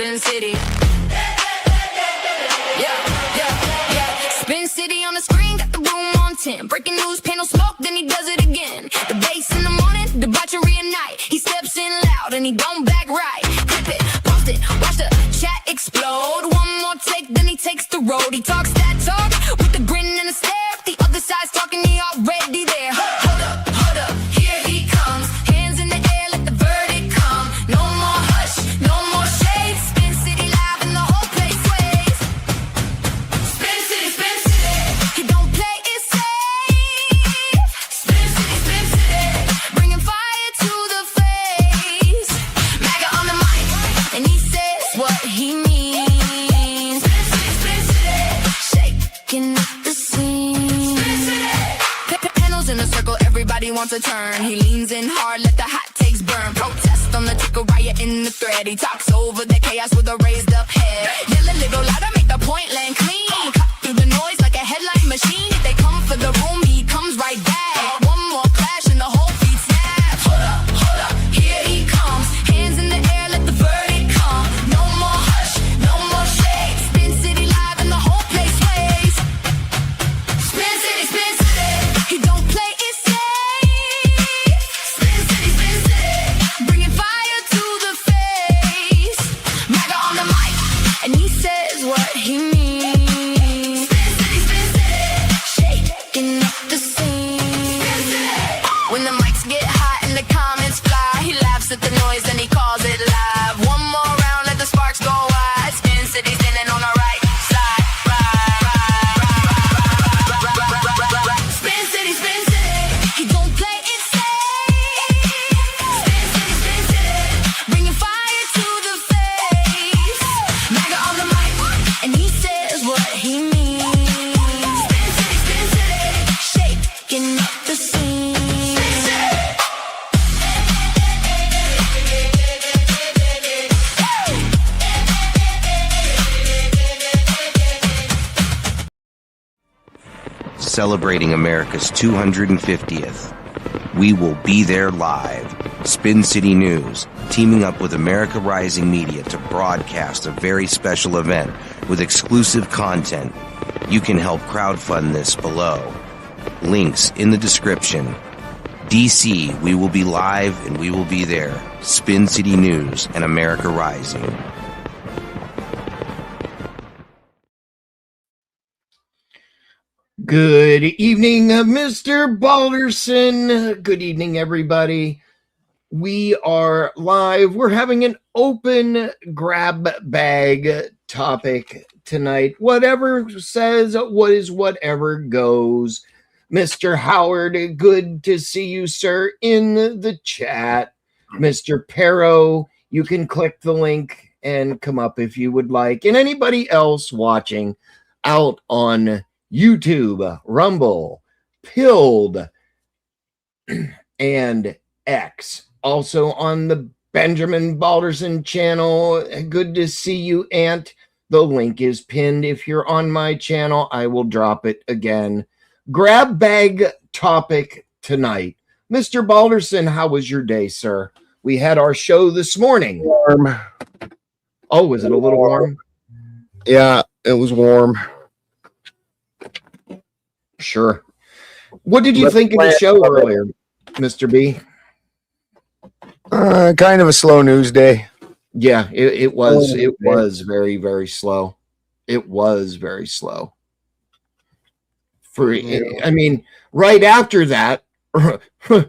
Spin City. Spin City on the screen, got the room on 10. Breaking news, panel smoke, then he does it again. The bass in the morning, debauchery at night. He steps in loud and he don't back right. Clip it, post it, watch the chat explode. One more take, then he takes the road. He talks that talk with a grin and a stare. If the other side's talking, he already there. Hold up, here he comes. Hands in the air, let the verdict come. No more hush, no more shade. Spin City live and the whole place sways. Spin City, Spin City. He don't play it safe. Spin City, bringing fire to the face. MAGA on the mic, and he says what he means. Spin City, shaking up the scene. Panels in a circle, everybody wants a turn. He leans in hard, let the hot takes burn. Protest on the ticker, riot in the thread. He talks over the chaos with a raised up head. Yell a little louder, make the point land clean. Cut through the noise like a headline machine. If they come for the room, he comes right back. One more clash and the whole beat snaps. Hold up, here he comes. Hands in the air, let the verdict come. No more hush, no more shade. Spin City live and the whole place sways. Spin City, he don't play it safe. Spin City, bringing fire to the face. MAGA on the mic, and he says what he means. Spin City, shaking up the scene. When the mics get hot and the comments fly, he laughs at the noise and he calls it live. One more round, let the sparks go wide. Spin City standing on the right side. Spin City, he don't play it safe. Spin City, bringing fire to the face. MAGA on the mic, and he says what he means. Spin City, shaking up the scene. Celebrating America's 250th. We will be there live. Spin City News, teaming up with America Rising Media to broadcast a very special event with exclusive content. You can help crowdfund this below. Links in the description. DC, we will be live and we will be there. Spin City News and America Rising. Good evening, Mr. Balderson. Good evening, everybody. We are live. We're having an open grab bag topic tonight. Whatever says, whatever goes. Mr. Howard, good to see you, sir, in the chat. Mr. Perro, you can click the link and come up if you would like. And anybody else watching out on YouTube, Rumble, Pilled, and X. Also on the Benjamin Balderson channel. Good to see you, Ant. The link is pinned. If you're on my channel, I will drop it again. Grab bag topic tonight. Mr. Balderson, how was your day, sir? We had our show this morning. Warm. Oh, was it a little warm? Yeah, it was warm. Sure. What did you think of the show earlier, Mr. B? Kind of a slow news day. Yeah, it was. It was very, very slow. It was very slow. I mean, right after that, believe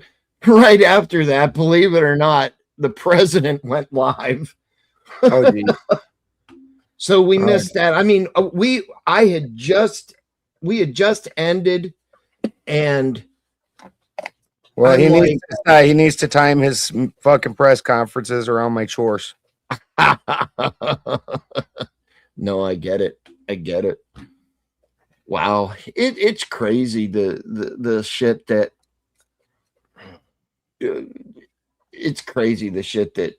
it or not, the president went live. Oh, geez. So we missed that. I mean, we had just ended, and well, he needs to time his fucking press conferences around my chores. No, I get it. Wow, it's crazy the shit that it's crazy the shit that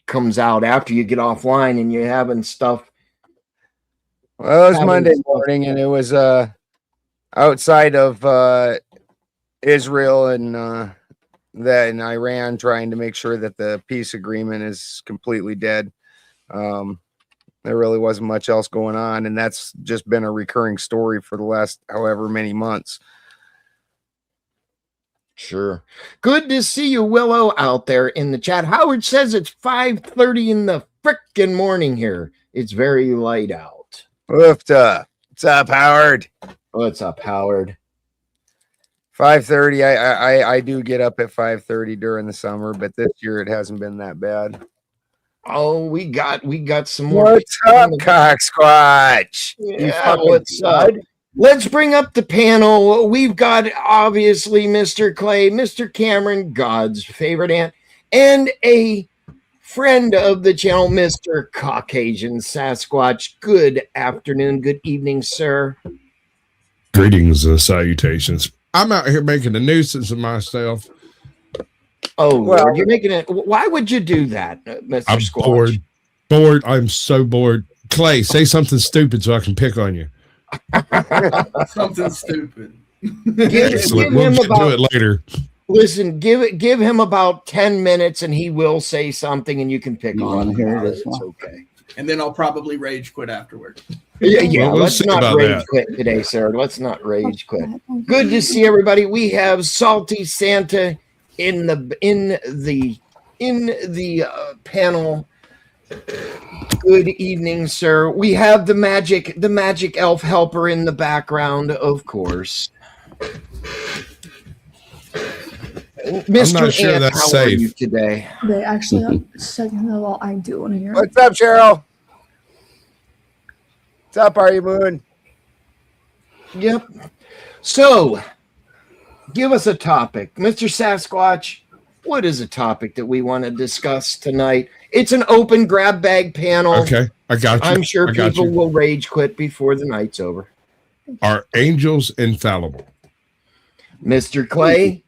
comes out after you get offline and you're having stuff. Well, it was Monday morning, and it was outside of Israel and that in Iran, trying to make sure that the peace agreement is completely dead. There really wasn't much else going on, and that's just been a recurring story for the last however many months. Sure. Good to see you, Willow, out there in the chat. Howard says it's 5:30 in the frickin' morning here. It's very light out. What's up, Howard? What's up, Howard? 5:30. I do get up at 5:30 during the summer, but this year it hasn't been that bad. Oh, we got some more. What's up, Cocksquatch? Yeah, what's up? Let's bring up the panel. We've got obviously Mr. Clay, Mr. Cameron, God's favorite aunt, and a friend of the channel, Mr. Caucasian Sasquatch. Good afternoon, good evening, sir. Greetings and salutations. I'm out here making a nuisance of myself. Oh, well, Lord, you're making it. Why would you do that, Mr. I'm Squatch? bored. I'm so bored. Clay, say something stupid so I can pick on you. Something stupid. Give him about it later. Listen, give him about 10 minutes and he will say something and you can pick on him. It's okay. And then I'll probably rage quit afterward. Yeah, we'll let's not rage quit today, sir. Let's not rage quit. Good to see everybody. We have Salty Santa in the panel. Good evening, sir. We have the magic elf helper in the background, of course. Mr. I'm not sure Ant, that's how safe. are you today? They actually, second of all, I do want to hear. What's up, Cheryl? What's up, Are You Moon? Yep. So, give us a topic. Mr. Sasquatch, what is a topic that we want to discuss tonight? It's an open grab bag panel. Okay, I got you. I'm sure people will rage quit before the night's over. Are angels infallible? Mr. Clay,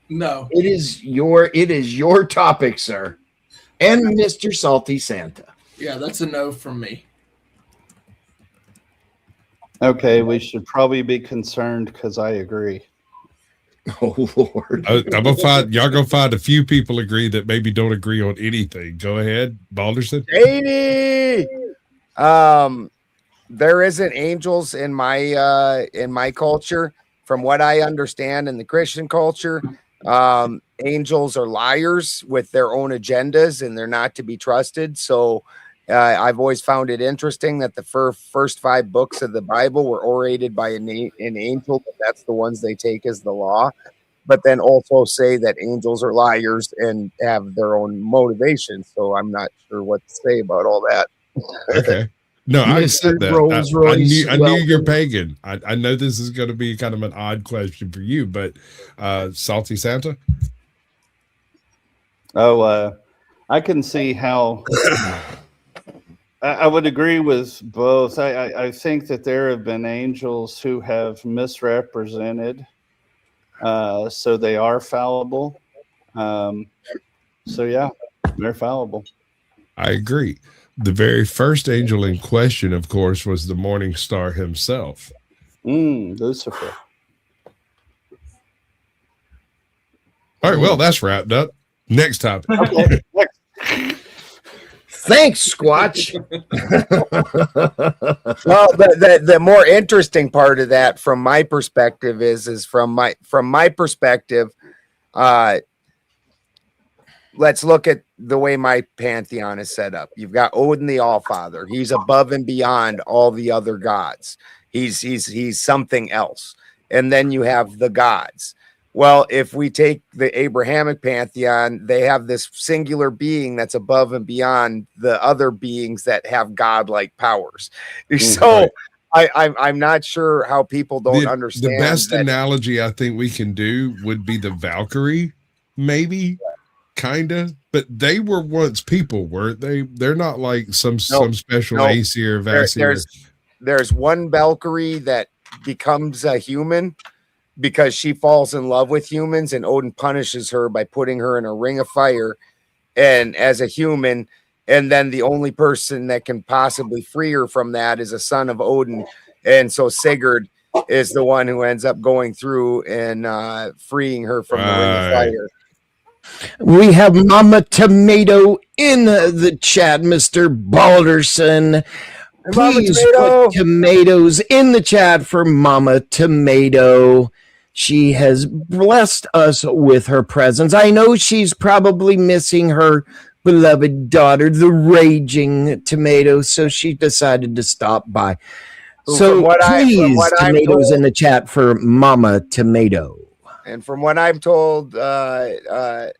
No. it is your topic, sir. And Mr. Salty Santa. Yeah, that's a no from me. Okay, we should probably be concerned because I agree. Oh Lord. Y'all go find a few people agree that maybe don't agree on anything. Go ahead, Balderson. Shady. There isn't angels in my culture. From what I understand in the Christian culture, angels are liars with their own agendas and they're not to be trusted. So I've always found it interesting that the first 5 books of the Bible were orated by an angel, but that's the ones they take as the law. But then also say that angels are liars and have their own motivations. So I'm not sure what to say about all that. Okay. No, I accept that. I knew you're pagan. I know this is going to be kind of an odd question for you, but Salty Santa? Oh, I can see how I would agree with both. I think that there have been angels who have misrepresented, so they are fallible. So yeah, they're fallible. I agree. The very first angel in question, of course, was the morning star himself. Lucifer. All right, well, that's wrapped up. Next topic. Okay, next. Thanks, Squatch. Well, the more interesting part of that, from my perspective, is from my perspective. Let's look at the way my pantheon is set up. You've got Odin, the Allfather. He's above and beyond all the other gods. He's something else. And then you have the gods. Well, if we take the Abrahamic pantheon, they have this singular being that's above and beyond the other beings that have godlike powers. So I'm not sure how people don't understand. The best analogy I think we can do would be the Valkyrie, maybe, kind of. But they were once people, weren't they? They're not like some special Aesir, Vasir. There's one Valkyrie that becomes a human because she falls in love with humans, and Odin punishes her by putting her in a ring of fire and as a human. And then the only person that can possibly free her from that is a son of Odin. And so Sigurd is the one who ends up going through and freeing her from the ring of fire. We have Mama Tomato in the chat, Mr. Balderson. Please Tomato. put tomatoes in the chat for Mama Tomato. She has blessed us with her presence. I know she's probably missing her beloved daughter, the raging Tomato, so she decided to stop by. So please, tomatoes in the chat for Mama Tomato. And from what I'm told, the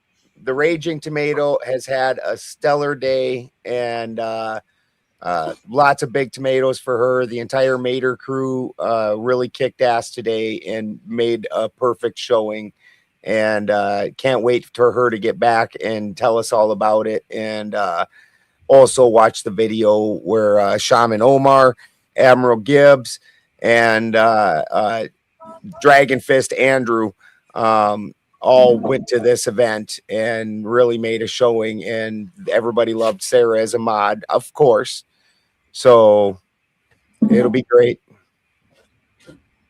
Raging Tomato has had a stellar day, and lots of big tomatoes for her. The entire Mater crew really kicked ass today and made a perfect showing. And can't wait for her to get back and tell us all about it. And also watch the video where Shaman Omar, Admiral Gibbs, and Dragon Fist Andrew all went to this event and really made a showing, and everybody loved Sarah as a mod, of course. So it'll be great.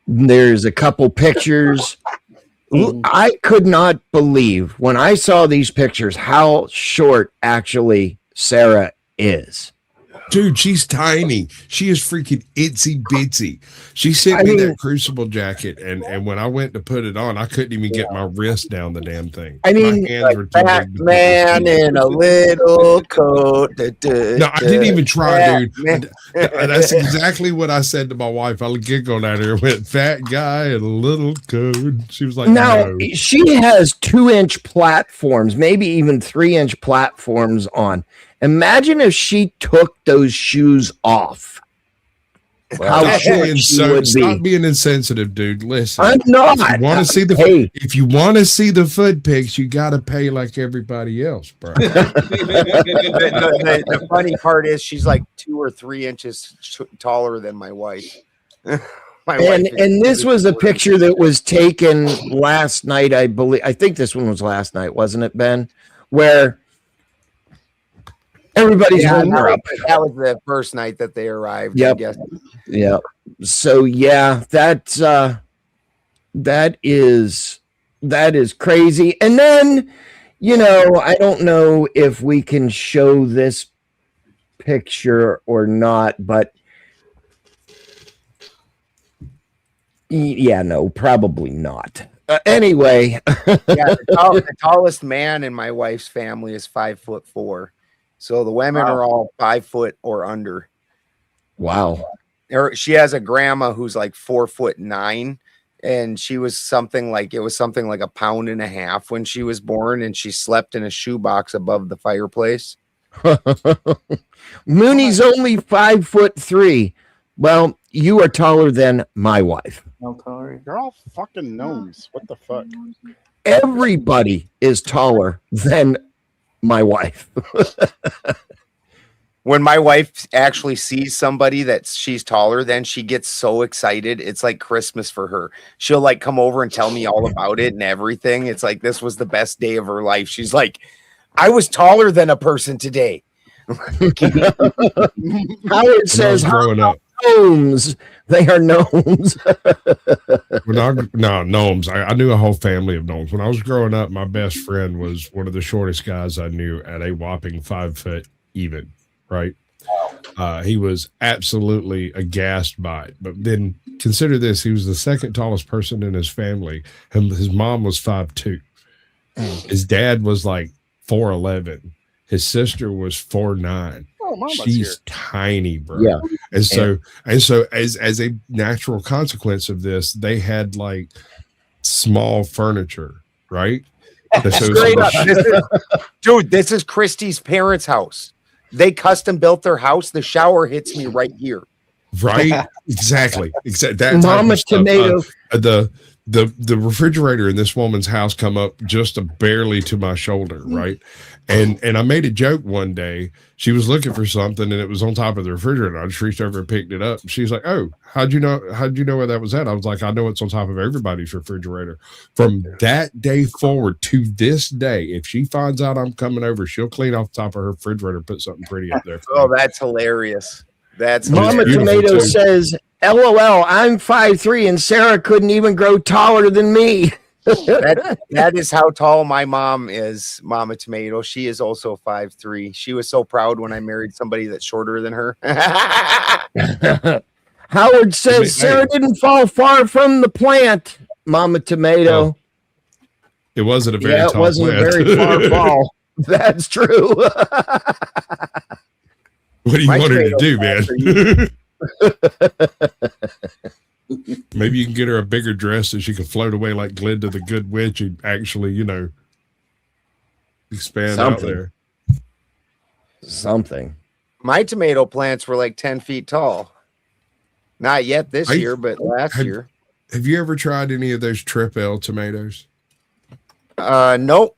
There's a couple pictures. I could not believe when I saw these pictures how short actually Sarah is. Dude, she's tiny. She is freaking itsy bitsy. She sent me that Crucible jacket, and when I went to put it on, I couldn't even get my wrist down the damn thing. I mean, my hands were too Fat big to man in a little coat. No, I didn't even try, dude. That's exactly what I said to my wife. I giggled at her and went, fat guy in a little coat. She was like, now, no. she has 2-inch platforms, maybe even 3-inch platforms on. Imagine if she took those shoes off. How short she would stop be. being insensitive, dude. Listen, I'm not. If you want to see the if you want to see the foot pics, you got to pay like everybody else, bro. The funny part is she's like 2 or 3 inches taller than my wife. And this was a picture that was taken last night, I believe. I think this one was last night, wasn't it, Ben? Where everybody's holding her up. That was the first night that they arrived. Yep. I guess. Yeah. So yeah, that is crazy. And then, you know, I don't know if we can show this picture or not, but yeah, no, probably not. Anyway, the tallest man in my wife's family is 5'4". So the women are all 5 foot or under. Wow. She has a grandma who's like 4'9", and she was something like 1.5 pounds when she was born, and she slept in a shoebox above the fireplace. Mooney's only 5'3". Well, you are taller than my wife. You're all fucking gnomes. What the fuck? Everybody is taller than my wife. When my wife actually sees somebody that she's taller than, she gets so excited. It's like Christmas for her. She'll like come over and tell me all about it and everything. It's like this was the best day of her life. She's like, I was taller than a person today. Howard says, growing up, gnomes. They are gnomes. No, gnomes. I knew a whole family of gnomes. When I was growing up, my best friend was one of the shortest guys I knew at a whopping 5 foot even, right? He was absolutely aghast by it. But then consider this, he was the second tallest person in his family, and his mom was 5'2". His dad was like 4'11". His sister was 4'9". She's tiny, bro. Yeah. And so as a natural consequence of this, they had like small furniture, right? Straight up. This is Christy's parents' house. They custom built their house. The shower hits me right here. Right? Exactly. That Mama Tomato. The refrigerator in this woman's house come up just barely to my shoulder, right? And I made a joke one day. She was looking for something and it was on top of the refrigerator. I just reached over and picked it up. She's like, "Oh, how'd you know where that was at?" I was like, "I know it's on top of everybody's refrigerator." From that day forward to this day, if she finds out I'm coming over, she'll clean off the top of her refrigerator, put something pretty up there. Oh, that's hilarious. That's Mama Tomato says, LOL, I'm 5'3", and Sarah couldn't even grow taller than me. That is how tall my mom is, Mama Tomato. She is also 5'3". She was so proud when I married somebody that's shorter than her. Howard says Sarah didn't fall far from the plant, Mama Tomato. Oh, it wasn't a very tall it wasn't plant. a very far fall. That's true. What do you want her to do, man? Maybe you can get her a bigger dress so she can float away like Glinda the Good Witch and actually, expand out there. Something. My tomato plants were like 10 feet tall. Not yet this year, but last year. Have you ever tried any of those Trip L tomatoes? Nope.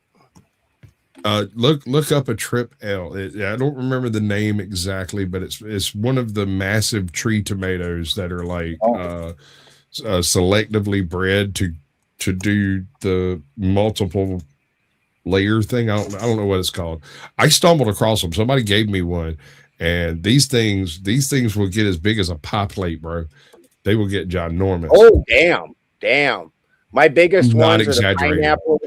Look up a Trip L. I don't remember the name exactly, but it's one of the massive tree tomatoes that are like selectively bred to do the multiple layer thing. I don't know what it's called. I stumbled across them. Somebody gave me one, and these things will get as big as a pie plate, bro. They will get ginormous. Oh, damn. My biggest Not ones are the exaggerating. pineapple.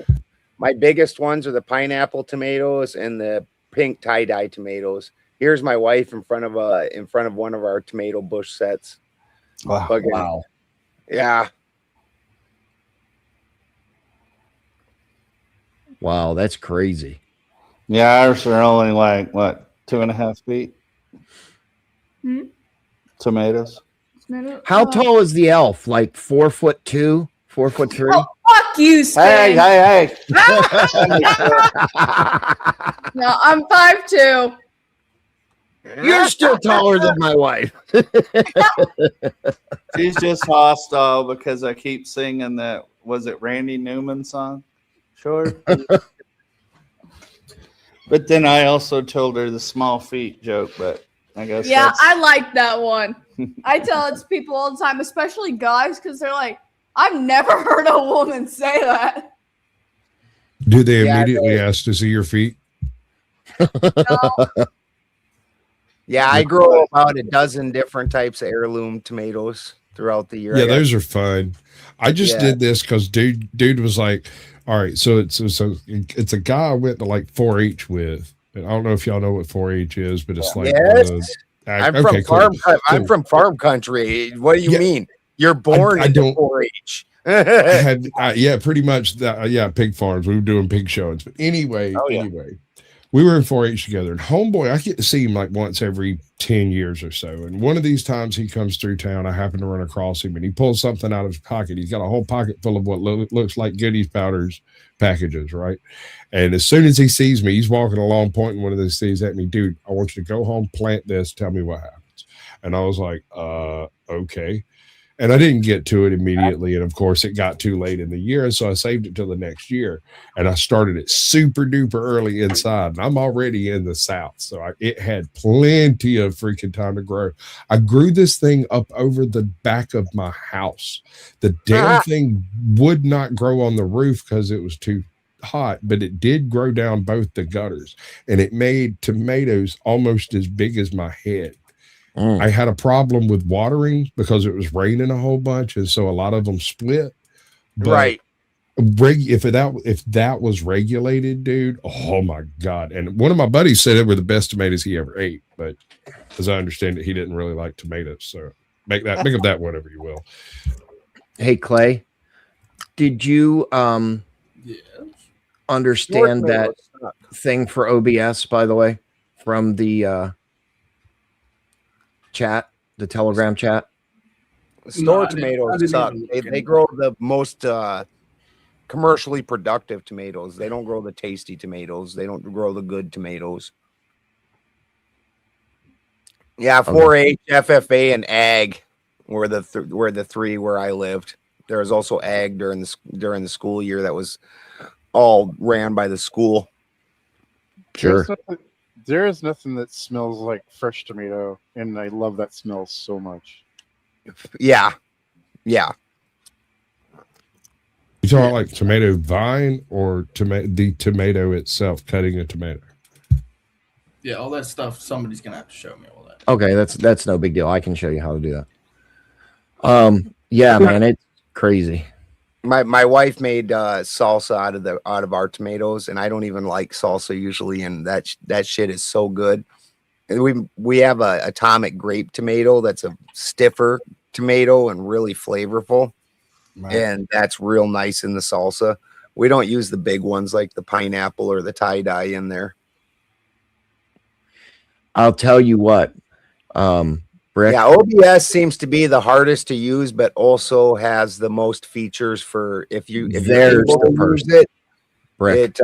My biggest ones are the pineapple tomatoes and the pink tie-dye tomatoes. Here's my wife in front of one of our tomato bush sets. Wow. Yeah. Wow, that's crazy. Yeah, ours are only like what, 2.5 feet? Tomatoes. How tall is the elf? Like 4'2", 4'3"? Oh, fuck you, Spin. Hey. No, I'm 5'2". You're still taller than my wife. She's just hostile because I keep singing that, was it Randy Newman song? Sure. But then I also told her the small feet joke, but I guess I like that one. I tell it to people all the time, especially guys, because they're like, I've never heard a woman say that. Do they immediately ask to see your feet? No. Yeah, I grow about a dozen different types of heirloom tomatoes throughout the year. Yeah, those are fun. I just did this because dude was like, all right, so it's a guy I went to like 4-H with. And I don't know if y'all know what 4-H is, but it's like I'm from farm country. What do you mean? You're born into 4-H. Pretty much that. Pig farms. We were doing pig showings. But anyway, we were in 4-H together. And homeboy, I get to see him like once every 10 years or so. And one of these times he comes through town, I happen to run across him and he pulls something out of his pocket. He's got a whole pocket full of what looks like goodies powders packages, right? And as soon as he sees me, he's walking along pointing one of those things at me. Dude, I want you to go home, plant this, tell me what happens. And I was like, okay. And I didn't get to it immediately. And of course, it got too late in the year. And so I saved it till the next year. And I started it super duper early inside. And I'm already in the South. So it had plenty of freaking time to grow. I grew this thing up over the back of my house. The damn thing would not grow on the roof because it was too hot, but it did grow down both the gutters. And it made tomatoes almost as big as my head. I had a problem with watering because it was raining a whole bunch, and so a lot of them split. But if that was regulated, dude, oh my god! And one of my buddies said it were the best tomatoes he ever ate, but as I understand it, he didn't really like tomatoes. So make of that whatever you will. Hey Clay, did you understand that thing for OBS? By the way, from the chat, the Telegram chat. Store tomatoes suck. They grow the most commercially productive tomatoes. They don't grow the tasty tomatoes. They don't grow the good tomatoes. Yeah, 4-H, FFA, and Ag were the three where I lived. There was also Ag during the school year that was all ran by the school. Sure. There is nothing that smells like fresh tomato, and I love that smell so much. Yeah. You talking like tomato vine or the tomato itself, cutting a tomato? Yeah, all that stuff. Somebody's gonna have to show me all that. Okay, that's no big deal. I can show you how to do that. Yeah, man, it's crazy. My wife made salsa out of our tomatoes, and I don't even like salsa usually, and that shit is so good. And we have a atomic grape tomato that's a stiffer tomato and really flavorful, and that's real nice in the salsa. We don't use the big ones like the pineapple or the tie-dye in there. I'll tell you what, Brick. Yeah, OBS seems to be the hardest to use, but also has the most features for if you're able to use it. Brick.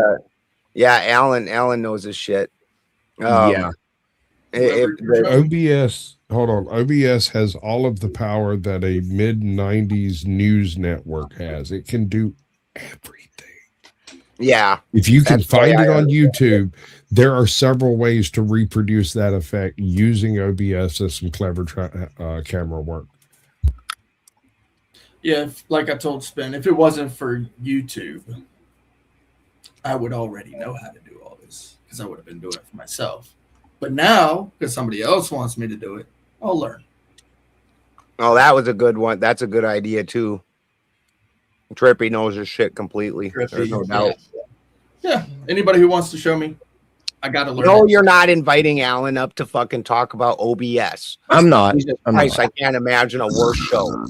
Yeah, Alan knows his shit. Yeah. OBS, hold on. OBS has all of the power that a mid-90s news network has. It can do everything. Yeah. If you can find it on YouTube, there are several ways to reproduce that effect using OBS as some clever camera work. Yeah, like I told Spin, if it wasn't for YouTube, I would already know how to do all this because I would have been doing it for myself. But now, because somebody else wants me to do it, I'll learn. Oh, that was a good one. That's a good idea too. Trippy knows his shit completely. There's no doubt. Yeah. Anybody who wants to show me, I got to learn. No, you're not inviting Alan up to fucking talk about OBS. I'm not. Jesus Christ, I can't imagine a worse show.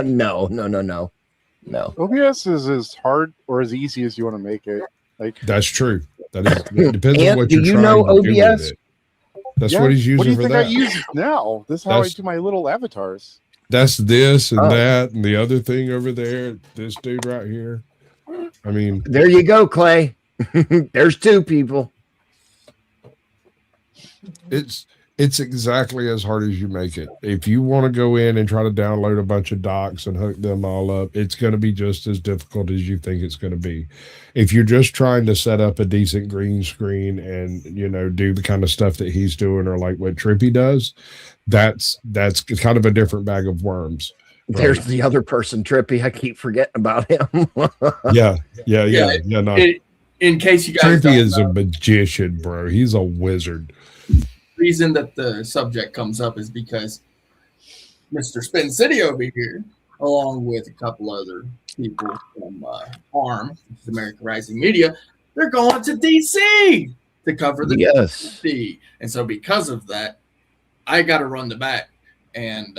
No. OBS is as hard or as easy as you want to make it. Like that's true. That is, it depends on what do you're you trying know to do OBS? with it. That's what he's using what do you for think that. I use now? This is how I do my little avatars. That's this and that and the other thing over there. This dude right here. I mean, there you go, Clay. There's two people. It's exactly as hard as you make it. If you want to go in and try to download a bunch of docs and hook them all up, it's going to be just as difficult as you think it's going to be. If you're just trying to set up a decent green screen and, do the kind of stuff that he's doing or like what Trippy does, that's kind of a different bag of worms. There's the other person, Trippy. I keep forgetting about him. Yeah. No. In case you guys Trippy is a magician, bro. He's a wizard. Reason that the subject comes up is because Mr. Spin City over here, along with a couple other people from ARM, which is American Rising Media, they're going to DC to cover the DC. And so because of that, I got to run the back, and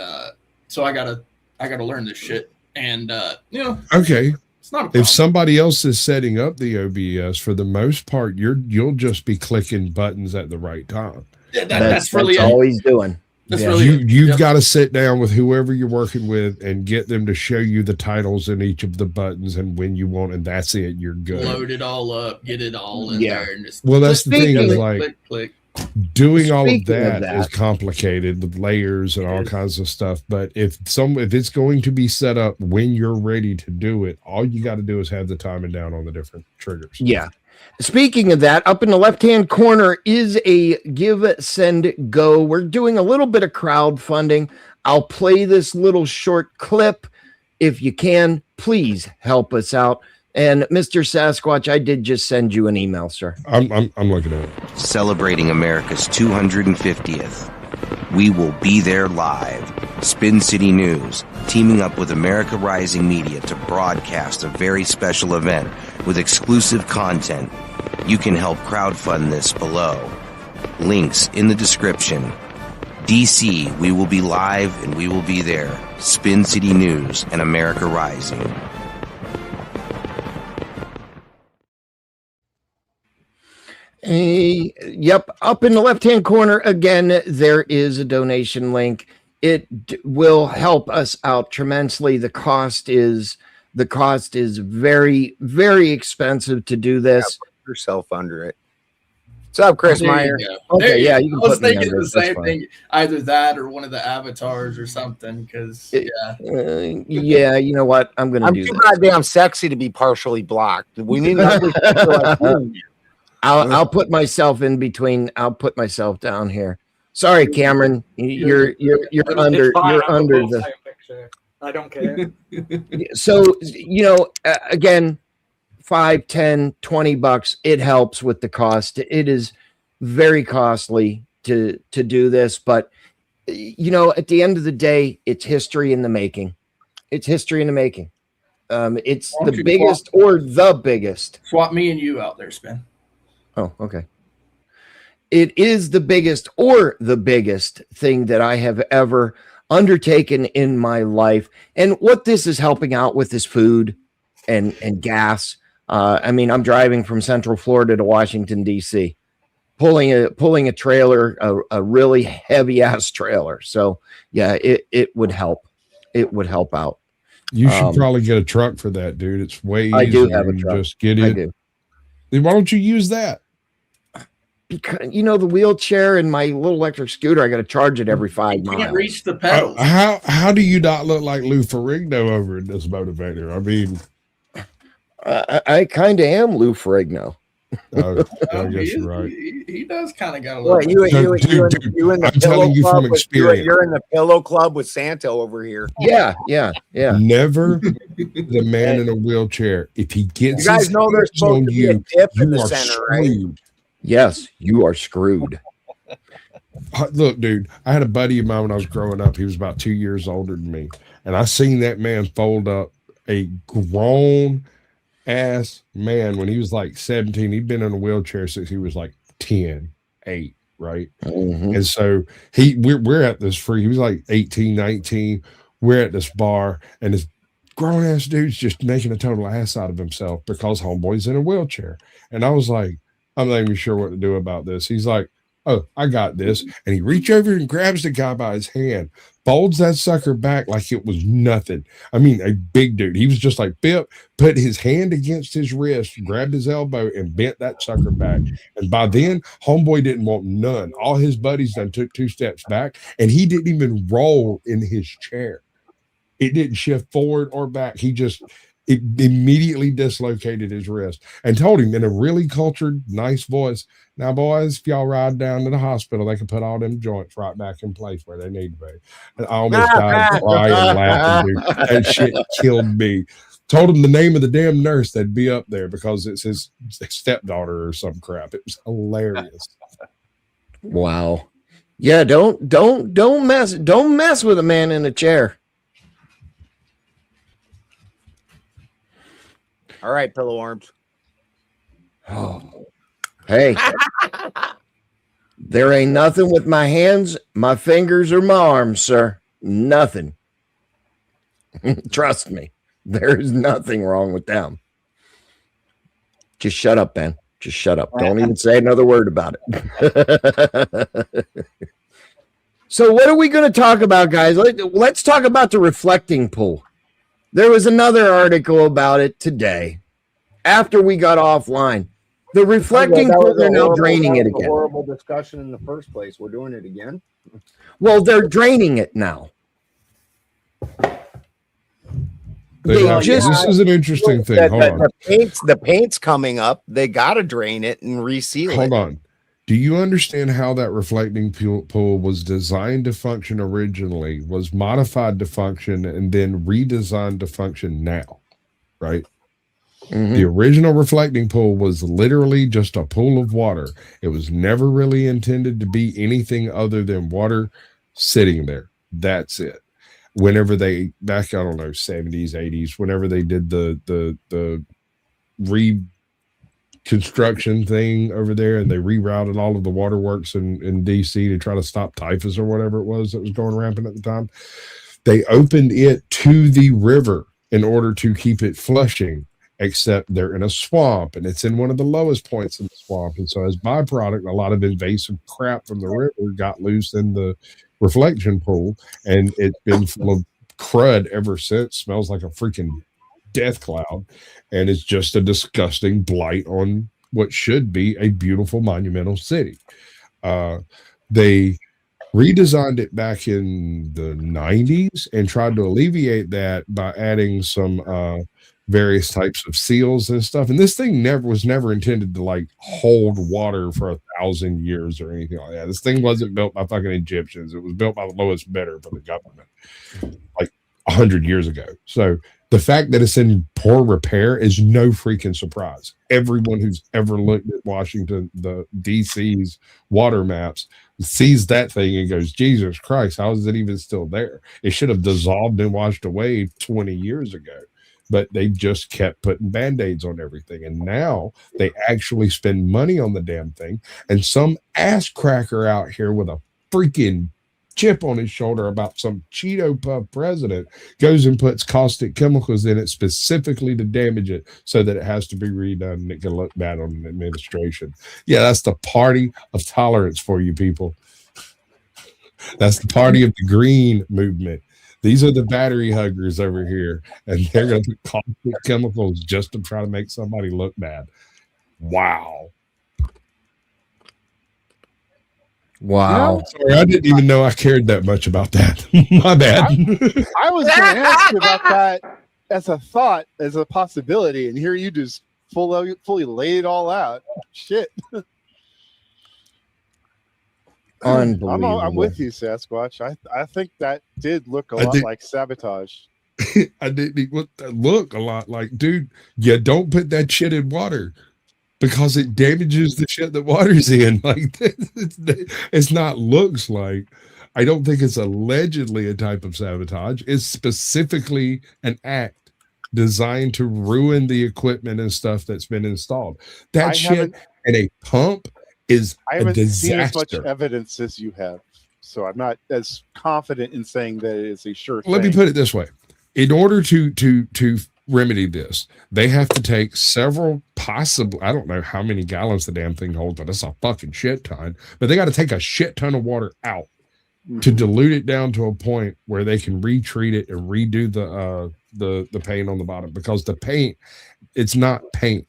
so I gotta learn this shit. And okay. It's not a problem. If somebody else is setting up the OBS, for the most part, you'll just be clicking buttons at the right time. Yeah, that's really all he's doing. You've got to sit down with whoever you're working with and get them to show you the titles in each of the buttons and when you want, and that's it. You're good. Load it all up, get it all in there. And just that's the thing is like click. Doing all of that is complicated with layers and all kinds of stuff. But if it's going to be set up when you're ready to do it, all you got to do is have the timing down on the different triggers. Yeah. Speaking of that, up in the left-hand corner is a give, send, go. We're doing a little bit of crowdfunding. I'll play this little short clip. If you can, please help us out. And Mr. Sasquatch, I did just send you an email, sir. I'm looking at it. Celebrating America's 250th. We will be there live. Spin City News, teaming up with America Rising Media to broadcast a very special event with exclusive content. You can help crowdfund this below. Links in the description. DC, we will be live and we will be there. Spin City News and America Rising. Yep, up in the left-hand corner again, there is a donation link. It will help us out tremendously. The cost is very, very excive to do this. Put yourself under it. What's up, Chris Meyer? Okay, yeah, you can I was put me thinking under the it. That's same fine. thing, either that or one of the avatars or something. Because Yeah, you know what? I'm I'm do too this. goddamn sexy to be partially blocked. We need ugly people like you. I'll put myself in between. I'll put myself down here. Sorry, Cameron. You're under the. I don't care. So again, $5, $10, $20. It helps with the cost. It is very costly to do this, but at the end of the day, it's history in the making. It's history in the making. It's Why don't the you biggest or the biggest. Swap me and you out there, Spin. Oh, okay. It is the biggest or the biggest thing that I have ever undertaken in my life. And what this is helping out with is food and gas. I mean, I'm driving from Central Florida to Washington, D.C., pulling a trailer, a really heavy ass trailer. So yeah, it would help. It would help out. You should probably get a truck for that, dude. It's way easier. I do have a truck. Just get it. I do. Then why don't you use that? Because the wheelchair and my little electric scooter, I got to charge it every 5 miles. Can't reach the pedals. How do you not look like Lou Ferrigno over in this motivator? I mean, I kind of am Lou Ferrigno. I guess you're right. He does kind of got a little. What, you in the pillow club? You're in the pillow club with Santa over here. Yeah. Never the man in a wheelchair. If he gets, you guys know there's supposed to be a dip in the center, screwed. right? Yes, you are screwed. Look, dude, I had a buddy of mine when I was growing up. He was about 2 years older than me, and I seen that man fold up a grown ass man when he was like 17. He'd been in a wheelchair since he was like 10, 8, right? Mm-hmm. And so we're at this free. He was like 18, 19. We're at this bar, and this grown ass dude's just making a total ass out of himself because homeboy's in a wheelchair. And I was like, I'm not even sure what to do about this. He's like, oh, I got this. And he reaches over and grabs the guy by his hand, folds that sucker back like it was nothing. I mean, a big dude. He was just like, Pip, put his hand against his wrist, grabbed his elbow, and bent that sucker back. And by then, homeboy didn't want none. All his buddies done took 2 steps back, and he didn't even roll in his chair. It didn't shift forward or back. It immediately dislocated his wrist and told him in a really cultured, nice voice, now, boys, if y'all ride down to the hospital, they can put all them joints right back in place where they need to be. And I almost died crying and laughing, dude. That shit killed me. Told him the name of the damn nurse that'd be up there because it's his stepdaughter or some crap. It was hilarious. Wow. Yeah, don't mess with a man in a chair. All right, pillow arms. Oh, hey, there ain't nothing with my hands, my fingers, or my arms, sir. Nothing. Trust me, there is nothing wrong with them. Just shut up, Ben. Just shut up. Don't even say another word about it. So what are we going to talk about, guys? Let's talk about the reflecting pool. There was another article about it today after we got offline. The reflecting pool, they're now draining it again. Horrible discussion in the first place. We're doing it again. Well, they're draining it now. This is an interesting thing. Hold on. The paint's coming up. They got to drain it and reseal it. Hold on. Do you understand how that reflecting pool was designed to function originally, was modified to function, and then redesigned to function now? Right? Mm-hmm. The original reflecting pool was literally just a pool of water. It was never really intended to be anything other than water sitting there. That's it. Whenever they, back, I don't know, 70s, 80s, whenever they did the reconstruction thing over there, and they rerouted all of the waterworks in DC to try to stop typhus or whatever it was that was going rampant at the time, they opened it to the river in order to keep it flushing, except they're in a swamp, and it's in one of the lowest points in the swamp. And so as byproduct, a lot of invasive crap from the river got loose in the reflection pool, and it's been full of crud ever since. Smells like a freaking death cloud, and it's just a disgusting blight on what should be a beautiful monumental city. They redesigned it back in the 90s and tried to alleviate that by adding some various types of seals and stuff. And this thing was never intended to like hold water for 1,000 years or anything like that. This thing wasn't built by fucking Egyptians. It was built by the lowest bidder for the government like 100 years ago. So The fact that it's in poor repair is no freaking surprise. Everyone who's ever looked at Washington, the DC's water maps, sees that thing and goes, Jesus Christ, how is it even still there? It should have dissolved and washed away 20 years ago. But they just kept putting Band-Aids on everything. And now they actually spend money on the damn thing. And some ass cracker out here with a freaking chip on his shoulder about some Cheeto Puff president goes and puts caustic chemicals in it specifically to damage it so that it has to be redone and it can look bad on an administration. Yeah, that's the party of tolerance for you people. That's the party of the green movement. These are the battery huggers over here, and they're going to put caustic chemicals just to try to make somebody look bad. Wow. Wow. Sorry, I didn't even know I cared that much about that. My bad. I was going to ask you about that as a thought, as a possibility, and here you just fully laid it all out. Shit. Unbelievable. I'm with you, Sasquatch. I think that did look a lot like sabotage. I didn't look a lot like, dude, you don't put that shit in water because it damages the shit that water's in. Like, it's not looks like. I don't think it's allegedly a type of sabotage. It's specifically an act designed to ruin the equipment and stuff that's been installed. That shit and a pump is I haven't a seen as much disaster. evidence as you have, so I'm not as confident in saying that it is a sure thing. Let me put it this way. In order to remedy this, they have to take several possible, I don't know how many gallons the damn thing holds, but it's a fucking shit ton. But they got to take a shit ton of water out to dilute it down to a point where they can retreat it and redo the paint on the bottom, because the paint, it's not paint.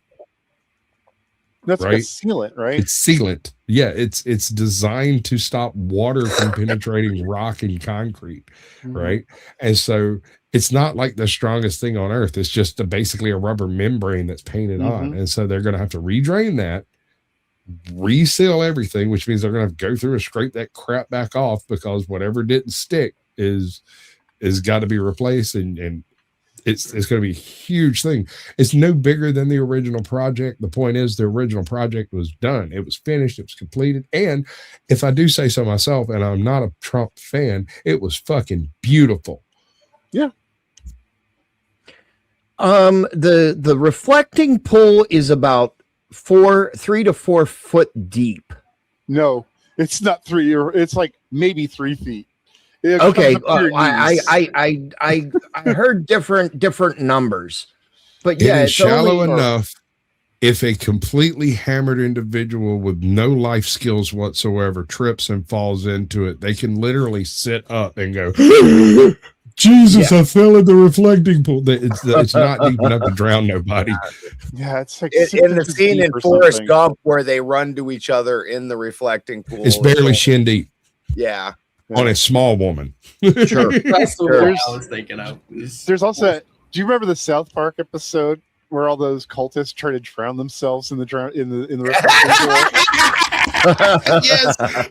That's right? like a sealant, right? It's sealant. Yeah, it's designed to stop water from penetrating rock and concrete, right? And so it's not like the strongest thing on earth. It's just basically a rubber membrane that's painted on. And so they're going to have to redrain that, reseal everything, which means they're going to have to go through and scrape that crap back off, because whatever didn't stick is got to be replaced, and it's going to be a huge thing. It's no bigger than the original project. The point is, the original project was done. It was finished. It was completed. And if I do say so myself, and I'm not a Trump fan, it was fucking beautiful. Yeah. The reflecting pool is about 3 to 4 foot deep. No, it's not 3, or it's like maybe 3 feet. Okay, I heard different numbers, but yeah, it is it's shallow enough. If a completely hammered individual with no life skills whatsoever trips and falls into it, they can literally sit up and go, Jesus, I fell in the reflecting pool. It's not deep enough to drown nobody. Yeah, it's like in the scene in Forrest Gump where they run to each other in the reflecting pool. It's barely shin deep. Yeah. On a small woman. Sure. That's the one I was thinking of. There's also, do you remember the South Park episode where all those cultists try to drown themselves in the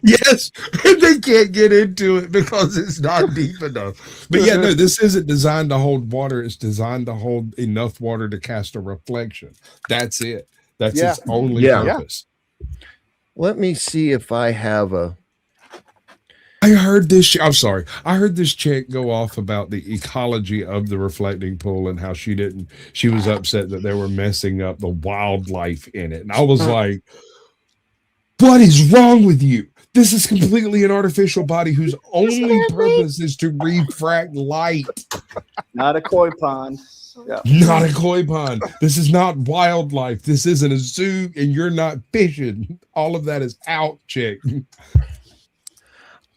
yes. They can't get into it because it's not deep enough. But yeah, no, this isn't designed to hold water. It's designed to hold enough water to cast a reflection. That's it. That's its only purpose. Let me see if I have a. I heard this. I'm sorry. I heard this chick go off about the ecology of the reflecting pool and how she was upset that they were messing up the wildlife in it. And I was like, what is wrong with you? This is completely an artificial body whose only purpose is to refract light. Not a koi pond. Yeah. Not a koi pond. This is not wildlife. This isn't a zoo, and you're not fishing. All of that is out, chick.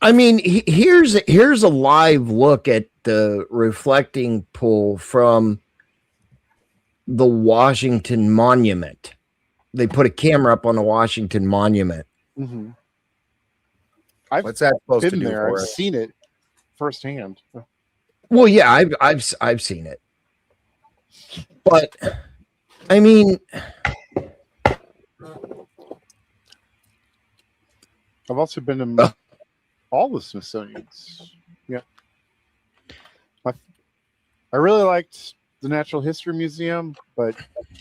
I mean, here's a live look at the reflecting pool from the Washington Monument. They put a camera up on the Washington Monument. Mm-hmm. What's that supposed to do? I've seen it firsthand. Well, yeah, I've seen it, but I mean, I've also been to all the Smithsonian's. Yeah, I really liked the Natural History Museum, but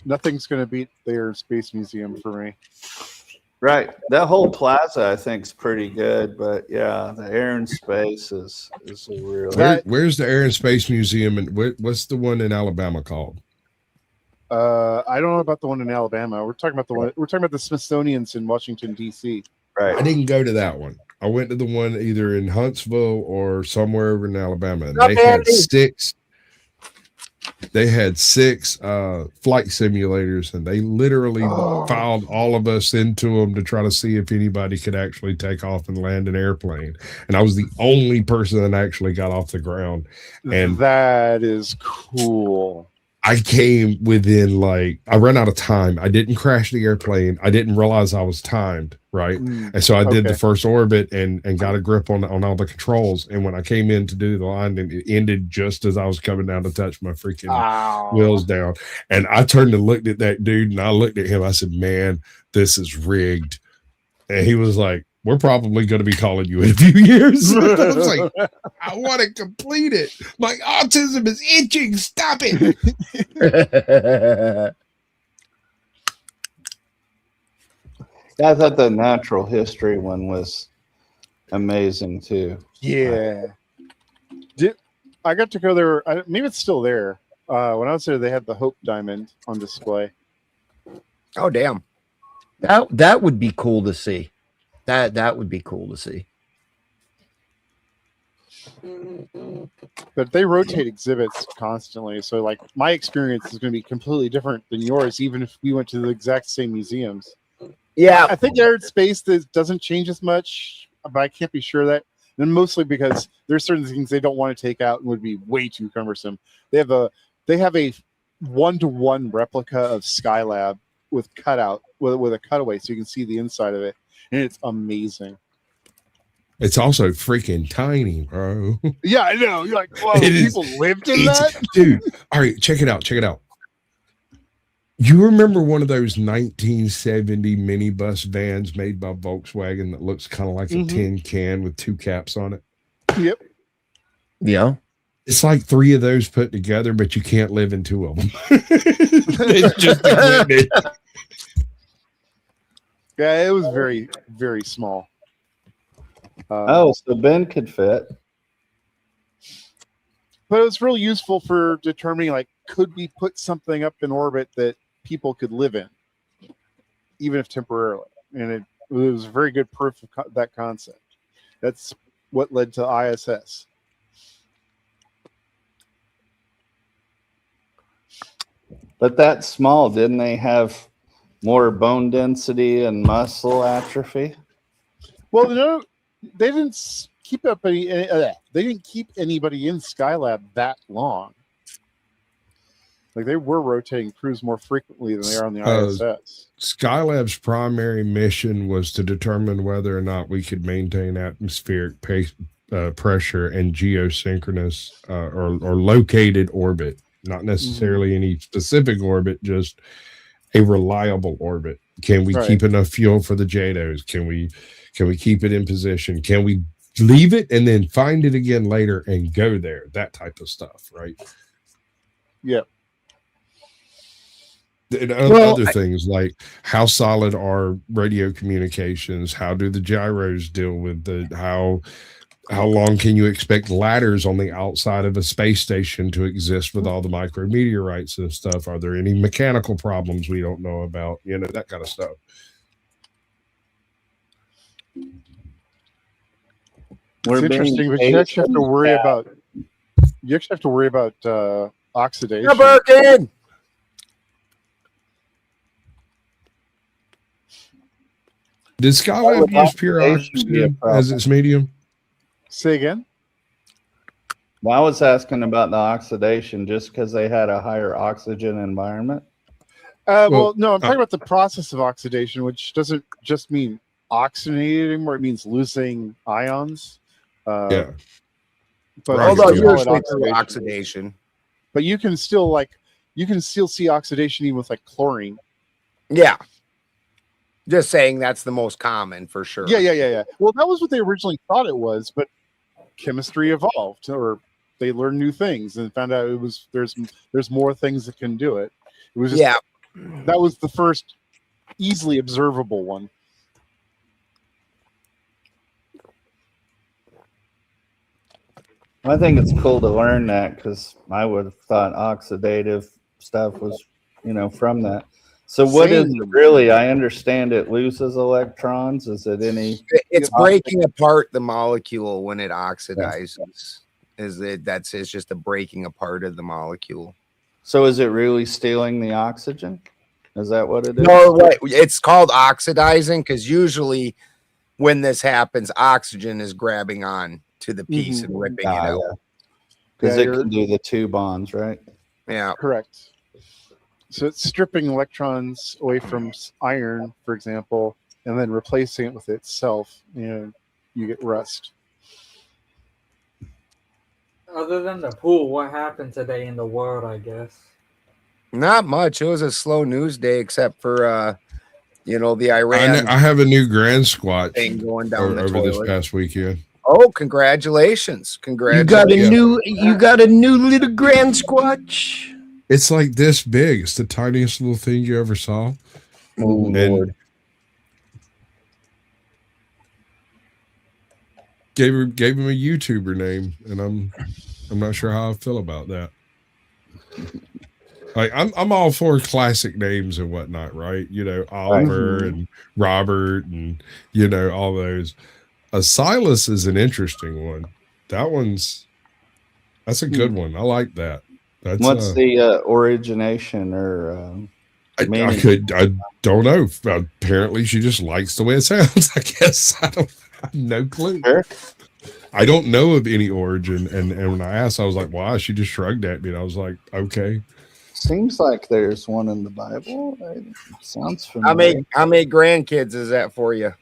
nothing's going to beat their Space Museum for me. Right. That whole plaza, I think, is pretty good. But yeah, the Air and Space is a real. Where's the Air and Space Museum, and what's the one in Alabama called? I don't know about the one in Alabama. We're talking about the Smithsonian's in Washington, D.C. Right. I didn't go to that one. I went to the one either in Huntsville or somewhere over in Alabama. And they had six flight simulators, and they literally filed all of us into them to try to see if anybody could actually take off and land an airplane. And I was the only person that actually got off the ground. And that is cool. I came within, like, I ran out of time. I didn't crash the airplane. I didn't realize I was timed, right? And so I did the first orbit and got a grip on all the controls. And when I came in to do the landing, it ended just as I was coming down to touch my freaking wheels down. And I turned and looked at that dude, and I looked at him. I said, man, this is rigged. And he was like, we're probably going to be calling you in a few years. I was like, I want to complete it. My autism is itching. Stop it. Yeah, I thought the Natural History one was amazing too. Yeah. I got to go there. Maybe it's still there. When I was there, they had the Hope Diamond on display. Oh, damn. That would be cool to see. That would be cool to see. But they rotate exhibits constantly, so like my experience is going to be completely different than yours, even if we went to the exact same museums. Yeah, I think Air and Space doesn't change as much, but I can't be sure of that. And mostly because there's certain things they don't want to take out and would be way too cumbersome. They have a 1-to-1 replica of Skylab with a cutaway, so you can see the inside of it. And it's amazing. It's also freaking tiny, bro. Yeah, I know. You're like, whoa, people lived in that? Dude, all right, check it out. You remember one of those 1970 minibus vans made by Volkswagen that looks kind of like a tin can with two caps on it? Yep. Yeah. It's like 3 of those put together, but you can't live in 2 of them. It's just equipment. Yeah, it was very, very small. So Ben could fit. But it was really useful for determining, like, could we put something up in orbit that people could live in, even if temporarily? And it was very good proof of that concept. That's what led to ISS. But that small, didn't they have more bone density and muscle atrophy? Well, no, they didn't keep up they didn't keep anybody in Skylab that long. Like, they were rotating crews more frequently than they are on the ISS. Skylab's primary mission was to determine whether or not we could maintain atmospheric pressure and geosynchronous or located orbit. Not necessarily any specific orbit, just a reliable orbit. Can we keep enough fuel for the JATOs? Can we keep it in position? Can we leave it and then find it again later and go there? That type of stuff, right? Yep. And other things like how solid are radio communications? How do the gyros deal with how long can you expect ladders on the outside of a space station to exist with all the micrometeorites and stuff? Are there any mechanical problems we don't know about? You know, that kind of stuff. It's interesting, but you actually have to worry about oxidation. Birkin! Did Skylab use pure oxygen as its medium? Say again? Well, I was asking about the oxidation just because they had a higher oxygen environment. No, I'm talking about the process of oxidation, which doesn't just mean oxygenating anymore. It means losing ions. Yeah. But although usually through oxidation. But you can still see oxidation even with like chlorine. Yeah. Just saying that's the most common for sure. Yeah. Well, that was what they originally thought it was, but chemistry evolved, or they learned new things and found out there's more things that can do it. It was just, that was the first easily observable one. I think it's cool to learn that, because I would have thought oxidative stuff was, from that. So what is it really? I understand it loses electrons. Is it any? It's breaking apart the molecule when it oxidizes. It's just a breaking apart of the molecule. So is it really stealing the oxygen? Is that what it is? No, it's called oxidizing, because usually when this happens, oxygen is grabbing on to the piece and ripping it out. Because it can do the two bonds, right? Yeah, correct. So it's stripping electrons away from iron, for example, and then replacing it with itself. You get rust. Other than the pool, what happened today in the world, I guess? Not much. It was a slow news day, except for the Iran. I have a new grand squatch thing going down over this past weekend. Oh, congratulations! You got a new little grand squatch. It's like this big. It's the tiniest little thing you ever saw. Oh, Lord. Gave him a YouTuber name, and I'm not sure how I feel about that. Like I'm all for classic names and whatnot, right? Oliver and Robert and all those. Silas is an interesting one. That's a good one. I like that. What's the origination or meaning? I don't know. Apparently she just likes the way it sounds, I guess. I have no clue. Sure. I don't know of any origin. And when I asked, I was like, why? She just shrugged at me. And I was like, okay. Seems like there's one in the Bible. It sounds familiar. How many grandkids is that for you?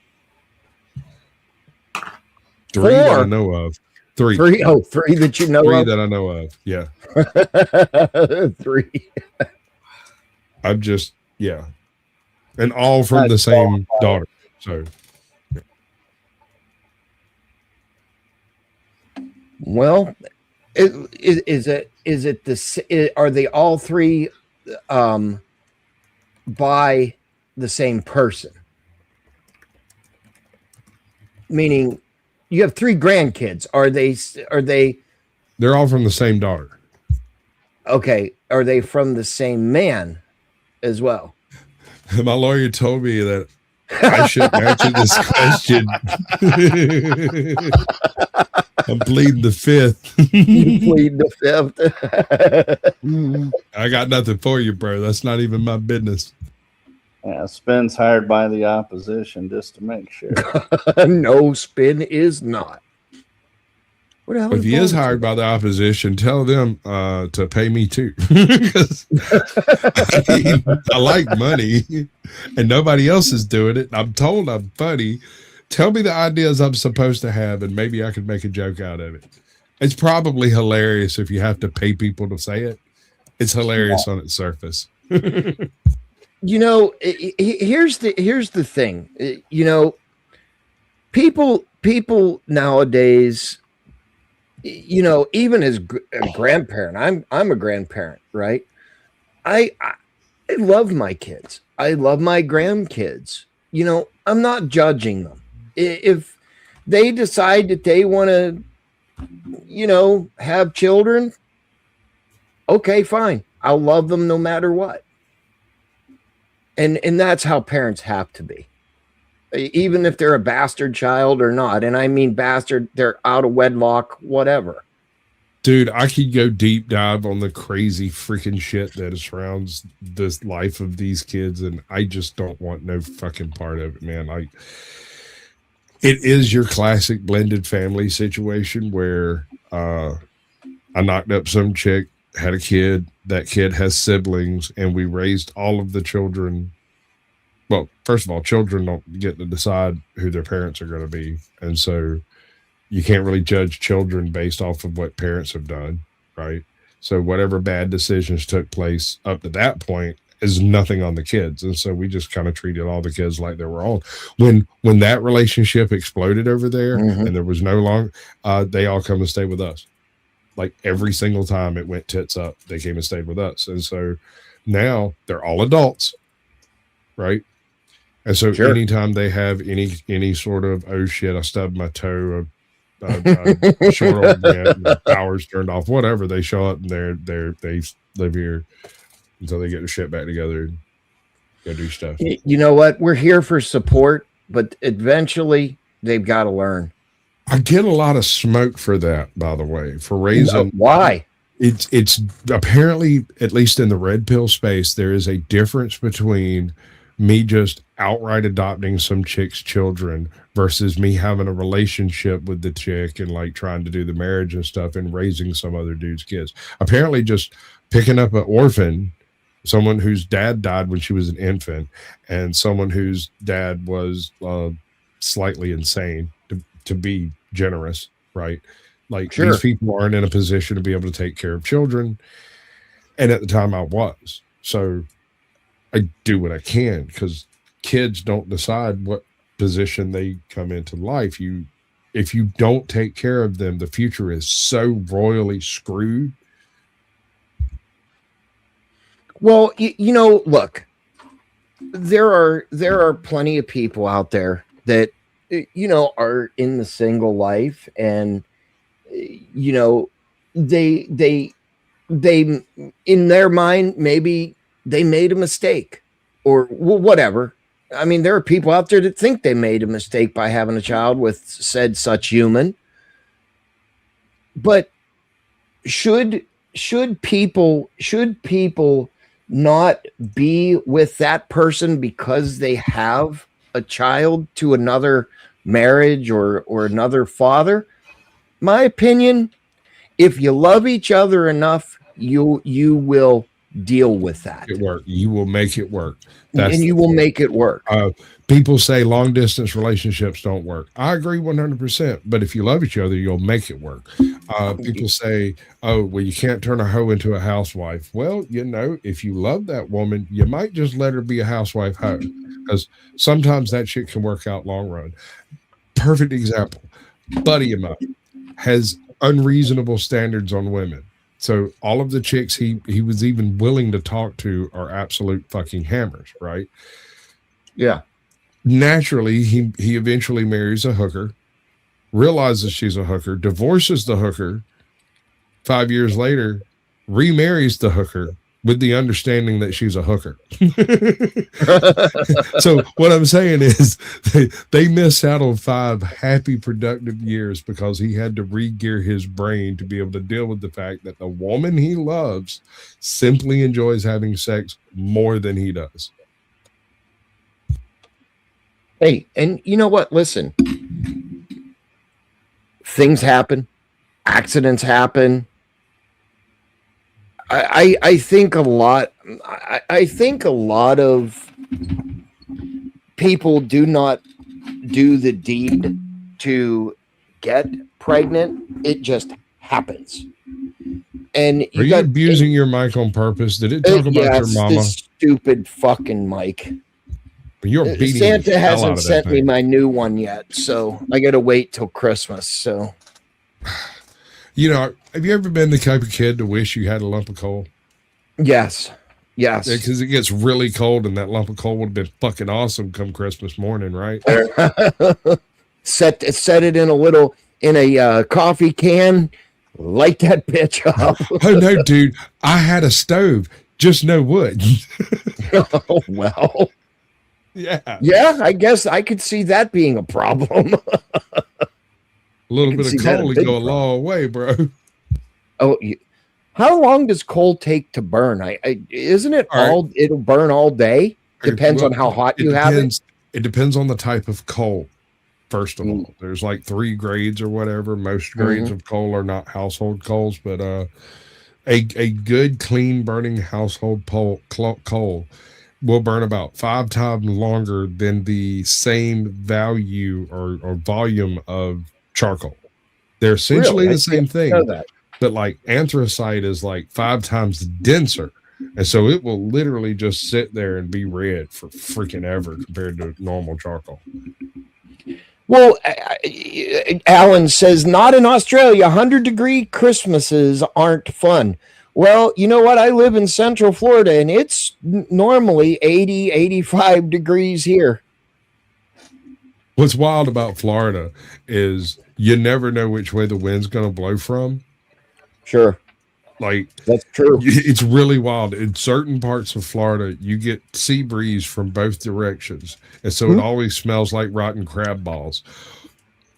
3 that I know of. 3. 3? Oh, 3 that you know 3 of? that I know of. Yeah. 3. I'm just, yeah. And all from the same daughter. So. Well, are they all 3 by the same person? Meaning you have 3 grandkids. Are they They're all from the same daughter. Okay. Are they from the same man as well? My lawyer told me that I shouldn't answer this question. I'm pleading the 5th. You plead the 5th. I got nothing for you, bro. That's not even my business. Yeah, Spin's hired by the opposition just to make sure. No, Spin is not. What the hell If he is hired by the opposition, tell them to pay me too. Because I like money and nobody else is doing it. I'm told I'm funny. Tell me the ideas I'm supposed to have and maybe I could make a joke out of it. It's probably hilarious if you have to pay people to say it. It's hilarious on its surface. Here's the thing. People nowadays, even as a grandparent, I'm a grandparent, right? I love my kids. I love my grandkids. I'm not judging them. If they decide that they want to, have children, okay, fine. I'll love them no matter what. And that's how parents have to be. Even if they're a bastard child or not. And I mean bastard, they're out of wedlock, whatever. Dude, I could go deep dive on the crazy freaking shit that surrounds the life of these kids, and I just don't want no fucking part of it, man. Like, it is your classic blended family situation where I knocked up some chick, had a kid, that kid has siblings, and we raised all of the children. Well, first of all, children don't get to decide who their parents are going to be. And so you can't really judge children based off of what parents have done, right? So whatever bad decisions took place up to that point is nothing on the kids. And so we just kind of treated all the kids like they were on. When that relationship exploded over there and there was no longer, they all come and stay with us. Like every single time it went tits up, they came and stayed with us. And so now they're all adults, right? And so anytime they have any sort of, oh shit, I stubbed my toe, short old man, power's turned off, whatever, they show up and they live here until they get their shit back together and go do stuff. You know what? We're here for support, but eventually they've got to learn. I get a lot of smoke for that, by the way, for raising. Why? It's apparently, at least in the red pill space, there is a difference between me just outright adopting some chick's children versus me having a relationship with the chick and like trying to do the marriage and stuff and raising some other dude's kids. Apparently just picking up an orphan, someone whose dad died when she was an infant, and someone whose dad was slightly insane, to be generous, right? Like these people aren't in a position to be able to take care of children. And at the time I was. So I do what I can, because kids don't decide what position they come into life. If you don't take care of them, the future is so royally screwed. Well, you know, look, there are plenty of people out there that, you know, are in the single life, and you know, they in their mind, maybe they made a mistake or whatever. I mean, there are people out there that think they made a mistake by having a child with said such human. But should people not be with that person because they have a child to another marriage or another father? My opinion, if you love each other enough, you will deal with that. You will make it work. And you will make it work. People say long distance relationships don't work. I agree 100%. But if you love each other, you'll make it work. People say, oh, well, you can't turn a hoe into a housewife. Well, you know, if you love that woman, you might just let her be a housewife hoe, because sometimes that shit can work out long run. Perfect example. Buddy of mine has unreasonable standards on women. So all of the chicks he was even willing to talk to are absolute fucking hammers, right? Yeah. Naturally, he eventually marries a hooker, realizes she's a hooker, divorces the hooker, 5 years later, remarries the hooker with the understanding that she's a hooker. So what I'm saying is they miss out on 5 happy, productive years because he had to re-gear his brain to be able to deal with the fact that the woman he loves simply enjoys having sex more than he does. Hey, and you know what? Listen, things happen, accidents happen. I think a lot. I think a lot of people do not do the deed to get pregnant. It just happens. And are you abusing your mic on purpose? Did it talk about your mama? This stupid fucking mic. You're beating Santa hasn't sent me my new one yet, so I got to wait till Christmas. So, you know, have you ever been the type of kid to wish you had a lump of coal? Yes. Because it gets really cold, and that lump of coal would have been fucking awesome come Christmas morning, right? Set it in a coffee can, light that bitch up. Oh no, dude! I had a stove, just no wood. Oh well. Yeah. I guess I could see that being a problem. A little bit of coal would go a long way, bro. Oh, how long does coal take to burn? Isn't it it'll burn all day? Depends on how hot you have it. It depends on the type of coal. First of all, there's like 3 grades or whatever. Most grades of coal are not household coals, but a good clean burning household coal will burn about 5 times longer than the same value or volume of charcoal. They're essentially the same thing, but like anthracite is like 5 times denser. And so it will literally just sit there and be red for freaking ever compared to normal charcoal. Well, Alan says, not in Australia. 100-degree Christmases aren't fun. Well, you know what? I live in Central Florida, and it's normally 80, 85 degrees here. What's wild about Florida is you never know which way the wind's going to blow from. Sure. Like, that's true. It's really wild. In certain parts of Florida, you get sea breeze from both directions. And so it always smells like rotten crab balls.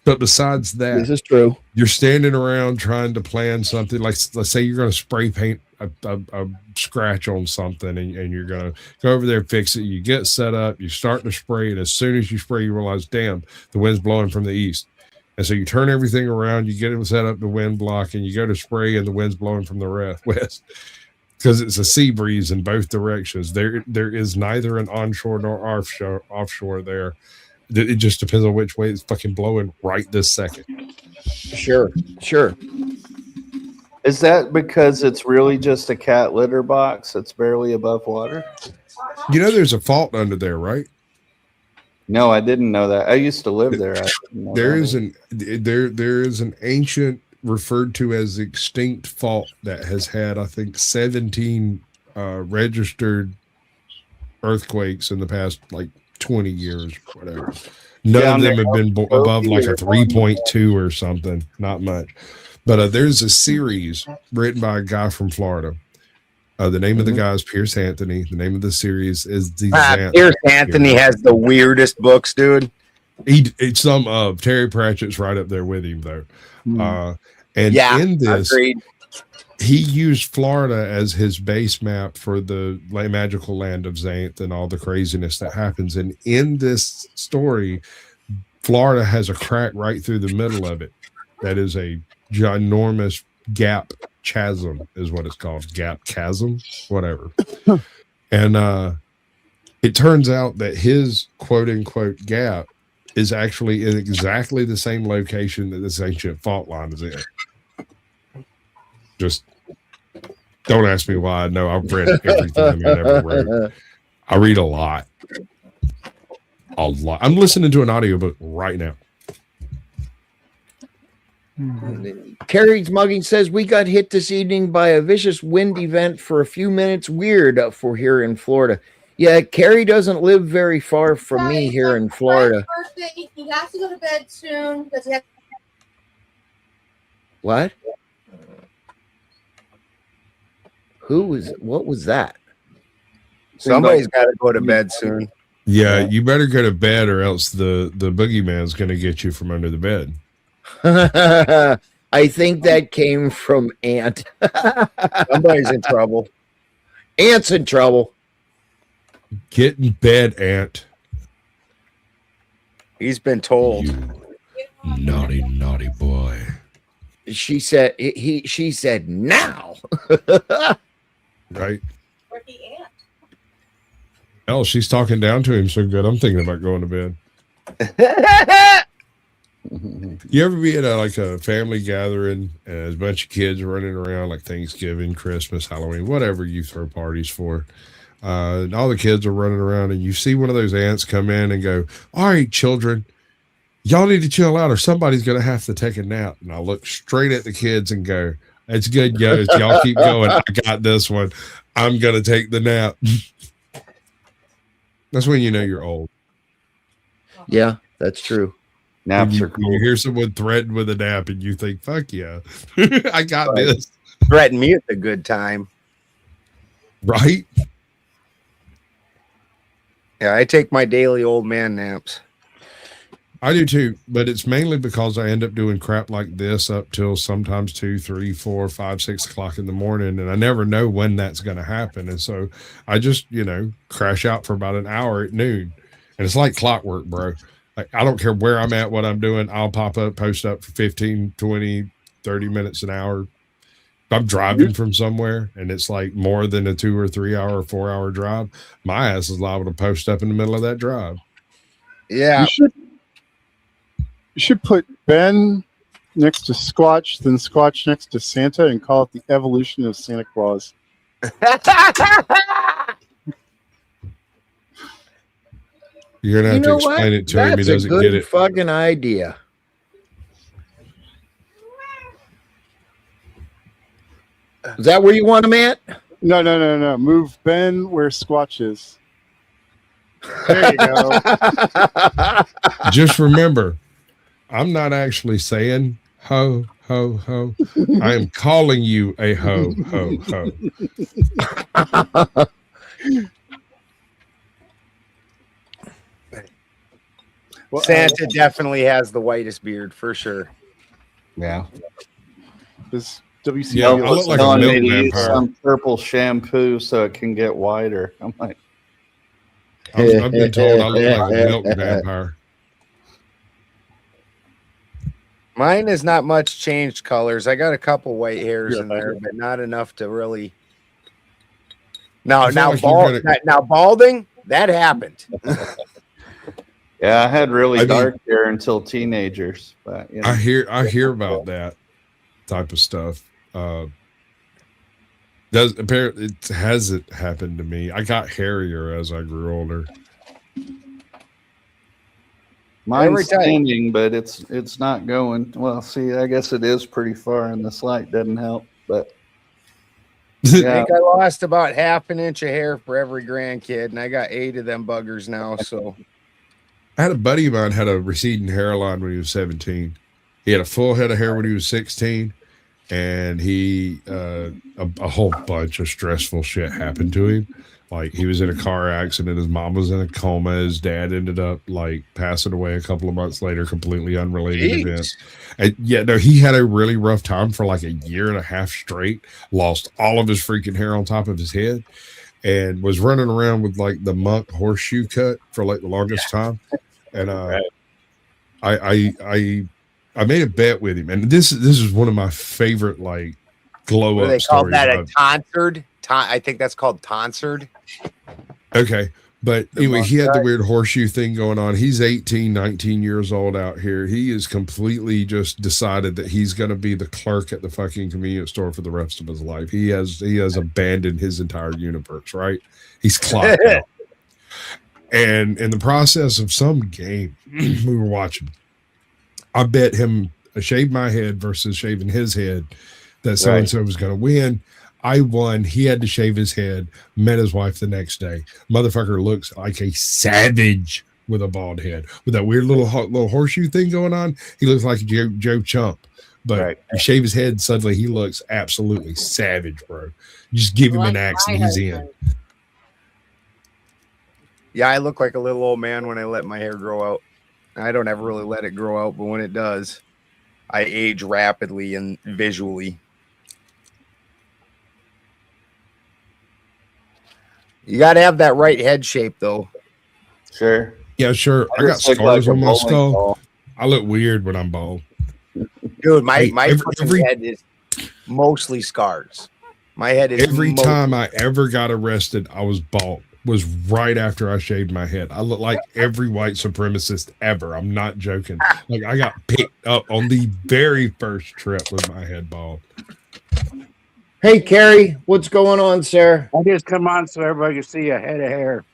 But besides that, this is true. You're standing around trying to plan something. Like, let's say you're going to spray paint a scratch on something, and you're going to go over there and fix it. You get set up, you start to spray, and as soon as you spray, you realize, damn, the wind's blowing from the east. And so you turn everything around, you get it set up to wind block, and you go to spray, and the wind's blowing from the west because it's a sea breeze in both directions. There is neither an onshore nor offshore there. It just depends on which way it's fucking blowing right this second. Sure. Is that because it's really just a cat litter box that's barely above water? You know, there's a fault under there, right? No, I didn't know that. I used to live there. There is an ancient, referred to as extinct fault that has had, I think, 17 registered earthquakes in the past like 20 years, whatever. None of them have been above like a 3.2 or something. Not much. But there's a series written by a guy from Florida. The name of the guy is Pierce Anthony. The name of the series is the Pierce Anthony has the weirdest books, dude. It's some of Terry Pratchett's right up there with him, though. And in this, agreed. He used Florida as his base map for the magical land of Xanth and all the craziness that happens. And in this story, Florida has a crack right through the middle of it. That is a ginormous gap chasm, is what it's called. Gap chasm, whatever. And it turns out that his quote unquote gap is actually in exactly the same location that this ancient fault line is in. Just don't ask me why. I know I've read everything I ever wrote. I read a lot. I'm listening to an audiobook right now. Carrie's mugging says, we got hit this evening by a vicious wind event for a few minutes. Weird for here in Florida. Yeah, Carrie doesn't live very far from me here in Florida. He has to go to bed soon because he has. What? What was that? Somebody's got to go to bed soon. Yeah, you better go to bed or else the boogeyman's going to get you from under the bed. I think that came from Ant. Somebody's in trouble. Ant's in trouble. Get in bed, Ant. He's been told. You naughty boy. She said she said now. Right. Hell, she's talking down to him so good. I'm thinking about going to bed. You ever be at a family gathering and there's a bunch of kids running around like Thanksgiving, Christmas, Halloween, whatever you throw parties for? And all the kids are running around and you see one of those ants come in and go, all right, children, y'all need to chill out or somebody's going to have to take a nap. And I look straight at the kids and go, it's good, guys. Y'all keep going. I got this one. I'm going to take the nap. That's when you know you're old. Yeah, that's true. Naps are cool. You hear someone threaten with a nap and you think, fuck yeah, I got this. Threaten me at a good time. Right? Yeah, I take my daily old man naps. I do too, but it's mainly because I end up doing crap like this up till sometimes 2, 3, 4, 5, 6 o'clock in the morning, and I never know when that's going to happen. And so I just, crash out for about an hour at noon. And it's like clockwork, bro. Like, I don't care where I'm at, what I'm doing. I'll pop up, post up for 15, 20, 30 minutes, an hour. If I'm driving from somewhere and it's like more than a 2 or 3 hour, 4 hour drive, my ass is liable to post up in the middle of that drive. Yeah. You should put Ben next to Squatch, then Squatch next to Santa, and call it the evolution of Santa Claus. You're gonna have to explain it to him. He That's a doesn't good get it. fucking idea. Is that where you want him at? No. Move Ben where Squatch is. There you go. Just remember, I'm not actually saying ho, ho, ho. I am calling you a ho, ho, ho. Well, Santa definitely has the whitest beard for sure. Yeah. This WC. Yeah, I look like a telling milk me to use vampire. some purple shampoo so it can get whiter. I'm like, I've been told I look like a milk vampire. Mine is not much changed colors. I got a couple white hairs in there, but not enough to really. I feel like Now balding, that happened. yeah, I had really dark hair until teenagers. But you know. I hear about that type of stuff. It hasn't happened to me. I got hairier as I grew older. Mine's standing, but it's not going. Well, see, I guess it is pretty far, and this light doesn't help. But I think I lost about half an inch of hair for every grandkid, and I got 8 of them buggers now. So I had a buddy of mine had a receding hairline when he was 17. He had a full head of hair when he was 16, and he a whole bunch of stressful shit happened to him. Like he was in a car accident, his mom was in a coma, his dad ended up like passing away a couple of months later, completely unrelated event. And he had a really rough time for like a year and a half straight, lost all of his freaking hair on top of his head, and was running around with like the monk horseshoe cut for like the longest time. And I made a bet with him, and this is one of my favorite like glow up. They call stories that a tonsard. I think that's called tonsard. Okay. But anyway, he had the weird horseshoe thing going on. He's 18, 19 years old out here. He is completely just decided that he's going to be the clerk at the fucking convenience store for the rest of his life. He has abandoned his entire universe, right? He's clocked out. And in the process of some game we were watching, I bet him I shaved my head versus shaving his head that so-and-so was going to win. I won. He had to shave his head, met his wife the next day. Motherfucker looks like a savage with a bald head. With that weird little horseshoe thing going on, he looks like Joe Chump. But you shave his head, suddenly he looks absolutely savage, bro. Just give him an axe and he's in. Yeah, I look like a little old man when I let my hair grow out. I don't ever really let it grow out, but when it does, I age rapidly and visually. You got to have that right head shape, though. Sure. Yeah, sure. I got scars on my skull. I look weird when I'm bald. Dude, my head is mostly scars. My head is every time I ever got arrested, I was bald. Was right after I shaved my head. I look like every white supremacist ever. I'm not joking. Like I got picked up on the very first trip with my head bald. Hey, Carrie, what's going on, sir? I just come on so everybody can see a head of hair.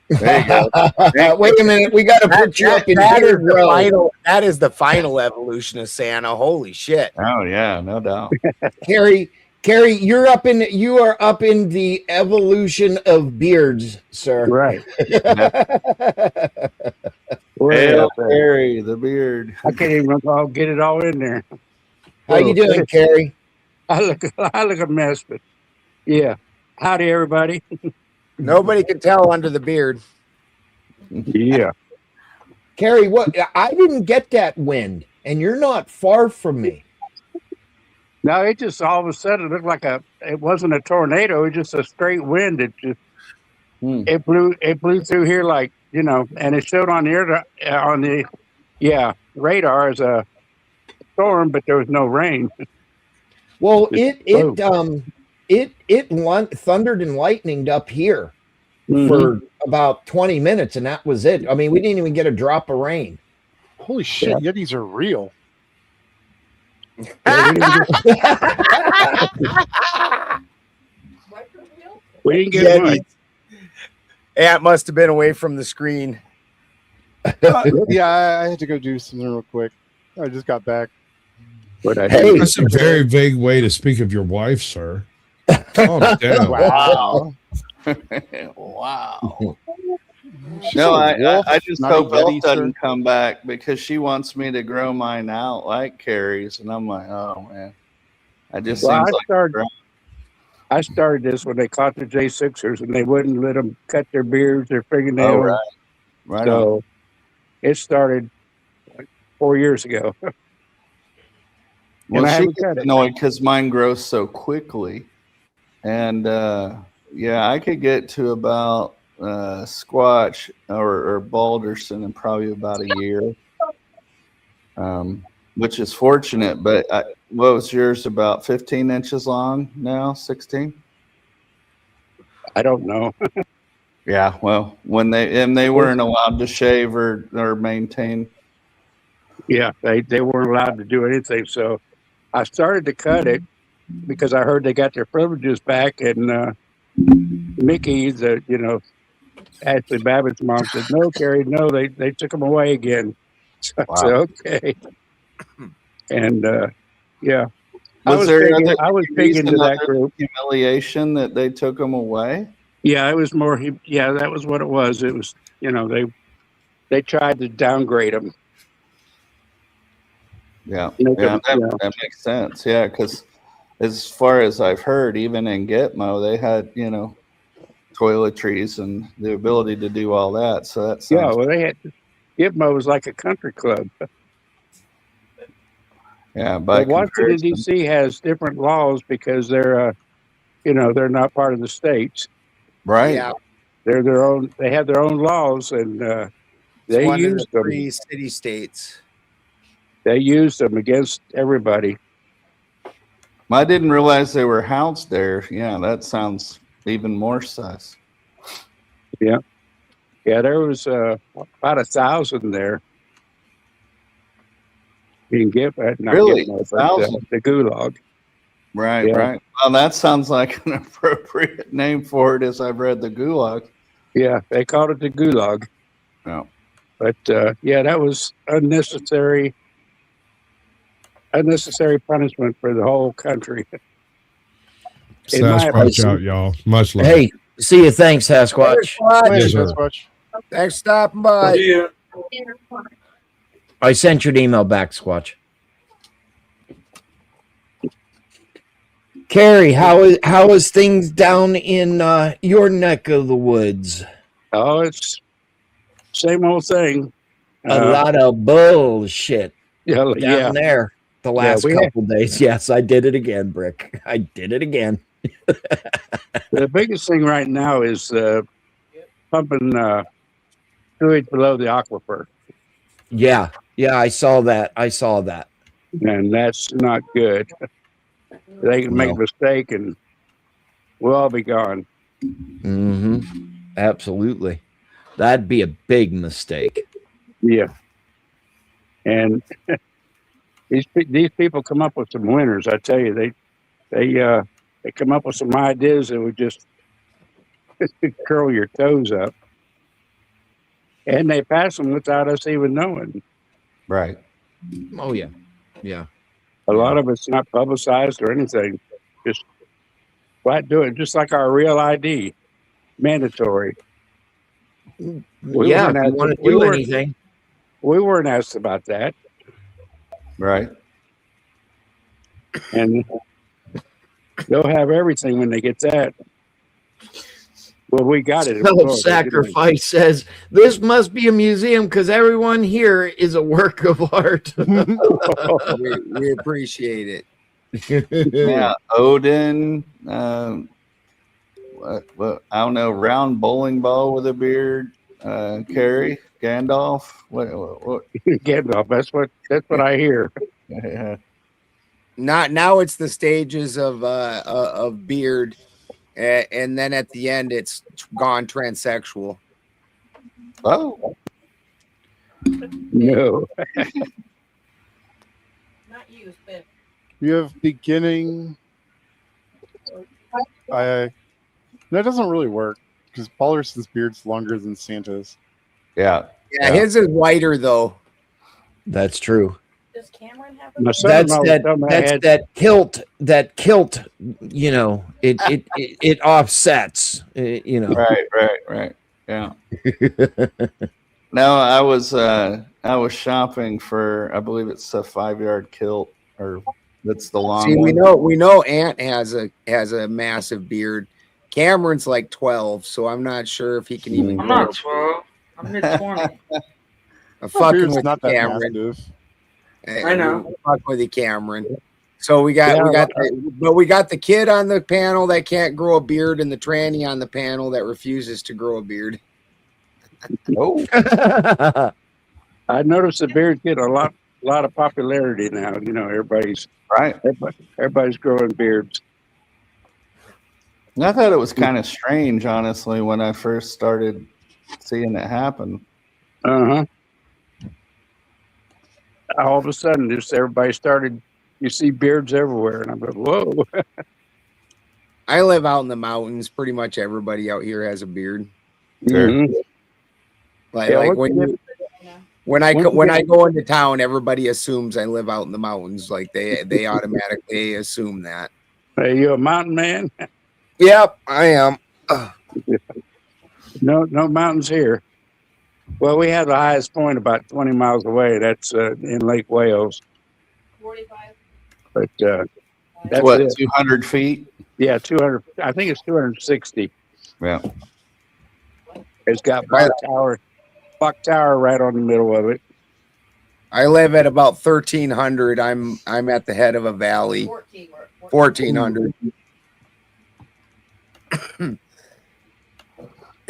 There you go. Wait a minute. We got to put you up in here, bro. That is the final evolution of Santa. Holy shit. Oh, yeah, no doubt. Carrie, you are up in the evolution of beards, sir. Right. Well, Carrie, the beard. I can't even get it all in there. How you doing, Carrie? I look a mess, but yeah. Howdy, everybody. Nobody can tell under the beard. Yeah. Carrie, what? I didn't get that wind, and you're not far from me. No, it just all of a sudden looked like it wasn't a tornado, it was just a straight wind. It just it blew through here like, you know, and it showed on the radar as a storm, but there was no rain. Well, it thundered and lightninged up here for about 20 minutes, and that was it. I mean, we didn't even get a drop of rain. Holy shit, Yetis are real. We didn't get much. Yeah, it must have been away from the screen. Yeah, I had to go do something real quick. I just got back. But Hey. That's a very vague way to speak of your wife, sir. Calm down. Wow. Wow. She's No, a wolf, I just not a hope Elf yeti, doesn't sir. come back because she wants me to grow mine out like Carrie's, and I'm like, oh man, I just Well, seems like I started this when they caught the J6ers and they wouldn't let them cut their beards, their fingernails. oh right on. So it started like 4 years ago. Well, I she haven't gets cut it. annoyed because mine grows so quickly, and yeah, I could get to about Squatch or Balderson in probably about a year, which is fortunate. But what was yours? About 15 inches long now, 16? I don't know. Yeah, well, when they weren't allowed to shave or maintain. Yeah, they weren't allowed to do anything. So I started to cut it because I heard they got their privileges back. And Mickey, Ashley Babbitt's mom said, "No, Carrie, no, they took them away again." So I said, "Okay." And yeah, I was big into that group. Humiliation that they took them away. Yeah, it was more. Yeah, that was what it was. It was, they tried to downgrade them. Yeah, that makes sense. Yeah, because as far as I've heard, even in Gitmo, they had toiletries and the ability to do all that. So that sounds. Yeah, well, they had Gitmo was like a country club. Yeah, but Washington D.C. has different laws because they're not part of the states. Right. Yeah. They're their own. They have their own laws, and they one of use the them. 3 city states. They use them against everybody. I didn't realize they were housed there. Yeah, that sounds even more sus. Yeah, there was about 1,000 there. You can get Really? The Gulag. Right, Yeah. right. Well, that sounds like an appropriate name for it as I've read the Gulag. Yeah, they called it the Gulag. No. But that was unnecessary punishment for the whole country. Sasquatch out, y'all. Much love. Hey, see you. Thanks, Sasquatch. Yes, sir. Thanks for stopping by. I sent you an email back, Squatch. Carrie, how is things down in your neck of the woods? Oh, it's same old thing. A lot of bullshit down there the last couple days. Yes, I did it again, Brick. I did it again. The biggest thing right now is pumping sewage below the aquifer. Yeah, I saw that. And that's not good. They can make a mistake and we'll all be gone. Mm-hmm. Absolutely. That'd be a big mistake. Yeah. And these people come up with some winners. I tell you, they come up with some ideas that would just curl your toes up. And they pass them without us even knowing. Right. Oh, yeah. Yeah. A lot of it's not publicized or anything. Just flat do it, just like our real ID. Mandatory. If you want to do anything. We weren't asked about that. Right. And they'll have everything when they get that. Well, we got it. Self-sacrifice says, this must be a museum because everyone here is a work of art. we appreciate it. Yeah, Odin. What I don't know, round bowling ball with a beard. Carrie, Gandalf. What? Gandalf. That's what I hear. Yeah. Now it's the stages of beard. And then at the end, it's gone transsexual. Oh. No. Not you, but You have beginning. That doesn't really work because Balderson's beard's longer than Santa's. Yeah. Yeah, his is whiter though. That's true. Does Cameron have My a son-in-law That kilt, you know, it offsets, you know. Right. Yeah. No, I was shopping for, I believe it's a 5-yard kilt, or that's the long See, one. we know Ant has a massive beard. Cameron's like 12, so I'm not sure if he can even I'm grow. not 12. I'm mid 20. I'm fucking Beard's with not you, that Cameron. massive. I know. Fuck with you, Cameron. So we got the kid on the panel that can't grow a beard, and the tranny on the panel that refuses to grow a beard. Oh, I noticed the beards get a lot of popularity now. You know, everybody's growing beards. And I thought it was kind of strange, honestly, when I first started seeing it happen. Uh-huh. All of a sudden, just everybody started, you see beards everywhere. And I'm like, whoa. I live out in the mountains. Pretty much everybody out here has a beard. Mhm. Like, Yeah, like when I go into town, everybody assumes I live out in the mountains. Like they automatically assume that. Are you a mountain man? Yep, I am. No mountains here. Well, we have the highest point about 20 miles away. That's in Lake Wales. 45. But that's What, it. 200 feet? Yeah, 200. I think it's 260. Yeah. It's got Buck Tower right on the middle of it. I live at about 1,300. I'm at the head of a valley. 1,400.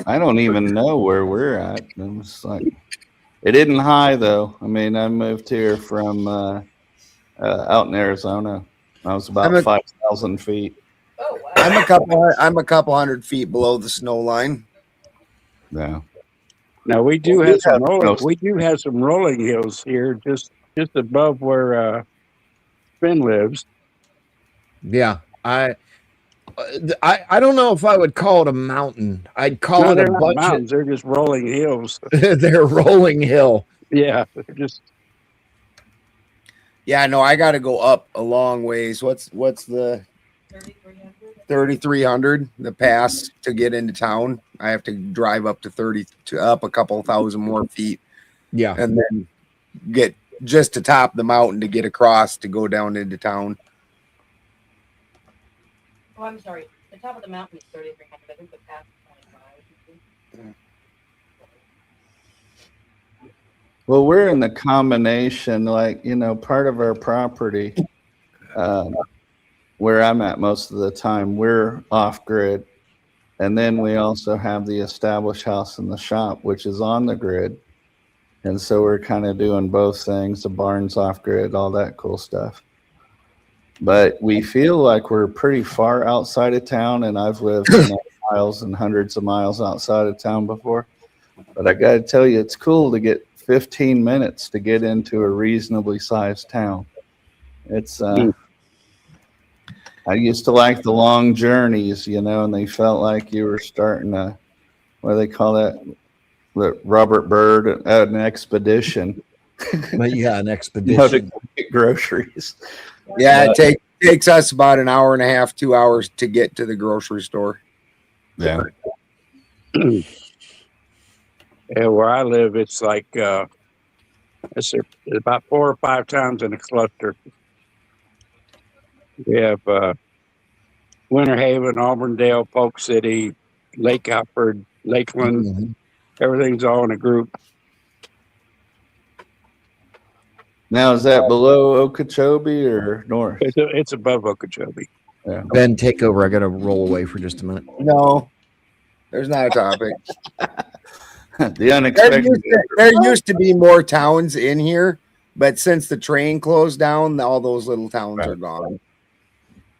I don't even know where we're at. I'm just like, it isn't high though. I mean, I moved here from out in Arizona. I was about 5,000 feet. Oh, wow. I'm a couple hundred feet below the snow line. Yeah. Now we do have some rolling hills here, just above where Finn lives. Yeah, I don't know if I would call it a mountain. I'd call it a bunch mountains. They're just rolling hills. They're rolling hill. Yeah, they're just. Yeah, no, I got to go up a long ways. What's the 3,300? The pass to get into town. I have to drive up to up a couple thousand more feet. Yeah, and then get just to top the mountain to get across to go down into town. Oh, I'm sorry. The top of the mountain is 3,300. I think the pass is 25. Well, we're in the combination, like, you know, part of our property, where I'm at most of the time, we're off grid. And then we also have the established house and the shop, which is on the grid. And so we're kind of doing both things, the barn's off grid, all that cool stuff. But we feel like we're pretty far outside of town, and I've lived miles and hundreds of miles outside of town before. But I got to tell you, it's cool to get 15 minutes to get into a reasonably sized town. It's I used to like the long journeys, you know, and they felt like you were starting a, what do they call that? Robert Byrd, an expedition. But yeah, an expedition. You know, to get groceries. Yeah, it takes us about an hour and a half, 2 hours to get to the grocery store. Yeah. Yeah, where I live, it's like it's about 4 or 5 towns in a cluster. We have Winter Haven, Auburndale, Polk City, Lake Alfred, Lakeland. Mhm. Everything's all in a group. Now, is that below Okeechobee or north? It's above Okeechobee. Yeah. Ben, take over. I got to roll away for just a minute. No, there's not a topic. The unexpected. There used to be more towns in here, but since the train closed down, all those little towns are gone.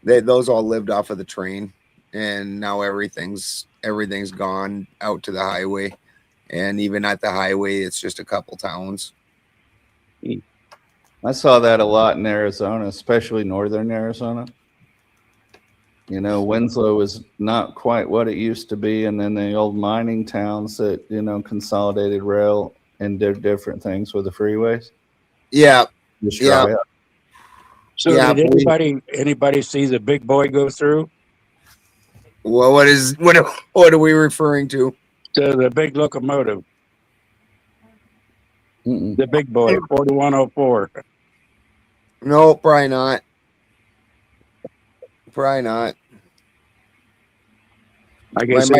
Those all lived off of the train, and now everything's gone out to the highway. And even at the highway, it's just a couple towns. I saw that a lot in Arizona, especially northern Arizona. You know, Winslow is not quite what it used to be, and then the old mining towns that, you know, Consolidated Rail and did different things with the freeways. Yeah. Destroy Yeah. it. So Yeah, did anybody see the big boy go through? Well, what are we referring to? The big locomotive, the big boy, 4104. No, probably not. Probably not. I guess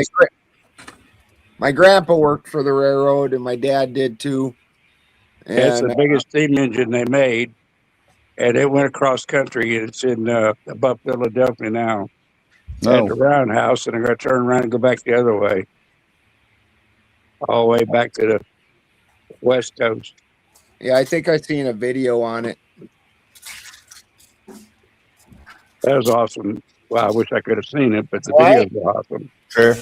My grandpa worked for the railroad, and my dad did too. it's And the biggest steam engine they made, and it went across country. It's in above Philadelphia now at the roundhouse, and I got to turn around and go back the other way, all the way back to the west coast. yeah, I think I've seen a video on it. That was awesome. Well, I wish I could have seen it, but the video was awesome. Sure.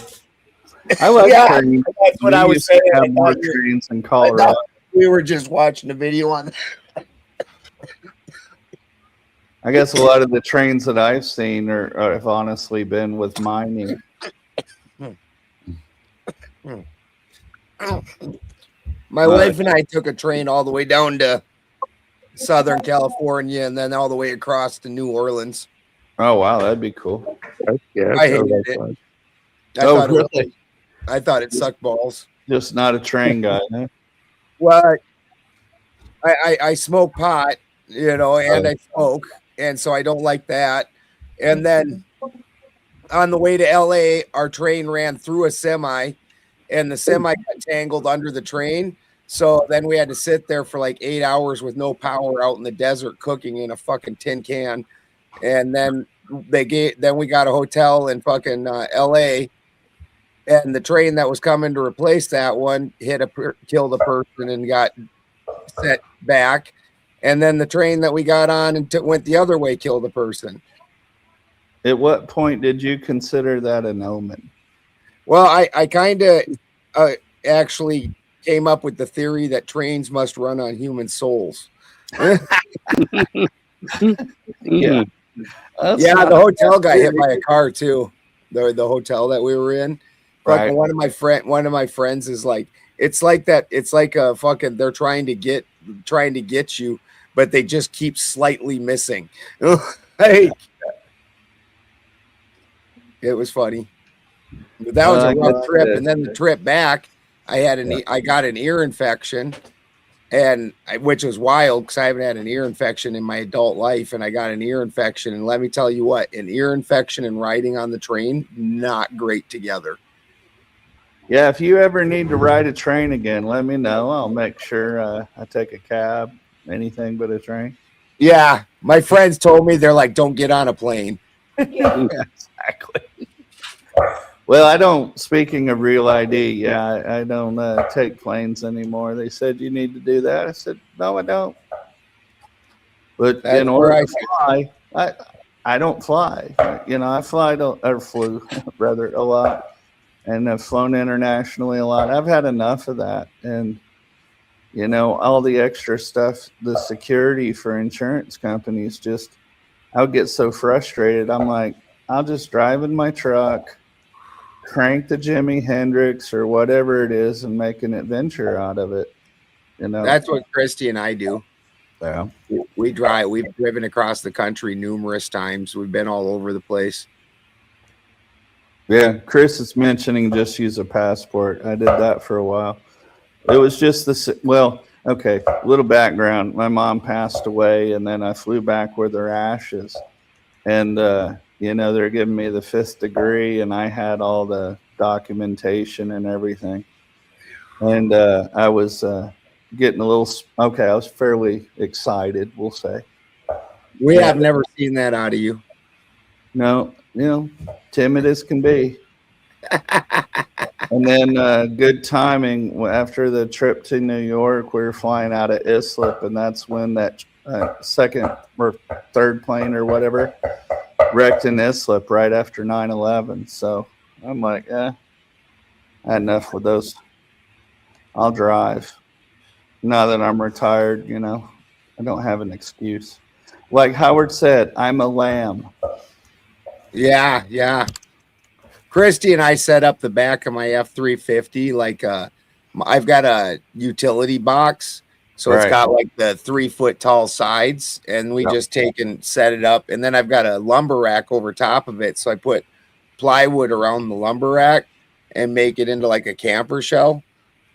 I like trains. That's what We I was used to saying. have more trains in Colorado. We were just watching a video on that. I guess a lot of the trains that I've seen have honestly been with mining. My wife and I took a train all the way down to Southern California and then all the way across to New Orleans. Oh, wow. That'd be cool. Yeah, I hated it. I thought it sucked balls. Just not a train guy, huh? Well, I smoke pot, and I smoke, and so I don't like that. And then on the way to LA, our train ran through a semi, and the semi got tangled under the train. So then we had to sit there for like 8 hours with no power out in the desert cooking in a fucking tin can. And then we got a hotel in fucking LA, and the train that was coming to replace that one killed a person and got set back. And then the train that we got on and went the other way killed a person. At what point did you consider that an omen? Well, I kind of actually came up with the theory that trains must run on human souls. Yeah. Yeah, the hotel got hit by a car too. The hotel that we were in. Right. One of my friends is like, it's like that. It's like a fucking. They're trying to get you, but they just keep slightly missing. Hey, it was funny. But that was a rough trip, and then the trip back, I got an ear infection, which was wild because I haven't had an ear infection in my adult life, and I got an ear infection. And let me tell you what, an ear infection and riding on the train, not great together. Yeah, if you ever need to ride a train again, let me know. I'll make sure I take a cab, anything but a train. Yeah, my friends told me, they're like, don't get on a plane. Yeah, exactly. Well, speaking of real ID, I don't take planes anymore. They said you need to do that. I said, no, I don't. But in order to fly, I don't fly. I flew rather a lot. And I've flown internationally a lot. I've had enough of that. And, all the extra stuff, the security for insurance companies, I'll get so frustrated. I'm like, I'll just drive in my truck, crank the Jimi Hendrix or whatever it is, and make an adventure out of it. That's what Christy and I do. Yeah. We drive. We've driven across the country numerous times. We've been all over the place. Yeah, Chris is mentioning just use a passport. I did that for a while. It was just okay, little background. My mom passed away, and then I flew back with her ashes. And, they're giving me the 5th degree, and I had all the documentation and everything. And I was getting I was fairly excited, we'll say. We have never seen that out of you. No. Timid as can be. And then good timing after the trip to New York, we were flying out of Islip, and that's when that second or third plane or whatever wrecked in Islip right after 9/11. So I'm like, I had enough with those. I'll drive. Now that I'm retired, I don't have an excuse. Like Howard said, I'm a lamb. Yeah. Christy and I set up the back of my F-350 like I've got a utility box, so it's got like the 3-foot tall sides, and we just take and set it up. And then I've got a lumber rack over top of it, so I put plywood around the lumber rack and make it into like a camper shell.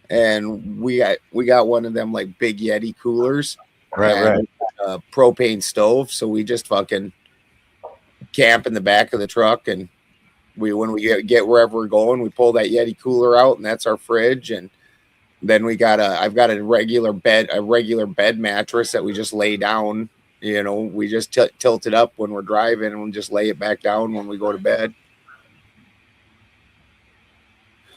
And we got one of them like big Yeti coolers, and a propane stove. So we just fucking camp in the back of the truck, and when we get wherever we're going, we pull that Yeti cooler out, and that's our fridge. And then I've got a regular bed mattress that we just lay down. You know, we just tilt it up when we're driving, and we'll just lay it back down when we go to bed.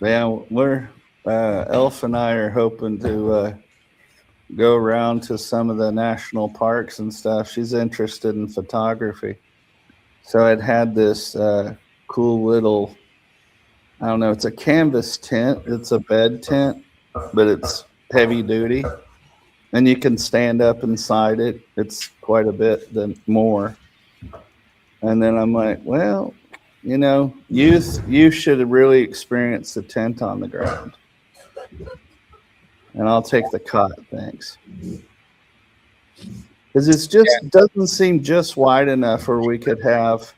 Yeah, we're Elf and I are hoping to go around to some of the national parks and stuff. She's interested in photography, so I'd had this cool little, I don't know, it's a canvas tent. It's a bed tent, but it's heavy duty, and you can stand up inside it. It's quite a bit more. And then I'm like, well, you know, you should have really experienced the tent on the ground. And I'll take the cot, thanks. Because it's just doesn't seem just wide enough where we could have,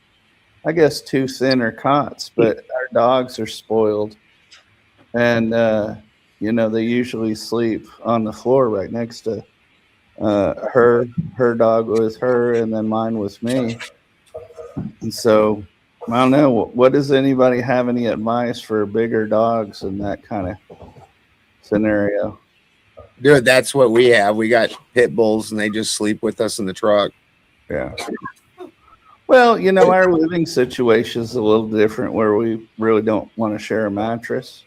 I guess, 2 thinner cots, but our dogs are spoiled. And, you know, they usually sleep on the floor right next to her dog with her, and then mine with me. And so, I don't know. What does anybody have any advice for bigger dogs in that kind of scenario? Dude, that's what we have. We got pit bulls, and they just sleep with us in the truck. Yeah. Well, you know, our living situation is a little different where we really don't want to share a mattress.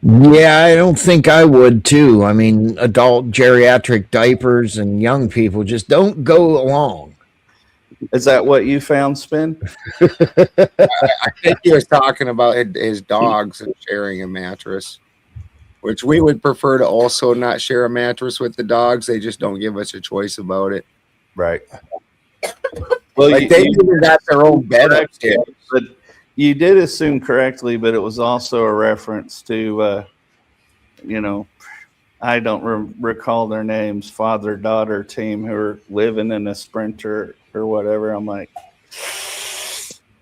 Yeah, I don't think I would too. I mean, adult geriatric diapers and young people just don't go along. Is that what you found, Spin? I think he was talking about his dogs and sharing a mattress, which we would prefer to also not share a mattress with the dogs. They just don't give us a choice about it. Right. Well, like they even got their own bed upstairs. But you did assume correctly, but it was also a reference to, you know, I don't recall their names, father-daughter team who are living in a Sprinter or whatever. I'm like,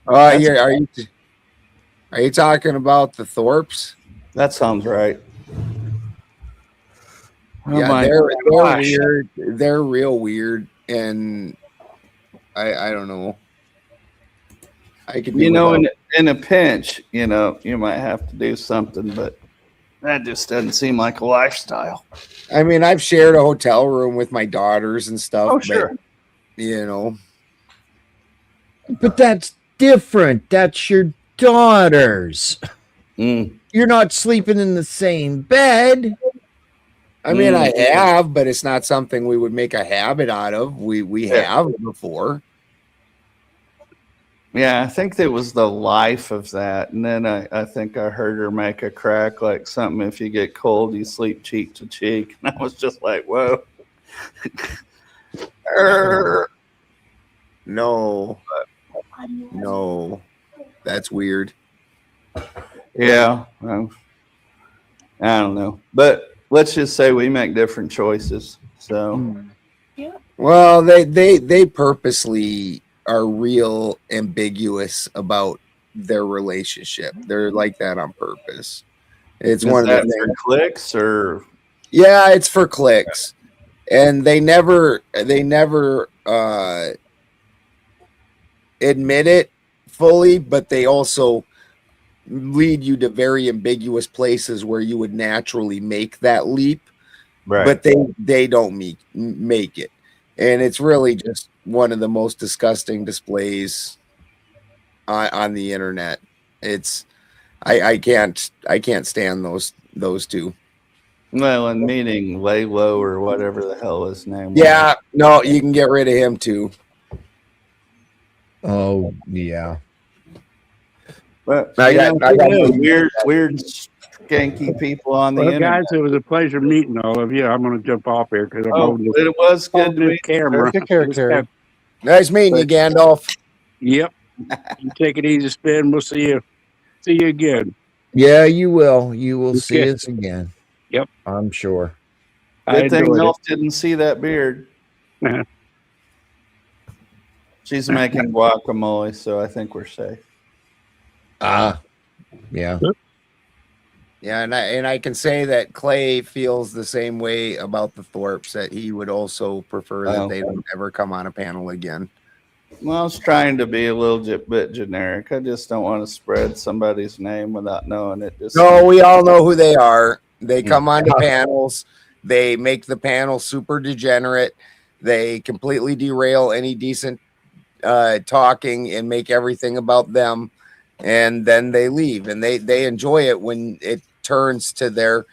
are you talking about the Thorpes? That sounds right. Oh Yeah, my they're gosh. weird. They're real weird, and I don't know. I could, you know, in a pinch, you know, you might have to do something, but that just doesn't seem like a lifestyle. I mean, I've shared a hotel room with my daughters and stuff. Oh, sure. But, you know, but that's different. That's your daughters. You're not sleeping in the same bed. I mean, I have, but it's not something we would make a habit out of. We have before. Yeah, I think that was the life of that. And then I think I heard her make a crack, like something, if you get cold, you sleep cheek to cheek. And I was just like, whoa. No, that's weird. Yeah, I don't know. But let's just say we make different choices. So, Well, they purposely are real ambiguous about their relationship. They're like that on purpose. It's one of the for clicks, or yeah, it's for clicks, and they never admit it fully, but they also lead you to very ambiguous places where you would naturally make that leap, right? But they don't make it, and it's really just one of the most disgusting displays on the internet. It's I can't stand those two. Well, and meaning lay low or whatever the hell his name was. Yeah, no, you can get rid of him too. Oh yeah. But I got weird skanky people on the Well, internet. guys, it was a pleasure meeting all of you. I'm going to jump off here because I'm holding this, it was good to this meet camera. Take care, Terry. Nice meeting you, Gandalf. Yep. You take it easy, Spin. We'll see you again. Yeah, you will. You will see Okay. us again. Yep. I'm sure. I Good thing enjoyed it. Elf didn't see that beard. She's making guacamole, so I think we're safe. Yeah. Yeah, and I can say that Clay feels the same way about the Thorpes, that he would also prefer that they don't ever come on a panel again. Well, I was trying to be a little bit generic. I just don't want to spread somebody's name without knowing it. No, we all know who they are. They come on to panels. They make the panel super degenerate. They completely derail any decent talking and make everything about them. And then they leave, and they enjoy it when it turns to their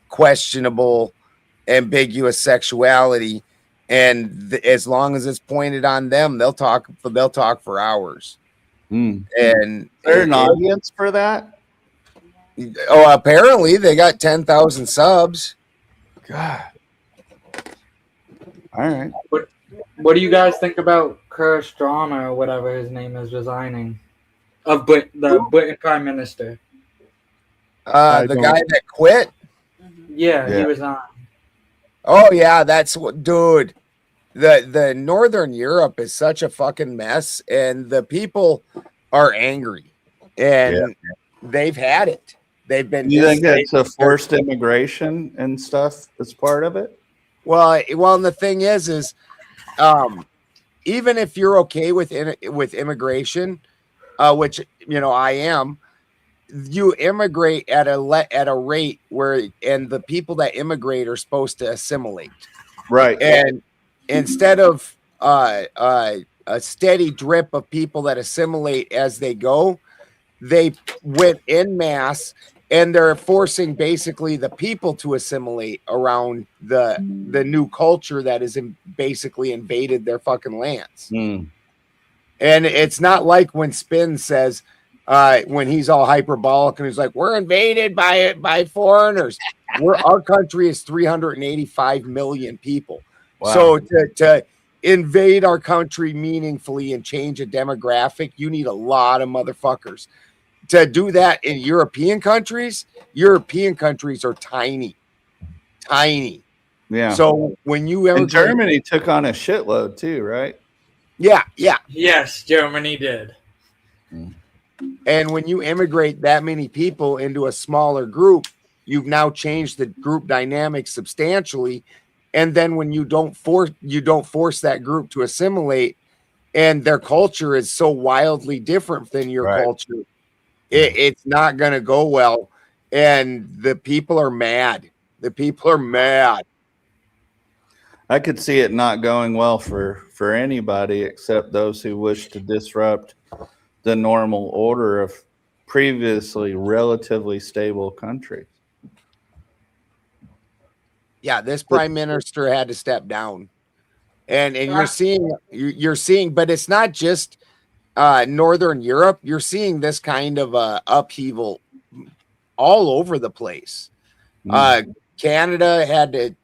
questionable, ambiguous sexuality. And as long as it's pointed on them, they'll talk for hours. And is there an audience for that? Oh, apparently they got 10,000 subs. God. All right. What do you guys think about Keir Starmer or whatever his name is resigning of the Britain Prime Minister? The guy that quit. Yeah, he resigned. Oh yeah, that's what, dude. The Northern Europe is such a fucking mess, and the people are angry, and they've had it. They've been. You think that's a forced immigration and stuff as part of it? Well, and the thing is, even if you're okay with immigration, which I am, you immigrate at a rate where, and the people that immigrate are supposed to assimilate, right? And instead of a steady drip of people that assimilate as they go, they went en masse, and they're forcing basically the people to assimilate around the new culture that is basically invaded their fucking lands. And it's not like when Spin says, when he's all hyperbolic and he's like, we're invaded by foreigners. Our country is 385 million people. Wow. So to invade our country meaningfully and change a demographic, you need a lot of motherfuckers. To do that in European countries are tiny. Yeah. So when you ever Germany took on a shitload too, right? Yeah. Yes, Germany did. And when you immigrate that many people into a smaller group, you've now changed the group dynamic substantially. And then when you don't force that group to assimilate, and their culture is so wildly different than your culture, it's not going to go well. And the people are mad. I could see it not going well for anybody except those who wish to disrupt the normal order of previously relatively stable countries. Yeah, this prime minister had to step down. And you're seeing, but it's not just Northern Europe. You're seeing this kind of upheaval all over the place. Canada had to,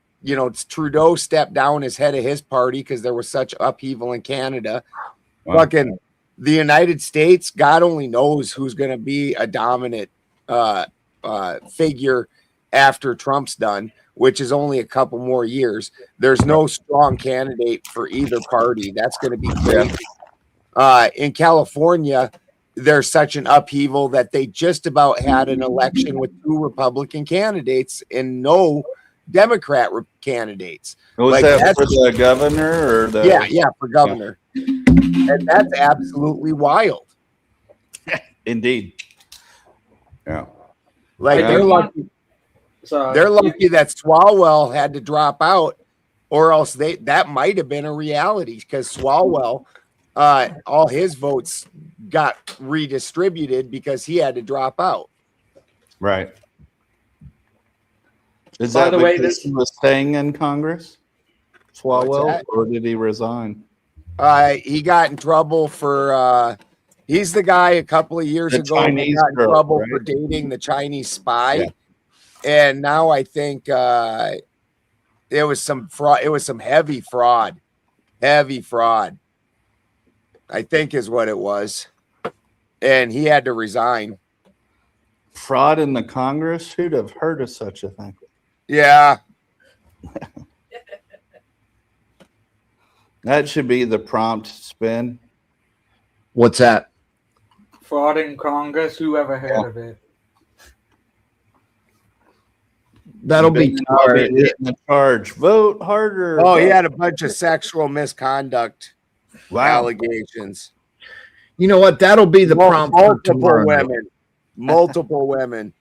Trudeau stepped down as head of his party because there was such upheaval in Canada. Wow. Fucking the United States, God only knows who's going to be a dominant figure after Trump's done, which is only a couple more years. There's no strong candidate for either party. That's going to be crazy. In California, there's such an upheaval that they just about had an election with 2 Republican candidates and no Democrat candidates. Was that for the governor or the? Yeah, for governor. And that's absolutely wild. Indeed. Yeah. Like they're lucky that Swalwell had to drop out, or else that might have been a reality, because Swalwell, all his votes got redistributed because he had to drop out. Right. Is that the way he was staying in Congress, Swalwell, or did he resign? He got in trouble for he's the guy a couple of years ago who got in trouble for dating the Chinese spy. Yeah. And now I think it was some fraud. It was some heavy fraud, I think is what it was. And he had to resign. Fraud in the Congress? Who'd have heard of such a thing? Yeah. That should be the prompt, Spin. What's that? Fraud in Congress. Who ever heard of it? That'll be hard. The charge. Vote harder. Oh, he had a bunch of sexual misconduct allegations. You know what? That'll be the prompt for Multiple tomorrow night. women. Multiple women.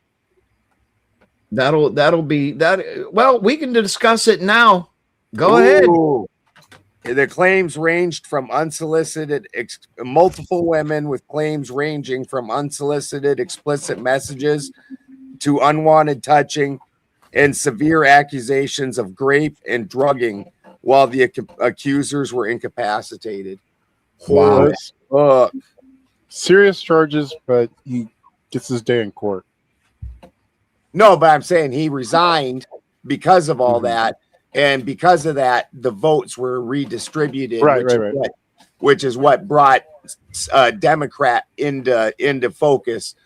That'll be that. Well, we can discuss it now. Go ahead. The claims ranged from unsolicited, multiple women with claims ranging from unsolicited explicit messages to unwanted touching and severe accusations of rape and drugging while the accusers were incapacitated. Wow. Serious charges, but he gets his day in court. No, but I'm saying he resigned because of all that. And because of that, the votes were redistributed, which is what brought Democrat into focus.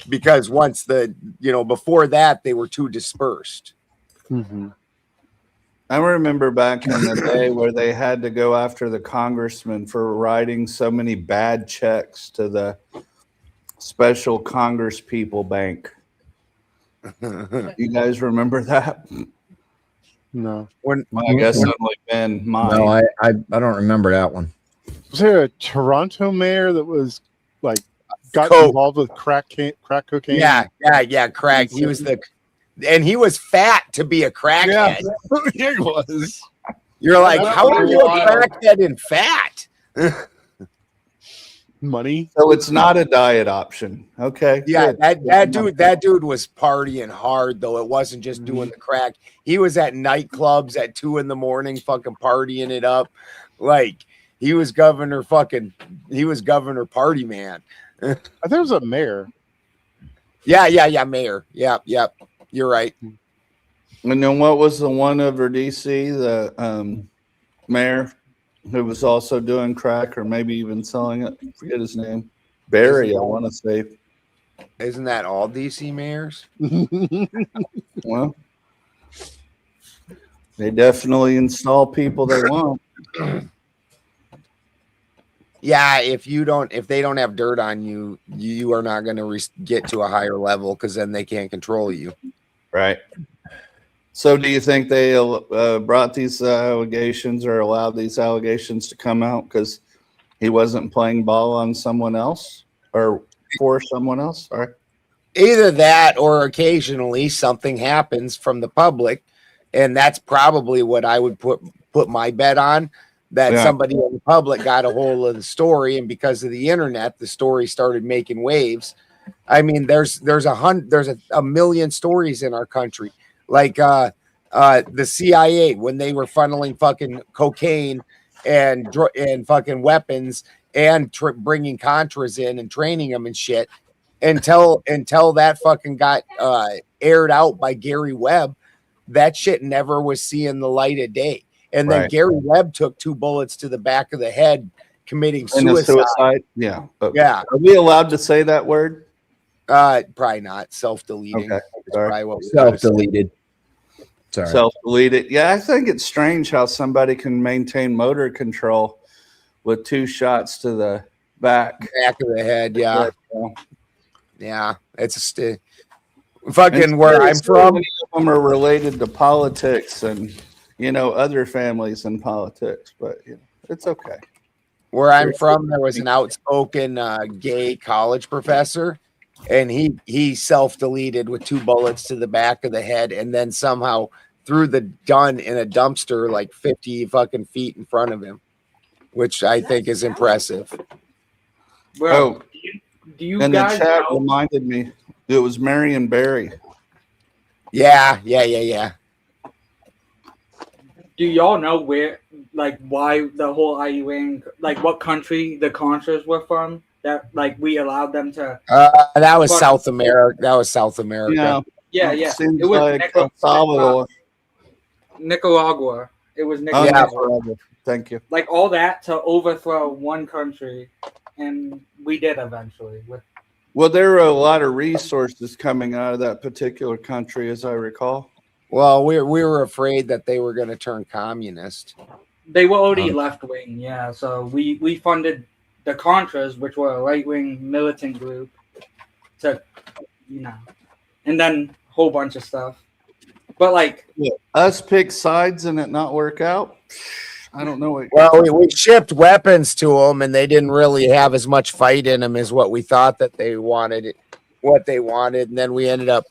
Because once before that, they were too dispersed. Mm-hmm. I remember back in the day where they had to go after the congressman for writing so many bad checks to the special Congress people bank. You guys remember that? No. I guess only been mine. No, I don't remember that one. Was there a Toronto mayor that was like got involved with crack cocaine? Yeah, crack. He was he was fat to be a crackhead. Yeah, he was. You're like, how are you a crackhead and fat? Money. So it's not a diet option. Okay. Yeah, that dude was partying hard though. It wasn't just doing the crack. He was at nightclubs at 2 a.m, fucking partying it up. Like he was governor party man. I think it was a mayor. Yeah, mayor. Yep. You're right. And then what was the one over DC, the mayor who was also doing crack or maybe even selling it? I forget his name. Barry, I want to say. Isn't that all DC mayors? Well, they definitely install people they want. Yeah, if they don't have dirt on you, you are not going to get to a higher level because then they can't control you. Right. So do you think they brought these allegations or allowed these allegations to come out because he wasn't playing ball on someone else or for someone else? All right. Either that or occasionally something happens from the public, and that's probably what I would put my bet on, that somebody in the public got a hold of the story, and because of the internet, the story started making waves. I mean, there's a million stories in our country. Like the CIA, when they were funneling fucking cocaine and fucking weapons and bringing Contras in and training them and shit, until that fucking got aired out by Gary Webb, that shit never was seeing the light of day. And then Gary Webb took 2 bullets to the back of the head, committing suicide. Yeah. Yeah. Are we allowed to say that word? Probably not. Self-deleting. Okay. Self-deleted. Sorry. Self-deleted. Yeah, I think it's strange how somebody can maintain motor control with 2 shots to the back of the head. Yeah. Yeah. It's fucking where I'm from. Many of them are related to politics and other families in politics, but it's okay. Where I'm from, there was an outspoken gay college professor, and he self-deleted with 2 bullets to the back of the head, and then somehow threw the gun in a dumpster like 50 fucking feet in front of him, which I think is impressive. Bro, do you and guys the chat know? reminded me it was Marion Barry. Yeah. Do y'all know why the whole IUN, like what country the Contras were from? That we allowed them to. That was South America. Yeah. Seems It was like El Salvador. Nicaragua. It was Nicaragua. Thank you. Like all that to overthrow one country, and we did eventually with Well, there were a lot of resources coming out of that particular country, as I recall. Well, we were afraid that they were going to turn communist. They were already left wing, yeah. So we funded the Contras, which were a right wing militant group, to and then a whole bunch of stuff. But like us pick sides and it not work out. I don't know what. Well, we shipped weapons to them, and they didn't really have as much fight in them as what we thought that they wanted. What they wanted, and then we ended up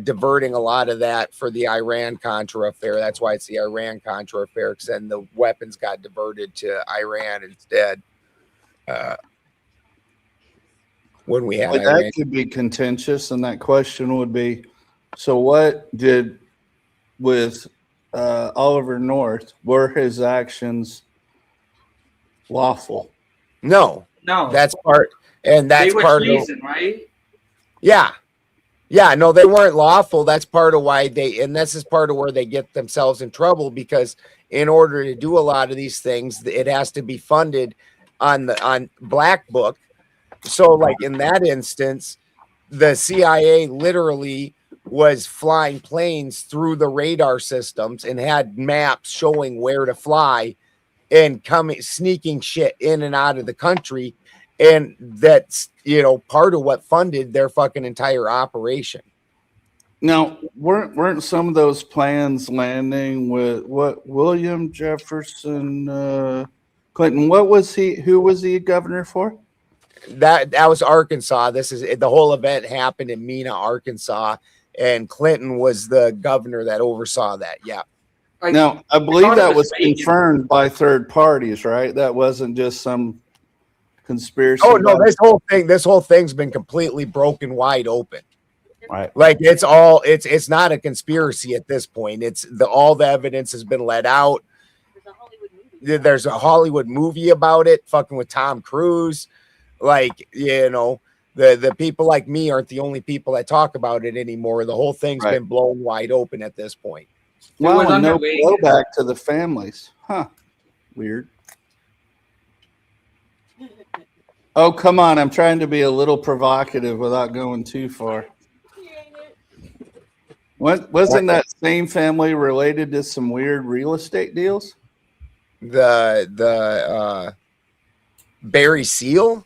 diverting a lot of that for the Iran-Contra affair. That's why it's the Iran-Contra affair, because then the weapons got diverted to Iran instead. When we had that could be contentious, and that question would be: so what did with Oliver North, were his actions lawful? No, that's part, and that's they were part treason, of right? Yeah, no, they weren't lawful. That's part of why and this is part of where they get themselves in trouble, because in order to do a lot of these things, it has to be funded on Black Book. So, like in that instance, the CIA literally was flying planes through the radar systems and had maps showing where to fly and sneaking shit in and out of the country. And that's, part of what funded their fucking entire operation. Now, weren't some of those plans landing with William Jefferson Clinton? Who was he governor for? That was Arkansas. The whole event happened in Mena, Arkansas, and Clinton was the governor that oversaw that. Yeah. Now, I believe that was confirmed by third parties, right? That wasn't just some conspiracy. Oh no, this whole thing's been completely broken wide open. Right. Like it's not a conspiracy at this point. All the evidence has been let out. There's a Hollywood movie about it, fucking with Tom Cruise. Like, the people like me aren't the only people that talk about it anymore. The whole thing's been blown wide open at this point. Well, and no blowback to the families. Huh. Weird. Oh, come on. I'm trying to be a little provocative without going too far. Wasn't that same family related to some weird real estate deals? The Barry Seal?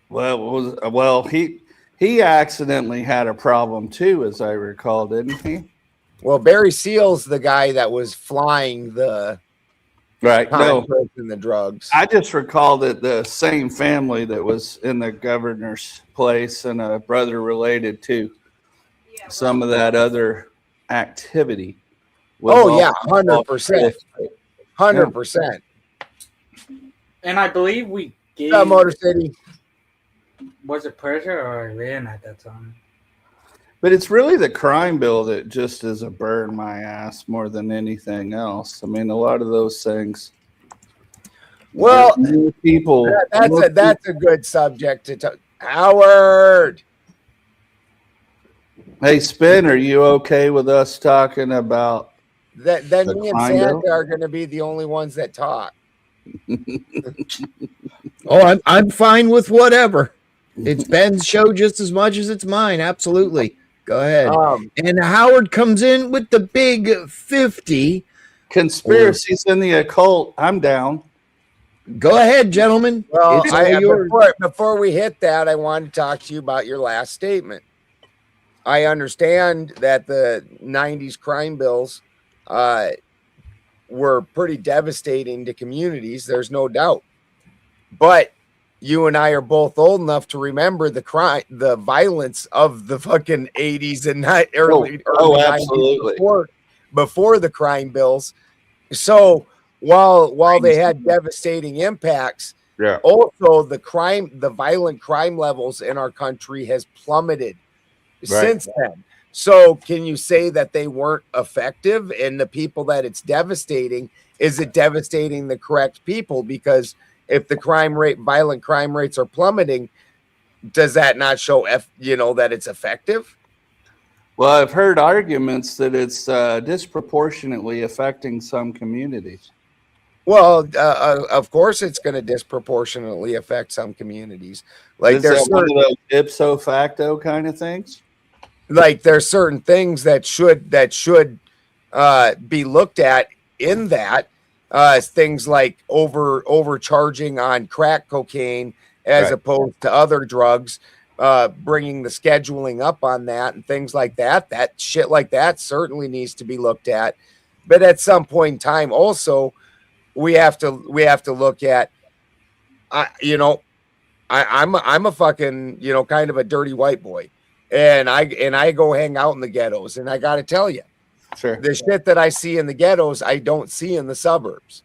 Well, he accidentally had a problem too, as I recall, didn't he? Well, Barry Seal's the guy that was flying the and the drugs. I just recall that the same family that was in the governor's place and a brother related to some of that other activity. Oh yeah, 100%, 100%. And I believe we gave Motor City. Was it Persia or Iran at that time? But it's really the crime bill that just is a burn my ass more than anything else. I mean, a lot of those things. Well, people. That's a good subject to talk. Howard. Hey, Spin, are you okay with us talking about that? Then me and Santa are going to be the only ones that talk. Oh, I'm fine with whatever. It's Ben's show just as much as it's mine. Absolutely. Go ahead. And Howard comes in with the big 50. Conspiracies in the occult. I'm down. Go ahead, gentlemen. Well, before we hit that, I wanted to talk to you about your last statement. I understand that the 90s crime bills were pretty devastating to communities. There's no doubt. But you and I are both old enough to remember the violence of the fucking 80s and early 90s before the crime bills. So while they had devastating impacts, also the violent crime levels in our country has plummeted since then. So can you say that they weren't effective? And the people that it's devastating, is it devastating the correct people? Because if the violent crime rates are plummeting, does that not show that it's effective? Well, I've heard arguments that it's disproportionately affecting some communities. Well, of course, it's going to disproportionately affect some communities. Like Is there's that one certain, of those ipso facto kind of things? like there's certain things that should be looked at in that, things like overcharging on crack cocaine as Right. opposed to other drugs, bringing the scheduling up on that and things like that. That shit like that certainly needs to be looked at. But at some point in time, also, we have to look at, I'm a fucking, kind of a dirty white boy, and I go hang out in the ghettos, and I got to tell you, Sure. the shit that I see in the ghettos, I don't see in the suburbs.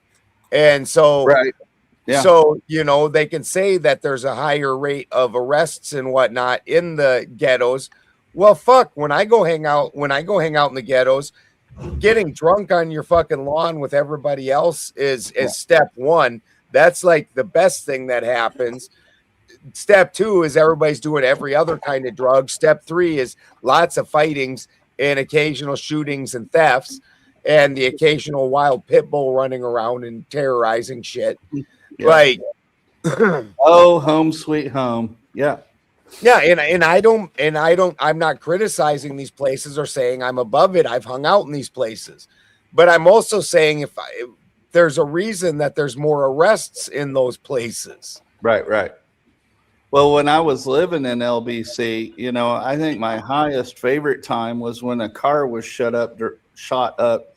And so, Right. Yeah. so, they can say that there's a higher rate of arrests and whatnot in the ghettos. Well, fuck, when I go hang out in the ghettos, getting drunk on your fucking lawn with everybody else is step one. That's like the best thing that happens. Step two is everybody's doing every other kind of drug. Step three is lots of fightings and occasional shootings and thefts, and the occasional wild pit bull running around and terrorizing shit. Yeah. Like, oh, home sweet home. Yeah. Yeah, I'm not criticizing these places or saying I'm above it. I've hung out in these places. But I'm also saying if there's a reason that there's more arrests in those places. Right, right. Well, when I was living in LBC, I think my highest favorite time was when a car was shot up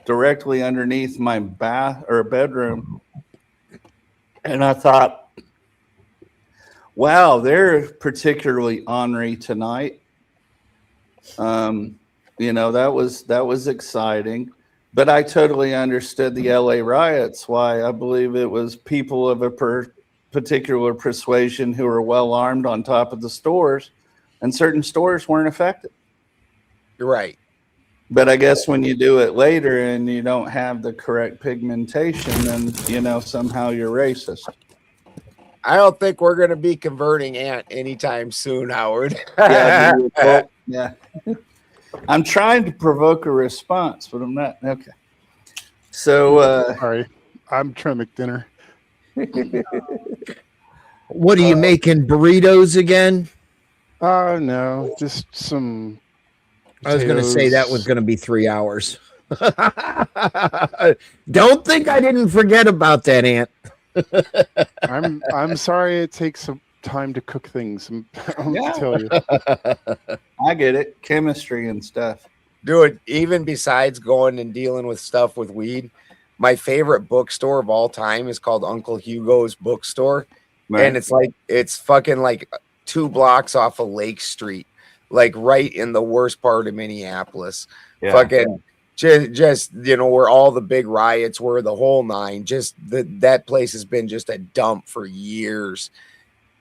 directly underneath my bath or bedroom. And I thought, wow, they're particularly ornery tonight. That was exciting. But I totally understood the LA riots, why I believe it was people of a particular persuasion who were well armed on top of the stores, and certain stores weren't affected. You're right. But I guess when you do it later and you don't have the correct pigmentation, then somehow you're racist. I don't think we're going to be converting Ant anytime soon, Howard. Yeah. I'm trying to provoke a response, but I'm not. Okay. So, sorry, I'm trying to make dinner. What are you making, burritos again? No, just some I was going to say that was going to be 3 hours. Don't think I didn't forget about that, Ant. I'm sorry it takes some time to cook things. I'll tell you. I get it. Chemistry and stuff. Dude, even besides going and dealing with stuff with weed, my favorite bookstore of all time is called Uncle Hugo's Bookstore. Right. And it's fucking like 2 blocks off of Lake Street, like right in the worst part of Minneapolis. Yeah. Fucking just where all the big riots were, the whole nine. Just that place has been just a dump for years.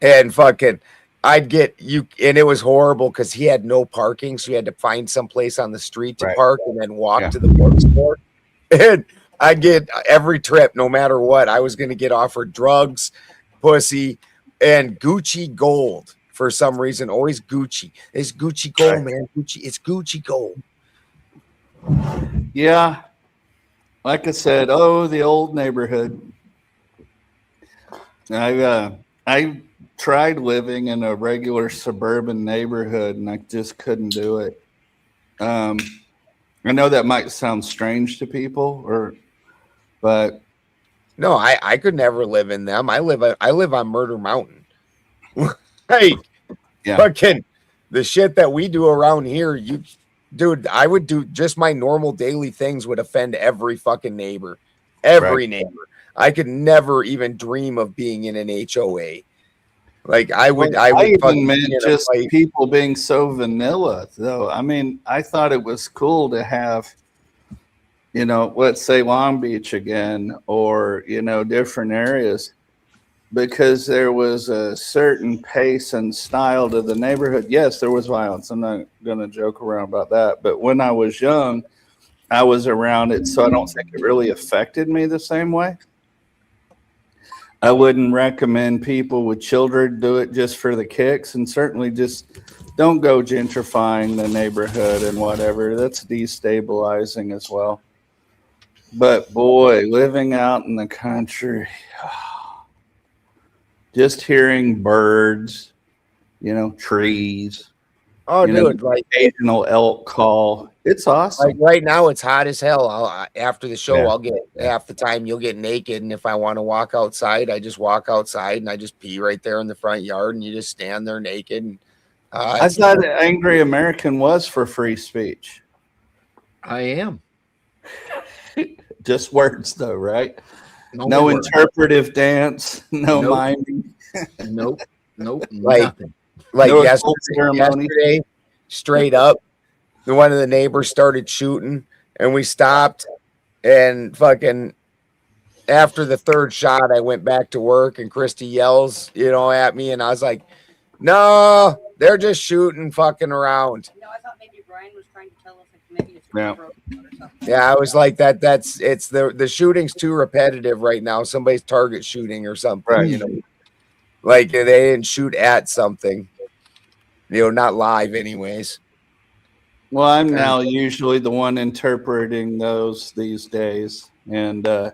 And fucking I'd get you, and it was horrible because he had no parking, so you had to find some place on the street to park and then walk to the bookstore. And I'd get every trip, no matter what, I was going to get offered drugs, pussy, and Gucci gold for some reason. Always Gucci. It's Gucci gold, man. Gucci. It's Gucci gold. Yeah. Like I said, the old neighborhood. I tried living in a regular suburban neighborhood, and I just couldn't do it. I know that might sound strange to people, but no, I could never live in them. I live on Murder Mountain. Hey, fucking the shit that we do around here, dude, I would do just my normal daily things would offend every fucking neighbor, neighbor. I could never even dream of being in an HOA. Like I would even meant just people being so vanilla, though. I mean, I thought it was cool to have, let's say Long Beach again, or different areas, because there was a certain pace and style to the neighborhood. Yes, there was violence. I'm not going to joke around about that. But when I was young, I was around it, so I don't think it really affected me the same way. I wouldn't recommend people with children do it just for the kicks, and certainly just don't go gentrifying the neighborhood and whatever. That's destabilizing as well. But boy, living out in the country, just hearing birds, trees, Oh, dude, like occasional elk call. It's awesome. Like right now, it's hot as hell. After the show, Yeah. I'll get half the time you'll get naked, and if I want to walk outside, I just walk outside and I just pee right there in the front yard, and you just stand there naked. And, I thought Angry American was for free speech. I am. Just words, though, right? No words. Interpretive dance, no Nope. miming. Nope. Like, Nothing. like No yesterday, straight up, one of the neighbors started shooting, and we stopped, and fucking after the third shot, I went back to work, and Christy yells, at me, and I was like, "No, they're just shooting, fucking around." No, I thought maybe Brian was trying to tell us like maybe it's Yeah. Yeah, I was like it's the shooting's too repetitive right now. Somebody's target shooting or something, Right. Like they didn't shoot at something, not live anyways. Well, I'm now usually the one interpreting those these days. And, I've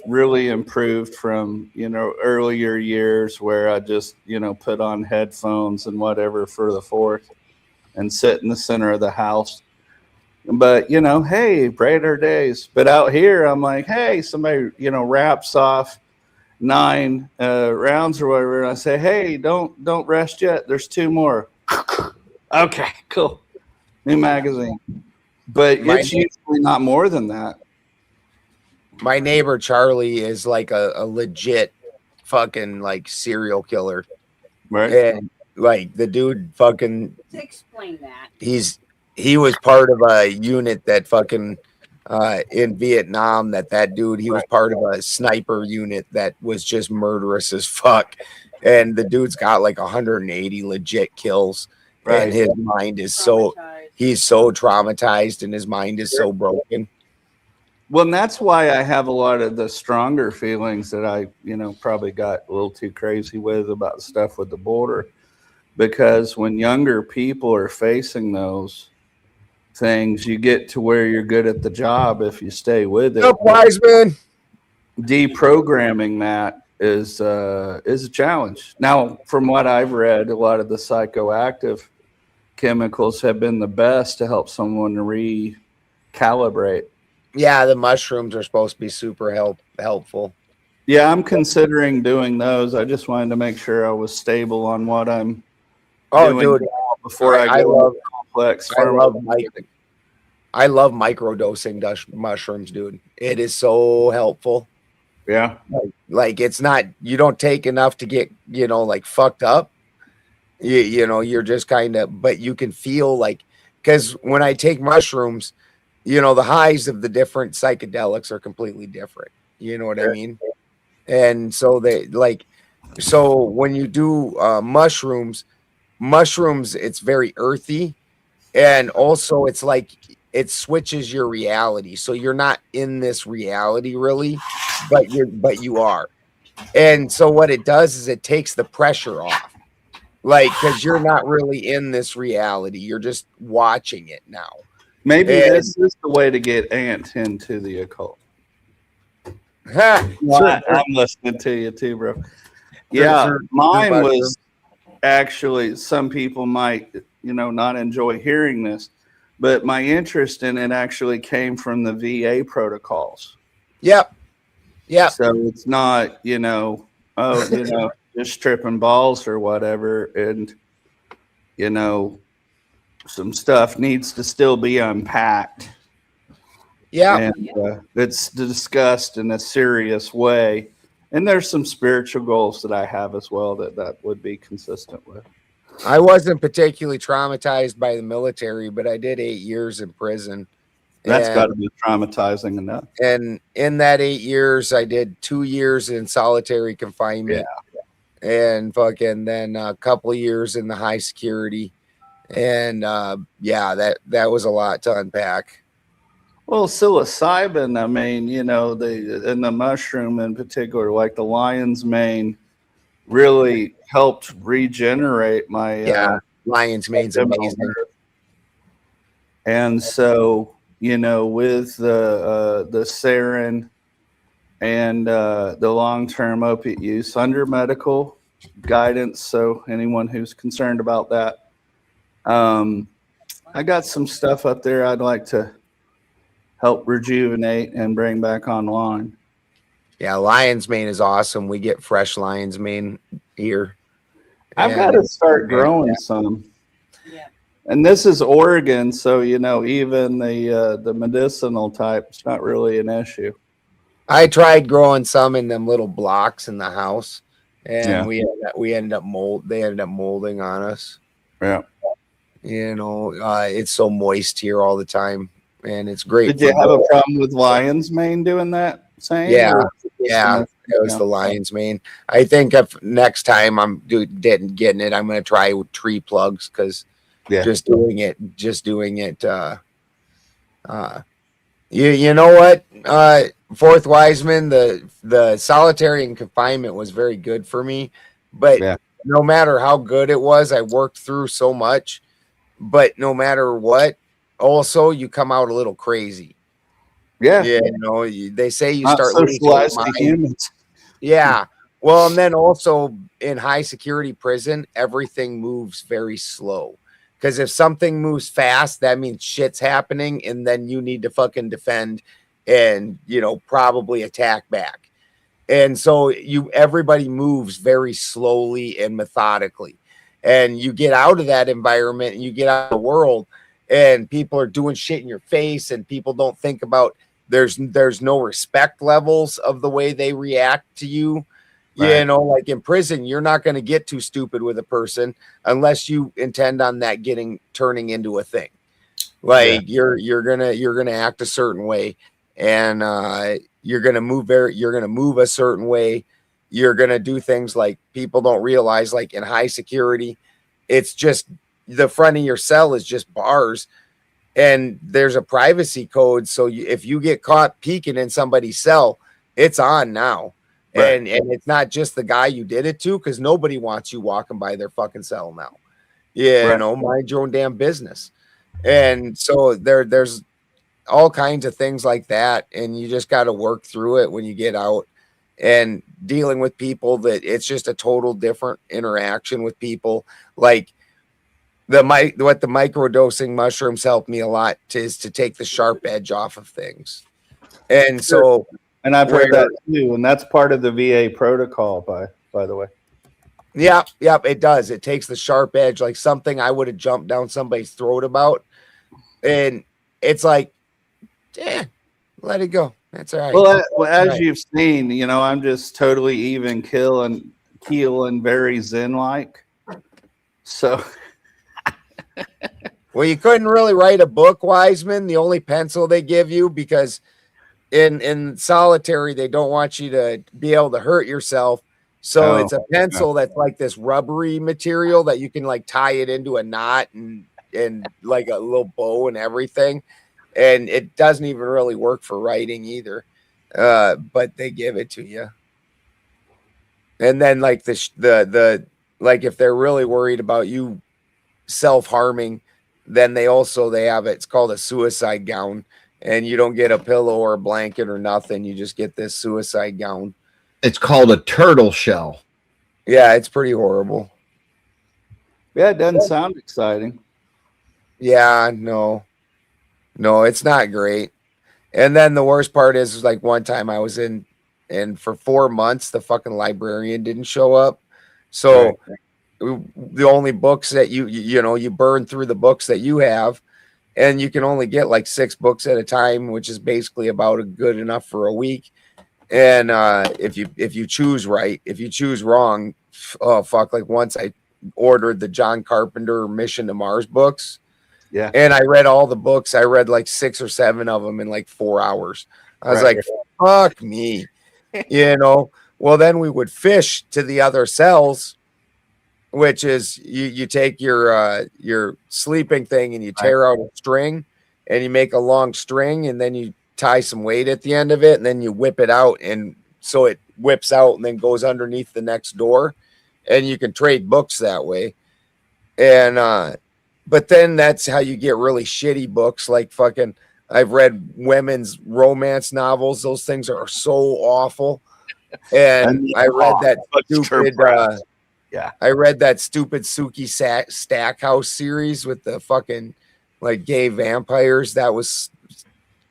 really improved from, earlier years where I just, put on headphones and whatever for the 4th and sit in the center of the house. But, hey, brighter days. But out here, I'm like, hey, somebody, wraps off 9 rounds or whatever. And I say, hey, don't rest yet. There's 2 more. Okay, cool. New magazine. But it's usually not more than that. My neighbor Charlie is like a legit fucking like serial killer. Right. And like the dude fucking explain that. He was part of a unit that fucking in Vietnam that dude, he was part of a sniper unit that was just murderous as fuck. And the dude's got like 180 legit kills. Right. And his mind is he's so traumatized and his mind is so broken. Well, and that's why I have a lot of the stronger feelings that I, probably got a little too crazy with about stuff with the border. Because when younger people are facing those things, you get to where you're good at the job if you stay with it. Up, Wiseman. Deprogramming that is a challenge. Now, from what I've read, a lot of the psychoactive chemicals have been the best to help someone recalibrate. Yeah, the mushrooms are supposed to be super helpful. Yeah, I'm considering doing those. I just wanted to make sure I was stable on what I'm doing dude, before I go complex. I love microdosing mushrooms, dude. It is so helpful. Yeah. Like it's not, you don't take enough to get, like fucked up. You're just kind of, but you can feel like, because when I take mushrooms, the highs of the different psychedelics are completely different. You know what I mean? And so so when you do mushrooms, it's very earthy. And also it's like, it switches your reality. So you're not in this reality really, but you are. And so what it does is it takes the pressure off. Like, because you're not really in this reality. You're just watching it now. Maybe this is the way to get Ant into the occult. Well, I'm listening to you too, bro. Yeah, mine was actually, some people might, not enjoy hearing this, but my interest in it actually came from the VA protocols. Yep. Yeah. So it's not, just tripping balls or whatever. And, some stuff needs to still be unpacked. Yeah. And it's discussed in a serious way. And there's some spiritual goals that I have as well that would be consistent with. I wasn't particularly traumatized by the military, but I did 8 years in prison. That's got to be traumatizing enough. And in that 8 years, I did 2 years in solitary confinement. Yeah. And fucking then a couple of years in the high security. And that was a lot to unpack. Well, psilocybin, I mean, and the mushroom in particular, like the lion's mane, really helped regenerate my lion's mane's amazing. And so, with the sarin and the long-term opiate use under medical guidance. So anyone who's concerned about that, I got some stuff up there I'd like to help rejuvenate and bring back online. Yeah, lion's mane is awesome. We get fresh lion's mane here. I've got to start growing some. Yeah. And this is Oregon, so even the medicinal type is not really an issue. I tried growing some in them little blocks in the house, and Yeah. we ended up they ended up molding on us. Yeah. It's so moist here all the time, and it's great. Did you have a problem with lion's mane doing that? Yeah, it was the lion's mane. I think if next time I'm getting it, I'm going to try with tree plugs, because just doing it. You know what? Fourth Wiseman, the solitary and confinement was very good for me, but no matter how good it was, I worked through so much. But no matter what, also you come out a little crazy. Yeah. They say you Not start socialized to humans. Yeah. Well, and then also in high security prison, everything moves very slow. Because if something moves fast, that means shit's happening, and then you need to fucking defend and probably attack back. And so everybody moves very slowly and methodically. And you get out of that environment and you get out of the world, and people are doing shit in your face, and people don't think about there's no respect levels of the way they react to you. Right. Like in prison, you're not going to get too stupid with a person unless you intend on that turning into a thing. Like you're gonna act a certain way, and you're gonna move a certain way. You're gonna do things like people don't realize. Like in high security, it's just the front of your cell is just bars, and there's a privacy code. So if you get caught peeking in somebody's cell, it's on now. Right. And it's not just the guy you did it to, because nobody wants you walking by their fucking cell now. Mind your own damn business. And so there's all kinds of things like that, and you just got to work through it when you get out, and dealing with people that it's just a total different interaction with people. Like what the microdosing mushrooms helped me a lot is to take the sharp edge off of things. And so, and I've heard that too, and that's part of the VA protocol, by the way. Yeah, it does. It takes the sharp edge, like something I would have jumped down somebody's throat about, and it's like, let it go. That's all right. Well, as you've seen, I'm just totally even keel and very zen-like. So, well, you couldn't really write a book, Wiseman. The only pencil they give you, because in solitary they don't want you to be able to hurt yourself. So it's a pencil that's like this rubbery material that you can like tie it into a knot and like a little bow and everything. And it doesn't even really work for writing either. But they give it to you. And then like the like if they're really worried about you self-harming, then they have it's called a suicide gown, and you don't get a pillow or a blanket or nothing. You just get this suicide gown. It's called a turtle shell. Yeah, it's pretty horrible. Yeah, it doesn't sound exciting. Yeah, no, it's not great. And then the worst part is like one time I was in, and for 4 months, the fucking librarian didn't show up. So the only books that you burn through the books that you have, and you can only get like 6 books at a time, which is basically about good enough for a week. And if you choose right, if you choose wrong, oh fuck! Like once I ordered the John Carpenter Mission to Mars books, and I read all the books. I read like 6 or 7 of them in like 4 hours. I was like, fuck me, Well, then we would fish to the other cells, which is you take your sleeping thing and you tear out a string, and you make a long string, and then you tie some weight at the end of it, and then you whip it out, and so it whips out and then goes underneath the next door, and you can trade books that way. And but then that's how you get really shitty books, like fucking I've read women's romance novels. Those things are so awful. And I read that stupid. Yeah, I read that stupid Suki Stackhouse series with the fucking like gay vampires. That was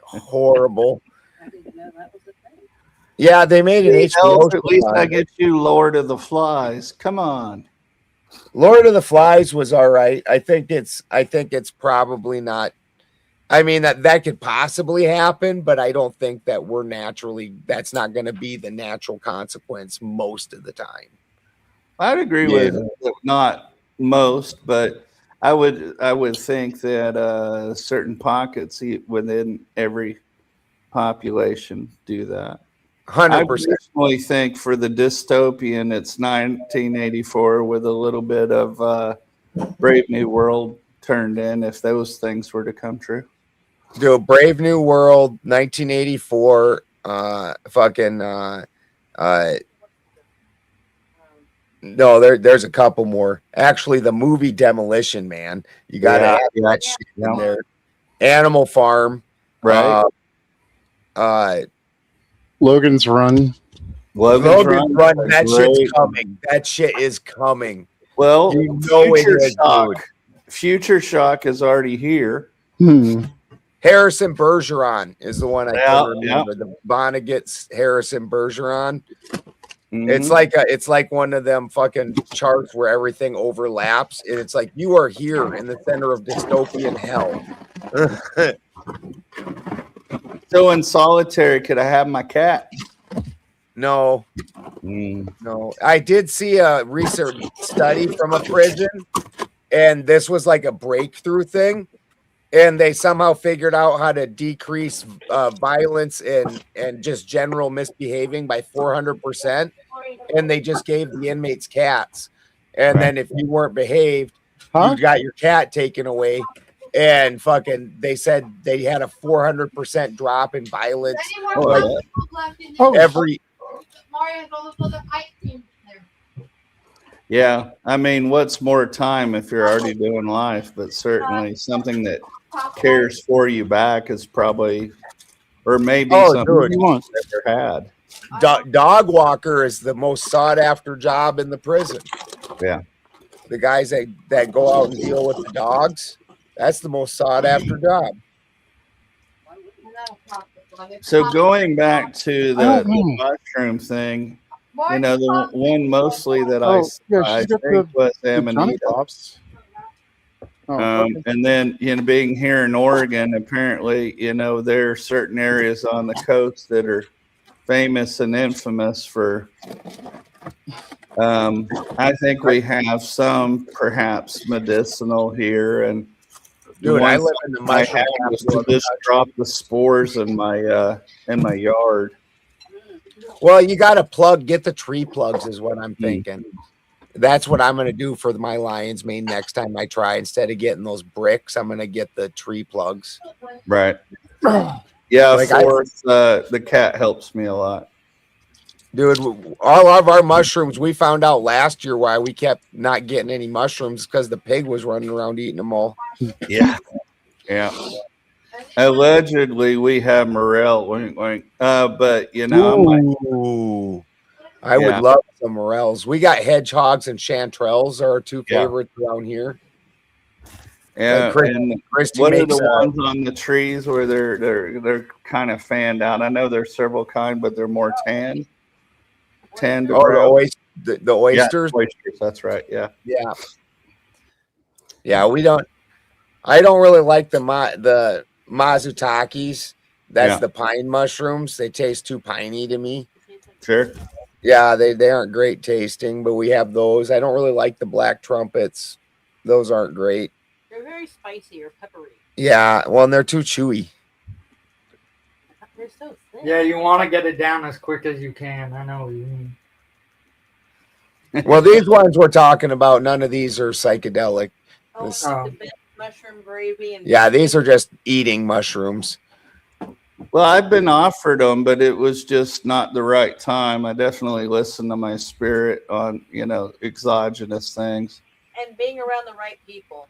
horrible. I didn't know that was a thing. Yeah, they made an HBO show. At least I get you Lord of the Flies. Come on. Lord of the Flies was all right. I think it's probably not. I mean, that could possibly happen, but I don't think that that's not going to be the natural consequence most of the time. I'd agree with not most, but I would think that certain pockets within every population do that. 100%. I personally think for the dystopian, it's 1984 with a little bit of Brave New World turned in if those things were to come true. Do a Brave New World, 1984, no, there's a couple more. Actually, the movie Demolition Man. You got to add that shit in there. Animal Farm. Right. Logan's Run. Logan's Run. That shit's coming. That shit is coming. Well, you know Future Shock is already here. Harrison Bergeron is the one I can remember. The Vonnegut's Harrison Bergeron. It's like one of them fucking charts where everything overlaps, and it's like you are here in the center of dystopian hell. So in solitary, could I have my cat? No. No. I did see a research study from a prison, and this was like a breakthrough thing. And they somehow figured out how to decrease violence and just general misbehaving by 400%. And they just gave the inmates cats. And then if you weren't behaved, you got your cat taken away. And fucking, they said they had a 400% drop in violence. Yeah, I mean, what's more time if you're already doing life? But certainly something that cares for you back is probably, or maybe something you want never had. Dog walker is the most sought after job in the prison. Yeah, the guys that go out and deal with the dogs, that's the most sought after job. So going back to the mushroom thing, you know, the one mostly that I think was Amanita. And then, you know, being here in Oregon, apparently, you know, there are certain areas on the coast that are famous and infamous for, I think we have some perhaps medicinal here. And dude, I live in the mushroom to just drop the spores in my yard. Well, you got to get the tree plugs is what I'm thinking. That's what I'm going to do for my lion's mane next time I try. Instead of getting those bricks, I'm going to get the tree plugs. Right. Yeah, like the cat helps me a lot. Dude, all of our mushrooms, we found out last year why we kept not getting any mushrooms because the pig was running around eating them all. Yeah. Yeah. Allegedly, we have morel. But, you know, I would love some morels. We got hedgehogs and chanterelles are our two favorites around here. Yeah, and what are the ones on the trees where they're kind of fanned out? I know there's several kinds, but they're more tan. The oysters. Yeah, oysters. That's right. Yeah. Yeah. Yeah. I don't really like the mazutakis. That's the pine mushrooms. They taste too piney to me. Sure. Yeah, they aren't great tasting, but we have those. I don't really like the black trumpets. Those aren't great. They're very spicy or peppery. Yeah, well, and they're too chewy. They're so thick. Yeah, you want to get it down as quick as you can. I know what you mean. Well, these ones we're talking about, none of these are psychedelic. The mushroom gravy. And these are just eating mushrooms. Well, I've been offered them, but it was just not the right time. I definitely listened to my spirit on, you know, exogenous things. And being around the right people.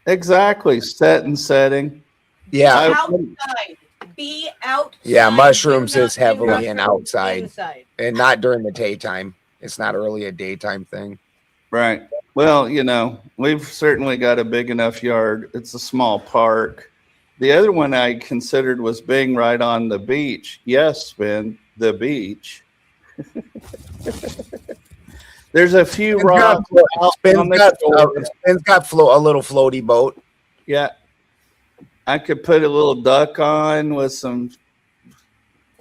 Exactly. Setting. Yeah. Outside. Be outside. Yeah, mushrooms Do not is heavily bring an mushrooms outside inside. and not during the daytime. It's not really a daytime thing. Right. Well, we've certainly got a big enough yard. It's a small park. The other one I considered was being right on the beach. Yes, Ben, the beach. There's a few rocks. Spin's got a little floaty boat. Yeah. I could put a little duck on with some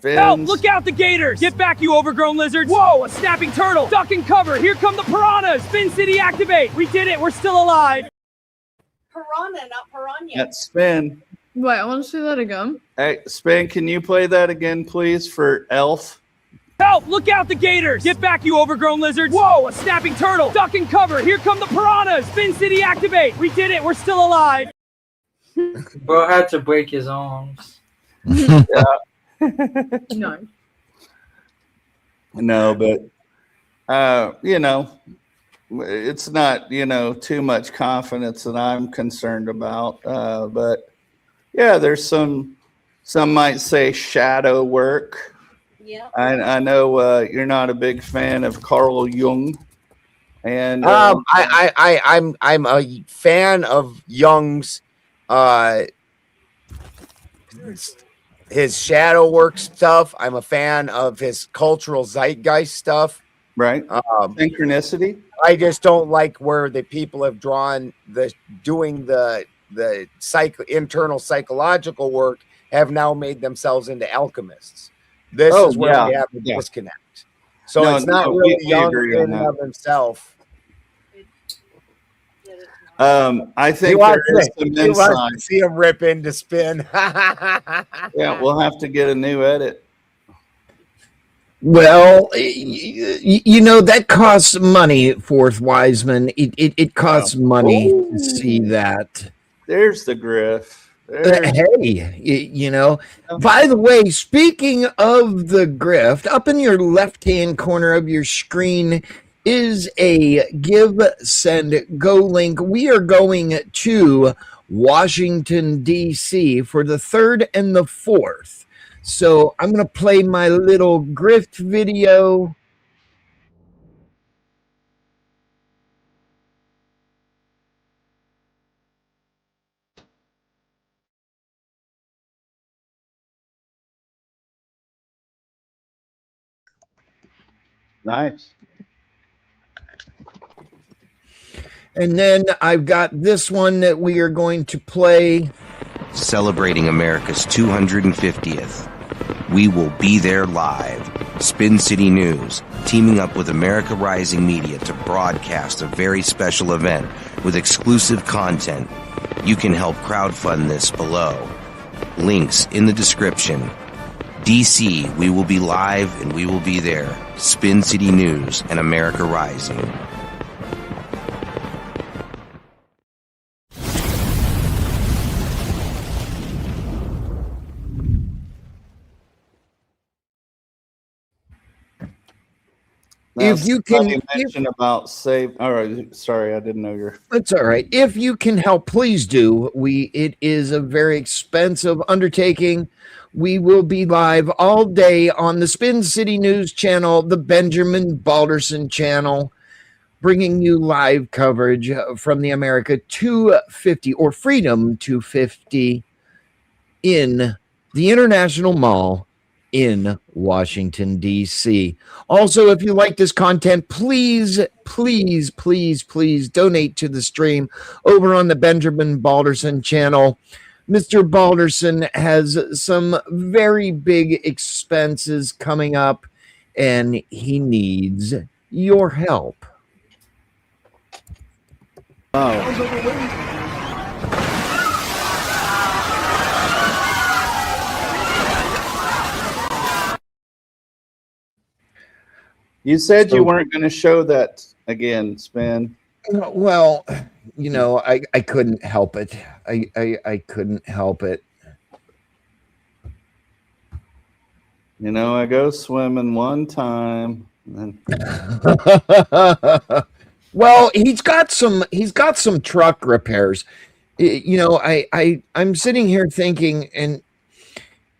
fins. Help! Look out, the gators! Get back, you overgrown lizards! Whoa, a snapping turtle! Duck and cover! Here come the piranhas! Spin City activate! We did it! We're still alive! Piranha, not piranha. That's Spin. Wait, I want to see that again. Hey, Spin, can you play that again, please, for Elf? Help! Look out, the gators! Get back, you overgrown lizards! Whoa, a snapping turtle! Duck and cover! Here come the piranhas! Spin City activate! We did it! We're still alive! Bro had to break his arms. Yeah. No. No, but it's not too much confidence that I'm concerned about. But yeah, there's some might say shadow work. Yeah. I know you're not a big fan of Carl Jung, and I'm a fan of Jung's his shadow work stuff. I'm a fan of his cultural zeitgeist stuff. Right. Synchronicity. I just don't like where the people have drawn the internal psychological work have now made themselves into alchemists. This is where we have the disconnect. So it's not really Jung in and of himself. I think there is some insight. See him rip into Spin. Yeah, we'll have to get a new edit. Well, that costs money, Fourth Wiseman. It costs money to see that. There's the griff. Hey, by the way, speaking of the grift, up in your left-hand corner of your screen is a give, send, go link. We are going to Washington, D.C. for the 3rd and the 4th. So I'm going to play my little grift video. Nice. And then I've got this one that we are going to play. Celebrating America's 250th. We will be there live. Spin City News, teaming up with America Rising Media to broadcast a very special event with exclusive content. You can help crowdfund this below. Links in the description. DC, we will be live and we will be there. Spin City News and America Rising. If you can mention about save. All right, sorry, I didn't know you're. It's all right. If you can help, please do. It is a very expensive undertaking. We will be live all day on the Spin City News channel, the Benjamin Balderson channel, bringing you live coverage from the America 250 or Freedom 250 in the International Mall in Washington, D.C. Also, if you like this content, please donate to the stream over on the Benjamin Balderson channel. Mr. Balderson has some very big expenses coming up, and he needs your help. You said you weren't going to show that again, Spin. Well, I couldn't help it. I couldn't help it. I go swimming one time. And Well, he's got some truck repairs. You know, I'm sitting here thinking, and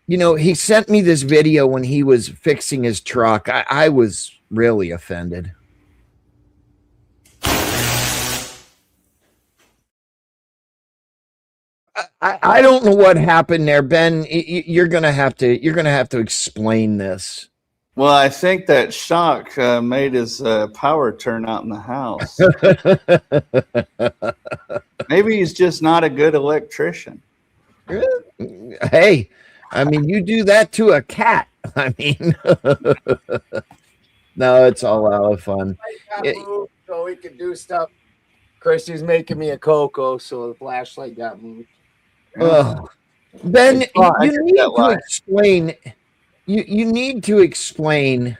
you know, he sent me this video when he was fixing his truck. I was really offended. I don't know what happened there, Ben. You're gonna have to explain this. Well, I think that shock made his power turn out in the house. Maybe he's just not a good electrician. Hey, I mean, you do that to a cat. I mean, no, it's all out of fun. So we could do stuff. Christy's making me a cocoa, so the flashlight got moved. Ben, you need to explain. You need to explain.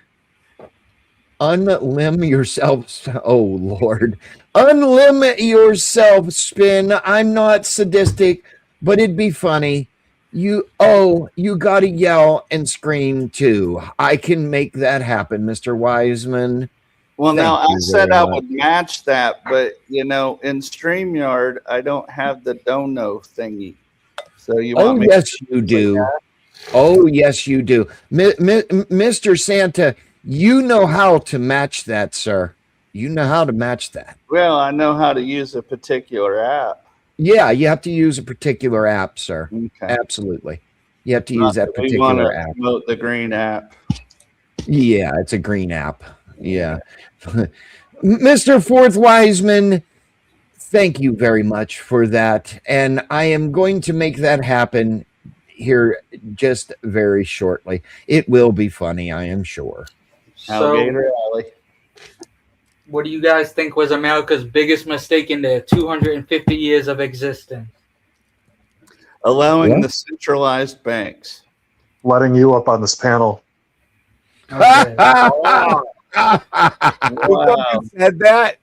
Unlimb yourself. Oh Lord, unlimb yourself, Spin. I'm not sadistic, but it'd be funny. You got to yell and scream too. I can make that happen, Mr. Wiseman. Well, now I said I would match that, but you know, in StreamYard, I don't have the dono thingy. So you want me yes, you do. Oh, yes, you do. Mr. Santa, you know how to match that, sir. You know how to match that. Well, I know how to use a particular app. Yeah, you have to use a particular app, sir. Okay. Absolutely. You have to use that particular app. Promote the green app. Yeah, it's a green app. Yeah. Mr. Fourth Wiseman, thank you very much for that. And I am going to make that happen here just very shortly. It will be funny, I am sure. Alligator Alley. What do you guys think was America's biggest mistake in their 250 years of existence? Allowing the centralized banks. Letting you up on this panel. Okay. Wow. Said that.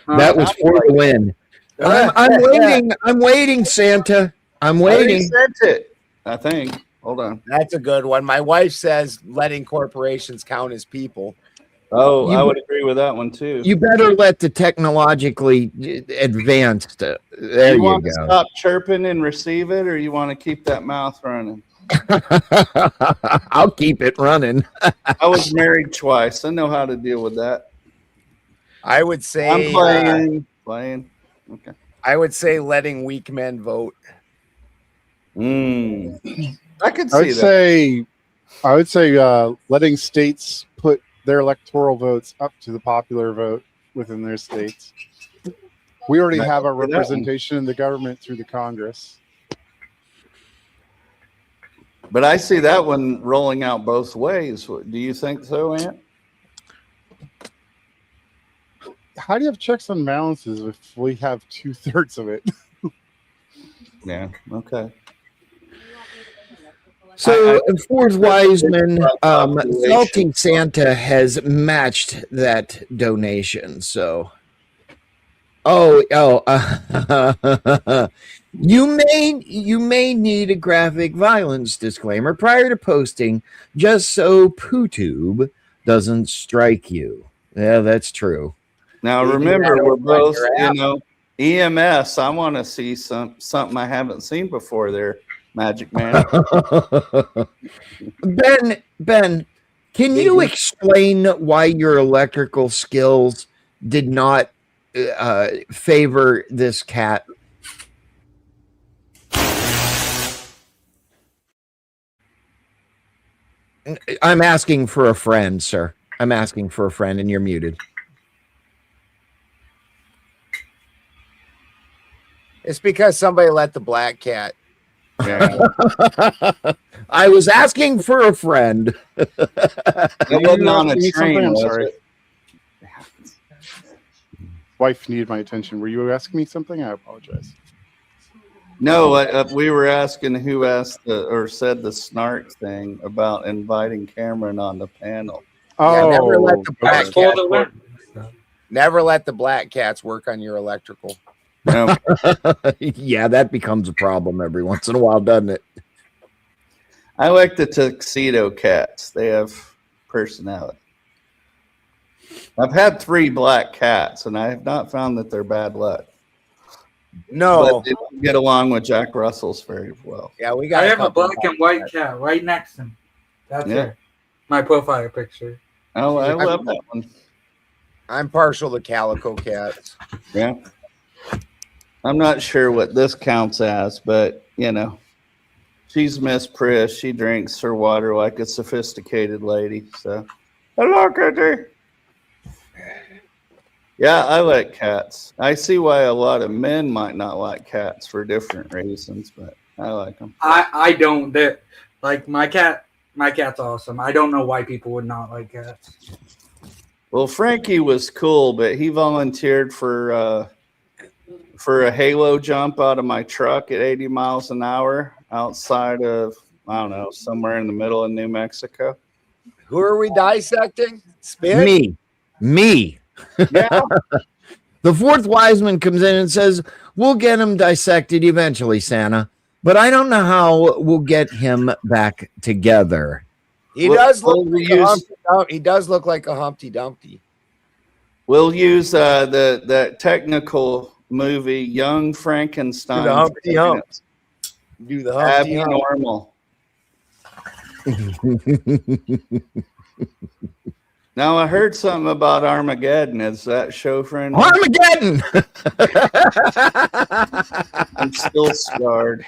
That was for the win. I'm waiting, Santa. I'm waiting. I sent it, I think. Hold on. That's a good one. My wife says letting corporations count as people. Oh, I would agree with that one too. You better let the technologically advanced. There you want go. to stop chirping and receive it, or you want to keep that mouth running? I'll keep it running. I was married twice. I know how to deal with that. I would say I'm playing. Okay. I would say letting weak men vote. I could see that. I would say letting states put their electoral votes up to the popular vote within their states. We already have our representation in the government through the Congress. But I see that one rolling out both ways. Do you think so, Ant? How do you have checks and balances if we have 2/3 of it? Yeah. Okay. So, Fourth Wiseman, Salty Santa has matched that donation. So, you may need a graphic violence disclaimer prior to posting, just so PooTube doesn't strike you. Yeah, that's true. Now remember, we're both, EMS. I want to see something I haven't seen before there, Magic Man. Ben, can you explain why your electrical skills did not favor this cat? I'm asking for a friend, sir. I'm asking for a friend, and you're muted. It's because somebody let the black cat. Yeah. I was asking for a friend. It wasn't on a train. I'm sorry. Wife needed my attention. Were you asking me something? I apologize. No, we were asking who asked or said the snark thing about inviting Cameron on the panel. Yeah, never let the black cats work. Never let the black cats work on your electrical. No. Yeah, that becomes a problem every once in a while, doesn't it? I like the tuxedo cats. They have personality. I've had 3 black cats, and I have not found that they're bad luck. No. But they don't get along with Jack Russell's very well. Yeah, we got. I have a black and white cat right next to him. That's it. My profile picture. Oh, I love that one. I'm partial to calico cats. Yeah. I'm not sure what this counts as, but you know, she's Miss Priss. She drinks her water like a sophisticated lady. So, hello, Kitty. Yeah, I like cats. I see why a lot of men might not like cats for different reasons, but I like them. I don't. They're, like my cat's awesome. I don't know why people would not like cats. Well, Frankie was cool, but he volunteered for a halo jump out of my truck at 80 miles an hour outside of, I don't know, somewhere in the middle of New Mexico. Who are we dissecting? Spin? Me. Yeah. The fourth wise man comes in and says, we'll get him dissected eventually, Santa. But I don't know how we'll get him back together. He does look like a Humpty Dumpty. We'll use the technical movie Young Frankenstein. Do the Humpty Hump. Do the Humpty Hump. Abnormal. Now I heard something about Armageddon. Is that show friend? Armageddon! I'm still scarred.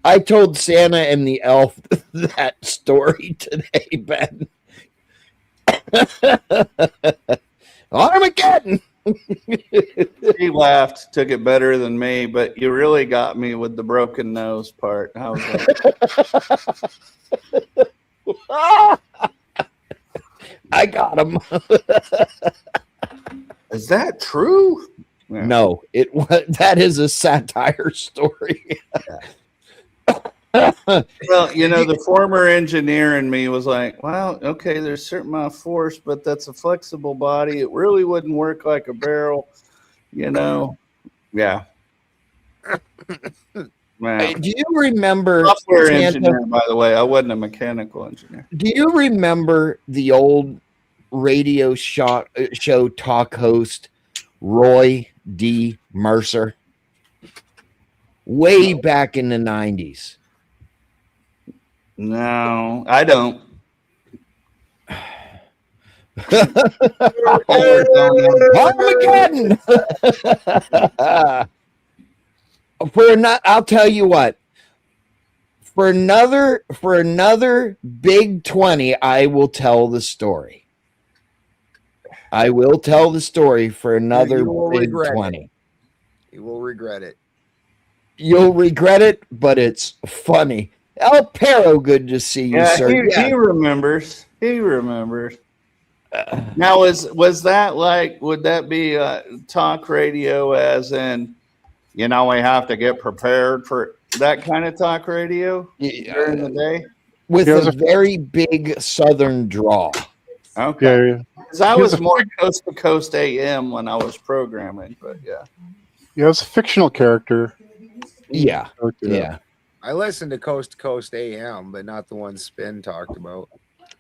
I told Santa and the elf that story today, Ben. Armageddon! He laughed, took it better than me, but you really got me with the broken nose part. How was that? I got him. Is that true? Yeah. No, it was. That is a satire story. Well, you know, the former engineer in me was like, well, okay, there's a certain amount of force, but that's a flexible body. It really wouldn't work like a barrel, you know? Yeah. Man. Do you remember software engineer, by the way? I wasn't a mechanical engineer. Do you remember the old radio show talk host Roy D. Mercer? Way back in the 90s. No, I don't. Armageddon! I'll tell you what. For another big 20, I will tell the story. I will tell the story for another big 20. You will regret it. You'll regret it, but it's funny. El Perro, good to see you, sir. He remembers. He remembers. Now, was that like? Would that be talk radio? As in, you know, we have to get prepared for that kind of talk radio during the day with a very big Southern drawl. Okay, because I was more coast to coast AM when I was programming, but yeah, it was a fictional character. Yeah, yeah. I listened to Coast AM, but not the one Spin talked about.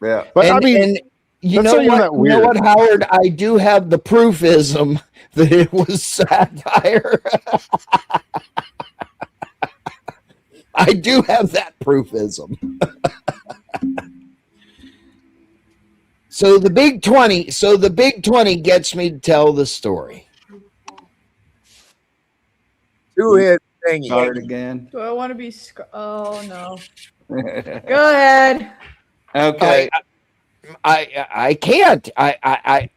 Yeah, but I mean, you know what, Howard? I do have the proofism that it was satire. I do have that proofism. So the big 20 gets me to tell the story. Two-hit thing. Start again. Do I want to be? Oh no. Go ahead. Okay. I can't. Oh, there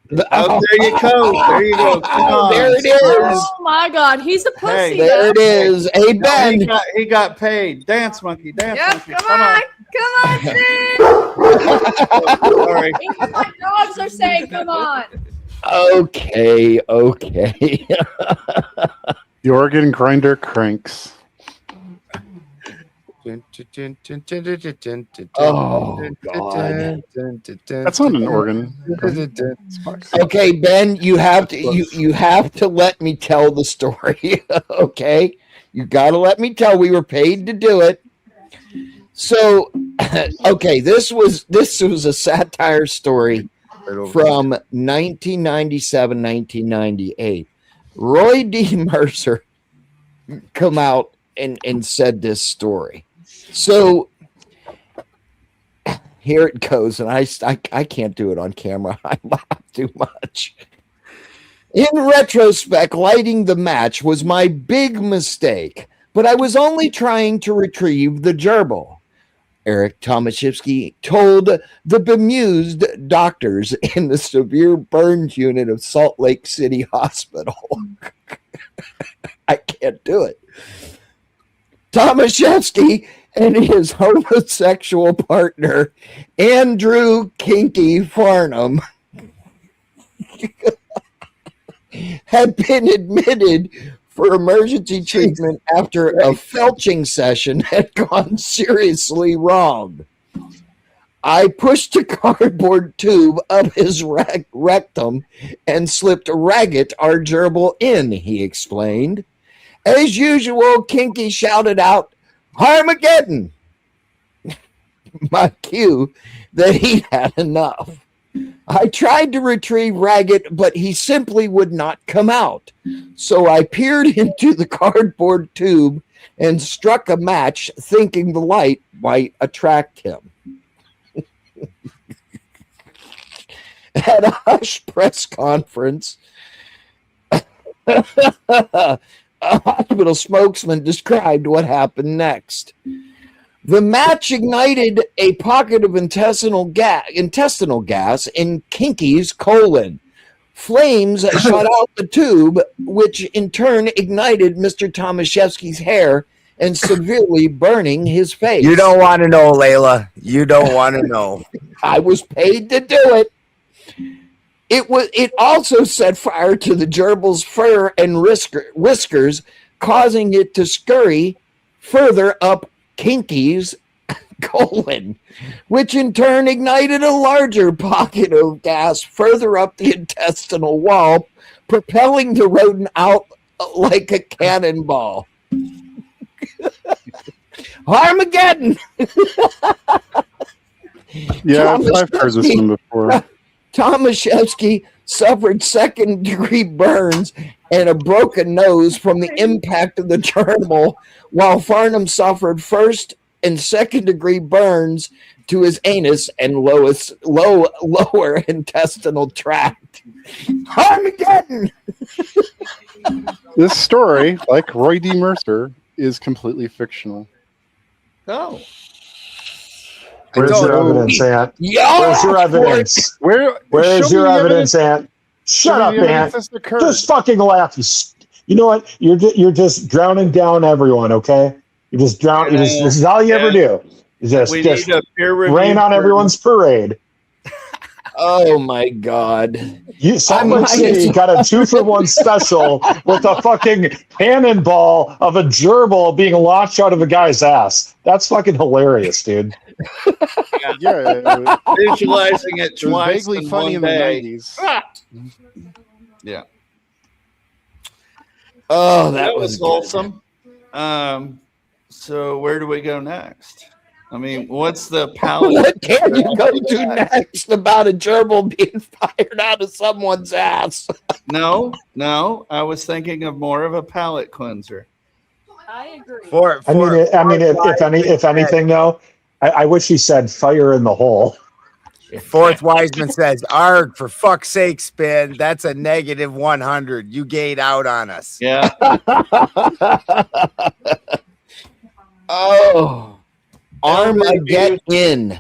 you go. There you go. Oh, there it is. Oh my God, he's a pussy. Hey, there it is. Hey, Ben. He got paid. Dance monkey. Dance monkey. Come on, Steve. Sorry. Even my dogs are saying, "Come on." Okay. The organ grinder cranks. Oh, God. That's not an organ. Okay, Ben, you have to let me tell the story. Okay, you got to let me tell. We were paid to do it. So, okay, this was a satire story from 1997, 1998. Roy D. Mercer come out and said this story. So here it goes, and I can't do it on camera. I laugh too much. In retrospect, lighting the match was my big mistake, but I was only trying to retrieve the gerbil. Eric Tomaszewski told the bemused doctors in the severe burns unit of Salt Lake City Hospital. I can't do it. Tomaszewski and his homosexual partner, Andrew Kinky Farnham, had been admitted for emergency treatment after a felching session had gone seriously wrong. I pushed a cardboard tube up his rectum and slipped Raggett, our gerbil, in, he explained. As usual, Kinky shouted out, Armageddon! My cue that he had enough. I tried to retrieve Raggett, but he simply would not come out. So I peered into the cardboard tube and struck a match, thinking the light might attract him. At a hush press conference, a hospital spokesman described what happened next. The match ignited a pocket of intestinal gas in Kinky's colon. Flames shot out the tube, which in turn ignited Mr. Tomaszewski's hair and severely burning his face. You don't want to know, Layla. You don't want to know. I was paid to do it. It also set fire to the gerbil's fur and whiskers, causing it to scurry further up Kinky's colon, which in turn ignited a larger pocket of gas further up the intestinal wall, propelling the rodent out like a cannonball. Armageddon! Yeah, I've heard this one before. Tomaszewski suffered second-degree burns and a broken nose from the impact of the gerbil, while Farnham suffered first and second-degree burns to his anus and lower intestinal tract. Armageddon! This story, like Roy D. Mercer, is completely fictional. Oh. Where's your evidence, Ant? Where's your evidence? Where's your evidence, Ant? Shut up, Ant. Just fucking laugh. You know what? You're just drowning down everyone, okay? You just drown. This is all you ever do. You just rain on everyone's parade. Oh my God! Salt Lake City got a 2-for-1 special with a fucking cannonball of a gerbil being launched out of a guy's ass. That's fucking hilarious, dude. Yeah, visualizing it twice. Vaguely funny in the 90s. Yeah. Oh, that was wholesome. So where do we go next? I mean, what's the palette? What can you go to next about a gerbil being fired out of someone's ass? No. I was thinking of more of a palate cleanser. I agree. If anything, though, I wish he said fire in the hole. Fourth Wiseman says, "Arg, for fuck's sake, Spin. That's a negative 100. You gate out on us." Yeah. Oh. Armageddon.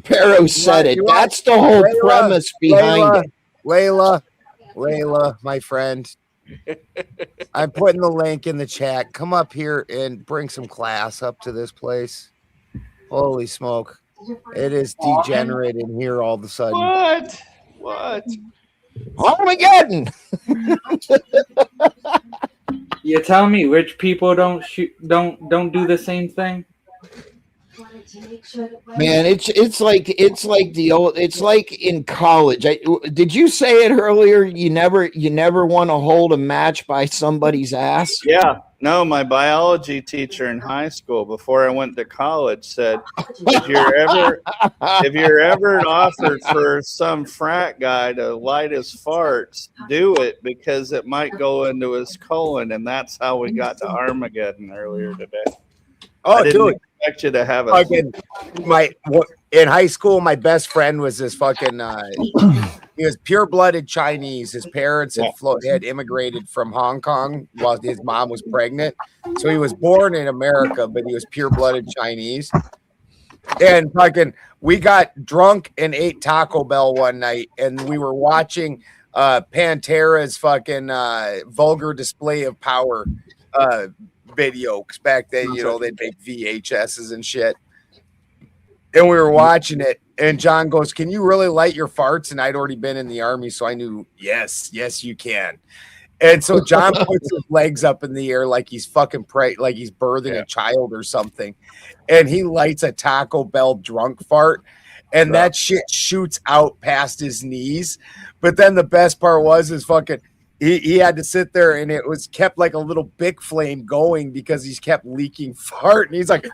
Pero said it. That's the whole premise behind it. Layla, my friend. I'm putting the link in the chat. Come up here and bring some class up to this place. Holy smoke. It is degenerate in here all of a sudden. What? Armageddon. You tell me rich people don't do the same thing? Man, it's like in college. Did you say it earlier? You never want to hold a match by somebody's ass? Yeah. No, my biology teacher in high school before I went to college said, if you're ever offered for some frat guy to light his farts, do it because it might go into his colon, and that's how we got to Armageddon earlier today. Oh, I didn't dude. expect you to have a Fucking in high school, my best friend was this fucking he was pure-blooded Chinese. His parents had immigrated from Hong Kong while his mom was pregnant. So he was born in America, but he was pure-blooded Chinese. And fucking we got drunk and ate Taco Bell one night, and we were watching Pantera's fucking vulgar display of power video. Because back then, you know, they'd make VHSs and shit. And we were watching it, and John goes, "Can you really light your farts?" And I'd already been in the army, so I knew, yes, you can. And so John puts his legs up in the air like he's fucking like he's birthing a child or something. And he lights a Taco Bell drunk fart, and that shit shoots out past his knees. But then the best part was his fucking he had to sit there, and it was kept like a little big flame going because he's kept leaking fart, and he's like,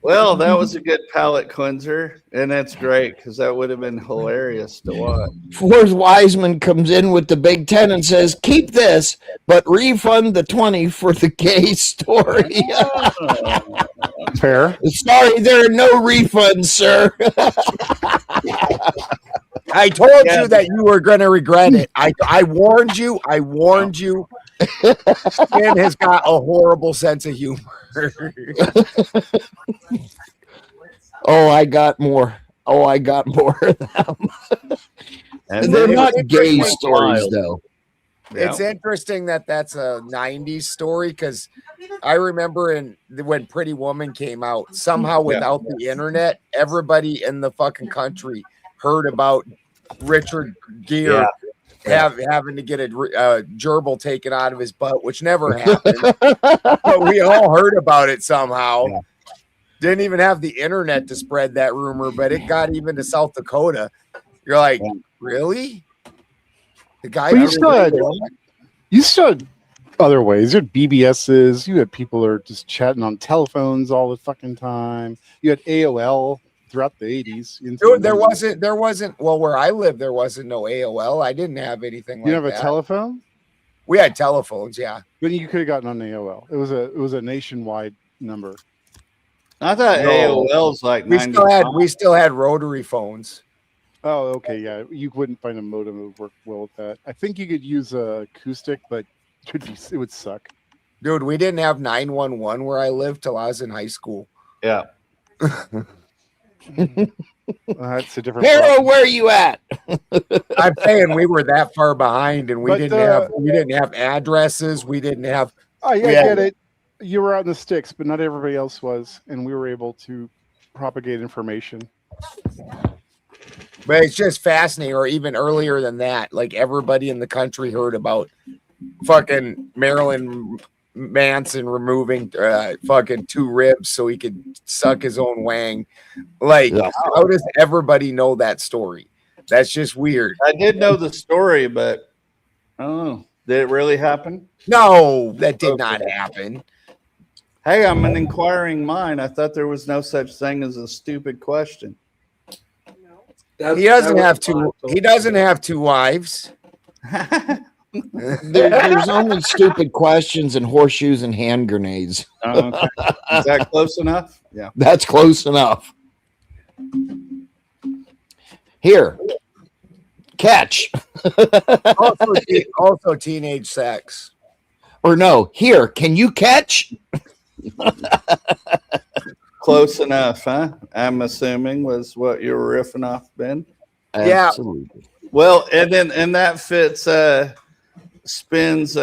Well, that was a good palate cleanser, and that's great because that would have been hilarious to watch. Forrest Wiseman comes in with the Big Ten and says, "Keep this, but refund the 20 for the gay story." Fair. Sorry, there are no refunds, sir. I told you that you were going to regret it. I warned you. I warned you. Stan has got a horrible sense of humor. Oh, I got more. Of them. And they're not gay stories, though. It's interesting that that's a 90s story because I remember when Pretty Woman came out, somehow without the internet, everybody in the fucking country heard about Richard Gere having to get a gerbil taken out of his butt, which never happened. But we all heard about it somehow. Yeah. Didn't even have the internet to spread that rumor, but it got even to South Dakota. You're like, really? The guy. But you still had other ways. You had BBSs. You had people that are just chatting on telephones all the fucking time. You had AOL throughout the 80s. Dude, there wasn't. Well, where I lived, there wasn't no AOL. I didn't have anything like that. You have a telephone? We had telephones, yeah. But you could have gotten on AOL. It was a nationwide number. I thought AOL's like we still had rotary phones. Oh, okay, yeah. You wouldn't find a modem that would work well with that. I think you could use acoustic, but it would suck. Dude, we didn't have 911 where I lived till I was in high school. Yeah. That's a different. Hero, where are you at? I'm saying we were that far behind, and we didn't have addresses. We didn't have. Oh, yeah, I get it. You were out in the sticks, but not everybody else was, and we were able to propagate information. But it's just fascinating, or even earlier than that, like everybody in the country heard about fucking Marilyn Manson removing fucking 2 ribs so he could suck his own wang. Like, how does everybody know that story? That's just weird. I did know the story, but did it really happen? No, that did not happen. Hey, I'm an inquiring mind. I thought there was no such thing as a stupid question. He doesn't have two wives. There's only stupid questions and horseshoes and hand grenades. Okay. Is that close enough? Yeah. That's close enough. Here. Catch. also teenage sex. Or no, here, can you catch? Close enough, huh? I'm assuming was what you were riffing off, Ben. Absolutely. Yeah. Well, and that fits Spin's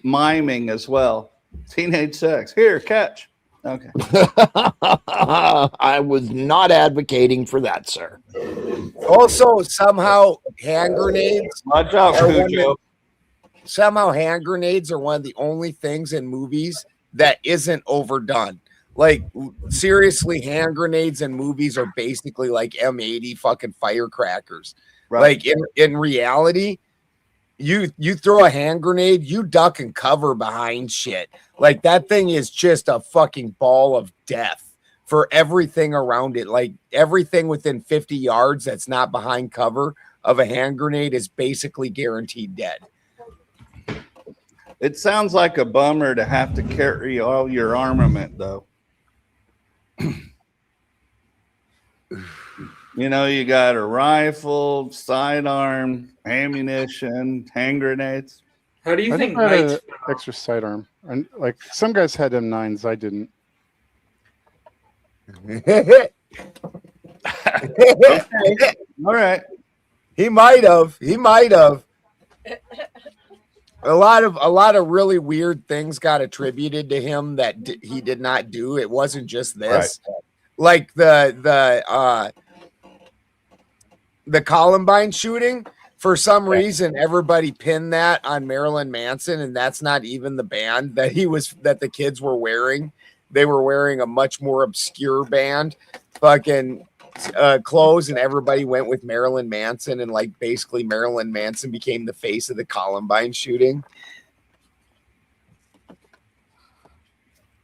miming as well. Teenage sex. Here, catch. Okay. I was not advocating for that, sir. Also, somehow hand grenades. Watch out, Cujo. Somehow hand grenades are one of the only things in movies that isn't overdone. Like, seriously, hand grenades in movies are basically like M80 fucking firecrackers. Right. Like in reality, you throw a hand grenade, you duck and cover behind shit. Like that thing is just a fucking ball of death for everything around it. Like everything within 50 yards that's not behind cover of a hand grenade is basically guaranteed dead. It sounds like a bummer to have to carry all your armament, though. You know, you got a rifle, sidearm, ammunition, hand grenades. How do you I think never had knights? an extra sidearm? And like some guys had M9s, I didn't. All right. He might have. A lot of really weird things got attributed to him that he did not do. It wasn't just this. Right. Like the Columbine shooting, for some reason everybody pinned that on Marilyn Manson, and that's not even the band that the kids were wearing. They were wearing a much more obscure band fucking clothes, and everybody went with Marilyn Manson, and like basically Marilyn Manson became the face of the Columbine shooting.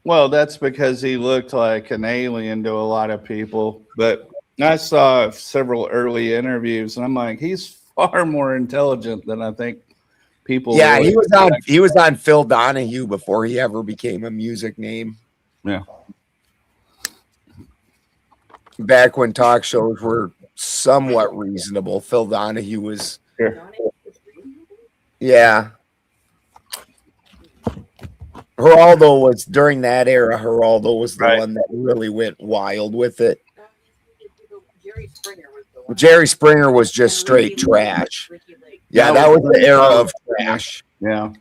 Well, that's because he looked like an alien to a lot of people. But I saw several early interviews, and I'm like, he's far more intelligent than I think people. Yeah, really he was on Phil Donahue before he ever became a music name. Yeah. Back when talk shows were somewhat reasonable, Phil Donahue was. Yeah. Geraldo was during that era. Geraldo was the one that really went wild with it. Jerry Springer was just straight trash. Yeah, that was the era of trash. Yeah.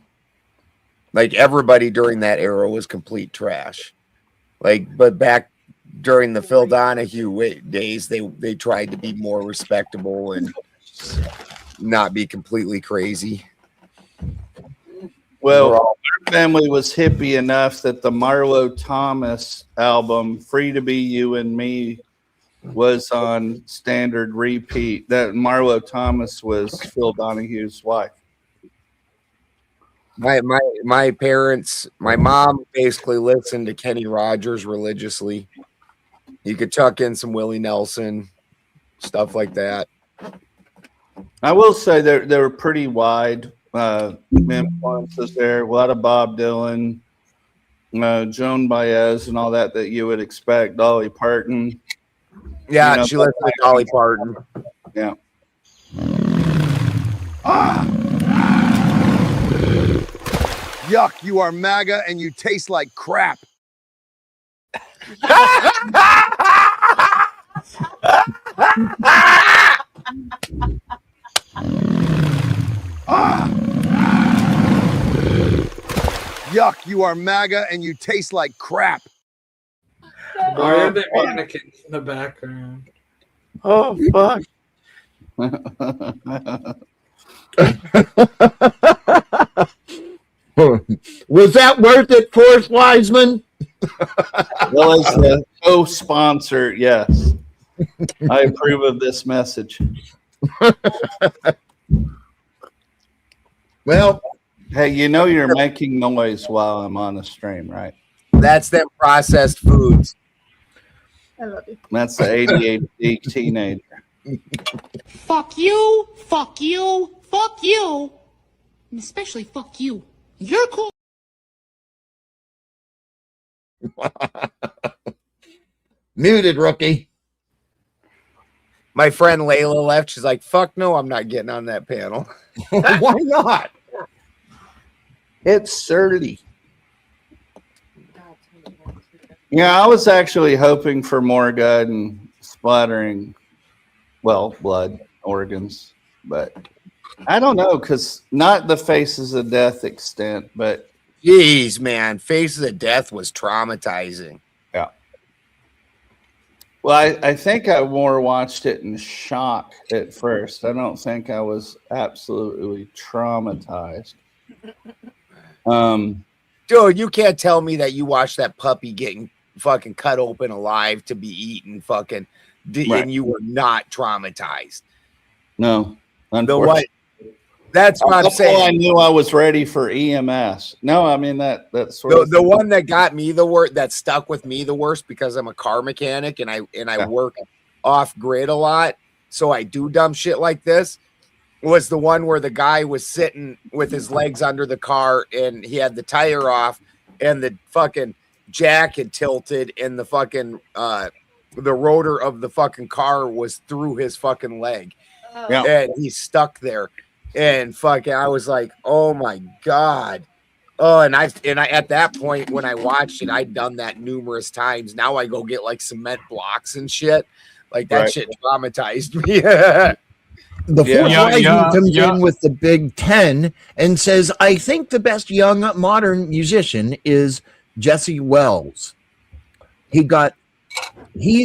Like everybody during that era was complete trash. Like, but back during the Phil Donahue days, they tried to be more respectable and not be completely crazy. Well, our family was hippie enough that the Marlo Thomas album, Free to Be You and Me, was on standard repeat. That Marlo Thomas was Phil Donahue's wife. My parents, my mom basically listened to Kenny Rogers religiously. You could tuck in some Willie Nelson, stuff like that. I will say they were pretty wide influences there. A lot of Bob Dylan, Joan Baez, and all that you would expect. Dolly Parton. Yeah, you know, she listened to Dolly Parton. Yeah. Yuck, you are MAGA and you taste like crap. Yuck, you are MAGA and you taste like crap. Why are there mannequins in the background? Oh, fuck. Was that worth it, Forrest Wiseman? Well, as the co-sponsor, yes. I approve of this message. Well, hey, you know you're making noise while I'm on the stream, right? That's them processed foods. I love you. That's the ADHD teenager. Fuck you, fuck you, fuck you, and especially fuck you. You're cool. Muted, rookie. My friend Layla left. She's like, fuck no, I'm not getting on that panel. Why not? It's surly. Yeah, I was actually hoping for more blood and splattering, blood organs, but I don't know, because not the Faces of Death extent, but jeez, man, Faces of Death was traumatizing. Yeah. Well, I think I more watched it in shock at first. I don't think I was absolutely traumatized. Dude, you can't tell me that you watched that puppy getting fucking cut open alive to be eaten fucking and you were not traumatized. No, the That's what I'm saying. I knew I was ready for EMS. No, I mean that's sort of the one that got me the worst, that stuck with me the worst, because I'm a car mechanic and I work off grid a lot, so I do dumb shit like this. Was the one where the guy was sitting with his legs under the car and he had the tire off and the fucking jack had tilted and the fucking the rotor of the fucking car was through his fucking leg. And he's stuck there. And fucking, I was like, oh my God. Oh, and I at that point when I watched it, I'd done that numerous times. Now I go get like cement blocks and shit. Like that shit traumatized me. The fourth Reich comes in with the Big Ten and says, I think the best young modern musician is Jesse Wells. He's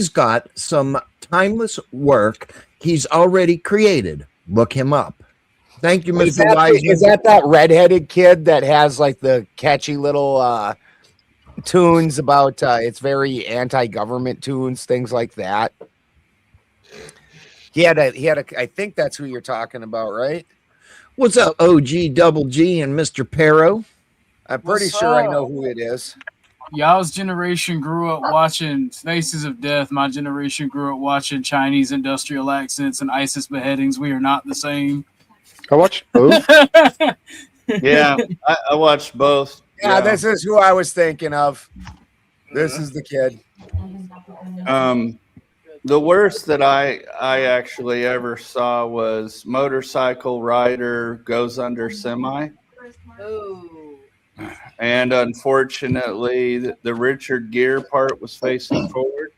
got some timeless work he's already created. Look him up. Thank you, Mr. Wise. Is that redheaded kid that has like the catchy little tunes about it's very anti-government tunes, things like that? He had a I think that's who you're talking about, right? What's up, OG Double G and Mr. Pero? I'm pretty sure I know who it is. Y'all's generation grew up watching Faces of Death. My generation grew up watching Chinese industrial accents and ISIS beheadings. We are not the same. I watched both. Yeah, I watched both. Yeah, this is who I was thinking of. This is the kid. The worst that I actually ever saw was motorcycle rider goes under semi. And unfortunately, the Richard Gere part was facing forward.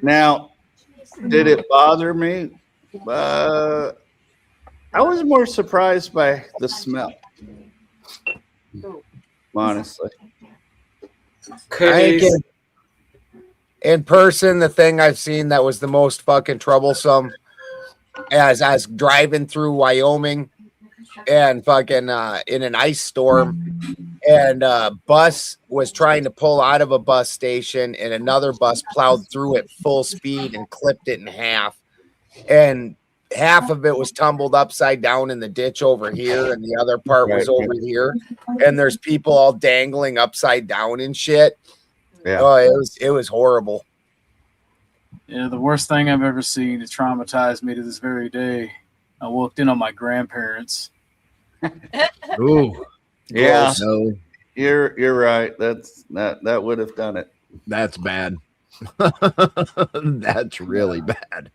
Now, did it bother me? I was more surprised by the smell, honestly. In person, the thing I've seen that was the most fucking troublesome as I was driving through Wyoming and fucking in an ice storm, and bus was trying to pull out of a bus station and another bus plowed through it full speed and clipped it in half. And half of it was tumbled upside down in the ditch over here, and the other part was over here. And there's people all dangling upside down and shit. Yeah. Oh, it was horrible. Yeah, the worst thing I've ever seen. It traumatized me to this very day. I walked in on my grandparents. Ooh. Yeah. No. You're right. That would have done it. That's bad. That's really bad.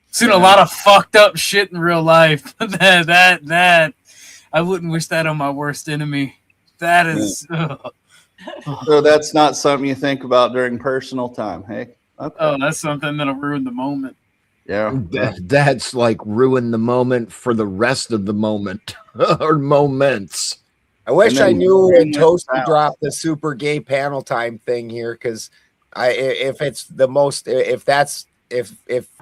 Seen a lot of fucked up shit in real life. that I wouldn't wish that on my worst enemy. That is. So that's not something you think about during personal time, hey? Okay. Oh, that's something that'll ruin the moment. Yeah. That's like ruin the moment for the rest of the moment or moments. I wish I knew when Toasty dropped the super gay panel time thing here, because if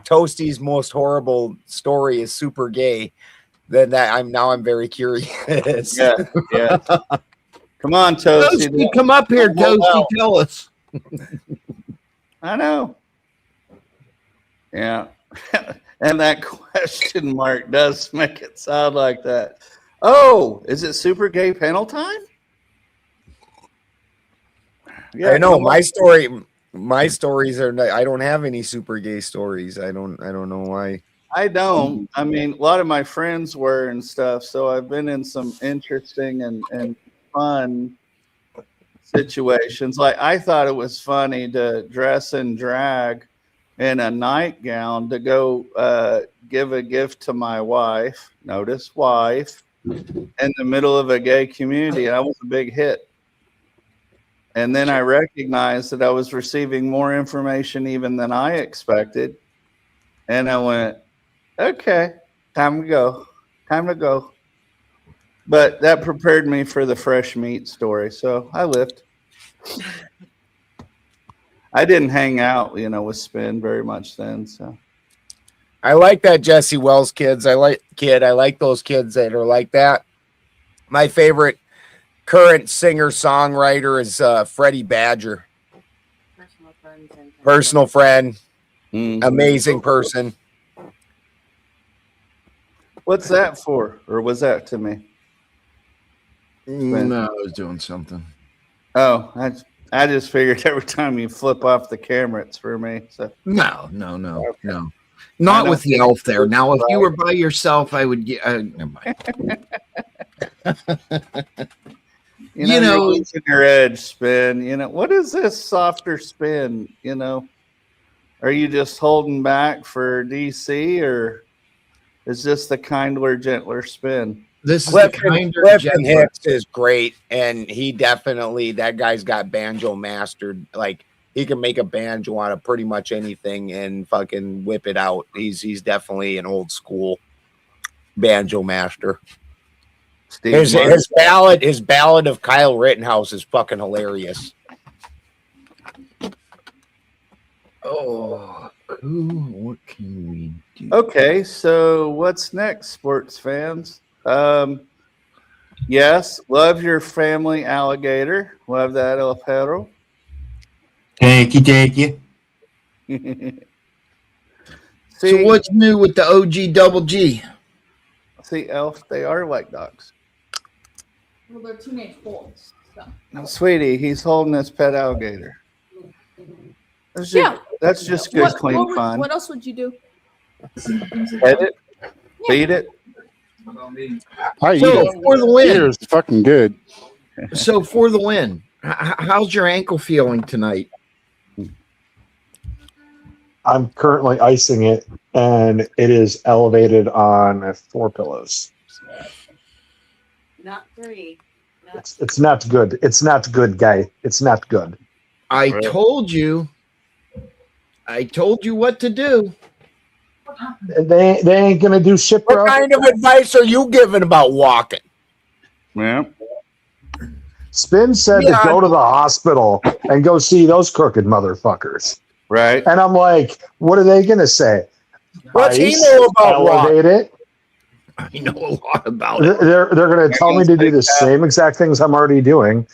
Toasty's most horrible story is super gay, then I'm very curious. Yeah. Come on, Toasty. Come up here, Toasty. Tell us. I know. Yeah. And that question mark does make it sound like that. Oh, is it super gay panel time? Yeah, I know my stories are I don't have any super gay stories. I don't know why. I don't. I mean, a lot of my friends were and stuff, so I've been in some interesting and fun situations. Like, I thought it was funny to dress in drag in a nightgown to go give a gift to my wife. Notice wife. In the middle of a gay community. That was a big hit. And then I recognized that I was receiving more information even than I expected. And I went, okay, time to go. But that prepared me for the fresh meat story. So I lived. I didn't hang out, with Spin very much then. So I like that Jesse Wells kids. I like those kids that are like that. My favorite current singer-songwriter is Freddie Badger. Personal friend. Amazing person. What's that for? Or was that to me? No, I was doing something. Oh, I just figured every time you flip off the camera, it's for me. So No. Not with the elf there. Now, if you were by yourself, I would get. Never mind. you know, you're losing your edge, Spin. You know, what is this softer spin? You know, are you just holding back for DC, or is this the kindler, gentler spin? This is Clifton Hicks is great, and he definitely, that guy's got banjo mastered. Like, he can make a banjo out of pretty much anything and fucking whip it out. He's definitely an old school banjo master. His ballad of Kyle Rittenhouse is fucking hilarious. Oh, cool. What can we do? Okay, so what's next, sports fans? Yes, love your family alligator. Love that, El Perro. Thank you. So what's new with the OG double G? See, Elf, they are like dogs. Well, they're teenage boys. So. No, sweetie, he's holding his pet alligator. That's just good, clean fun. What else would you do? Pet it, feed it. For the win, it's fucking good. So for the win, how's your ankle feeling tonight? I'm currently icing it, and it is elevated on 4 pillows. Not 3. It's not good. It's not good, guy. It's not good. I told you what to do. They ain't gonna do shit, bro. What kind of advice are you giving about walking? Yeah. Spin said to go to the hospital and go see those crooked motherfuckers. Right. And I'm like, what are they gonna say? What's he know about elevate it? I know a lot about it. They're gonna tell me to do the same exact things I'm already doing.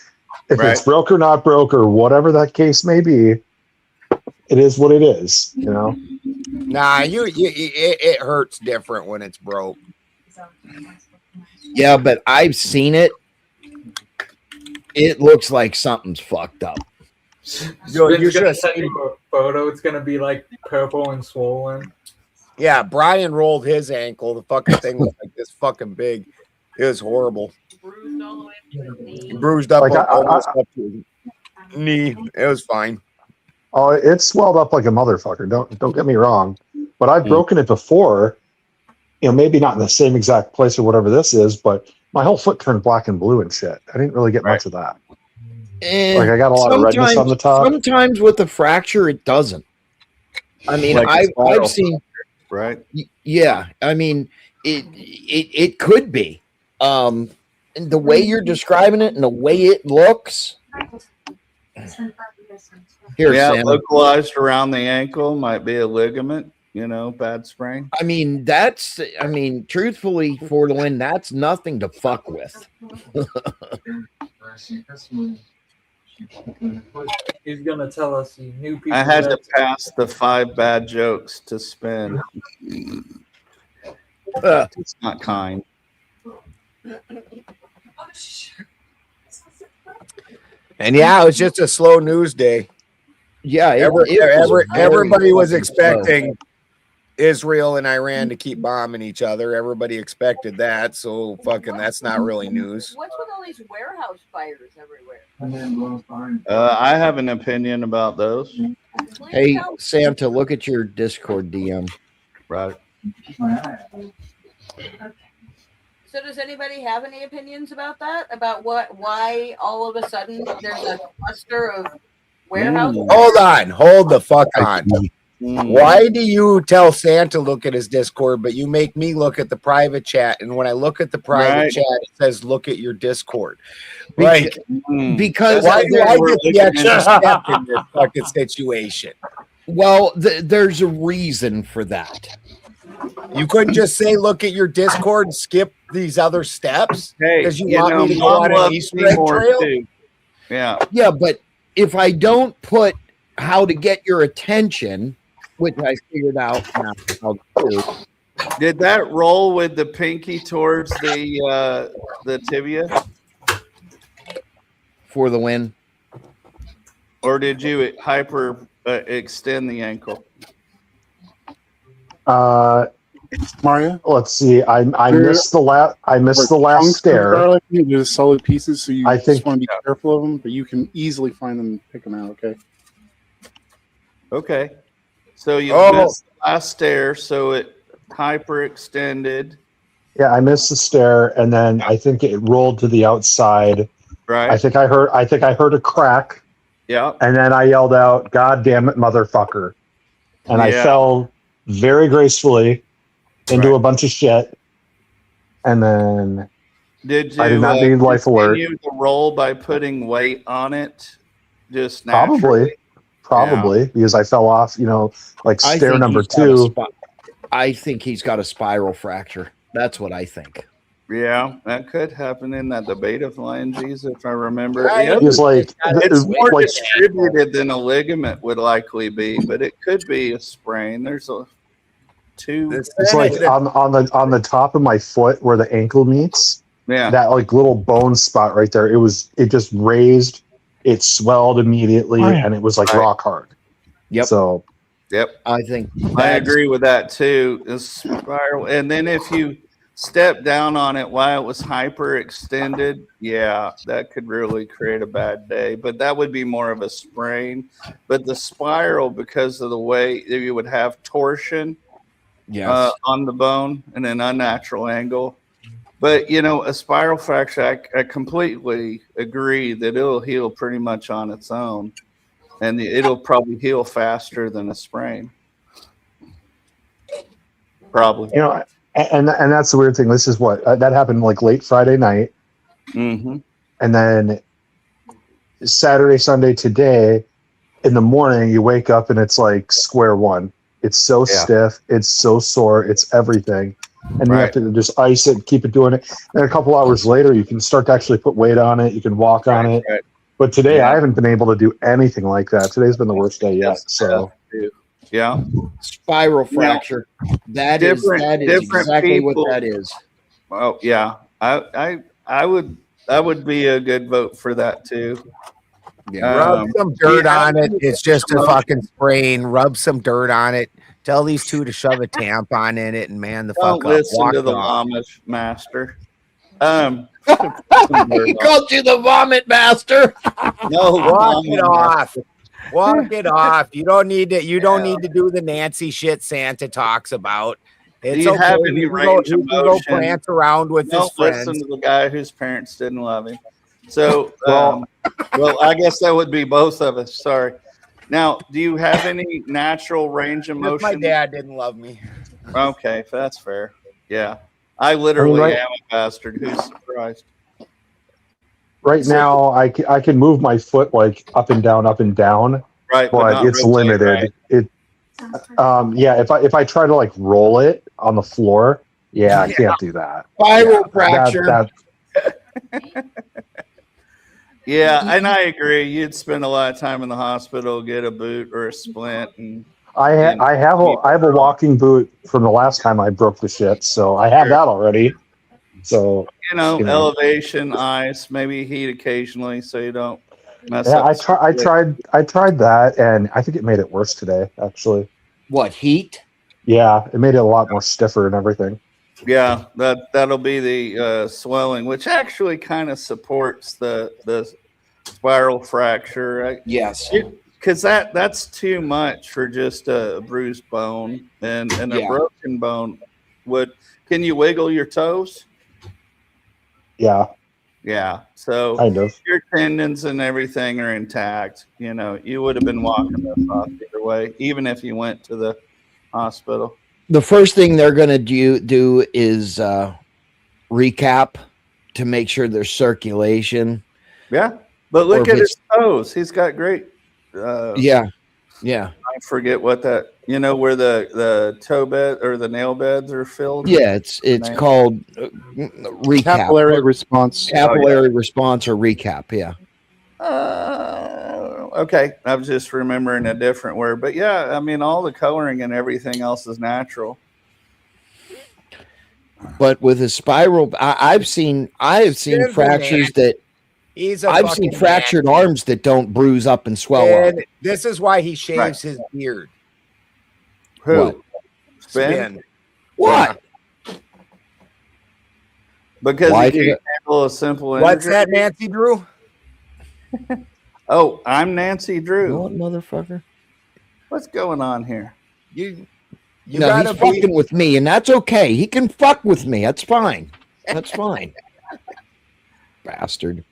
If it's broke or not broke or whatever that case may be, it is what it is, you know. Nah, it hurts different when it's broke. Yeah, but I've seen it. It looks like something's fucked up. You should send you a photo. It's gonna be like purple and swollen. Yeah, Brian rolled his ankle. The fucking thing was like this fucking big. It was horrible. Bruised up, almost up to his knee. It was fine. Oh, it swelled up like a motherfucker. Don't get me wrong, but I've broken it before. You know, maybe not in the same exact place or whatever this is, but my whole foot turned black and blue and shit. I didn't really get much of that. Like I got a lot of redness on the top. Sometimes with a fracture, it doesn't. I mean, Like I've seen. Right. Yeah, I mean, it could be. And the way you're describing it and the way it looks. Here, Sam. Localized around the ankle might be a ligament, you know, bad sprain. I mean, truthfully, for the win, that's nothing to fuck with. He's gonna tell us he knew people. I had to pass the 5 bad jokes to Spin. It's not kind. And yeah, it was just a slow news day. Yeah, everybody was expecting Israel and Iran to keep bombing each other. Everybody expected that, so fucking that's not really news. What's with all these warehouse fires everywhere? I have an opinion about those. Hey, Santa, look at your Discord DM. Right. So does anybody have any opinions about that? About why all of a sudden there's a cluster of warehouses? Hold the fuck on. Why do you tell Santa look at his Discord, but you make me look at the private chat? And when I look at the private chat, it says look at your Discord. Like, because why do I get the extra step in this fucking situation? Well, there's a reason for that. You couldn't just say look at your Discord and skip these other steps because you want me to go on an Easter egg trail. Too. Yeah, but if I don't put how to get your attention, which I figured out now how to do, Did that roll with the pinky towards the tibia for the win? Or did you hyper extend the ankle? Mario, let's see. I missed the last stare. Garlic, just solid pieces, so you I think just want to be careful of them, but you can easily find them and pick them out. Okay. Okay. So you missed the last stare, so it hyperextended. Yeah, I missed the stare, and then I think it rolled to the outside. Right. I think I heard a crack. Yeah. And then I yelled out, "God damn it, motherfucker!" And I fell very gracefully into a bunch of shit. And then Did you I did not need life alert. continue the roll by putting weight on it? Just naturally? Probably because I fell off. Like I stare think number he's got a 2. I think he's got a spiral fracture. That's what I think. Yeah, that could happen in that debate of phalanges, if I remember. He's like, It's more like distributed than a ligament would likely be, but it could be a sprain. There's two. it's like on the top of my foot where the ankle meets. Yeah. That like little bone spot right there. It just raised. It swelled immediately, and it was like rock hard. Yep. So. Yep. I think I agree with that too. The spiral, and then if you step down on it while it was hyperextended, that could really create a bad day. But that would be more of a sprain. But the spiral, because of the way you would have torsion on the bone and an unnatural angle. But a spiral fracture, I completely agree that it'll heal pretty much on its own. And it'll probably heal faster than a sprain. Probably. And that's the weird thing. This is what that happened like late Friday night. Mm-hmm. And then Saturday, Sunday, today in the morning, you wake up and it's like square one. It's so stiff. It's so sore. It's everything. And you have to just ice it, keep it doing it. And a couple hours later, you can start to actually put weight on it. You can walk on it. Right. But today, I haven't been able to do anything like that. Today's been the worst day yet. So, spiral fracture. That is exactly what that is. Well, yeah, I would be a good vote for that too. Yeah. Rub some dirt on it. It's just a fucking sprain. Rub some dirt on it. Tell these two to shove a tampon in it and man the fuck up. Don't listen Walk to the off. Amish master. He called you the vomit master. No, walk it off. Walk it off. You don't need to. You don't need to do the Nancy shit Santa talks about. It's Do you have okay. any He can range of go motion? prance around with his Don't friends. listen to the guy whose parents didn't love him. So, well, I guess that would be both of us. Sorry. Now, do you have any natural range of motion? My dad didn't love me. Okay, that's fair. Yeah, I literally Right. am a bastard. Who's surprised? right now, I can move my foot like up and down, Right, but not it's rotate, limited. right? If I try to like roll it on the floor, I can't do that. Spiral fracture. Yeah, and I agree. You'd spend a lot of time in the hospital, get a boot or a splint, and I have a walking boot from the last time I broke the shit, so I have that already. So elevation, ice, maybe heat occasionally, so you don't mess yeah, up. I tried that, and I think it made it worse today. Actually, what, heat? Yeah, it made it a lot more stiffer and everything. Yeah, that'll be the swelling, which actually kind of supports the spiral fracture. Right? Yes, because that's too much for just a bruised bone and a broken bone. Can you wiggle your toes? Yeah, so kind of. Your tendons and everything are intact. You would have been walking this off either way, even if you went to the hospital. The first thing they're going to do is recap to make sure there's circulation. Yeah, but look at his toes. He's got great. Yeah. I forget what that. Where the toe bed or the nail beds are filled. Yeah, it's called recap. Capillary response. Capillary response or recap. Yeah. Okay, I was just remembering a different word, but yeah, I mean, all the coloring and everything else is natural. But with a spiral, I have seen Spin, fractures man. that He's a I've seen fucking fractured man. arms that don't bruise up and swell up. And this is why he shaves his beard. Who? What? Spin. What? Because Why he did can't it- handle a simple What's that, injury. Nancy Drew? Oh, I'm Nancy Drew. What, motherfucker? What's going on here? You No, gotta he's fucking with me, and that's okay. He can fuck with me. That's fine. That's fine. Bastard.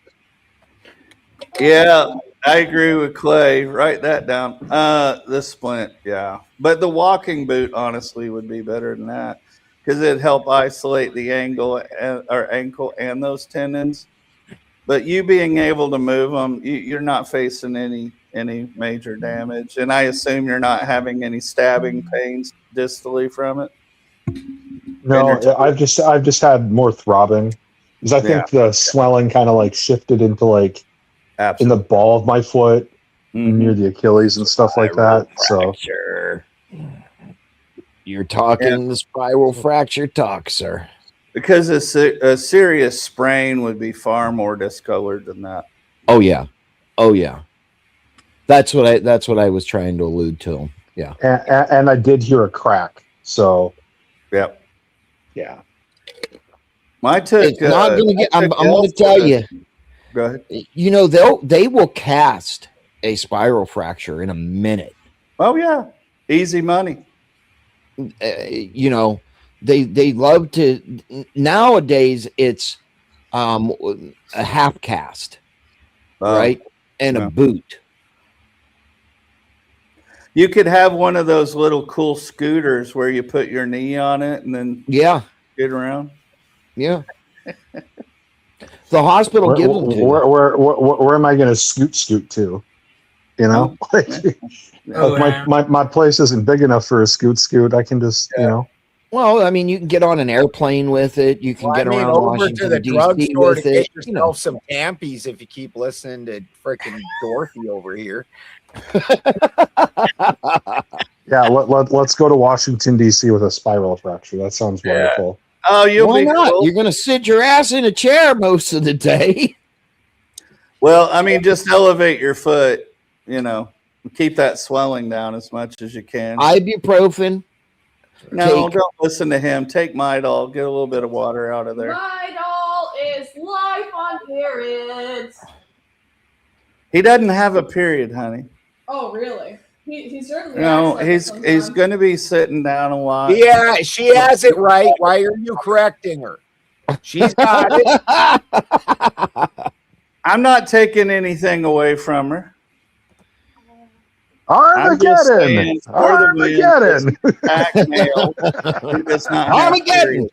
Yeah, I agree with Clay. Write that down. The splint, yeah. But the walking boot, honestly, would be better than that because it'd help isolate the ankle and those tendons. But you being able to move them, you're not facing any major damage, and I assume you're not having any stabbing pains distally from it. No, I've just had more throbbing because I think the swelling kind of like shifted into like in the ball of my foot near the Achilles and stuff like that. So Sure. You're talking the spiral fracture talk, sir. Because a serious sprain would be far more discolored than that. Oh yeah. Oh yeah. That's what I was trying to allude to. Yeah. and I did hear a crack. So yep. Yeah. My took. It's not gonna get. I'm going to tell you. Go ahead. You know they will cast a spiral fracture in a minute. Oh yeah, easy money. You know they love to nowadays. It's a half cast, right, and a boot. You could have one of those little cool scooters where you put your knee on it and then get around. Yeah. The hospital gives them to you. Where am I going to scoot to? You know, my place isn't big enough for a scoot. I can just, you know. Well, I mean, you can get on an airplane with it. You can get around over Washington to the D.C. drugstore with to it. get yourself some Tampies if you keep listening to freaking Dorothy over here. Yeah, let's go to Washington D.C. with a spiral fracture. That sounds wonderful. Oh, Why not? You're going to sit your ass in a chair most of the day. Well, I mean, just elevate your foot. You know, keep that swelling down as much as you can. Ibuprofen. No, don't listen to him. Take Midol. Get a little bit of water out of there. Midol is life on periods. He doesn't have a period, honey. Oh, really? He certainly. No, acts like he's it sometimes. going to be sitting down a lot. Yeah, she has it right. Why are you correcting her? She's got it. I'm not taking anything away from her. Armageddon! Armageddon! Armageddon!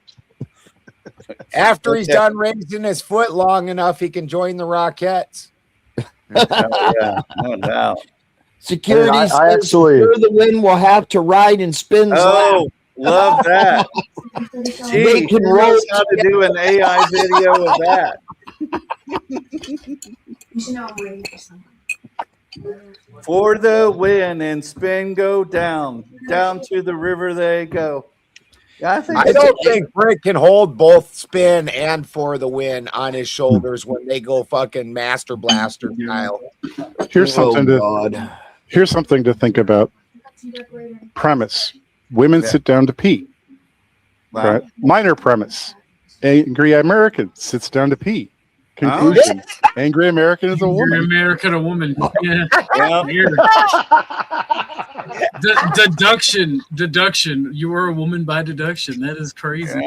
After he's done raising his foot long enough, he can join the Rockettes. Yeah, no doubt. Security I says actually- the wind will have to ride in Spin's Oh, love that. Gee, They who can knows roll how to do an AI video with that? For the win and Spin go down to the river they go. Yeah, I don't think Brick can hold both Spin and For the Win on his shoulders when they go fucking Master Blaster style. Here's something to think about. Premise: women sit down to pee. Right? Minor premise: angry American sits down to pee. Conclusion: angry American is a woman. Angry American, a woman. Yeah. Yeah. Weird. Deduction. You are a woman by deduction. That is crazy.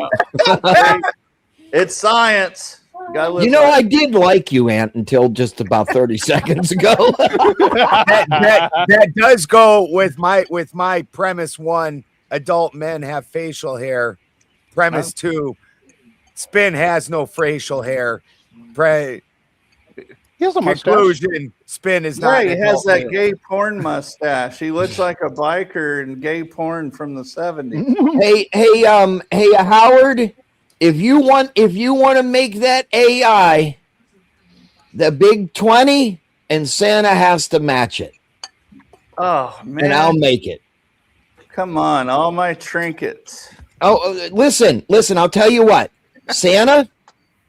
It's science. You know, I did like you, Ant, until just about 30 seconds ago. that does go with my premise one. Adult men have facial hair. Premise two: Spin has no facial hair. He has a mustache. Conclusion: Spin is not. Right, he an has adult that male. gay porn mustache. He looks like a biker in gay porn from the 70s. Hey, Howard, if you want to make that AI the big 20, and Santa has to match it. Oh man. And I'll make it. Come on, all my trinkets. Listen. I'll tell you what, Santa.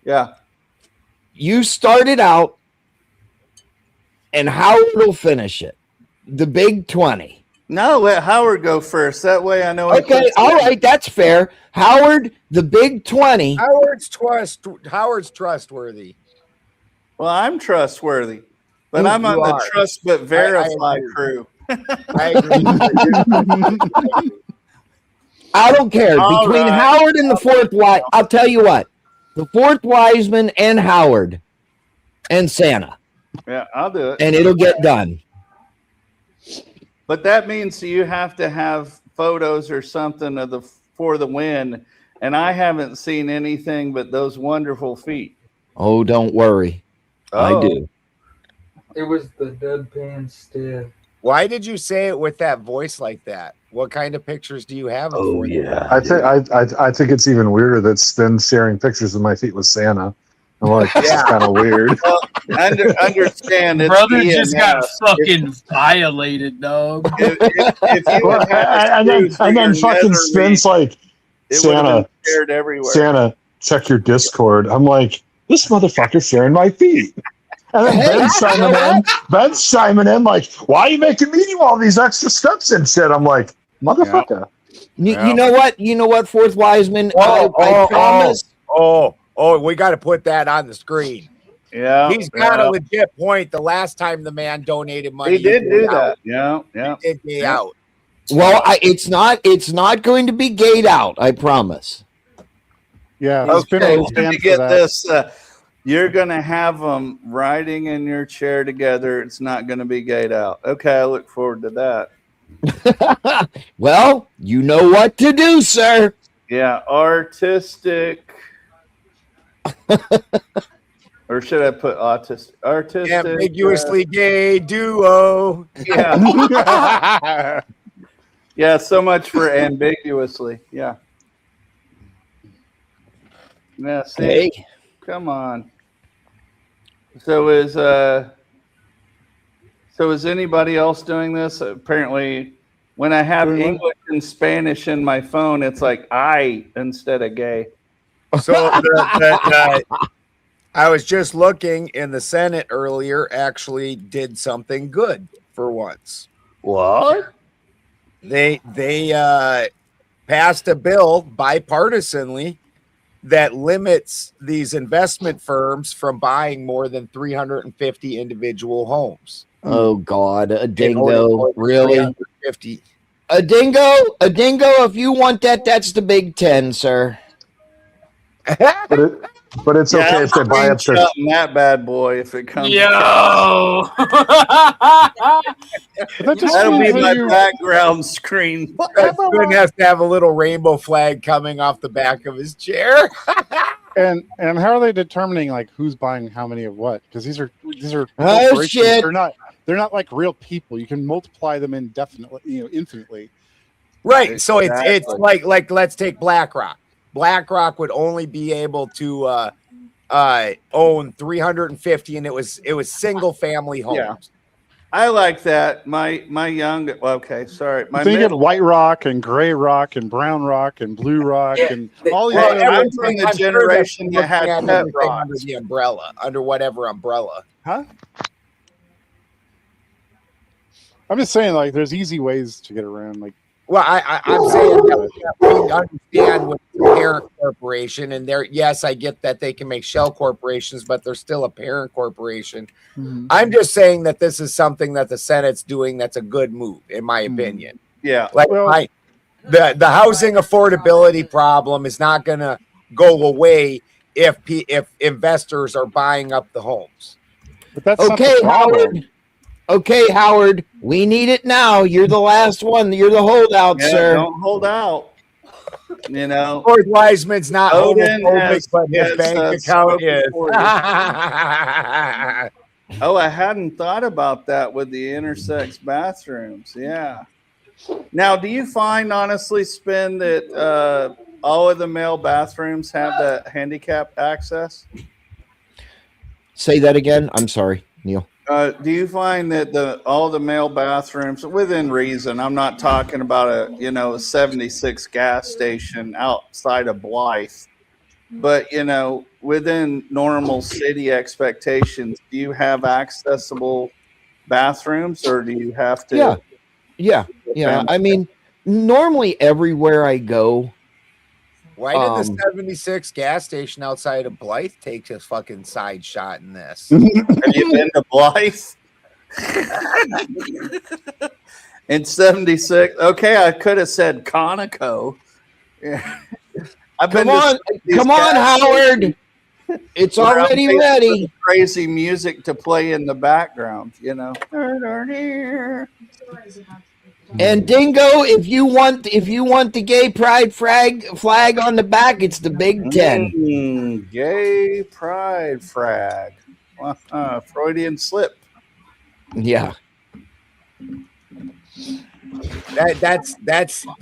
Yeah. You started out, and Howard will finish it. The big 20. No, let Howard go first. That way I know. Okay, all right, that's fair. Howard, the big 20. Howard's trustworthy. Well, I'm trustworthy, but I'm on the trust but verify crew. I agree. I don't care. Between Howard and the fourth wise, I'll tell you what. The fourth Wiseman and Howard and Santa. Yeah, I'll do it. And it'll get done. But that means you have to have photos or something of for the win, and I haven't seen anything but those wonderful feet. Oh, don't worry. I do. It was the deadpan stare. Why did you say it with that voice like that? What kind of pictures do you have? Oh yeah. I think it's even weirder that Spin's sharing pictures of my feet with Santa. I'm like, this is kind of weird. Well, understand, brother just got fucking violated, dog. And then fucking Spin's like, Santa, check your Discord. I'm like, this motherfucker's sharing my feet. And then Ben's chiming in like, why are you making me do all these extra steps and shit? I'm like, motherfucker. You know what? You know what, fourth Wiseman? I promise. We got to put that on the screen. Yeah. He's got a legit point. The last time the man donated money, he did do that. Yeah. He did gay out. Well, it's not going to be gayed out, I promise. Yeah. Okay, let me get this. You're going to have them riding in your chair together. It's not going to be gayed out. Okay, I look forward to that. Well, you know what to do, sir. Yeah, artistic. Or should I put autistic? Artistic. Ambiguously gay duo. Yeah. Yeah, so much for ambiguously. Yeah. Yeah, see. Hey. Come on. So is anybody else doing this? Apparently, when I have English and Spanish in my phone, it's like I instead of gay. So I was just looking, and the Senate earlier actually did something good for once. What? They passed a bill bipartisanly that limits these investment firms from buying more than 350 individual homes. Oh God, a dingo, really? 350. A dingo. If you want that, that's the Big 10, sir. But it's okay if they buy up their that bad boy if it comes. Yo, that'll be my background screen. Spin has to have a little rainbow flag coming off the back of his chair. And how are they determining like who's buying how many of what? Because these are Oh, corporations. shit. They're not like real people. You can multiply them indefinitely, infinitely. Right. So it's like let's take BlackRock. BlackRock would only be able to own 350, and it was single family homes. Yeah. I like that. My young. Okay, sorry. My Then you get white rock and gray rock and brown rock and blue rock and all these. I'm from the generation that had pet rocks. Under the umbrella, under whatever umbrella. Huh? I'm just saying, like, there's easy ways to get around. Like, well, I'm saying that we understand with the parent corporation, and yes, I get that they can make shell corporations, but they're still a parent corporation. Mm-hmm. I'm just saying that this is something that the Senate's doing that's a good move, in my opinion. Yeah. Like the housing affordability problem is not going to go away if investors are buying up the homes. But that's okay, Howard. Okay, Howard, we need it now. You're the last one. You're the holdout, sir. Don't hold out. You know, Lord Wiseman's not Odin homophobic, but his has, bank account is. Oh, I hadn't thought about that with the intersex bathrooms. Yeah. Now, do you find, honestly, Spin, that all of the male bathrooms have that handicap access? Say that again. I'm sorry, Neil. Do you find that all the male bathrooms, within reason, I'm not talking about a 76 gas station outside of Blythe, but within normal city expectations, do you have accessible bathrooms, or do you have to? Yeah. I mean, normally everywhere I go. Why did the 76 gas station outside of Blythe take a fucking side shot in this? Have you been to Blythe? In 76. Okay, I could have said Conoco. Yeah. Come on, Howard. It's already ready. Crazy music to play in the background, And Dingo, if you want the gay pride flag on the back, it's the Big Ten. Gay pride flag. Freudian slip. Yeah. That's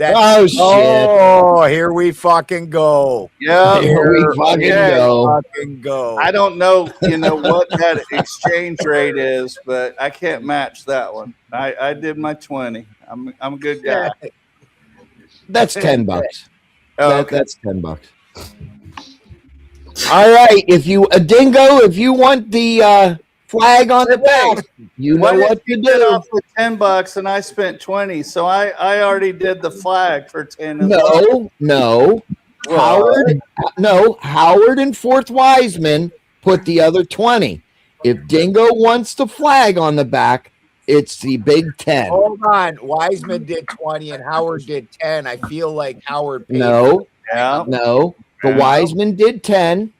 oh shit. Oh, here we fucking go. Yeah, here we fucking go. I don't know, what that exchange rate is, but I can't match that one. I did my 20. I'm a good guy. That's $10. Oh, okay. That's $10. All right, Dingo, if you want the flag on the back, you know what to do. Off with $10 and I spent 20, so I already did the flag for 10. No. Howard and Fourth Wiseman put the other 20. If Dingo wants the flag on the back, it's the Big Ten. Hold on. Wiseman did 20 and Howard did 10. I feel like Howard paid. No. Yeah. The Wiseman did 10.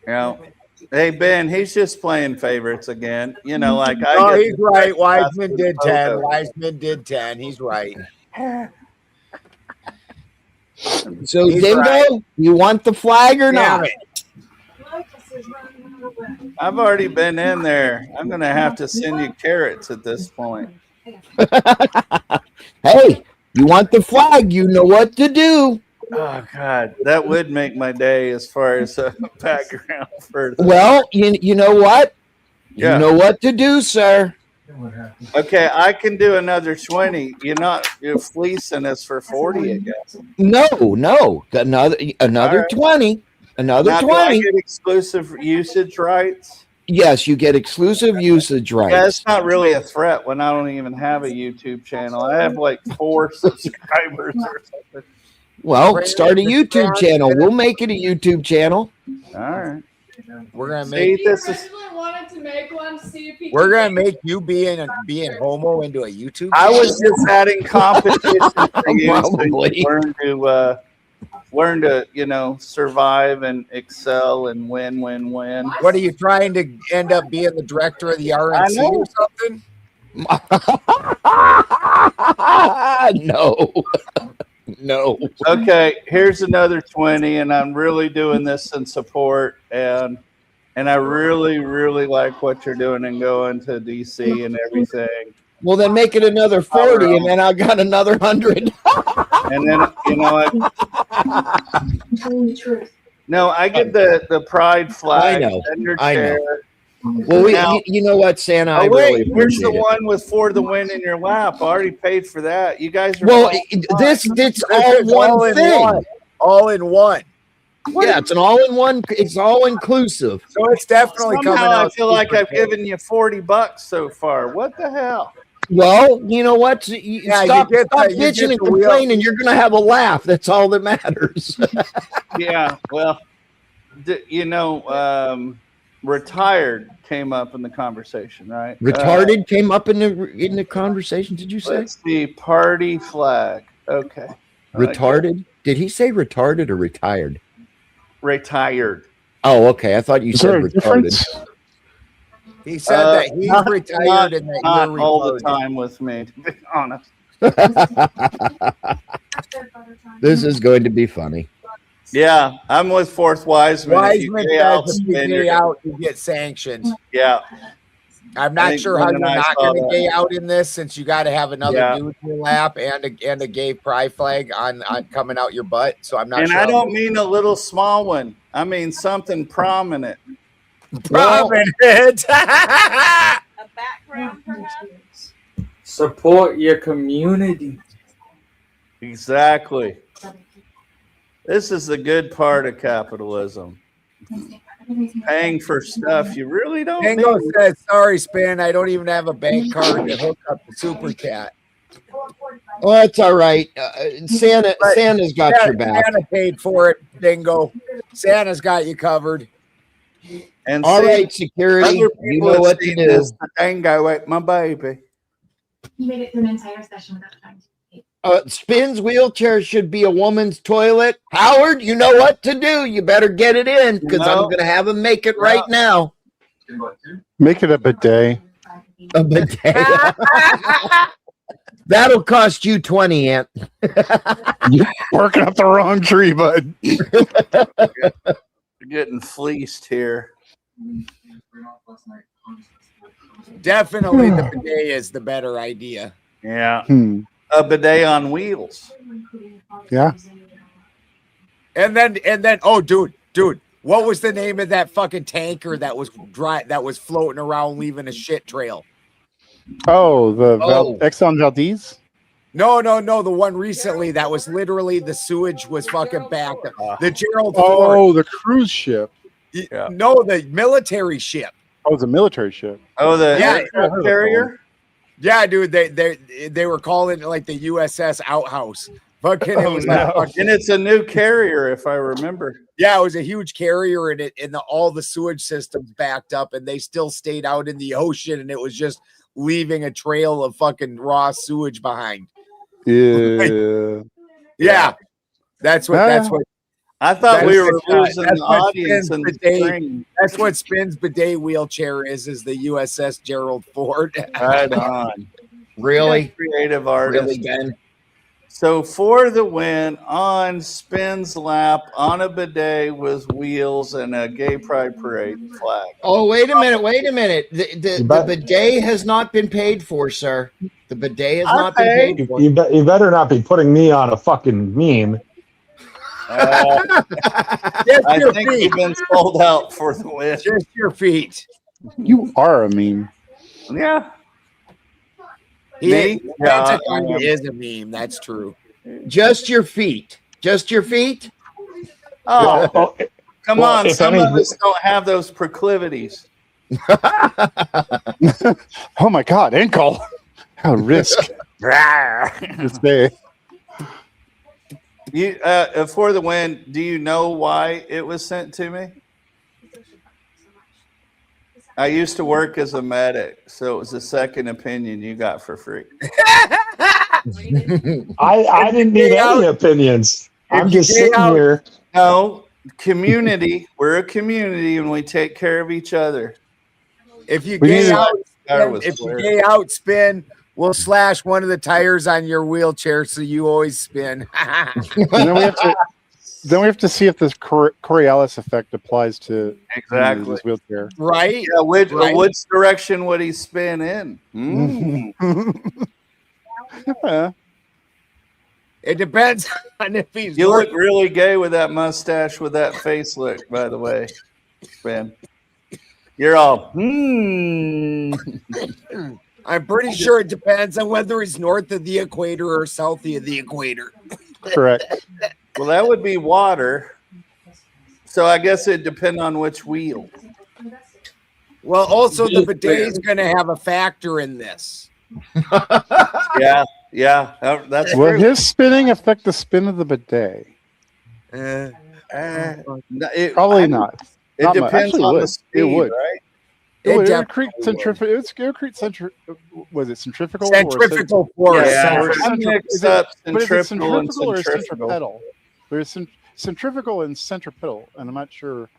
Yeah. Hey, Ben, he's just playing favorites again. He's right. Wiseman did 10. Wiseman did 10. He's right. So, Dingo, you want the flag or not? I've already been in there. I'm going to have to send you carrots at this point. Hey, you want the flag, you know what to do. Oh, God. That would make my day as far as background for Well, you know what? Yeah. You know what to do, sir. Okay, I can do another 20. You're fleecing us for 40 again. No. Another 20. Another Now, 20. do I get exclusive usage rights? Yes, you get exclusive usage rights. Yeah, it's not really a threat when I don't even have a YouTube channel. I have like 4 subscribers or something. Well, start a YouTube channel. We'll make it a YouTube channel. All right. We're gonna make We're gonna make you being homo into a YouTube channel. I was just adding competition for you Probably. to learn to survive and excel and win. What are you trying to end up being the director of the RNC or something? No. Okay, here's another 20, and I'm really doing this in support, and I really, really like what you're doing and going to DC and everything. Well, then make it another 40, and then I got another 100. And then I get the pride flag. I know. And your I chair. know. Well, you know what, Santa? I really where's the appreciate it. one with For the Win in your lap? I already paid for that. You guys are it's all one thing. All in one. Yeah, it's an all-in-one. It's all inclusive. So it's definitely coming out. I feel like I've given you $40 so far. What the hell? Well, you know what? Stop bitching and complaining. You're going to have a laugh. That's all that matters. Yeah. Well, retired came up in the conversation, right? Retarded came up in the conversation. Did you say? Let's see. Party flag. Okay. Retarded? Did he say retarded or retired? Retired. Oh, okay. I thought you said retarded. He said that he's retired and that not you're all the retarded. time with me, to be honest. This is going to be funny. Yeah, I'm with Fourth Wiseman. Wiseman says if you gay out, you get sanctioned. Yeah. I'm not sure how you're not going to gay out in this, since you got to have another dude in your lap and a gay pride flag on coming out your butt. So I'm not And sure. I don't mean a little small one. I mean something prominent. Robin Hood. A background, perhaps? Support your community. Exactly. This is the good part of capitalism. Paying for stuff you really don't Dingo need. says, sorry, Spin, I don't even have a bank card to hook up the super chat. Well, that's all right. Santa's got your back. Santa paid for it, Dingo. Santa's got you covered. And all right, security, you know what to do. The Dingo ate my baby. You made it through an entire session without trying to. Spin's wheelchair should be a woman's toilet. Howard, you know what to do. You better get it in because I'm going to have him make it right now. Make it a bidet. A bidet. That'll cost you 20, Ant. You're barking up the wrong tree, bud. You're getting fleeced here. Definitely the bidet is the better idea. Yeah. A bidet on wheels. Yeah. And then oh dude, what was the name of that fucking tanker that was floating around leaving a shit trail? Oh, the Exxon Valdez? No, the one recently that was literally the sewage was fucking backed up. The Gerald Oh, the cruise ship. Yeah. No, the military ship. Oh, it's a military ship. Oh, the aircraft carrier? Yeah, dude, they were calling it like the USS Outhouse. Fucking, it was and it's a new carrier, if I remember. Yeah, it was a huge carrier, and all the sewage systems backed up, and they still stayed out in the ocean, and it was just leaving a trail of fucking raw sewage behind. Yeah, yeah, that's what. I thought we were losing the audience in the bidet. That's what Spin's bidet wheelchair is the USS Gerald Ford. Right on. Really? Creative artist. Really, Ben? So for the win on Spin's lap on a bidet with wheels and a gay pride parade flag. Oh, wait a minute. The bidet has not been paid for, sir. The bidet has not been paid for. You better not be putting me on a fucking meme. I think you've been sold out for the win. Just your feet. You are a meme. Yeah. He is a meme. That's true. Just your feet. Just your feet. Oh, come on. Some of us don't have those proclivities. Oh my God, ankle. How risk. This day. You for the win, do you know why it was sent to me? I used to work as a medic, so it was a second opinion you got for free. I didn't need any opinions. I'm just sitting here. No, community. We're a community and we take care of each other. If you gay out, Spin, we'll slash one of the tires on your wheelchair so you always spin. Then we have to see if this Coriolis effect applies to exactly his wheelchair. Right? Yeah, which direction would he spin in? Yeah. It depends on if he's. You look really gay with that mustache, with that face look, by the way, Spin. You're all. I'm pretty sure it depends on whether he's north of the equator or south of the equator. Correct. Well, that would be water. So I guess it depends on which wheel. Well, also the bidet is going to have a factor in this. Yeah, that's Will true. his spinning affect the spin of the bidet? Probably not. It depends on the speed, it would. right? It would accrete centrifugal. Was it centrifugal? Centrifugal force. Yeah. Centrifugal and or centrifugal. centripetal? There's centrifugal and centripetal, and I'm not sure.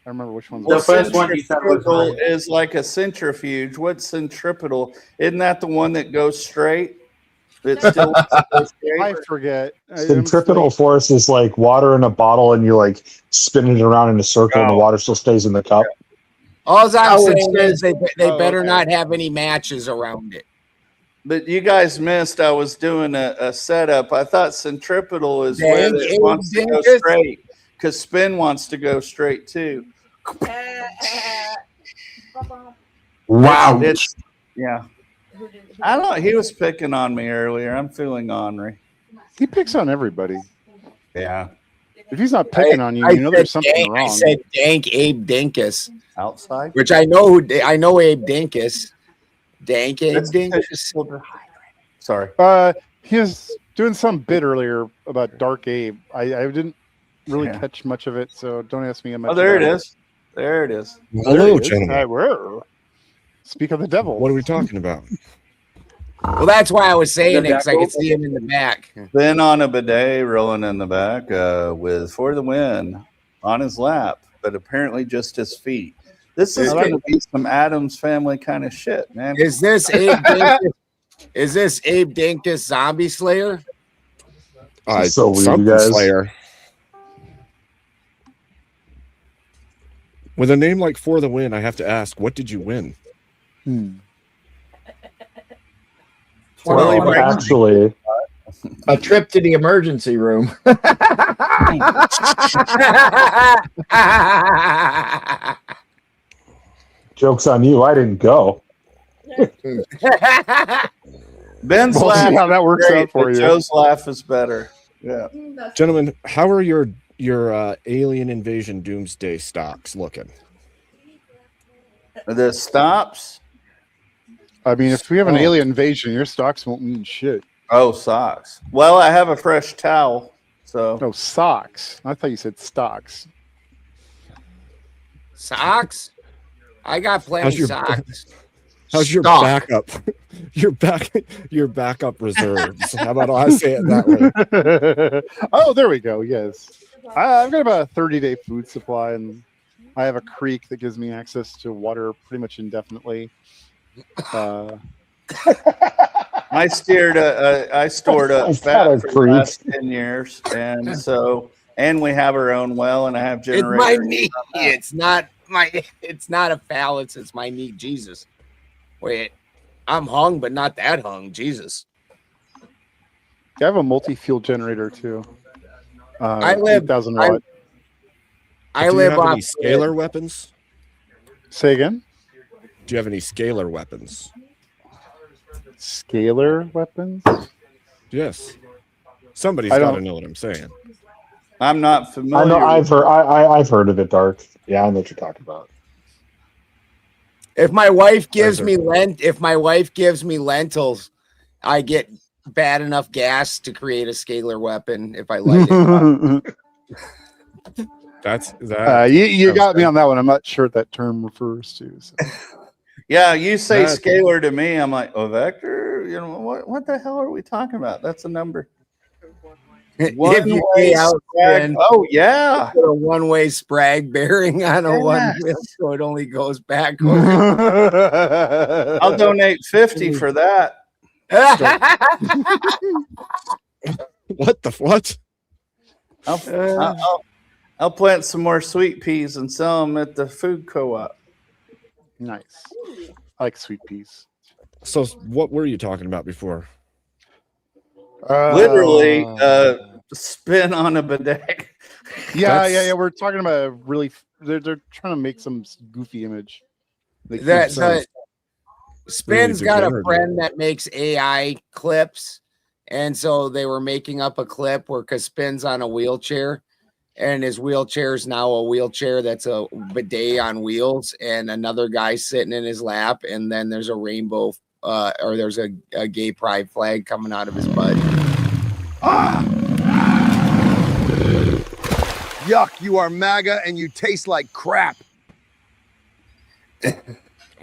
I remember which one. Well, centrifugal is like a centrifuge. What's centripetal? Isn't that the one that goes straight? It still goes straight? I forget. Centripetal force is like water in a bottle, and you like spin it around in a circle, and the water still stays in the cup. All I'm saying is they better not have any matches around it. But you guys missed. I was doing a setup. I thought centripetal is where it wants to go straight, because spin wants to go straight too. Wow. Yeah. I don't know. He was picking on me earlier. I'm feeling ornery. He picks on everybody. Yeah. If he's not picking on you, you know there's something wrong. I said Dank Abe Dinkus. Outside? Which I know Abe Dinkus. Dank Abe Dinkus. Sorry. He was doing some bit earlier about Dark Abe. I didn't really catch much of it, so don't ask me how much. Oh, there it about is. There it is. Hello, gentlemen. Speak of the devil. What are we talking about? Well, that's why I was saying it, because I could see him in the back. Then on a bidet rolling in the back with For the Win on his lap, but apparently just his feet. This is going to be some Addams Family kind of shit, man. Is this Abe Dinkus? Is this Abe Dinkus Zombie Slayer? So weird, something guys. Slayer. With a name like For the Win, I have to ask, what did you win? Well, actually, a trip to the emergency room. Joke's on you. I didn't go. Ben's We'll laugh see how that works great, out for but you. Joe's laugh is better. Yeah. Gentlemen, how are your alien invasion doomsday stocks looking? The stops? I mean, if we have an alien invasion, your stocks won't mean shit. Oh, socks. Well, I have a fresh towel, so. No, socks. I thought you said stocks. Socks? I got plenty of socks. How's your Stock. backup? Your backup reserves. How about I say it that way? Oh, there we go. Yes. I've got about a 30-day food supply, and I have a creek that gives me access to water pretty much indefinitely. I stored up fat for the last 10 years, and we have our own well, and I have It's generators. my knee. It's not a phallus. It's my knee. Jesus. Wait, I'm hung, but not that hung. Jesus. I have a multi-fuel generator too. I live 8,000 I- watt. Do you have any scalar weapons? Say again. Do you have any scalar weapons? Scalar weapons? Yes. Somebody's I got to don't- know what I'm saying. I'm not familiar. I know. I've heard of it, Dark. Yeah, I know what you're talking about. If my wife gives me lentils, I get bad enough gas to create a scalar weapon if I light it. That's that. You got me on that one. I'm not sure what that term refers to. So. Yeah, you say scalar to me, I'm like, oh, vector? You know, what the hell are we talking about? That's a number. If you pay out, then oh yeah, put a one-way sprag bearing on a one wheel, so it only goes backwards. I'll donate 50 for that. What the what? I'll plant some more sweet peas and sell them at the food co-op. Nice. I like sweet peas. So what were you talking about before? Literally, spin on a bidet. Yeah. We're talking about a really. They're trying to make some goofy image. Spin's got a friend that makes AI clips, and so they were making up a clip where Spin's on a wheelchair, and his wheelchair is now a wheelchair that's a bidet on wheels, and another guy sitting in his lap, and then there's a rainbow, or there's a gay pride flag coming out of his butt. Yuck, you are MAGA and you taste like crap.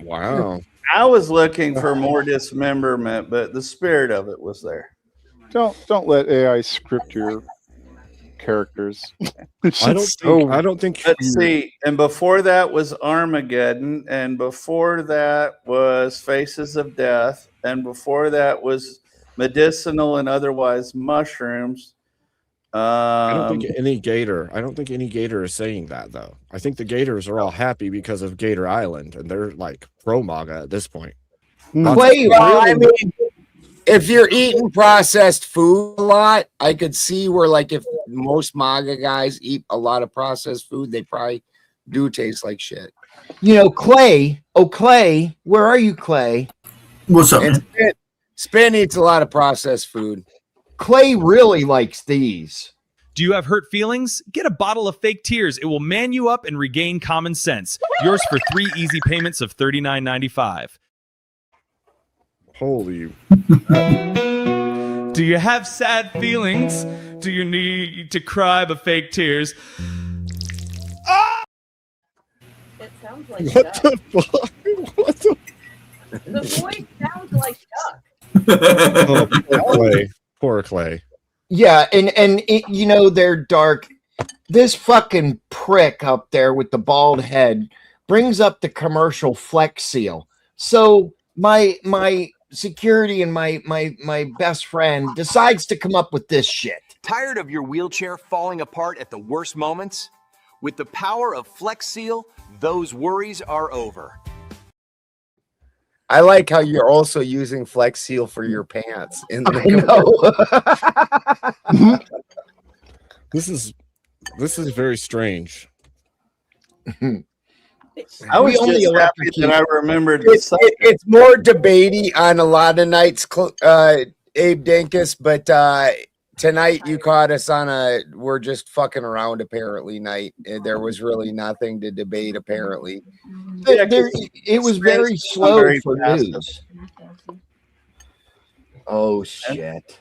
Wow. I was looking for more dismemberment, but the spirit of it was there. Don't let AI script your characters. I don't think. Let's see. And before that was Armageddon, and before that was Faces of Death, and before that was medicinal and otherwise mushrooms. I don't think any gator is saying that though. I think the gators are all happy because of Gator Island, and they're like pro MAGA at this point. I mean, if you're eating processed food a lot, I could see where, like, if most MAGA guys eat a lot of processed food, they probably do taste like shit. You know, Clay. Oh, Clay, where are you, Clay? What's up? And Spin eats a lot of processed food. Clay really likes these. Do you have hurt feelings? Get a bottle of fake tears. It will man you up and regain common sense. Yours for 3 easy payments of $39.95. Holy. Do you have sad feelings? Do you need to cry but fake tears? It sounds like What duck. the fuck? What the? The voice sounds like duck. Oh, poor Clay. Poor Clay. Yeah, and you know, they're dark. This fucking prick up there with the bald head brings up the commercial Flex Seal. So my security and my best friend decides to come up with this shit. Tired of your wheelchair falling apart at the worst moments? With the power of Flex Seal, those worries are over. I like how you're also using Flex Seal for your pants. In the This is very strange. I was only just happy that I remembered the subject. It's more debatey on a lot of nights, Abe Dinkus, but tonight you caught us on we're just fucking around apparently night. There was really nothing to debate apparently. It was very slow for news. Oh shit.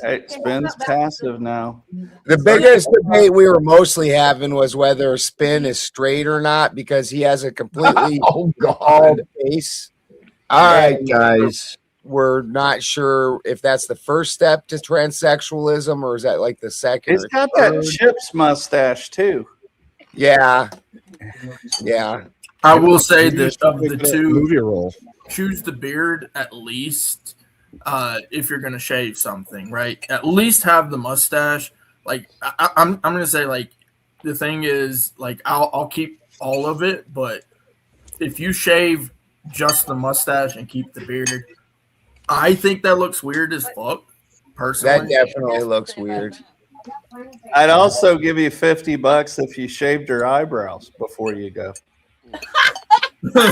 Hey, Spin's passive now. The biggest debate we were mostly having was whether Spin is straight or not because he has a completely bald face. All right, guys. We're not sure if that's the first step to transsexualism or is that like the second? He's got that Chips mustache too. Yeah. Yeah. I will say that of the two, movie role. choose the beard at least if you're gonna shave something, right? At least have the mustache. Like I'm gonna say, like the thing is, like I'll keep all of it, but if you shave just the mustache and keep the beard, I think that looks weird as fuck. Personally, That definitely looks weird. I'd also give you $50 if you shaved your eyebrows before you go. No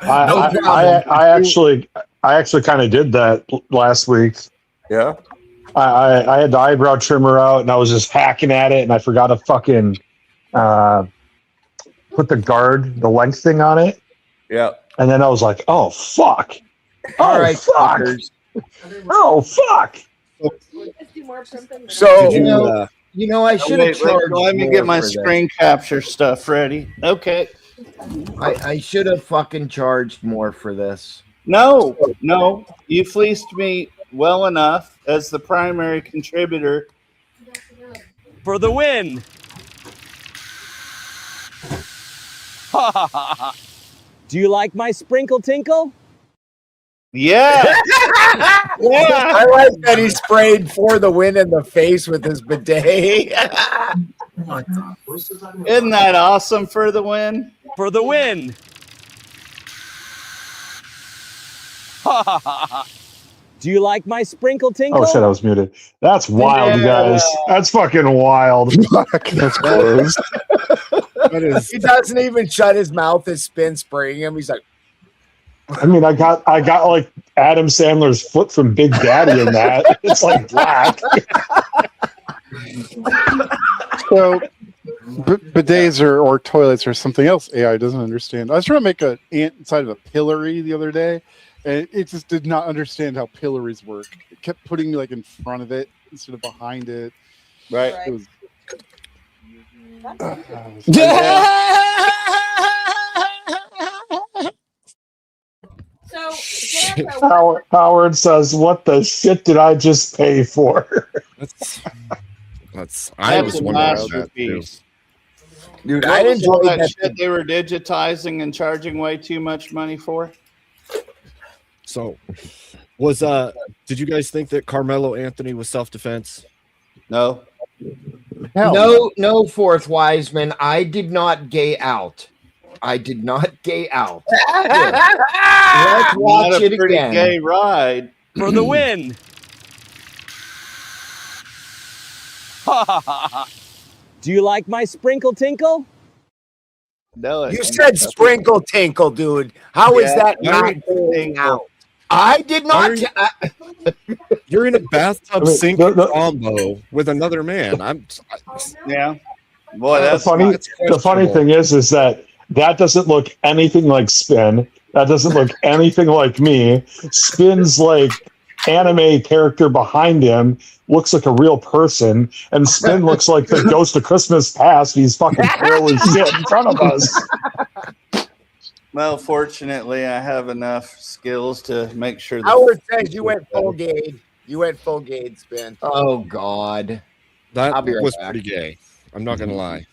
problem. I actually kind of did that last week. Yeah. I had the eyebrow trimmer out and I was just hacking at it and I forgot to fucking put the length thing on it. Yeah. And then I was like, oh fuck. All right, fuck. Oh fuck. So you know, I should have charged. Let me more get my for screen capture stuff ready. Okay. I should have fucking charged more for this. No, you fleeced me well enough as the primary contributor. For the win. Do you like my sprinkle tinkle? Yeah. Yeah. I like that he sprayed for the win in the face with his bidet. Isn't that awesome for the win? For the win. Do you like my sprinkle tinkle? Oh shit, I was muted. That's wild, you guys. That's fucking wild. That's close. He doesn't even shut his mouth as Spin spraying him. He's like, I mean, I got like Adam Sandler's foot from Big Daddy in that. It's like black. So bidets or toilets or something else AI doesn't understand. I was trying to make an ant inside of a pillory the other day, and it just did not understand how pillories work. It kept putting me like in front of it instead of behind it. Right. It was, So Howard says, "What the shit did I just pay for?" I was a wondering about that too. masterpiece. dude, What I was all enjoyed that that. shit they were digitizing and charging way too much money for. So, did you guys think that Carmelo Anthony was self-defense? No. No, Fourth Wiseman. I did not gay out. I did not gay out. Here. Let's watch Not a it pretty again. gay ride. For the win. Do you like my sprinkle tinkle? You said sprinkle tinkle, dude. How is that not going out? I did not. You're in a bathtub sink combo with another man. Boy, the funny thing is that doesn't look anything like Spin. That doesn't look anything like me. Spin's like anime character behind him looks like a real person, and Spin looks like the ghost of Christmas past. He's fucking barely shit in front of us. Well, fortunately, I have enough skills to make sure. Howard says you went full gade. You went full gade, Spin. Oh God, that be right was back. pretty gay. I'm not gonna lie.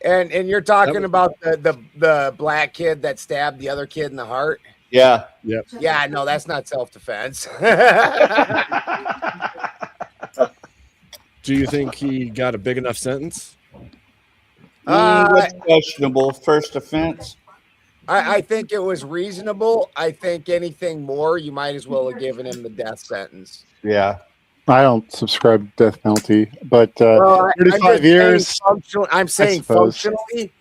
And you're talking about the black kid that stabbed the other kid in the heart. Yeah. Yep. Yeah, no, that's not self-defense. Do you think he got a big enough sentence? That's questionable. First offense. I think it was reasonable. I think anything more, you might as well have given him the death sentence. Yeah. I don't subscribe to death penalty, but 35 years. I'm saying functionally,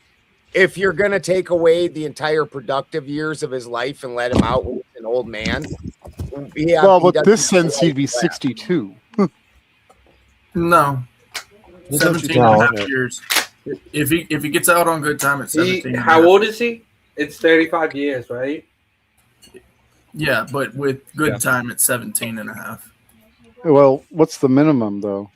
if you're going to take away the entire productive years of his life and let him out with an old man. Yeah, well, with this sentence, he'd be 62. No. 17 and a half years. If he gets out on good time at 17. How old is he? It's 35 years, right? Yeah, but with good time at 17 and a half. Well, what's the minimum, though?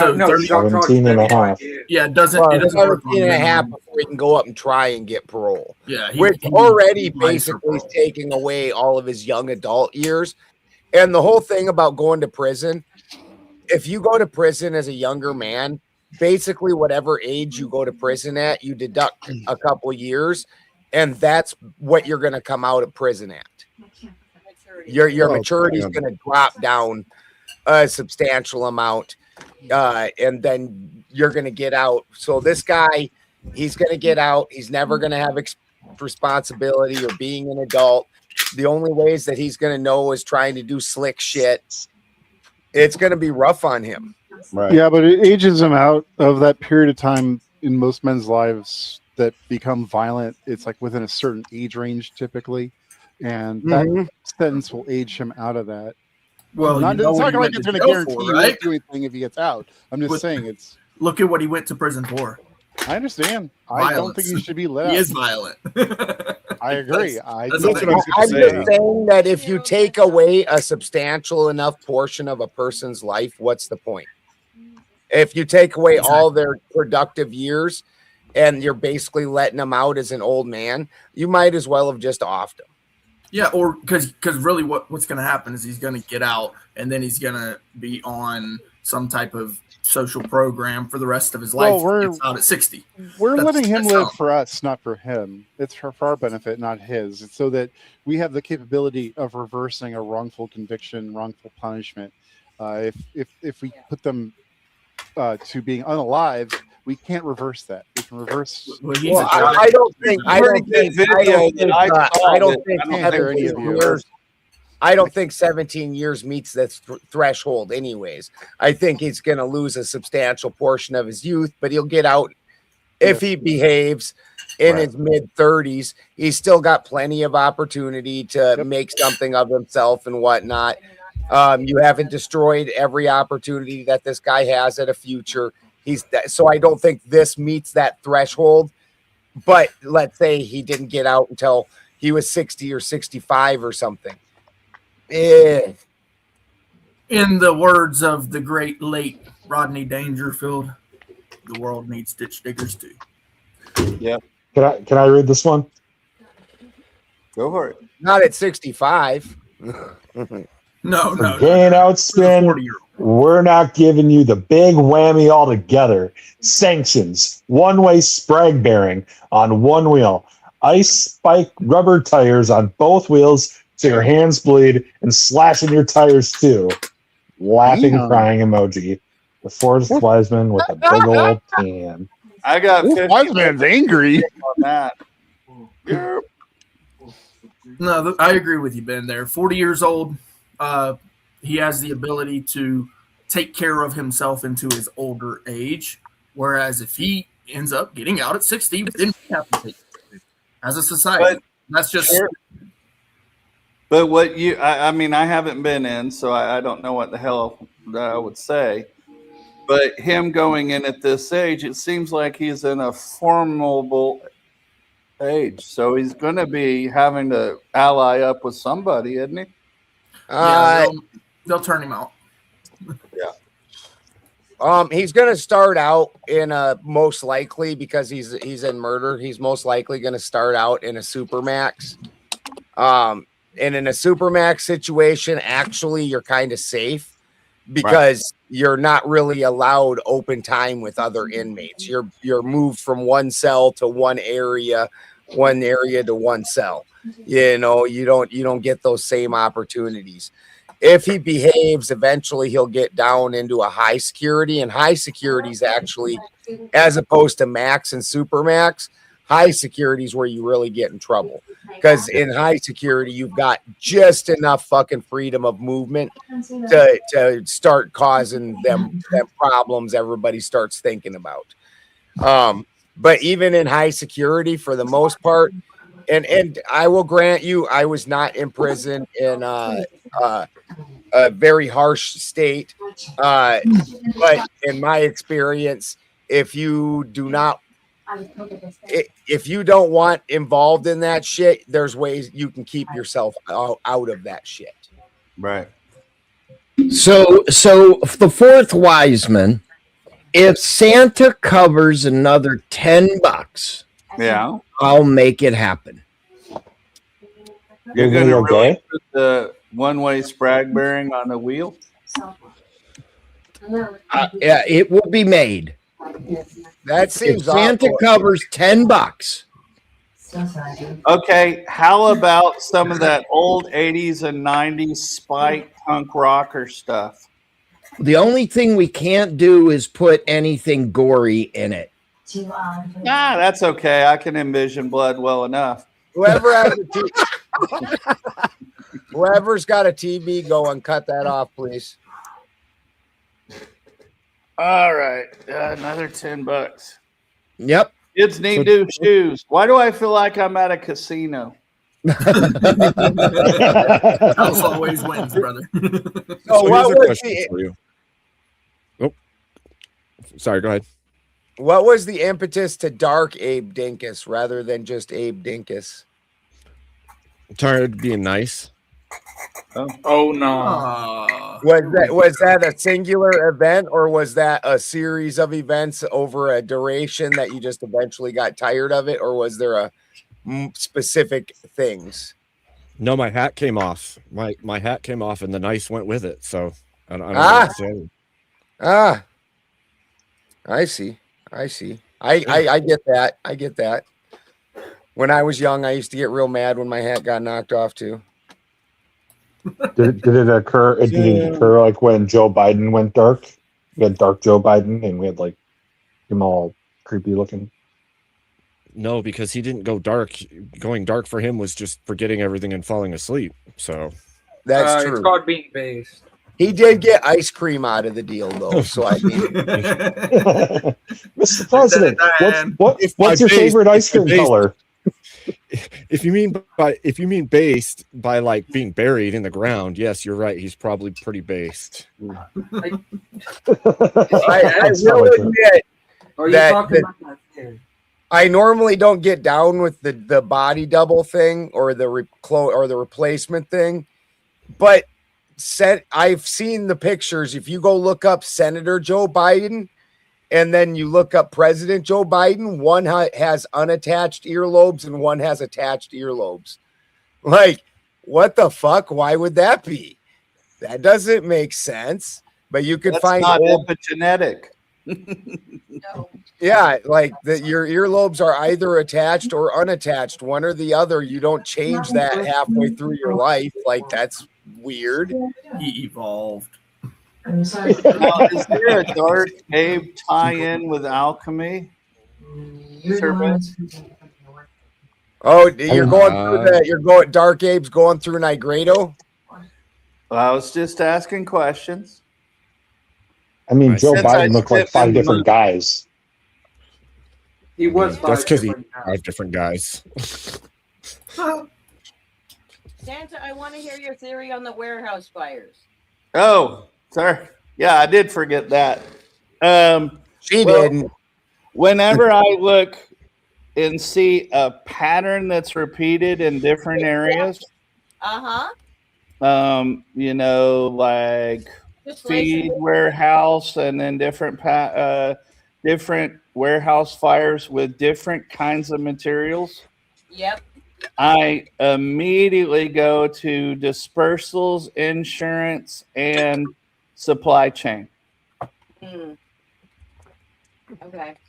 So no, 17 and a half. Yeah, it doesn't work. 17 and a half before he can go up and try and get parole. Yeah, which already basically is taking away all of his young adult years. And the whole thing about going to prison, if you go to prison as a younger man, basically whatever age you go to prison at, you deduct a couple years, and that's what you're going to come out of prison at. Your maturity is going to drop down a substantial amount, and then you're going to get out. So this guy, he's going to get out. He's never going to have responsibility or being an adult. The only ways that he's going to know is trying to do slick shit. It's going to be rough on him. Right. Yeah, but it ages him out of that period of time in most men's lives that become violent. It's like within a certain age range typically, and that sentence will age him out of that. Well, it's not like it's going to guarantee he won't do anything if he gets out. I'm just saying it's. Look at what he went to prison for. I understand. I don't think he should be let out. He is violent. I agree. I'm just saying that if you take away a substantial enough portion of a person's life, what's the point? If you take away all their productive years and you're basically letting them out as an old man, you might as well have just offed him. Yeah, or because really what's going to happen is he's going to get out and then he's going to be on some type of social program for the rest of his life. We're out at 60. We're letting him live for us, not for him. It's for our benefit, not his. It's so that we have the capability of reversing a wrongful conviction, wrongful punishment. If we put them to being unalive, we can't reverse that. We can reverse. I don't think 17 years meets the threshold anyways. I think he's going to lose a substantial portion of his youth, but he'll get out if he behaves in his mid-30s. He's still got plenty of opportunity to make something of himself and whatnot. You haven't destroyed every opportunity that this guy has at a future. So I don't think this meets that threshold. But let's say he didn't get out until he was 60 or 65 or something. In the words of the great late Rodney Dangerfield, the world needs ditch diggers too. Yeah. Can I read this one? Go for it. Not at 65. No. Gain out Spin. We're not giving you the big whammy altogether. Sanctions. One-way sprag bearing on one wheel. Ice spike rubber tires on both wheels so your hands bleed and slashing your tires too. Laughing, crying emoji. The fourth Wiseman with a big old tan. I got Wiseman's angry on that. No, I agree with you, Ben. There, 40 years old. He has the ability to take care of himself into his older age. Whereas if he ends up getting out at 60. Then we have to take it as a society. That's just. Sure. But what I mean, I haven't been in, so I don't know what the hell I would say. But him going in at this age, it seems like he's in a formidable age. So he's going to be having to ally up with somebody, isn't he? Yeah, they'll turn him out. Yeah. He's going to start out in a most likely, because he's in murder. He's most likely going to start out in a supermax. And in a supermax situation, actually, you're kind of safe because you're not really allowed open time with other inmates. You're moved from one cell to one area to one cell. You know, you don't get those same opportunities. If he behaves, eventually he'll get down into a high security, and high security is actually, as opposed to max and supermax, high security is where you really get in trouble, because in high security you've got just enough fucking freedom of movement to start causing them problems everybody starts thinking about. But even in high security, for the most part, and I will grant you, I was not in prison in a very harsh state, but in my experience, if you don't want involved in that shit, there's ways you can keep yourself out of that shit. Right. So the fourth wise man, if Santa covers another $10, yeah, I'll make it happen. You're going to really put the one-way sprag bearing on the wheel? Yeah, it will be made. That seems if Santa awful. covers $10. Okay, how about some of that old 80s and 90s spike punk rocker stuff? The only thing we can't do is put anything gory in it. Nah, that's okay. I can envision blood well enough. Whoever has whoever's got a TV going, cut that off, please. All right, another $10. Yep. Kids need new shoes. Why do I feel like I'm at a casino? House always wins, brother. So what here's a was question for you. Oh, sorry. Go ahead. What was the impetus to dark Abe Dinkus rather than just Abe Dinkus? Tired of being nice. Oh no. Was that a singular event, or was that a series of events over a duration that you just eventually got tired of it, or was there a specific things? No, my hat came off. My hat came off, and the nice went with it. So I don't know what to say. I see. I get that. I get that. When I was young, I used to get real mad when my hat got knocked off too. Did it occur? It didn't occur like when Joe Biden went dark. We had dark Joe Biden, and we had like him all creepy looking. No, because he didn't go dark. Going dark for him was just forgetting everything and falling asleep. So that's true. It's called being based. He did get ice cream out of the deal, though. So I mean, Mr. President, what's your favorite ice cream color? If you mean based by like being buried in the ground, yes, you're right. He's probably pretty based. I will admit that I normally don't get down with the body double thing or the replacement thing, but I've seen the pictures. If you go look up Senator Joe Biden and then you look up President Joe Biden, one has unattached earlobes and one has attached earlobes. Like, what the fuck? Why would that be? That doesn't make sense. But you could find not epigenetic. Yeah, like your earlobes are either attached or unattached, one or the other. You don't change that halfway through your life. Like, that's weird. He evolved. Is there a dark Abe tie-in with alchemy? Oh, you're going through Dark Abe's going through Nigredo? I was just asking questions. I mean, Joe Biden looked like 5 different guys. He was That's because he different guys. 5 different guys. Santa, I want to hear your theory on the warehouse fires. Oh, sorry. Yeah, I did forget that. She didn't. Whenever I look and see a pattern that's repeated in different areas, you know, like feed warehouse and then different different warehouse fires with different kinds of materials. Yep. I immediately go to dispersals, insurance, and supply chain. Okay.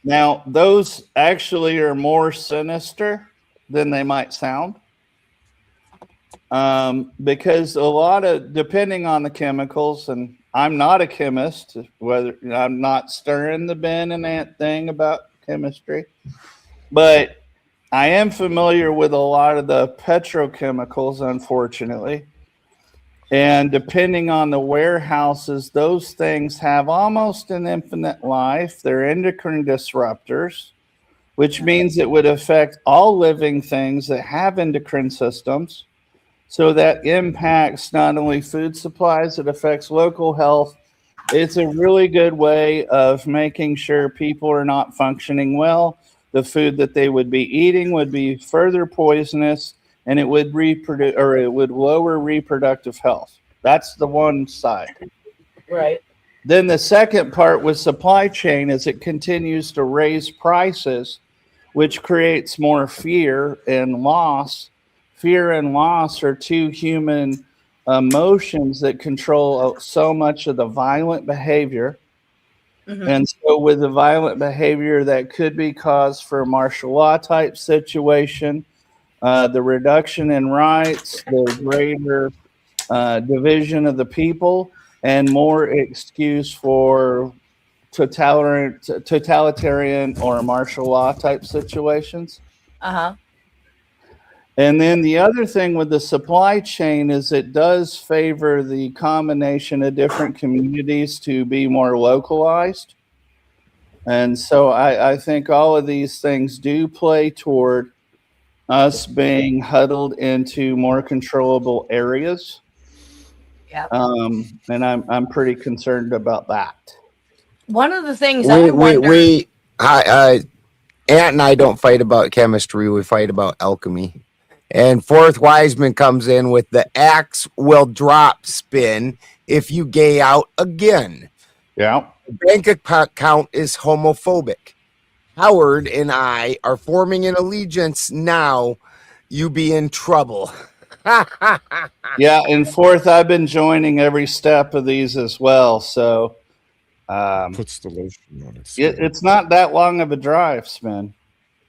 Now, those actually are more sinister than they might sound. Because a lot of, depending on the chemicals, and I'm not a chemist, whether I'm not stirring the Ben and Ant thing about chemistry, but I am familiar with a lot of the petrochemicals, unfortunately. And depending on the warehouses, those things have almost an infinite life. They're endocrine disruptors, which means it would affect all living things that have endocrine systems. So that impacts not only food supplies, it affects local health. It's a really good way of making sure people are not functioning well. The food that they would be eating would be further poisonous, and it would reproduce, or it would lower reproductive health. That's the one side. Right. Then the second part with supply chain is it continues to raise prices, which creates more fear and loss. Fear and loss are two human emotions that control so much of the violent behavior. And so with the violent behavior that could be cause for a martial law type situation, the reduction in rights, the greater division of the people, and more excuse for totalitarian or martial law type situations. And then the other thing with the supply chain is it does favor the combination of different communities to be more localized. And so I think all of these things do play toward us being huddled into more controllable areas. Yep. And I'm pretty concerned about that. One of the things I wonder. Ant and I don't fight about chemistry. We fight about alchemy. And Fourth Wiseman comes in with the axe will drop spin if you gay out again. Yeah. The bank account is homophobic. Howard and I are forming an allegiance now. You be in trouble. Yeah, and Fourth, I've been joining every step of these as well. So puts the lotion on it. It's not that long of a drive, Spin.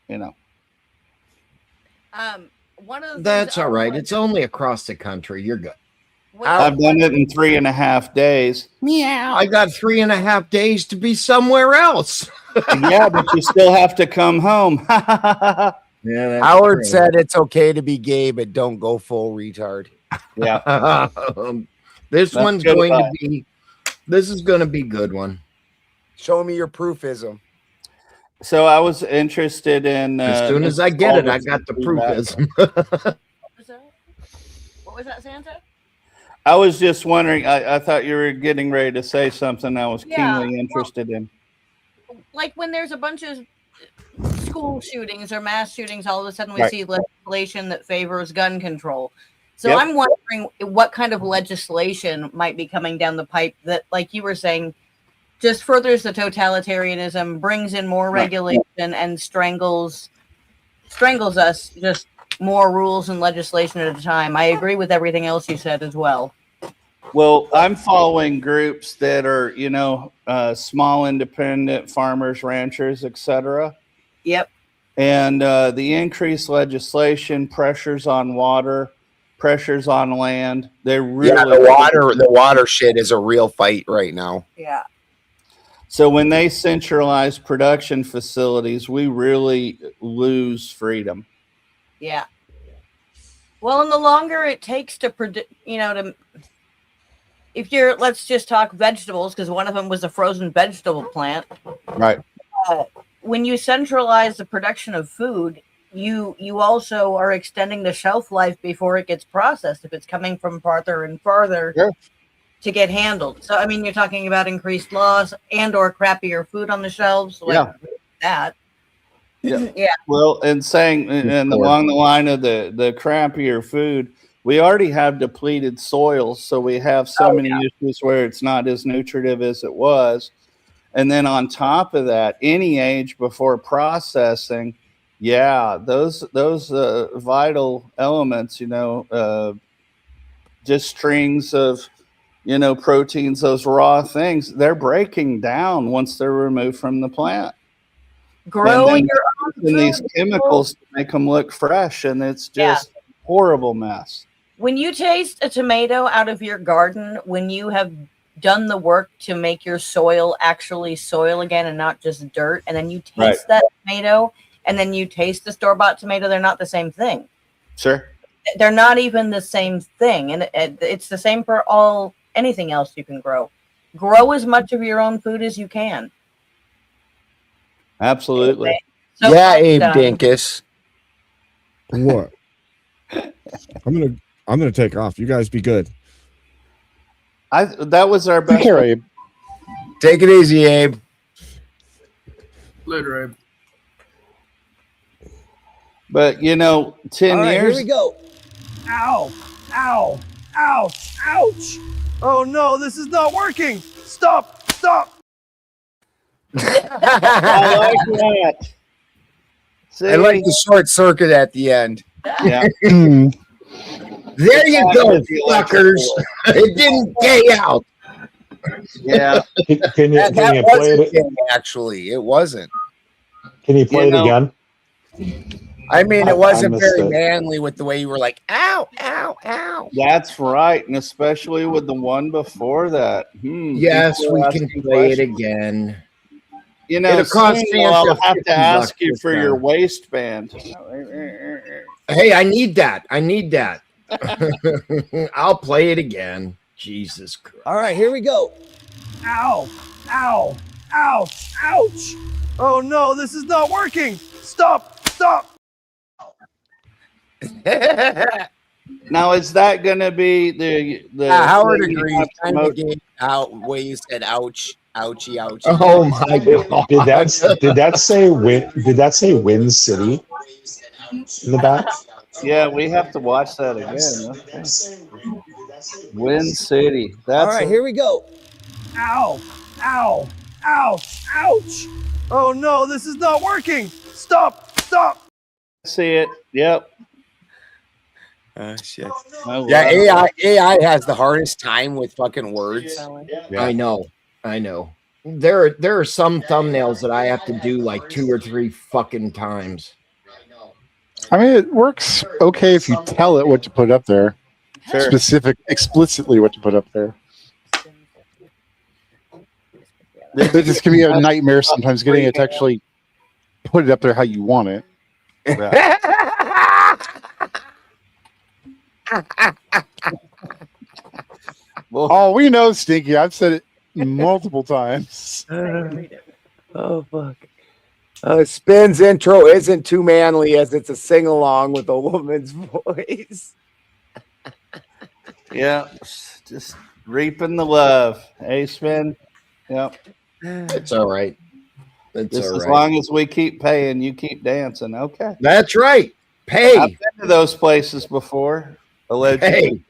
You know. One of the That's all right. It's only across the country. You're good. I've done it in 3.5 days. Meow. I got 3.5 days to be somewhere else. Yeah, but you still have to come home. Yeah, Howard said it's okay to be gay, but don't go full retard. Yeah. This one's going to be. This is going to be a good one. Show me your proofism. So I was interested in. As soon as I get it, I got the proofism. What was that, Santa? I was just wondering. I thought you were getting ready to say something I was keenly interested in. Like when there's a bunch of school shootings or mass shootings, all of a sudden we see legislation that favors gun control. So I'm wondering what kind of legislation might be coming down the pipe that, like you were saying, just furthers the totalitarianism, brings in more regulation, and strangles us just more rules and legislation at a time. I agree with everything else you said as well. Well, I'm following groups that are, you know, small independent farmers, ranchers, etc. Yep. And the increased legislation, pressures on water, pressures on land. They really the water shit is a real fight right now. Yeah. So when they centralize production facilities, we really lose freedom. Yeah. Well, and the longer it takes to produce, you know, to if you're, let's just talk vegetables, because one of them was a frozen vegetable plant. Right. when you centralize the production of food, you also are extending the shelf life before it gets processed if it's coming from farther and farther to get handled. So I mean, you're talking about increased loss and or crappier food on the shelves, like that. Yeah. Well, and saying and along the line of the crappier food, we already have depleted soils, so we have so many issues where it's not as nutritive as it was. And then on top of that, any age before processing, those vital elements, just strings of proteins, those raw things, they're breaking down once they're removed from the plant. Growing your own food. These chemicals to make them look fresh, and it's just a horrible mess. When you taste a tomato out of your garden, when you have done the work to make your soil actually soil again and not just dirt, and then you taste that tomato, and then you taste the store-bought tomato, they're not the same thing. Sure. They're not even the same thing, and it's the same for anything else you can grow. Grow as much of your own food as you can. Absolutely. So Abe Dinkus. What? I'm gonna take off. You guys be good. That was our best. Take care, Abe. Take it easy, Abe. Later, Abe. But 10 years. Here we go. Ow! Ow! Ow! Ouch! Oh no, this is not working. Stop! Stop! I like that. See? I like the short circuit at the end. Yeah. There you go, fuckers. It didn't gay out. Yeah. Can you play it? Actually, it wasn't. Can you play it again? I mean, it wasn't very it. manly with the way you were like, ow, ow, ow. That's right. And especially with the one before that. Yes, we can play it again. It'll cost I'll have to ask you for your waistband. Hey, I need that. I'll play it again. Jesus Christ. All right, here we go. Ow! Ow! Ow! Ouch! Oh no, this is not working. Stop! Stop! Now, is that going to be the Howard agrees? Kind of gave out way you said ouch, ouchie, ouchie. Oh my god! Did that say win? Did that say Win City in the back? Yeah, we have to watch that again. Okay. Win City. That's all right. Here we go. Ow! Ow! Ow! Ouch! Oh no, this is not working. Stop! Stop! See it? Yep. Shit. Yeah, AI has the hardest time with fucking words. Yeah. I know. There are some thumbnails that I have to do like 2 or 3 fucking times. I mean, it works okay if you tell it what to put up there. Sure. Explicitly what to put up there. It just can be a nightmare sometimes getting it to actually put it up there how you want it. Yeah. Oh, we know, Stinky. I've said it multiple times. Oh, fuck. Spin's intro isn't too manly as it's a sing-along with a woman's voice. Yeah, just reaping the love. Hey, Spin. Yep. It's all right. As long as we keep paying, you keep dancing. Okay. That's right. Pay. I've been to those places before. Allegedly.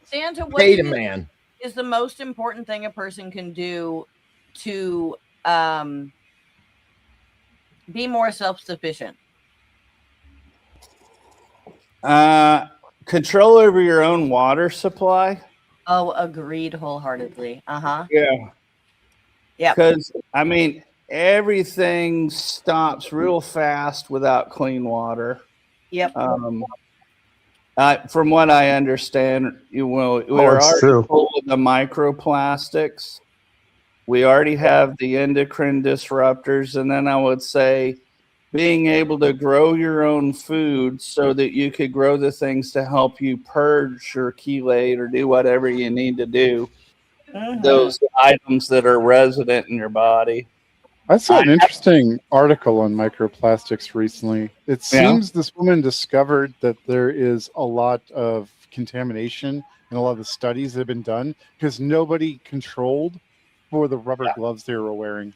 Santa, what Pay the man is the most important thing a person can do to be more self-sufficient? Control over your own water supply. Oh, agreed wholeheartedly. Uh-huh. Yeah. Yeah. Because, I mean, everything stops real fast without clean water. Yep. From what I understand, we're already full of the microplastics. We already have the endocrine disruptors. And then I would say being able to grow your own food so that you could grow the things to help you purge or chelate or do whatever you need to do. Those items that are resident in your body. I saw an interesting article on microplastics recently. It seems this woman discovered that there is a lot of contamination in a lot of the studies that have been done because nobody controlled for the rubber gloves they were wearing.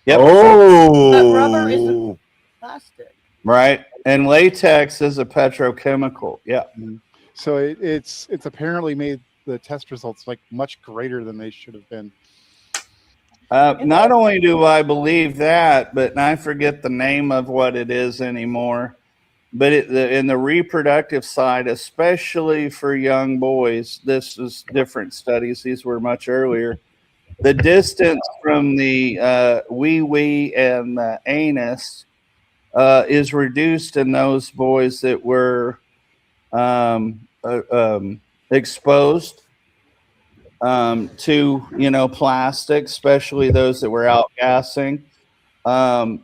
Yep. But rubber is plastic. Right. And latex is a petrochemical. Yeah. So it's apparently made the test results like much greater than they should have been. Not only do I believe that, but I forget the name of what it is anymore. But in the reproductive side, especially for young boys, this is different studies. These were much earlier. The distance from the wee and the anus is reduced in those boys that were exposed to plastic, especially those that were outgassing.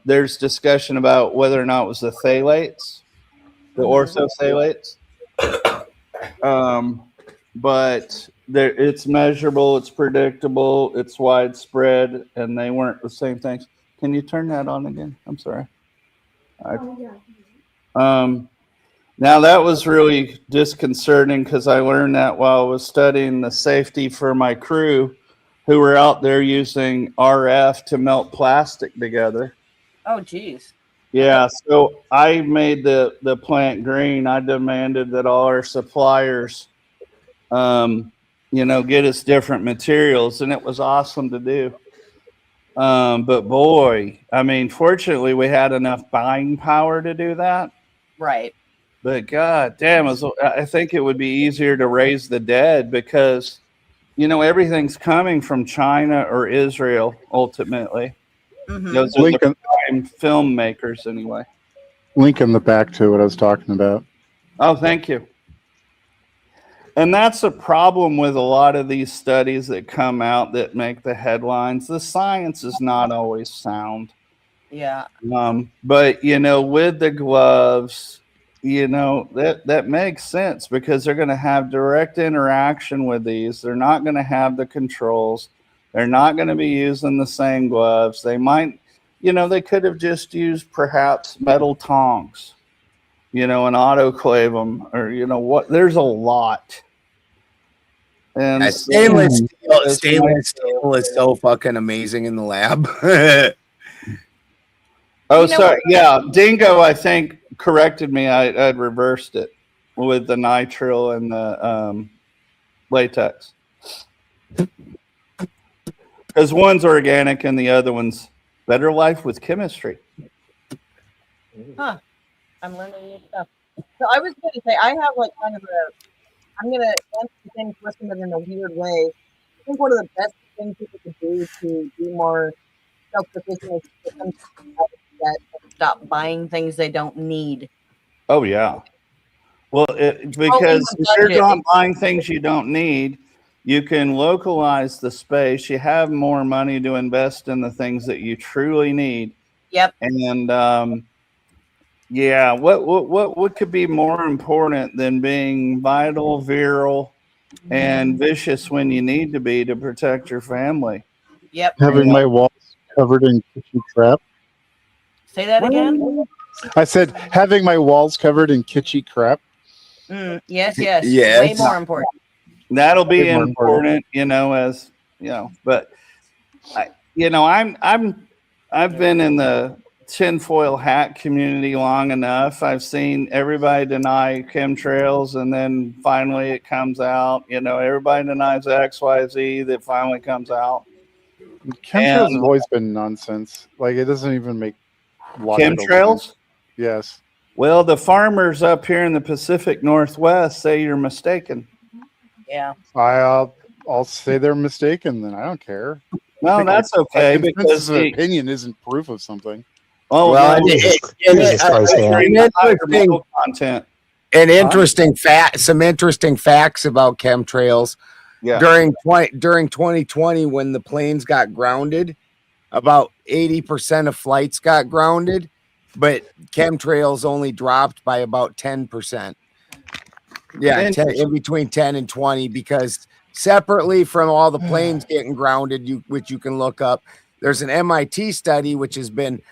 There's discussion about whether or not it was the phthalates, the orthophthalates, but it's measurable, it's predictable, it's widespread, and they weren't the same things. Can you turn that on again? I'm sorry. Now that was really disconcerting because I learned that while I was studying the safety for my crew who were out there using RF to melt plastic together. Oh, geez. Yeah, so I made the plant green. I demanded that all our suppliers, get us different materials, and it was awesome to do. But boy, I mean, fortunately, we had enough buying power to do that. Right. But God damn, I think it would be easier to raise the dead because, everything's coming from China or Israel ultimately. Those are the prime filmmakers anyway. Link in the back to what I was talking about. Oh, thank you. And that's a problem with a lot of these studies that come out that make the headlines. The science is not always sound. Yeah. But, with the gloves, that makes sense because they're going to have direct interaction with these. They're not going to have the controls. They're not going to be using the same gloves. They might, they could have just used perhaps metal tongs, and autoclave them or, there's a lot. And stainless steel is so fucking amazing in the lab. Sorry. Yeah. Dingo, I think, corrected me. I'd reversed it with the nitrile and the latex. Because one's organic and the other one's better life with chemistry. Huh. I'm learning new stuff. So I was going to say, I have like kind of I'm going to answer the same question, but in a weird way. I think one of the best things people could do to be more self-sufficient is that stop buying things they don't need. Oh, yeah. Well, because if you're not buying things you don't need, you can localize the space. You have more money to invest in the things that you truly need. Yep. And yeah, what could be more important than being vital, virile, and vicious when you need to be to protect your family? Yep. Having my walls covered in kitchen crap. Say that again. I said having my walls covered in kitschy crap. Yes. Way more important. That'll be important, but I've been in the tinfoil hat community long enough. I've seen everybody deny chemtrails, and then finally it comes out. Everybody denies XYZ, that finally comes out. Chemtrails have always been nonsense. Like, it doesn't even make chemtrails sense. Yes. Well, the farmers up here in the Pacific Northwest say you're mistaken. Yeah. I'll say they're mistaken, then I don't care. No, that's okay, because the opinion isn't proof of something. Oh, well, some interesting facts about chemtrails. Yeah. During 2020, when the planes got grounded, about 80% of flights got grounded, but chemtrails only dropped by about 10%. Yeah, in between 10 and 20, because separately from all the planes getting grounded, which you can look up, There's an MIT study which has been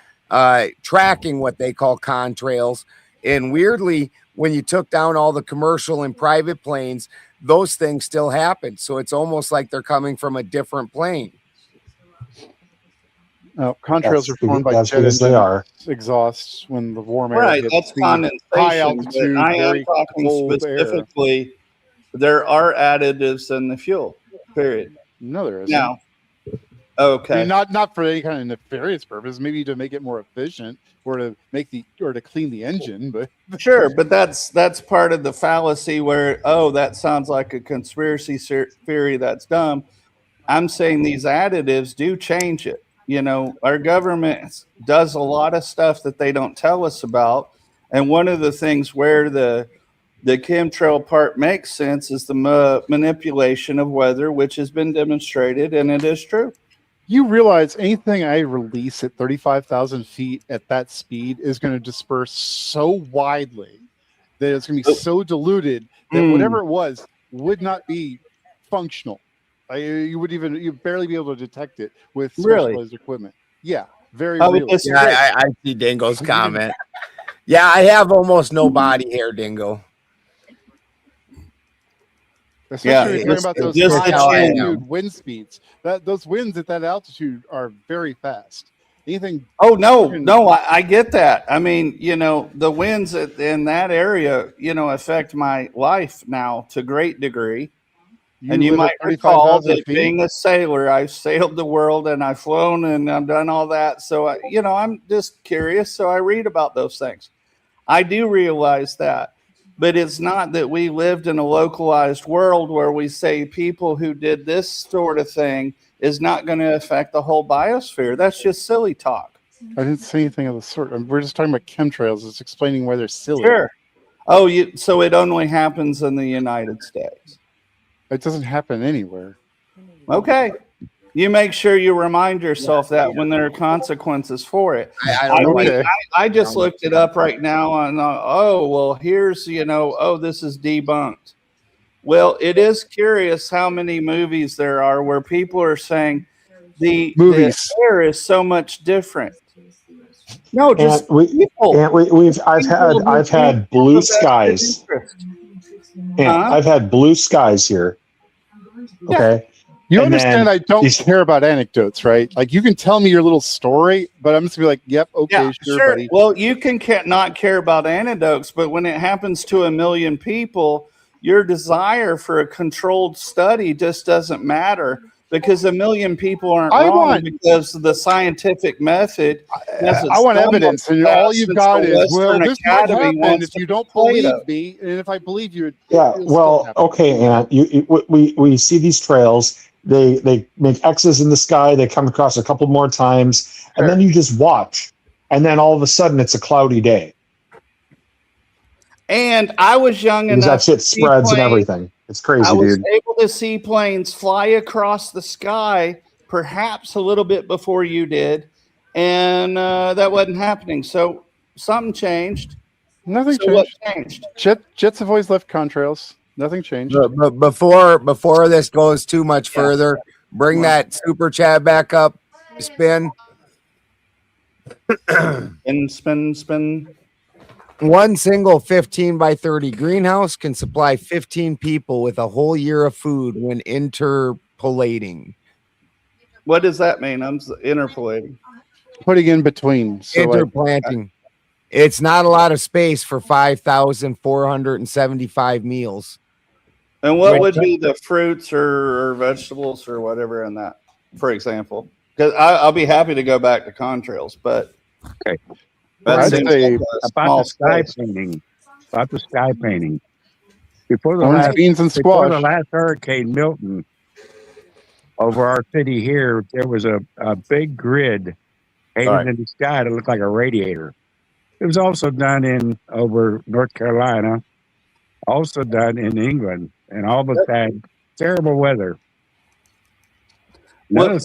tracking what they call contrails. And weirdly, when you took down all the commercial and private planes, those things still happen. So it's almost like they're coming from a different plane. Contrails are formed by jet engine exhausts when the warm air hits That's the condensation. high altitude, But I am very talking cold specifically. There are additives in the fuel. Period. No, there isn't. Now, okay. I mean, not for any kind of nefarious purpose. Maybe to make it more efficient, or to clean the engine. But Sure, but that's part of the fallacy where that sounds like a conspiracy theory. That's dumb. I'm saying these additives do change it. Our government does a lot of stuff that they don't tell us about. And one of the things where the chemtrail part makes sense is the manipulation of weather, which has been demonstrated, and it is true. you realize anything I release at 35,000 feet at that speed is going to disperse so widely that it's going to be so diluted that whatever it was would not be functional. You'd barely be able to detect it with specialized equipment. Yeah, very real. Yeah, I see Dingo's comment. Yeah, I have almost no body hair, Dingo. Especially when you're talking about those high altitude wind speeds. Those winds at that altitude are very fast. Anything? Oh no, I get that. I mean, the winds in that area, affect my life now to a great degree. And you might recall that being a sailor, I've sailed the world and I've flown and I've done all that. So, I'm just curious. So I read about those things. I do realize that. But it's not that we lived in a localized world where we say people who did this sort of thing is not going to affect the whole biosphere. That's just silly talk. I didn't say anything of the sort. We're just talking about chemtrails. It's explaining why they're silly. Sure. Oh, so it only happens in the United States. It doesn't happen anywhere. Okay. You make sure you remind yourself that when there are consequences for it. I just looked it up right now and here's, this is debunked. Well, it is curious how many movies there are where people are saying the air is so much different. No, just people. I've had blue skies. I've had blue skies here. Okay. You understand I don't care about anecdotes, right? Like, you can tell me your little story, but I'm just going to be like, yep, okay, sure, buddy. Well, you can not care about anecdotes, but when it happens to 1 million people, your desire for a controlled study just doesn't matter, because 1 million people aren't wrong because of the scientific method. I want evidence, and all you've got is, well, this might happen if you don't believe me, and if I believe you. Okay, Ant, we see these trails. They make X's in the sky. They come across a couple more times, and then you just watch, and then all of a sudden it's a cloudy day. And I was young enough. That shit spreads and everything. It's crazy, dude. I was able to see planes fly across the sky, perhaps a little bit before you did, and that wasn't happening. So something changed. Nothing changed. What changed? Jets have always left contrails. Nothing changed. But before this goes too much further, bring that super chat back up. Spin. Spin. One single 15 by 30 greenhouse can supply 15 people with a whole year of food when interpolating. What does that mean? I'm interpolating. Putting in between. So interplanting. It's not a lot of space for 5,475 meals. And what would be the fruits or vegetables or whatever in that, for example? Because I'll be happy to go back to contrails, but about the sky painting. Before the last Hurricane Milton, over our city here, there was a big grid hanging in the sky that looked like a radiator. It was also done over North Carolina, also done in England, and all of us had terrible weather. I'm not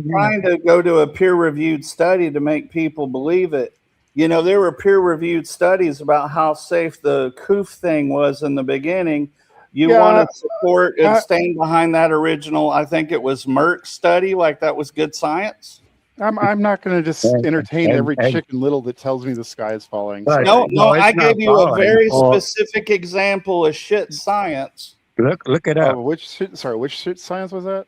trying to go to a peer-reviewed study to make people believe it. There were peer-reviewed studies about how safe the coof thing was in the beginning, You want to support and stand behind that original? I think it was Merck study. Like that was good science. I'm not going to just entertain every Chicken Little that tells me the sky is falling. No, I gave you a very specific example of shit science. Look it up. Which shit science was that?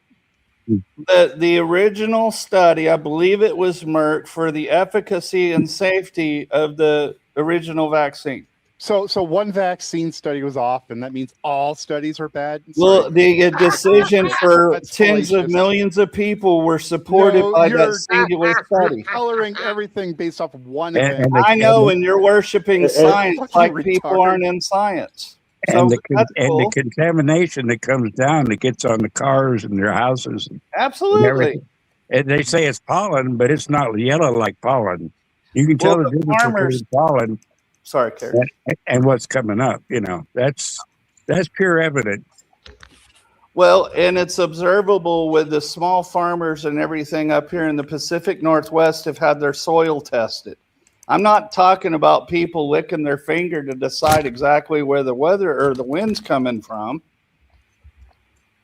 The original study, I believe it was Merck, for the efficacy and safety of the original vaccine. So one vaccine study was off, and that means all studies are bad? Well, the decision for tens of millions of people were supported by that singular study. You're coloring everything based off of one And event. I know, and you're worshiping science like people aren't in science. And the contamination that comes down that gets on the cars and their houses. Absolutely. And they say it's pollen, but it's not yellow like pollen. You can tell the difference between pollen. Sorry, Kerry. And what's coming up, that's pure evidence. Well, and it's observable with the small farmers and everything up here in the Pacific Northwest have had their soil tested. I'm not talking about people licking their finger to decide exactly where the weather or the wind's coming from.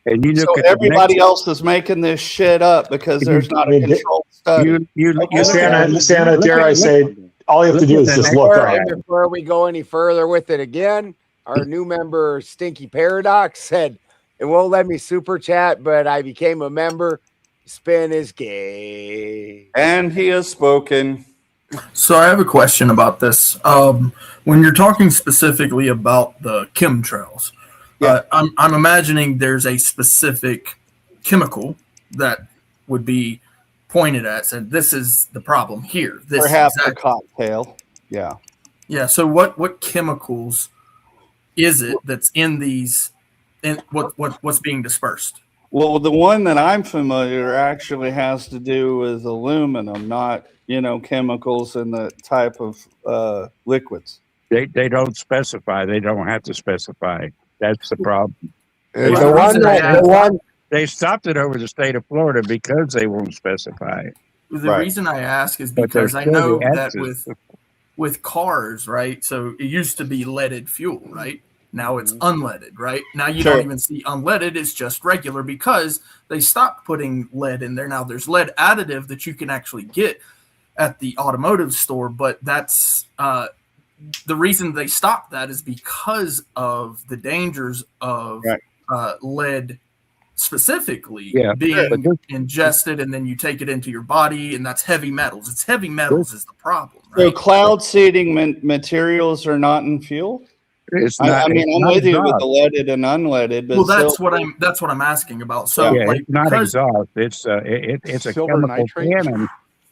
And you so everybody else is making this shit up because there's not a controlled study. Santa, dare I say, all you have to do is just look at it. Before we go any further with it again, our new member, Stinky Paradox, said, it won't let me super chat, but I became a member. Spin is gay. And he has spoken. So I have a question about this. When you're talking specifically about the chemtrails, I'm imagining there's a specific chemical that would be pointed at, said this is the problem here. This perhaps a cocktail. Yeah. Yeah. So what chemicals is it that's in these? And what's being dispersed? Well, the one that I'm familiar actually has to do with aluminum, not chemicals in the type of liquids. They don't specify. They don't have to specify. That's the problem. They stopped it over the state of Florida because they won't specify. The reason I ask is because I know that with cars, right? So it used to be leaded fuel, right? Now it's unleaded, right? Now you don't even see unleaded. It's just regular because they stopped putting lead in there. Now there's lead additive that you can actually get at the automotive store, but that's the reason they stopped that is because of the dangers of lead specifically being ingested, and then you take it into your body, and that's heavy metals. It's heavy metals is the problem. Right? So cloud seeding materials are not in fuel? It's not, I'm with you with the leaded and unleaded, but that's what I'm asking about. So it's not exhaust. It's a chemical cannon.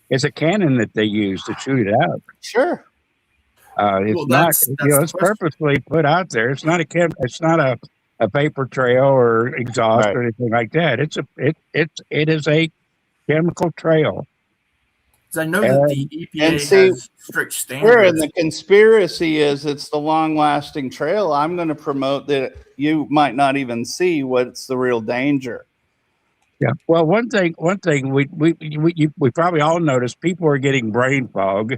It's a cannon that they use to shoot it out. Sure. It's not. It's purposely put out there. It's not It's not a vapor trail or exhaust or anything like that. It is a chemical trail. Because I know that the EPA has strict standards. Sure, and the conspiracy is it's the long-lasting trail. I'm going to promote that you might not even see what's the real danger. Yeah. Well, one thing we probably all noticed, people are getting brain fog.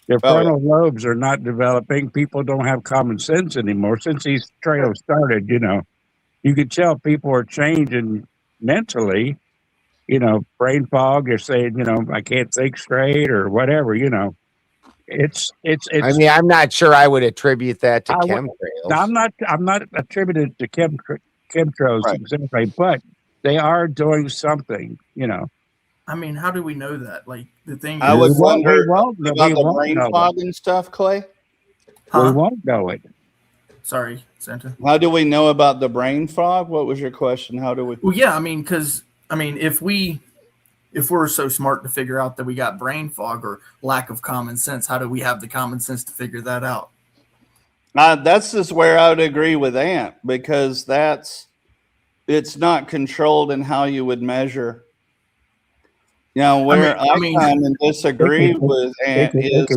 Their frontal lobes are not developing. People don't have common sense anymore. Since these trails started, you can tell people are changing mentally. Brain fog. You're saying, I can't think straight or whatever. It's. I mean, I'm not sure I would attribute that to chemtrails. I'm not attributed to chemtrails exactly, but they are doing something. I mean, how do we know that? Like the thing. I would wonder about the brain fog and stuff, Clay. We won't know it. Sorry, Santa. How do we know about the brain fog? What was your question? How do we? Well, yeah, if we're so smart to figure out that we got brain fog or lack of common sense, how do we have the common sense to figure that out? That's just where I would agree with Ant, because it's not controlled in how you would measure. Where I come and disagree with Ant is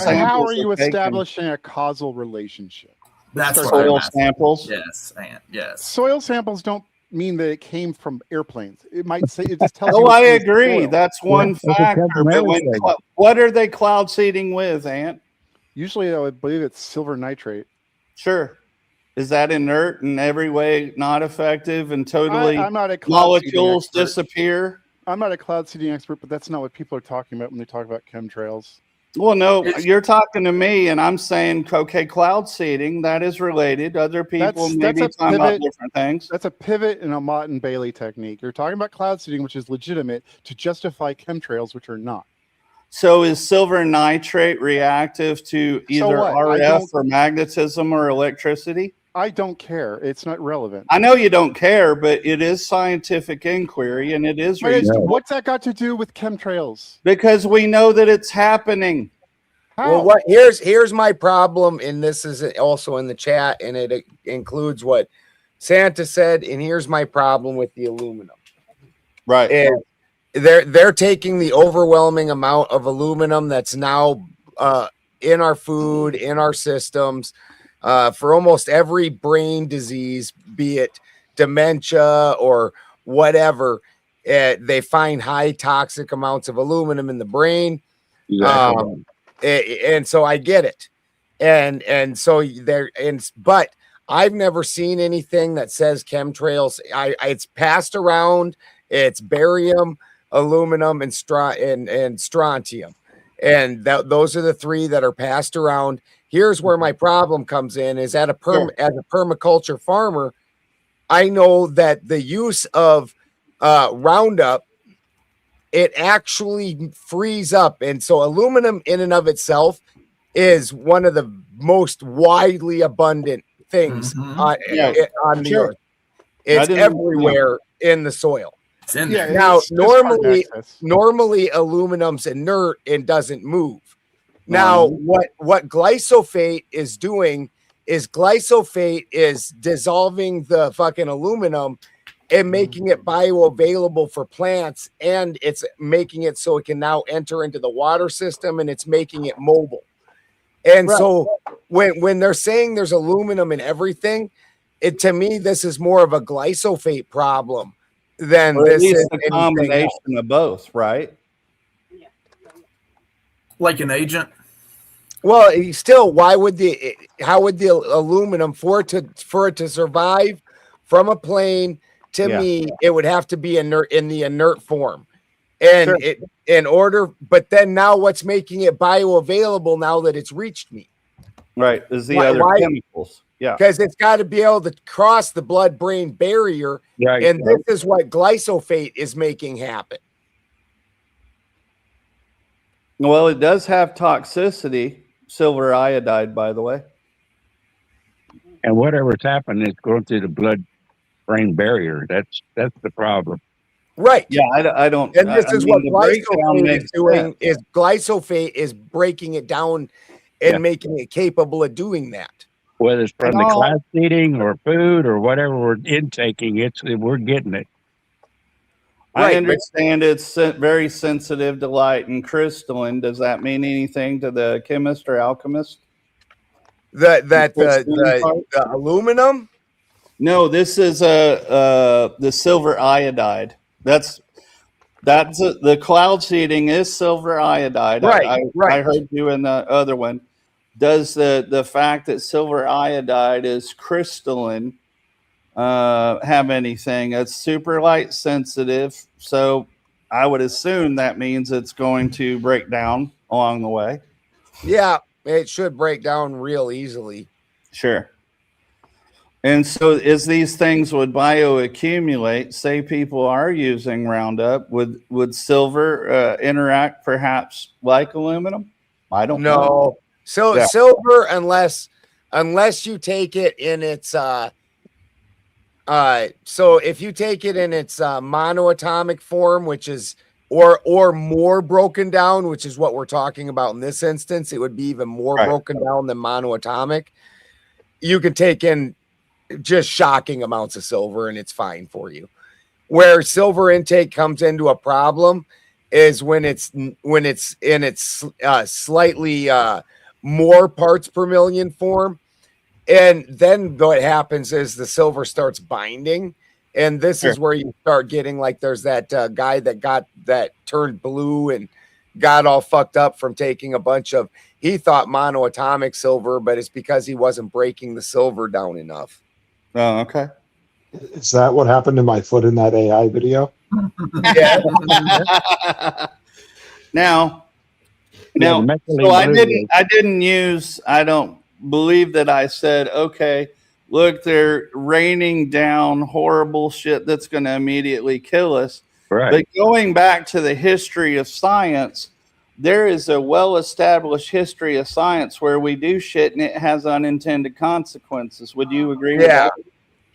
how are you establishing a causal relationship? That's soil samples. Yes, Ant. Yes. Soil samples don't mean that it came from airplanes. It might say it just tells you. Oh, I agree. That's one factor. But what are they cloud seeding with, Ant? Usually, I would believe it's silver nitrate. Sure. Is that inert in every way, not effective, and totally I'm not a cloud seeding molecules expert. disappear? I'm not a cloud seeding expert, but that's not what people are talking about when they talk about chemtrails. Well, no, you're talking to me, and I'm saying, okay, cloud seeding, that is related. Other people maybe talking about different things. That's a pivot in a Mott and Bailey technique. You're talking about cloud seeding, which is legitimate, to justify chemtrails, which are not. So is silver nitrate reactive to either RF or magnetism or electricity? I don't care. It's not relevant. I know you don't care, but it is scientific inquiry, and it is reasonable. What's that got to do with chemtrails? Because we know that it's happening. How? Well, here's my problem, and this is also in the chat, and it includes what Santa said. And here's my problem with the aluminum. Right. And they're taking the overwhelming amount of aluminum that's now in our food, in our systems, for almost every brain disease, be it dementia or whatever. They find high toxic amounts of aluminum in the brain. Exactly. And so I get it. And so but I've never seen anything that says chemtrails. It's passed around. It's barium, aluminum, and strontium. And those are the three that are passed around. Here's where my problem comes in is as a permaculture farmer, I know that the use of Roundup, it actually frees up. And so aluminum in and of itself is one of the most widely abundant things on the earth. It's everywhere in the soil. It's in there. there. Now, normally aluminum's inert and doesn't move. Now, what glyphosate is doing is dissolving the fucking aluminum and making it bioavailable for plants, and it's making it so it can now enter into the water system, and it's making it mobile. And so when they're saying there's aluminum in everything, to me, this is more of a glyphosate problem than Or at this least is a combination of both, right? Like an agent. Well, still, how would the aluminum for it to survive from a plane? To me, it would have to be inert in the inert form, and but then now what's making it bioavailable now that it's reached me? Right, is the other chemicals. Yeah, because it's got to be able to cross the blood-brain barrier, and this is what glyphosate is making happen. Well, it does have toxicity, silver iodide, by the way. And whatever's happening is going through the blood-brain barrier. That's the problem. Right. Yeah, I don't. And this is what glyphosate is doing. Is glyphosate is breaking it down and making it capable of doing that. Whether it's from the cloud seeding or food or whatever we're intaking, we're getting it. I understand it's very sensitive to light and crystalline. Does that mean anything to the chemist or alchemist? The aluminum? No, this is the silver iodide. That's the cloud seeding is silver iodide. I heard you in the other one. Does the fact that silver iodide is crystalline have anything? It's super light sensitive, so I would assume that means it's going to break down along the way. Yeah, it should break down real easily. Sure. And so as these things would bioaccumulate, say people are using Roundup, would silver interact perhaps like aluminum? I don't know. So silver, unless you take it in its so if you take it in its monoatomic form, which is or more broken down, which is what we're talking about in this instance, it would be even more broken down than monoatomic. You can take in just shocking amounts of silver and it's fine for you. Where silver intake comes into a problem is when it's in its slightly more parts per million form. And then what happens is the silver starts binding. And this is where you start getting like there's that guy that turned blue and got all fucked up from taking a bunch of he thought monoatomic silver, but it's because he wasn't breaking the silver down enough. Oh, okay. Is that what happened to my foot in that AI video? Yeah. Now, so I don't believe that I said, okay, look, they're raining down horrible shit that's going to immediately kill us. Right. But going back to the history of science, there is a well-established history of science where we do shit and it has unintended consequences. Would you agree with that?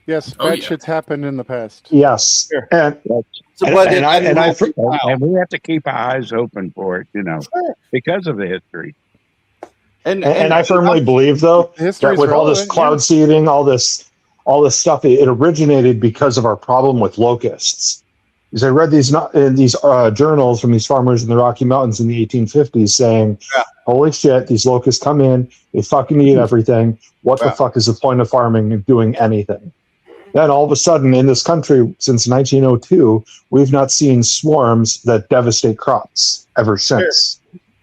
Yes, bad shit's happened in the past. Yes. Sure. And we have to keep our eyes open for it, because of the history. And I firmly believe, though, that with all this cloud seeding, all this stuff, it originated because of our problem with locusts. Because I read these journals from these farmers in the Rocky Mountains in the 1850s saying, holy shit, these locusts come in, they fucking eat everything. What the fuck is the point of farming and doing anything? Then all of a sudden in this country, since 1902, we've not seen swarms that devastate crops ever since.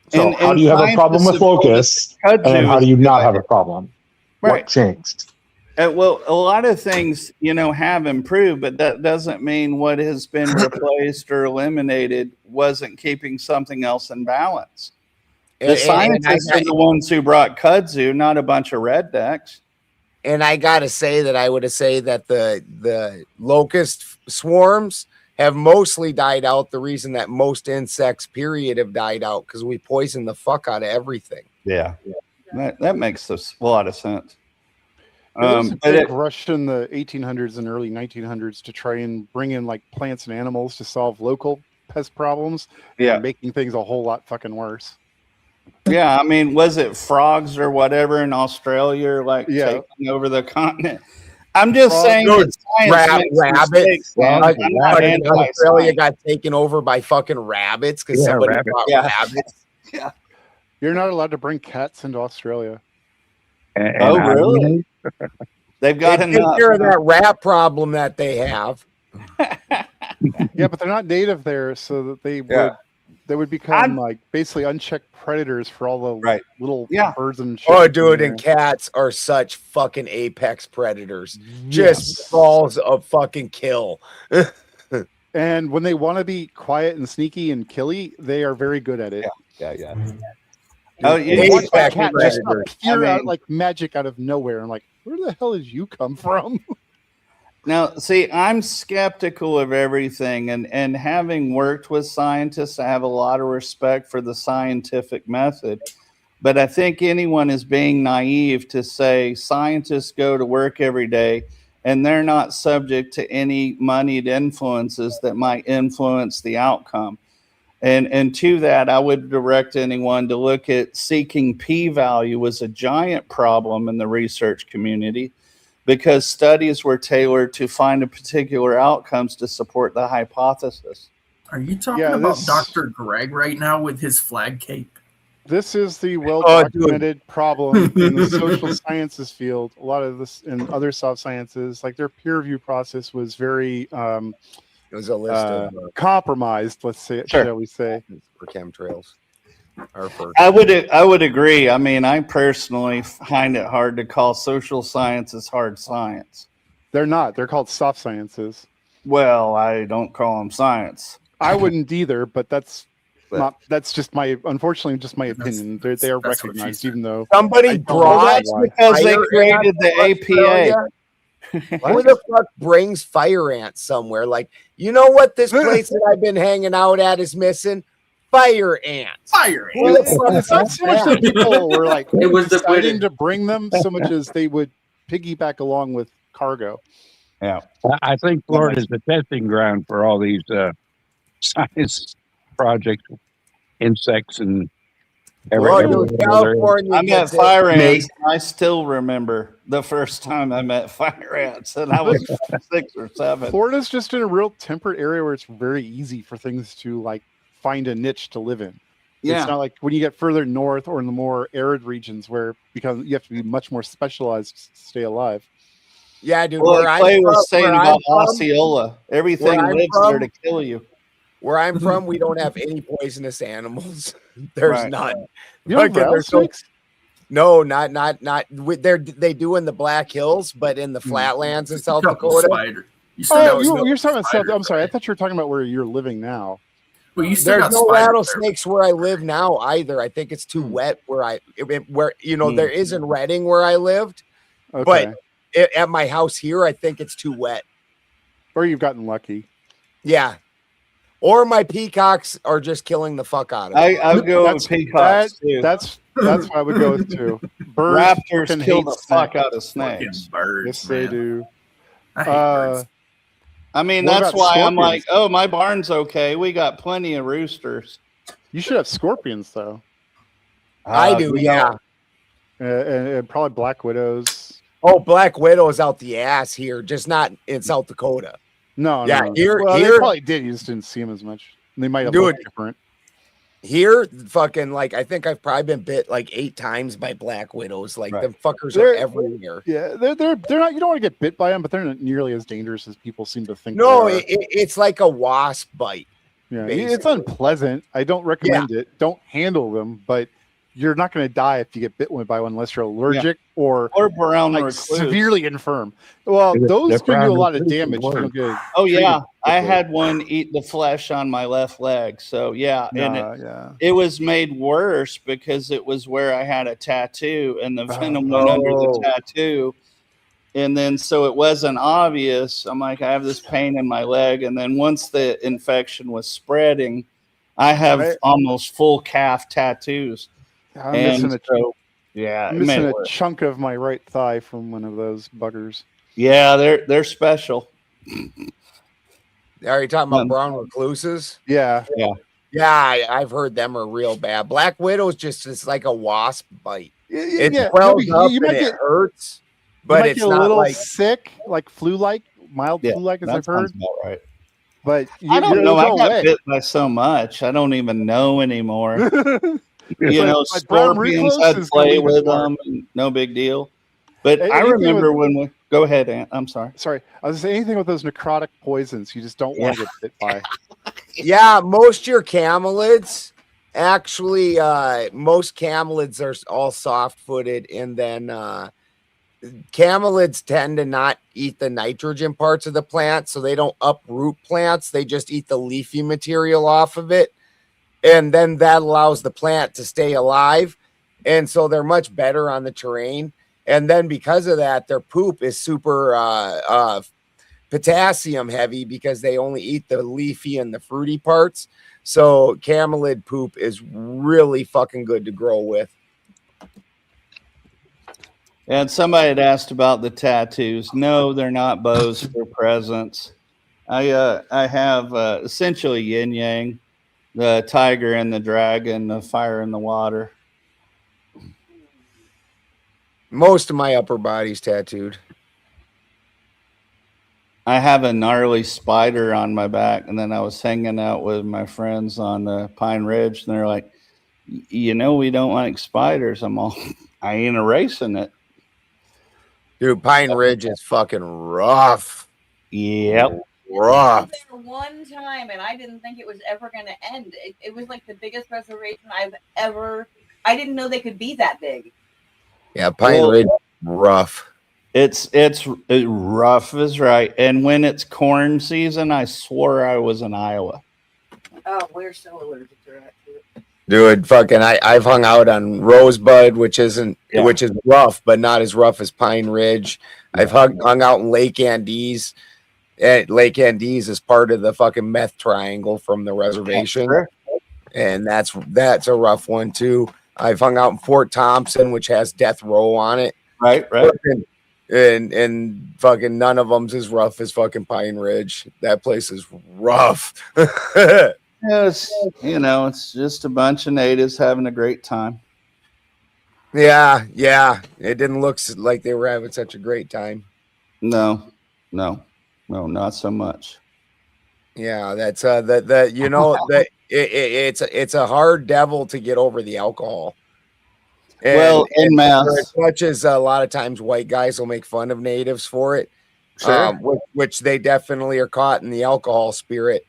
So how do you have a problem with locusts, and then how do you not have a problem? Right. What changed? Well, a lot of things, have improved, but that doesn't mean what has been replaced or eliminated wasn't keeping something else in balance. The scientists are the ones who brought kudzu, not a bunch of rednecks. And I gotta say that I would say that the locust swarms have mostly died out. The reason that most insects, period, have died out because we poison the fuck out of everything. Yeah. That makes a lot of sense. There was a big rush in the 1800s and early 1900s to try and bring in like plants and animals to solve local pest problems. Yeah, making things a whole lot fucking worse. Yeah, I mean, was it frogs or whatever in Australia, taking over the continent? I'm just saying that rabbits. Australia got taken over by fucking rabbits because somebody brought rabbits. Yeah, you're not allowed to bring cats into Australia. Oh, really? They've got to take care of that rat problem that they have. Yeah, but they're not native there, so that they would become like basically unchecked predators for all the little birds and shit. Oh, dude, and cats are such fucking apex predators. Just balls of fucking kill. And when they want to be quiet and sneaky and killy, they are very good at it. Yeah. Oh, you watch that cat just appear out like magic out of nowhere. I'm like, where the hell did you come from? Now, see, I'm skeptical of everything, and having worked with scientists, I have a lot of respect for the scientific method. But I think anyone is being naive to say scientists go to work every day and they're not subject to any moneyed influences that might influence the outcome. And to that, I would direct anyone to look at seeking p-value as a giant problem in the research community, because studies were tailored to find a particular outcomes to support the hypothesis. Are you talking about Dr. Greg right now with his flag cape? This is the well-documented problem in the social sciences field. A lot of this in other soft sciences, like their peer review process was very it was a list of compromised, let's say, shall we say, for chemtrails. I would agree. I mean, I personally find it hard to call social sciences hard science. They're not. They're called soft sciences. Well, I don't call them science. I wouldn't either, but that's just my, unfortunately, just my opinion. They are recognized, even though somebody brought because they created the APA. Who the fuck brings fire ants somewhere? Like, you know what this place that I've been hanging out at is missing? Fire ants. Fire ants. It's not so much that people were like deciding to bring them so much as they would piggyback along with cargo. Yeah. I think Florida is the testing ground for all these science projects, insects and everything. I met fire ants. I still remember the first time I met fire ants, and I was 6 or 7. Florida's just in a real temperate area where it's very easy for things to like find a niche to live in. Yeah. It's not like when you get further north or in the more arid regions where because you have to be much more specialized to stay alive. Yeah, dude. Well, Clay was saying about Osceola, everything lives there to kill you. Where I'm from, we don't have any poisonous animals. There's Right. none. You don't have rattlesnakes? No, not. They do in the Black Hills, but in the flatlands in South Dakota. You're talking about South. I'm sorry. I thought you were talking about where you're living now. Well, you still There's got no rattlesnakes where I live now either. I think it's too wet where there is in Redding where I lived, but at my house here, I think it's too wet. Or you've gotten lucky. Yeah. Or my peacocks are just killing the fuck out of me. I would go with peacocks too. That's what I would go with too. Birds Raptors kill the fuck out of snakes. Birds, yes, they do. I hate birds. I mean, What that's about why I'm scorpions? like, oh, my barn's okay. We got plenty of roosters. You should have scorpions though. I do, yeah. And probably black widows. Oh, black widows out the ass here, just not in South Dakota. No, yeah, no. here They probably did. You just didn't see them as much. They might have looked different. Here, fucking, like, I think I've probably been bit like 8 times by black widows. Like, them fuckers are everywhere. Yeah, they're not. You don't want to get bit by them, but they're not nearly as dangerous as people seem to think. No, they are. it's like a wasp bite. Yeah, basically. it's unpleasant. I don't recommend it. Don't handle them, but you're not going to die if you get bit by one unless you're allergic or brown like recluse. severely infirm. Well, those can do a lot of damage. You don't get Oh yeah, treated. I had one eat the flesh on my left leg. So yeah, and it was made worse because it was where I had a tattoo, and the venom went under the tattoo. And then so it wasn't obvious. I'm like, I have this pain in my leg, and then once the infection was spreading, I have almost full calf tattoos. I'm missing I'm missing a chunk of my right thigh from one of those buggers. Yeah, they're special. Are you talking about brown recluses? Yeah. I've heard them are real bad. Black widows it's like a wasp bite. It yeah. swells up You and might it get- hurts, You but might it's get a not little like sick, like flu-like, mild flu-like, as that I've heard. sounds about right. But I don't know. I it'll got wet. bit by so much. I don't even know anymore. Like brown scorpions, recluse I'd is play gonna leave with a mark. them. And no big deal. But I Anything remember with- when we go ahead, Ant. I'm sorry. Sorry, I was saying anything with those necrotic poisons, you just don't want to get bit by. Yeah, most your camelids actually, most camelids are all soft-footed, and then camelids tend to not eat the nitrogen parts of the plant, so they don't uproot plants. They just eat the leafy material off of it, and then that allows the plant to stay alive, and so they're much better on the terrain. And then because of that, their poop is super potassium heavy because they only eat the leafy and the fruity parts. So camelid poop is really fucking good to grow with. And somebody had asked about the tattoos. No, they're not bows for presents. I have essentially yin yang, the tiger and the dragon, the fire and the water. Most of my upper body's tattooed. I have a gnarly spider on my back, and then I was hanging out with my friends on Pine Ridge, and they're like, "You know, we don't like spiders." I'm all, I ain't erasing it. Dude, Pine Ridge is fucking rough. Yep. Rough. There one time, and I didn't think it was ever going to end. It was like the biggest reservation I've ever. I didn't know they could be that big. Yeah, Pine Ridge, rough. It's rough is right. And when it's corn season, I swore I was in Iowa. Oh, we're so allergic to that. Dude, fucking, I've hung out on Rosebud, which is rough, but not as rough as Pine Ridge. I've hung out in Lake Andes. Lake Andes is part of the fucking meth triangle from the reservation, and that's a rough one too. I've hung out in Fort Thompson, which has Death Row on it. Right. And fucking none of them's as rough as fucking Pine Ridge. That place is rough. Yes, it's just a bunch of natives having a great time. Yeah. It didn't look like they were having such a great time. No, not so much. Yeah, that's it's a hard devil to get over the alcohol. In mass, as much as a lot of times white guys will make fun of natives for it, Sure. Which they definitely are caught in the alcohol spirit.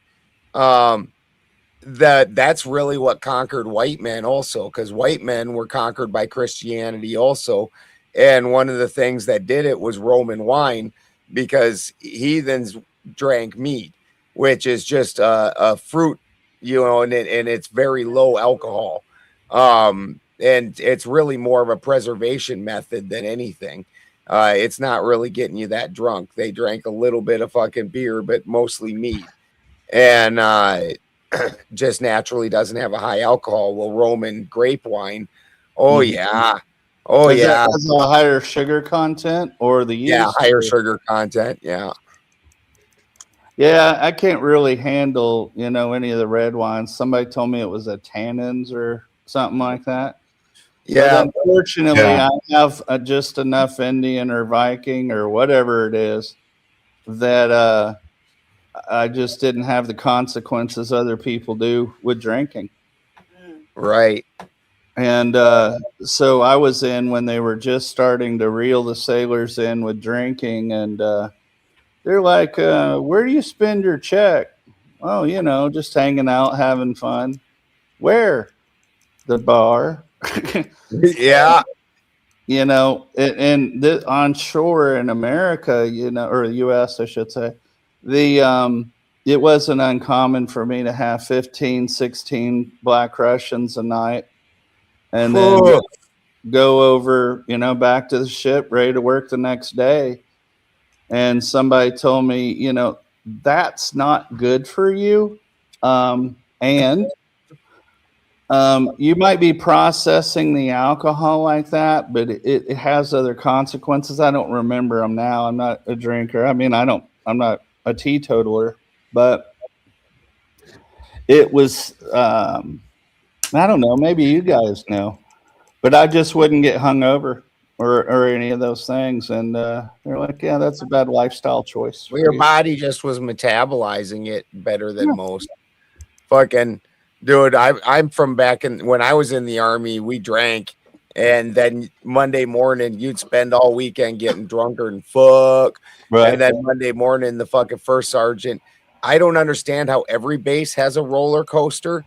that's really what conquered white men also, because white men were conquered by Christianity also. And one of the things that did it was Roman wine, because heathens drank mead, which is just a fruit, and it's very low alcohol. And it's really more of a preservation method than anything. It's not really getting you that drunk. They drank a little bit of fucking beer, but mostly mead. And just naturally doesn't have a high alcohol. Well, Roman grape wine, yeah. Is that has a higher sugar content or the yeast? Yeah, higher sugar content. Yeah. Yeah, I can't really handle, any of the red wines. Somebody told me it was a tannins or something like that. Yeah. But unfortunately, I have just enough Indian or Viking or whatever it is that I just didn't have the consequences other people do with drinking. Right. And so I was in when they were just starting to reel the sailors in with drinking, and they're like, where do you spend your check? Oh, just hanging out, having fun. Where? The bar. Yeah. On shore in America, or the U.S., I should say, it wasn't uncommon for me to have 15, 16 Black Russians a night and then go over, back to the ship, ready to work the next day. And somebody told me, that's not good for you. And you might be processing the alcohol like that, but it has other consequences. I don't remember them now. I'm not a drinker. I mean, I'm not a teetotaler, but it was, I don't know, maybe you guys know, but I just wouldn't get hungover or any of those things. And they're like, yeah, that's a bad lifestyle choice. Well, your body just was metabolizing it better than most. Fucking dude, I'm from back when I was in the Army, we drank. And then Monday morning, you'd spend all weekend getting drunker and fuck. Right. And then Monday morning, the fucking first sergeant. I don't understand how every base has a roller coaster.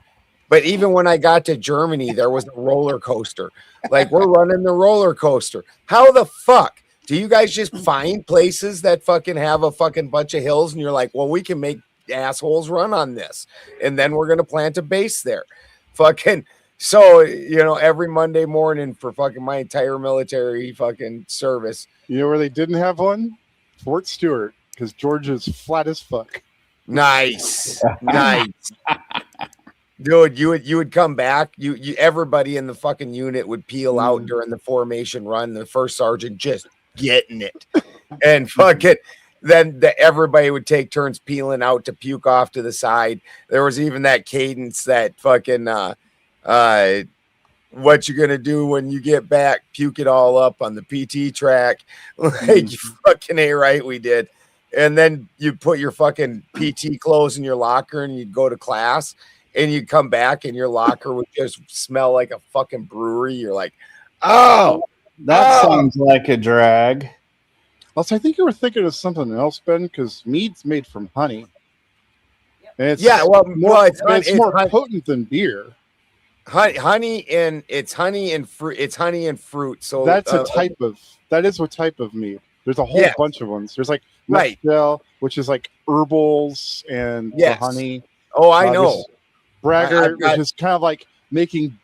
But even when I got to Germany, there was a roller coaster. Like, we're running the roller coaster. How the fuck do you guys just find places that fucking have a fucking bunch of hills and you're like, well, we can make assholes run on this. And then we're going to plant a base there. Fucking. So, every Monday morning for fucking my entire military fucking service. You know where they didn't have one? Fort Stewart, because Georgia's flat as fuck. Nice. Nice. Dude, you would come back. You everybody in the fucking unit would peel out during the formation run. The first sergeant just getting it. And fucking then everybody would take turns peeling out to puke off to the side. There was even that cadence that fucking what you gonna do when you get back? Puke it all up on the PT track. Like, you fucking A right, we did. And then you put your fucking PT clothes in your locker and you'd go to class and you'd come back and your locker would just smell like a fucking brewery. You're like, that sounds like a drag. Also, I think you were thinking of something else, Ben, because mead's made from honey. And it's it's more potent than beer. Honey and fruit. It's honey and fruit. So that is a type of mead. There's a whole bunch of ones. There's like Mezcal, which is like herbals and the honey. Oh, I know. Bragger, which is kind of like making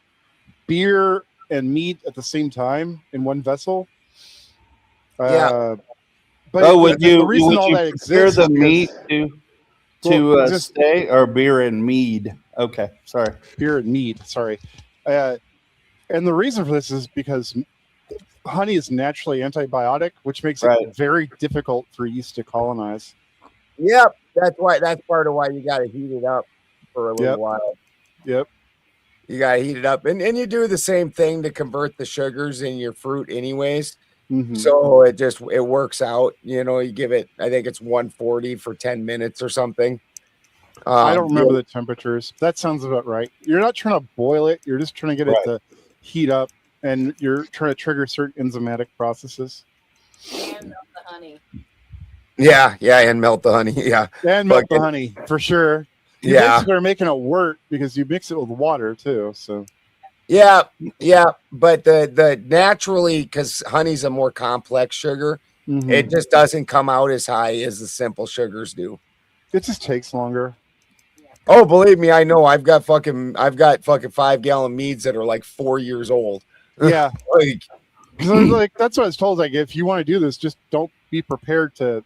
beer and mead at the same time in one vessel. But would you prefer the meat to stay or beer and mead? Okay, sorry. Beer and mead, sorry. And the reason for this is because honey is naturally antibiotic, which makes it very difficult for yeast to colonize. Yep, that's part of why you got to heat it up for a little while. Yep. You got to heat it up. And you do the same thing to convert the sugars in your fruit anyways. Mm-hmm. So it works out. You give it, I think it's 140 for 10 minutes or something. I don't remember the temperatures. That sounds about right. You're not trying to boil it. You're just trying to get it to heat up, and you're trying to trigger certain enzymatic processes. And melt the honey. Yeah, and melt the honey. Yeah. And melt the honey, for sure. You basically are making it work because you mix it with water too. So yeah, but the naturally, because honey's a more complex sugar, it just doesn't come out as high as the simple sugars do. It just takes longer. Oh, believe me, I know. I've got fucking 5-gallon meads that are like 4 years old. Yeah, like that's what I was told. Like, if you want to do this, just don't be prepared to,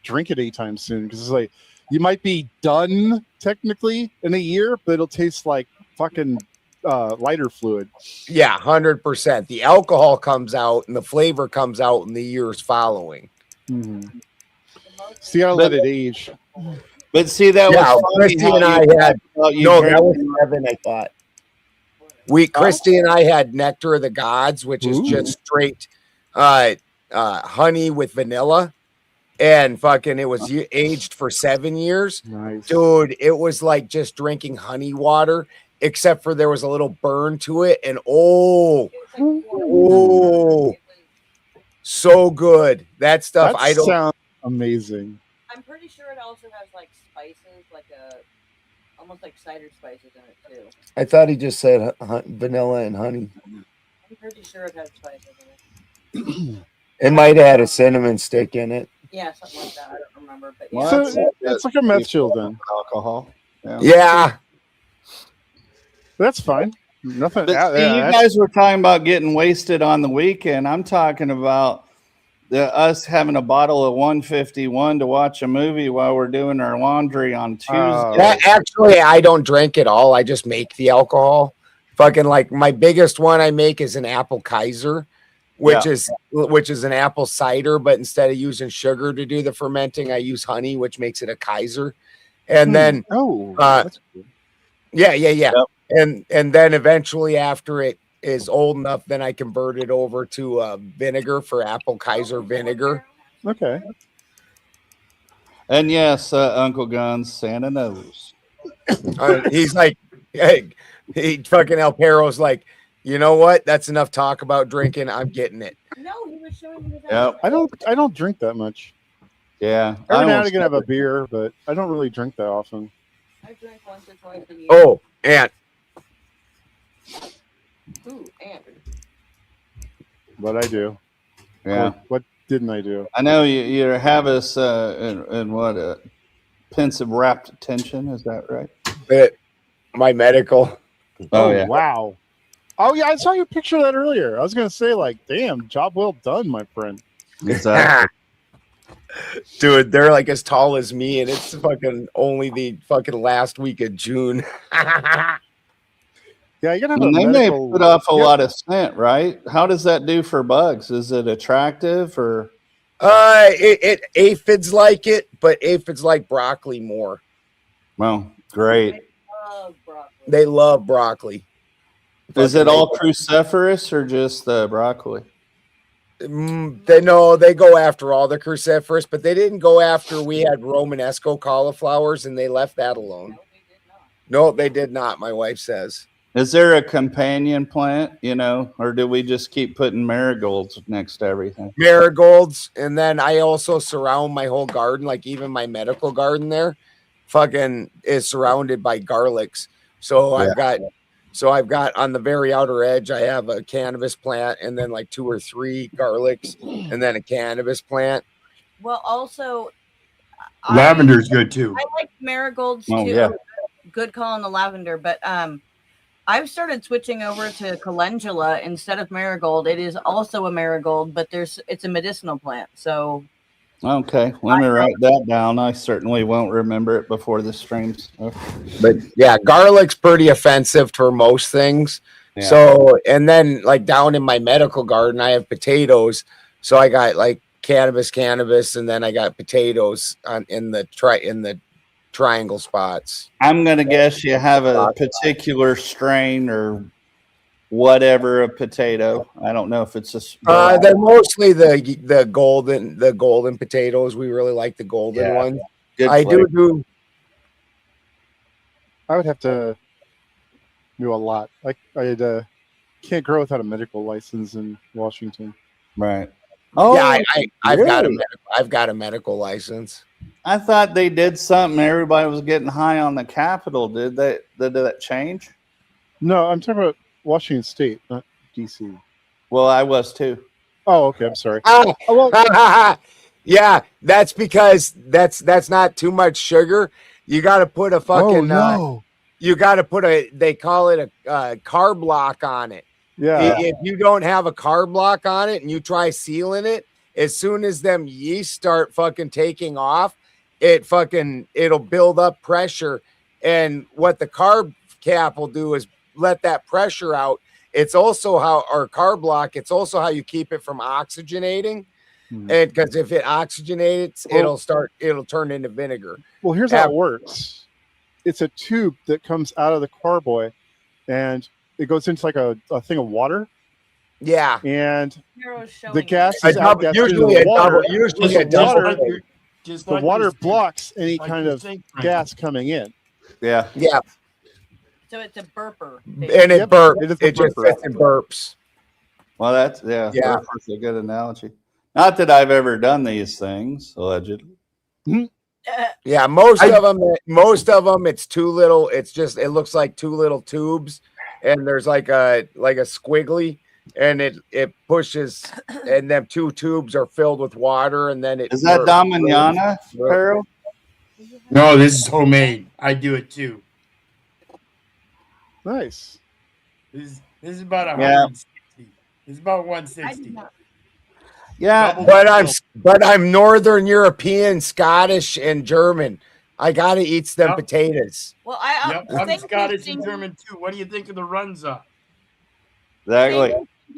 drink it anytime soon, because it's like you might be done technically in a year, but it'll taste like fucking lighter fluid. Yeah, 100%. The alcohol comes out and the flavor comes out in the years following. Mm-hmm. So you gotta let it age. But see, that was Christy and I had that was 7, I thought. Christy and I had Nectar of the Gods, which is just straight honey with vanilla, and fucking it was aged for 7 years. Nice. Dude, it was like just drinking honey water, except for there was a little burn to it, and so good. That stuff sounds amazing. I'm pretty sure it also has like spices, like almost like cider spices in it too. I thought he just said vanilla and honey. I'm pretty sure it has spices in it. It might have had a cinnamon stick in it. Yeah, something like that. I don't remember, but So it's like a meth chill then. Alcohol. Yeah. That's fine. Nothing. But see, you guys were talking about getting wasted on the weekend. I'm talking about us having a bottle of 151 to watch a movie while we're doing our laundry on Tuesday. Actually, I don't drink at all. I just make the alcohol. Fucking like my biggest one I make is an apple Kaiser, which is an apple cider, but instead of using sugar to do the fermenting, I use honey, which makes it a Kaiser. And then that's cool. Yeah. Yep. And then eventually after it is old enough, then I convert it over to vinegar for apple Kaiser vinegar. Okay. And yes, Uncle Guns, Santa knows. He's like, hey, fucking El Perro's like, you know what? That's enough talk about drinking. I'm getting it. No, he was showing me Yep. I don't drink that much. Yeah. Every now and again I have a beer, but I don't really drink that often. I drink once or twice a year. Oh, and What I do. Yeah. What didn't I do? I know you have us in what pensive rapt attention. Is that right? My medical. Oh yeah. Wow. Oh yeah, I saw your picture of that earlier. I was gonna say, like, damn, job well done, my friend. Exactly. Dude, they're like as tall as me, and it's fucking only the fucking last week of June. Yeah, you gotta have And a they medical. put off a lot of scent, right? How does that do for bugs? Is it attractive or? Aphids like it, but aphids like broccoli more. Well, great. They love broccoli. Is it all cruciferous or just the broccoli? They go after all the cruciferous, but they didn't go after. We had Romanesco cauliflowers, and they left that alone. No, they did not. My wife says. Is there a companion plant, or do we just keep putting marigolds next to everything? Marigolds, and then I also surround my whole garden, like even my medical garden there, fucking is surrounded by garlics. So I've got on the very outer edge, I have a cannabis plant, and then like 2 or 3 garlics, and then a cannabis plant. Well, also Lavender's good too. I like marigolds Oh, too. yeah. Good call on the lavender, but I've started switching over to calendula instead of marigold. It is also a marigold, but it's a medicinal plant. So Okay, let me write that down. I certainly won't remember it before the streams. But yeah, garlic's pretty offensive for most things. Yeah. So, and then like down in my medical garden, I have potatoes. So I got like cannabis, and then I got potatoes in the triangle spots. I'm gonna guess you have a particular strain or whatever of potato. I don't know if it's a. They're mostly the golden potatoes. We really like the golden ones. Good I flavor. do. I would have to do a lot. I can't grow without a medical license in Washington. Right. Oh, yeah, really? I've got a medical license. I thought they did something. Everybody was getting high on the Capitol. Did that change? No, I'm talking about Washington State, not DC. Well, I was too. Oh, okay. I'm sorry. Yeah, that's because that's not too much sugar. You got to put a fucking. You got to put they call it a carb lock on it. Yeah. If you don't have a carb lock on it and you try sealing it, as soon as them yeast start fucking taking off, it'll build up pressure. And what the carb cap will do is let that pressure out. It's also our carb lock. It's also how you keep it from oxygenating. And because if it oxygenates, it'll turn into vinegar. Well, here's how it works. It's a tube that comes out of the carboy, and it goes into like a thing of water. Yeah. And the gas is usually a double. The water blocks any kind of gas coming in. Yeah. Yeah. So it's a burper. And it burps. It just sits and burps. Well, that's burper's a good analogy. Not that I've ever done these things, allegedly. Yeah, most of them, it's too little. It looks like two little tubes, and there's like a squiggly, and it pushes, and them two tubes are filled with water, and then it is that Damiana, Harold? No, this is homemade. I do it too. Nice. This is about 160. This is about 160. Yeah, but I'm Northern European, Scottish, and German. I gotta eat them potatoes. Well, I'm Scottish and German too. What do you think of the Runza? Exactly.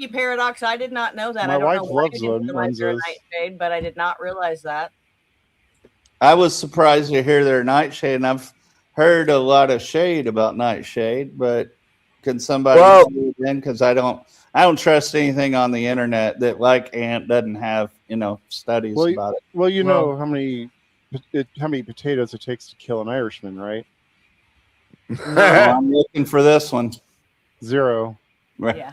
Paradox. I did not know that. My I don't wife know why loves I didn't realize they're Runzas. nightshade, but I did not realize that. I was surprised to hear they're nightshade, and I've heard a lot of shade about nightshade, but can somebody say it in? Because I don't trust anything on the internet that, like Ant, doesn't have studies about it. Well, you know how many potatoes it takes to kill an Irishman, right? I'm looking for this one. 0. Right. Yeah.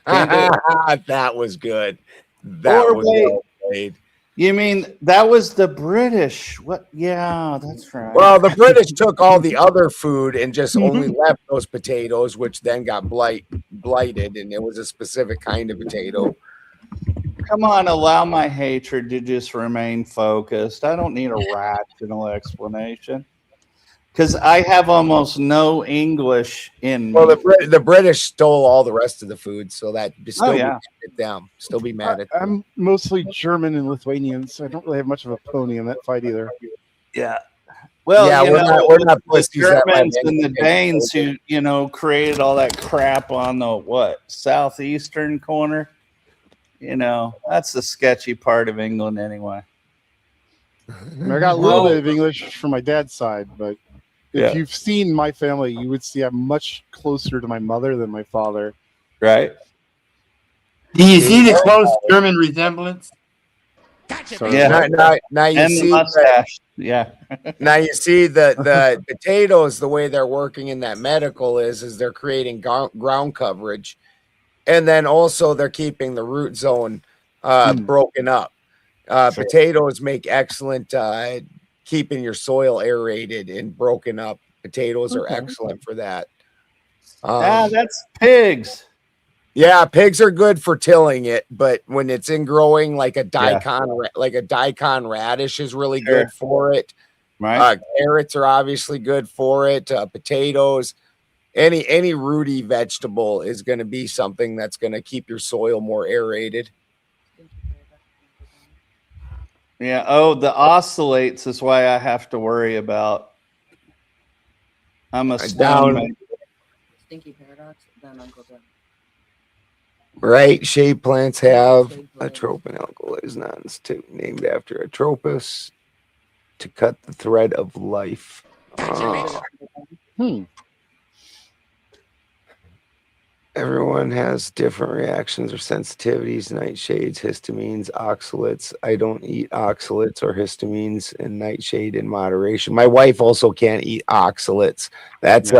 That was good. That was well played. You mean that was the British? What? Yeah, that's right. Well, the British took all the other food and just only left those potatoes, which then got blighted, and it was a specific kind of potato. Come on, allow my hatred to just remain focused. I don't need a rational explanation because I have almost no English in. Well, the British stole all the rest of the food, so that still be mad at them. Still be mad at them. I'm mostly German and Lithuanian, so I don't really have much of a pony in that fight either. Yeah. Well, yeah, we're not the Germans and the Danes who created all that crap on the southeastern corner. That's the sketchy part of England anyway. I got a little bit of English from my dad's side, but if you've seen my family, you would see I'm much closer to my mother than my father. Right. Do you see the close German resemblance? Yeah. Now you and see the mustache. Yeah. Now you see the potatoes. The way they're working in that medical is they're creating ground coverage, and then also they're keeping the root zone broken up. Potatoes make excellent keeping your soil aerated and broken up. Potatoes are excellent for that. That's pigs. Yeah, pigs are good for tilling it, but when it's in growing, like a daikon radish is really good for it. Right. Carrots are obviously good for it. Potatoes, any rooty vegetable is going to be something that's going to keep your soil more aerated. Yeah. Oh, the oscillates is why I have to worry about. I'm a stone. Stinky paradox. Then Uncle John. Right, shade plants have a tropinalgal is named after Atropos to cut the thread of life. Everyone has different reactions or sensitivities. Nightshades, histamines, oxalates. I don't eat oxalates or histamines and nightshade in moderation. My wife also can't eat oxalates. That's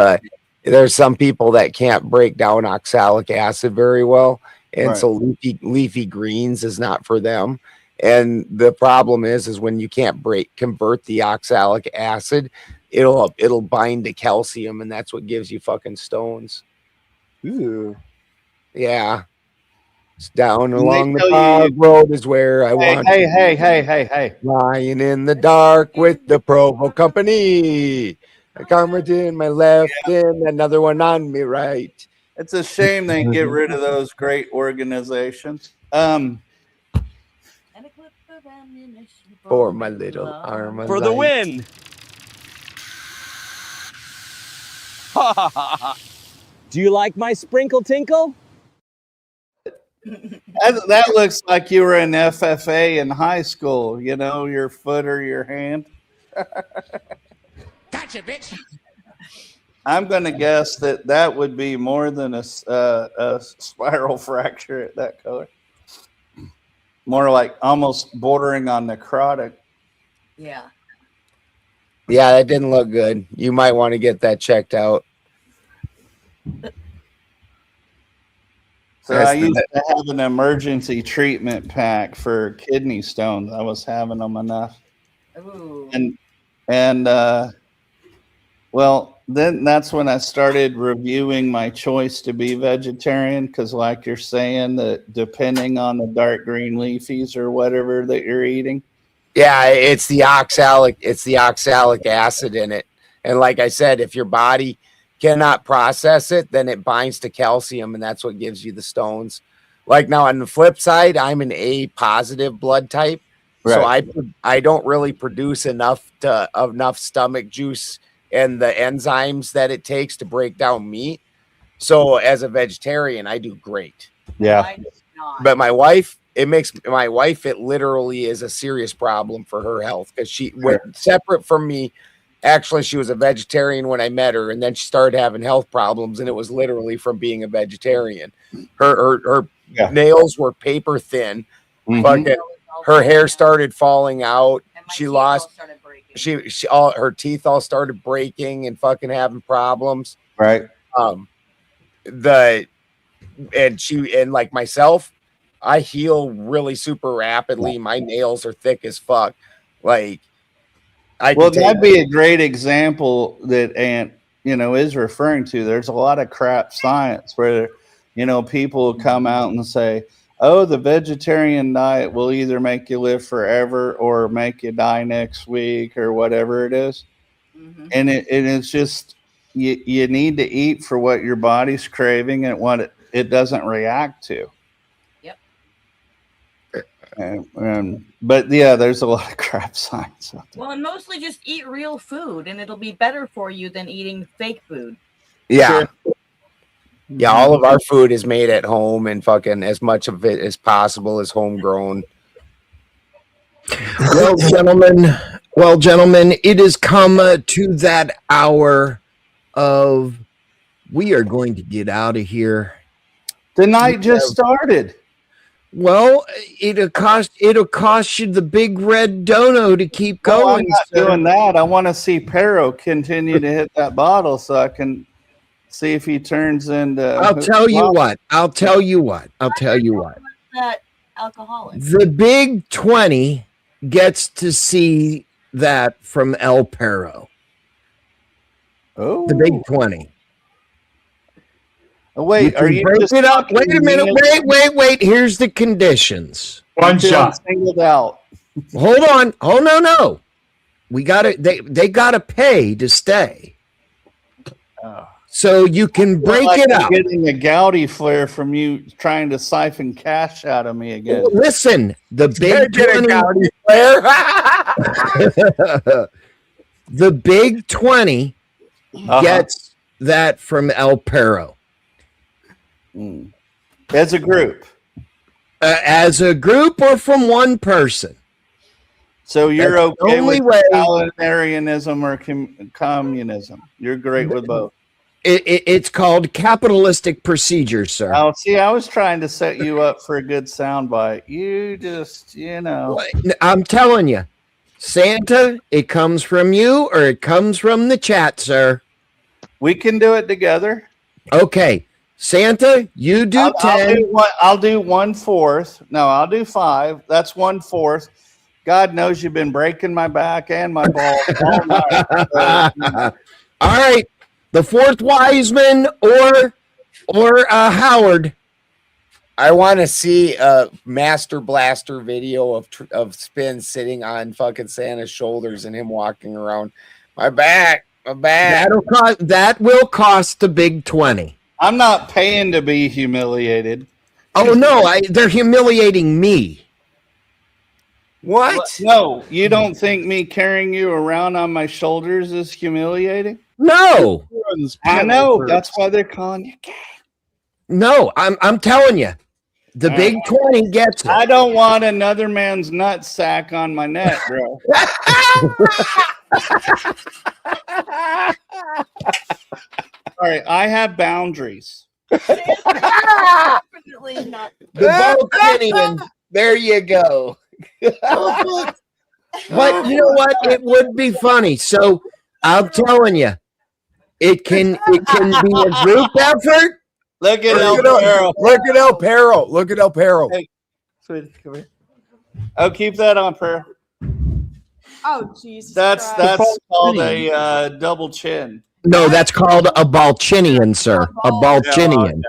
there's some people that can't break down oxalic acid very well, and Right. so leafy greens is not for them. And the problem is when you can't convert the oxalic acid, it'll bind to calcium, and that's what gives you fucking stones. Ooh. Yeah. It's down And they along the tell bog road is where I want to Hey. lying in the dark with the Provo Company. A comrade in my left and another one on me right. It's a shame they get rid of those great organizations. For my little arm. For the win. Do you like my sprinkle tinkle? That looks like you were in FFA in high school. You know, your foot or your hand. Gotcha, bitch. I'm going to guess that would be more than a spiral fracture at that color. More like almost bordering on necrotic. Yeah. Yeah, that didn't look good. You might want to get that checked out. So I used to have an emergency treatment pack for kidney stones. I was having them enough. Ooh. And well, then that's when I started reviewing my choice to be vegetarian, because like you're saying, that depending on the dark green leafies or whatever that you're eating. Yeah, it's the oxalic acid in it. And like I said, if your body cannot process it, then it binds to calcium, and that's what gives you the stones. Like now on the flip side, I'm an A positive blood type. Right. So I don't really produce enough stomach juice and the enzymes that it takes to break down meat. So as a vegetarian, I do great. Yeah. But my wife, it literally is a serious problem for her health, because she went separate from me. Actually, she was a vegetarian when I met her, and then she started having health problems, and it was literally from being a vegetarian. Her nails were paper thin. Fucking, her hair started falling out. She lost. Her teeth all started breaking and fucking having problems. Right. And like myself, I heal really super rapidly. My nails are thick as fuck. Like, that'd be a great example that Ant, is referring to. There's a lot of crap science where, people come out and say, oh, the vegetarian diet will either make you live forever or make you die next week or whatever it is. And it's just, you need to eat for what your body's craving and what it doesn't react to. But yeah, there's a lot of crap science out there. Well, and mostly just eat real food, and it'll be better for you than eating fake food. Yeah. Yeah, all of our food is made at home, and fucking as much of it as possible is homegrown. Well, gentlemen, it has come to that hour of we are going to get out of here. The night just started. Well, it'll cost you the big red dono to keep going. I'm not doing that. I want to see Pero continue to hit that bottle so I can see if he turns into. I'll tell you what. That alcoholic. The big 20 gets to see that from El Pero. Oh, the big 20. Oh, wait, are you break just it up? talking Wait a minute. meal? Wait. Here's the conditions. One shot. Singled out. Hold on. Oh no. We gotta. They gotta pay to stay. So you can break Like it I'm up. Getting a gouty flare from you trying to siphon cash out of me again. Listen, the big Get a 20 gouty the big 20 gets that from El Pero. As a group. As a group or from one person. So you're That's the okay only with way- totalitarianism or communism? You're great with both. It's called capitalistic procedure, sir. Oh, see, I was trying to set you up for a good soundbite. You just, I'm telling you, Santa, it comes from you or it comes from the chat, sir. We can do it together. Okay. Santa, you do 10. I'll do 1/4. No, I'll do 5. That's 1/4. God knows you've been breaking my back and my balls all night. All right, the fourth Wiseman or Howard. I want to see a Master Blaster video of Spin sitting on fucking Santa's shoulders and him walking around. My back. That will cost the big 20. I'm not paying to be humiliated. Oh no, they're humiliating me. What? No, you don't think me carrying you around on my shoulders is humiliating? No. I know. That's why they're calling you gay. No, I'm telling you. The big 20 gets it. I don't want another man's nut sack on my neck, bro. All right, I have boundaries. Definitely not. The Vulcanian. There you go. But you know what? It would be funny. So I'm telling you, it can be a group effort. Look at El Perro. Look at El Perro. Look at El Perro. Hey, sweetie, come here. Oh, keep that on, Perro. Oh, Jesus. That's called a double chin. No, that's called a Balchinian, sir. A Balchinian.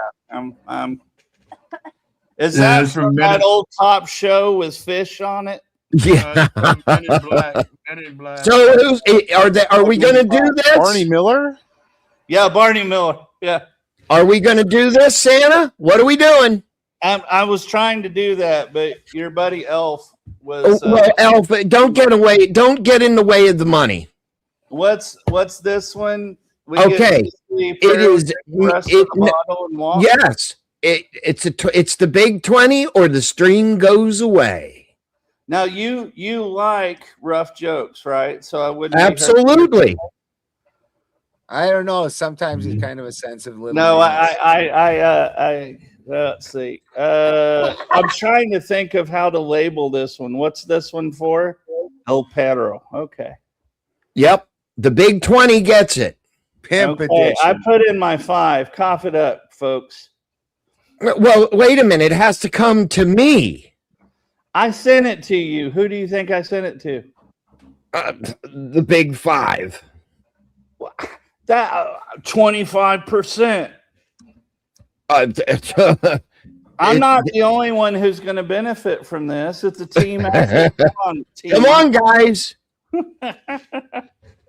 Is that from that old top show with fish on it? Yeah. Men in Black. Men in Black. So are we going to do this? Barney Miller? Yeah, Barney Miller. Yeah. Are we going to do this, Santa? What are we doing? I was trying to do that, but your buddy Elf was. Well, Elf, don't get in the way of the money. What's this one? Okay, it is. Yes, it's the big 20, or the stream goes away. Now you like rough jokes, right? So I wouldn't. Absolutely. I don't know. Sometimes he's kind of a sensitive little. No, I let's see. I'm trying to think of how to label this one. What's this one for? El Perro. Okay. Yep. The big 20 gets it. Pimp edition. I put in my 5. Cough it up, folks. Well, wait a minute. It has to come to me. I sent it to you. Who do you think I sent it to? The big 5. That 25%. I'm not the only one who's going to benefit from this. It's a team effort. Come on, guys.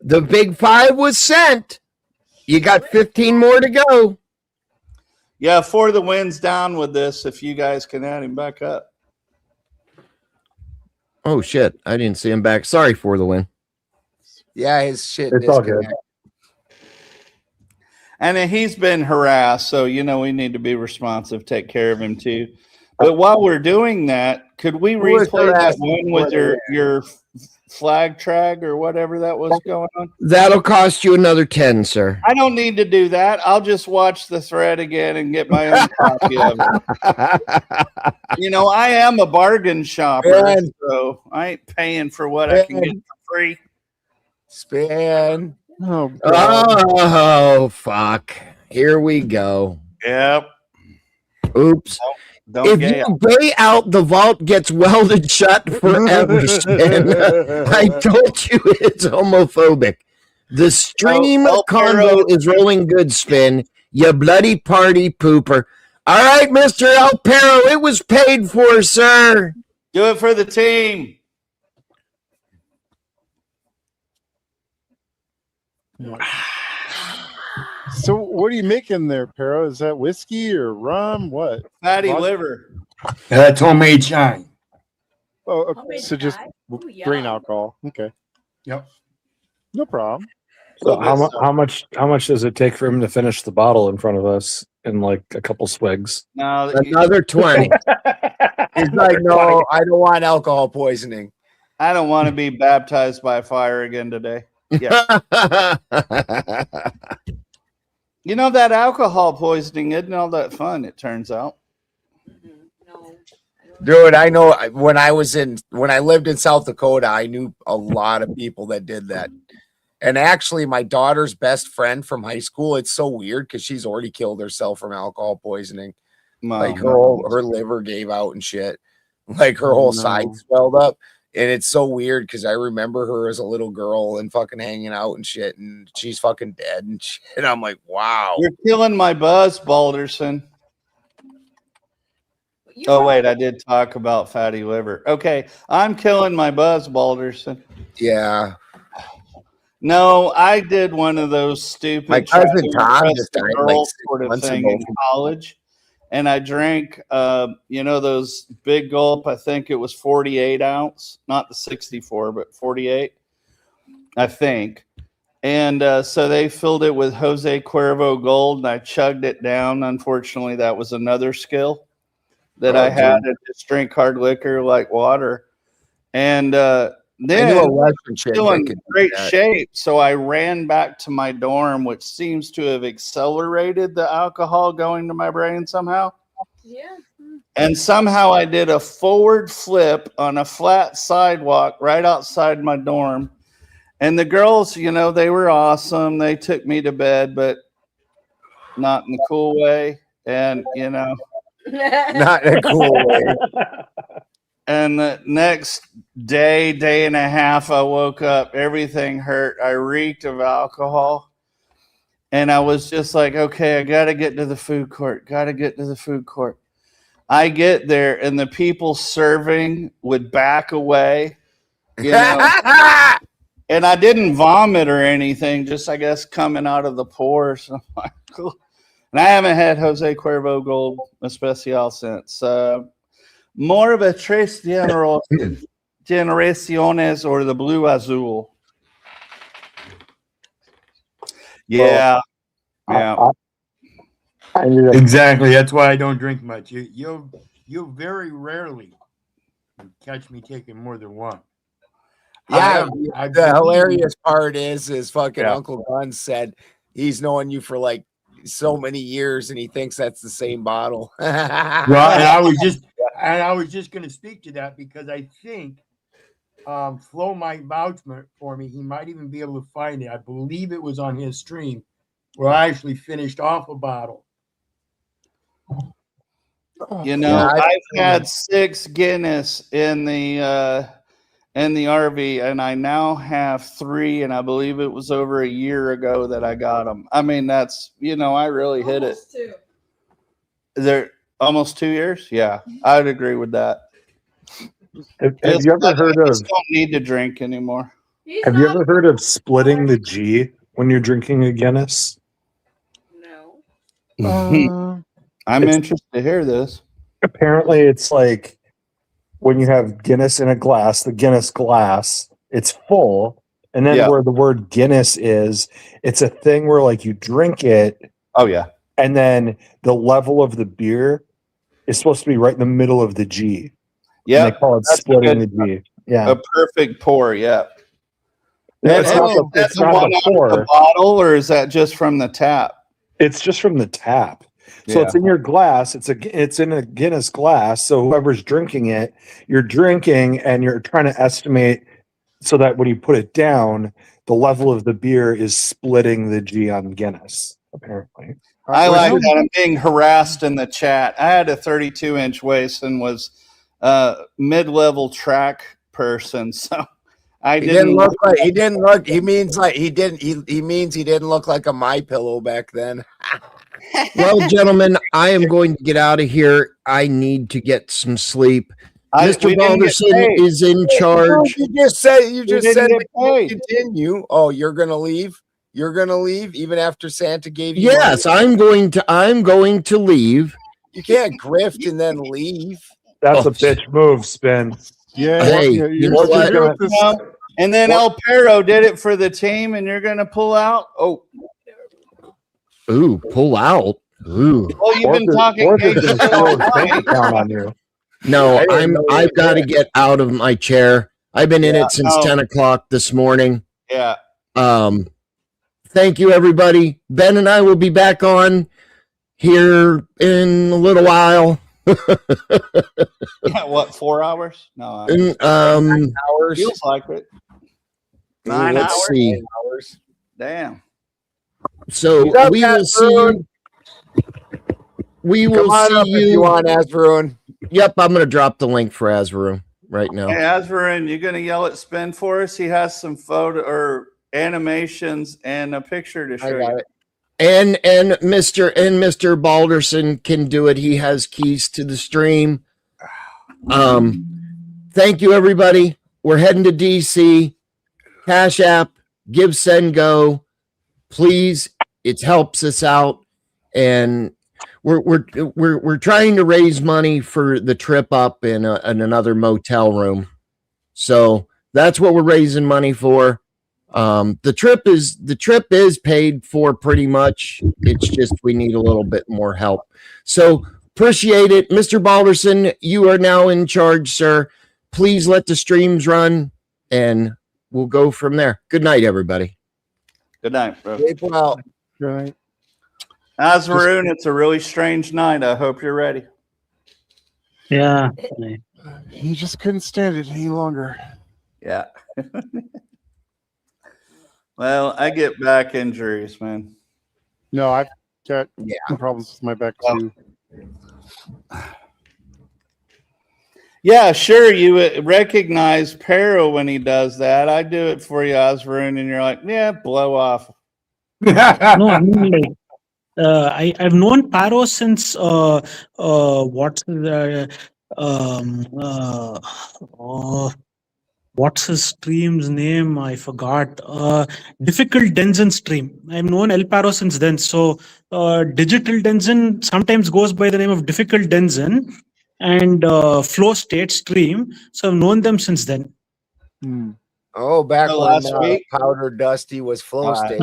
The big 5 was sent. You got 15 more to go. Yeah, For the Win's down with this. If you guys can add him back up. Oh shit! I didn't see him back. Sorry, For the Win. Yeah, his shit. It's all good. And he's been harassed, so we need to be responsive, take care of him too. But while we're doing that, could we replay that one with your flag trag or whatever that was going on? That'll cost you another 10, sir. I don't need to do that. I'll just watch the thread again and get my own copy of it. I am a bargain shopper, so I ain't paying for what I can get for free. Spin. Oh, fuck. Here we go. Yep. Oops. If you gay out, the vault gets welded shut forever. I told you it's homophobic. The stream combo is rolling good, Spin. You bloody party pooper. All right, Mr. El Perro, it was paid for, sir. Do it for the team. So what are you making there, Perro? Is that whiskey or rum? What? Fatty liver. That's homemade chine. Oh, okay. So just grain alcohol. Okay. Yep. No problem. So how much does it take for him to finish the bottle in front of us in like a couple swigs? No, another 20. He's like, no, I don't want alcohol poisoning. I don't want to be baptized by fire again today. Yeah. That alcohol poisoning isn't all that fun, it turns out. Dude, I know when I lived in South Dakota, I knew a lot of people that did that. And actually, my daughter's best friend from high school, it's so weird because she's already killed herself from alcohol poisoning. Like her liver gave out and shit. Like her whole side swelled up. And it's so weird because I remember her as a little girl and fucking hanging out and shit. And she's fucking dead and shit. And I'm like, wow. You're killing my buzz, Balderson. Oh, wait, I did talk about fatty liver. Okay, I'm killing my buzz, Balderson. Yeah. No, I did one of those stupid my cousin Tom just died like 6 sort of months thing ago. in college. And I drank, those big gulp. I think it was 48 ounce, not the 64, but 48, I think. And so they filled it with Jose Cuervo Gold, and I chugged it down. Unfortunately, that was another skill that I had to just drink hard liquor like water. And then still in great shape. So I ran back to my dorm, which seems to have accelerated the alcohol going to my brain somehow. Yeah. And somehow I did a forward flip on a flat sidewalk right outside my dorm. And the girls, they were awesome. They took me to bed, but not in the cool way. And, not in a cool way. And the next day and a half, I woke up, everything hurt. I reeked of alcohol. And I was just like, okay, I got to get to the food court. I get there, and the people serving would back away. And I didn't vomit or anything, just, I guess, coming out of the pores. I'm like, cool. And I haven't had Jose Cuervo Gold Especial since. More of a Tres Generaciones or the Blue Azul. Yeah. Exactly. That's why I don't drink much. You'll very rarely catch me taking more than one. Yeah, the hilarious part is fucking Uncle Gunn said he's known you for like so many years, and he thinks that's the same bottle. Well, and I was just going to speak to that because I think Flo might vouch for me. He might even be able to find it. I believe it was on his stream where I actually finished off a bottle. I've had 6 Guinness in the RV, and I now have 3, and I believe it was over a year ago that I got them. I mean, that's, I really hit it. They're almost 2 years? Yeah, I'd agree with that. Have you ever heard of? Don't need to drink anymore. Have you ever heard of splitting the G when you're drinking a Guinness? No. I'm interested to hear this. Apparently, it's like when you have Guinness in a glass, the Guinness glass, it's full, and then where the word Guinness is, it's a thing where like you drink it. Oh yeah, and then the level of the beer is supposed to be right in the middle of the G. Yeah, they call it splitting the G. Yeah, a perfect pour. Yeah. It's not the pour. The bottle, or is that just from the tap? It's just from the tap. So it's in your glass. It's in a Guinness glass. So whoever's drinking it, you're drinking and you're trying to estimate so that when you put it down, the level of the beer is splitting the G on Guinness, apparently. I like that. I'm being harassed in the chat. I had a 32-inch waist and was a mid-level track person, so I didn't look like he didn't look. He means like he didn't. He means he didn't look like a MyPillow back then. Well, gentlemen, I am going to get out of here. I need to get some sleep. Mr. Balderson is in charge. You just said continue. Oh, you're gonna leave? You're gonna leave even after Santa gave you Yes, money? I'm going to leave. You can't grift and then leave. That's a bitch move, Spin. Yeah. Hey, you know what? And then El Perro did it for the team, and you're gonna pull out. Oh. Ooh, pull out. Ooh. Well, you've been talking. On you. No, I've got to get out of my chair. I've been in it since 10 o'clock this morning. Yeah. Thank you, everybody. Ben and I will be back on here in a little while. Yeah, what, 4 hours? No. Hours. Feels like it. 9 let's hours? see. 8 hours. Damn. So we will see you. We will Come on see up you. if you want, Azvarun. Yep, I'm gonna drop the link for Azvarun right now. Hey, Azvarun, you gonna yell at Spin for us? He has some photo or animations and a picture to show you. And Mr. Balderson can do it. He has keys to the stream. Thank you, everybody. We're heading to DC. Cash App, Give, Send, Go. Please, it helps us out, and we're trying to raise money for the trip up in another motel room. So that's what we're raising money for. The trip is paid for pretty much. It's just we need a little bit more help. So appreciate it. Mr. Balderson, you are now in charge, sir. Please let the streams run and we'll go from there. Good night, everybody. Good night, bro. Sleep well. Good night. Azvarun, it's a really strange night. I hope you're ready. Yeah. He just couldn't stand it any longer. Yeah. Well, I get back injuries, man. No, I've got some problems with my back too. Yeah, sure. You recognize Peril when he does that. I do it for you, Azvarun, and you're like, yeah, blow off. No, I mean, like, I've known Paro since what's his stream's name? I forgot. Difficult Denzen stream. I've known El Paro since then. So Digital Denzen sometimes goes by the name of Difficult Denzen and Flow State stream. So I've known them since then. Oh, back when last week? Powder Dusty was Flow State.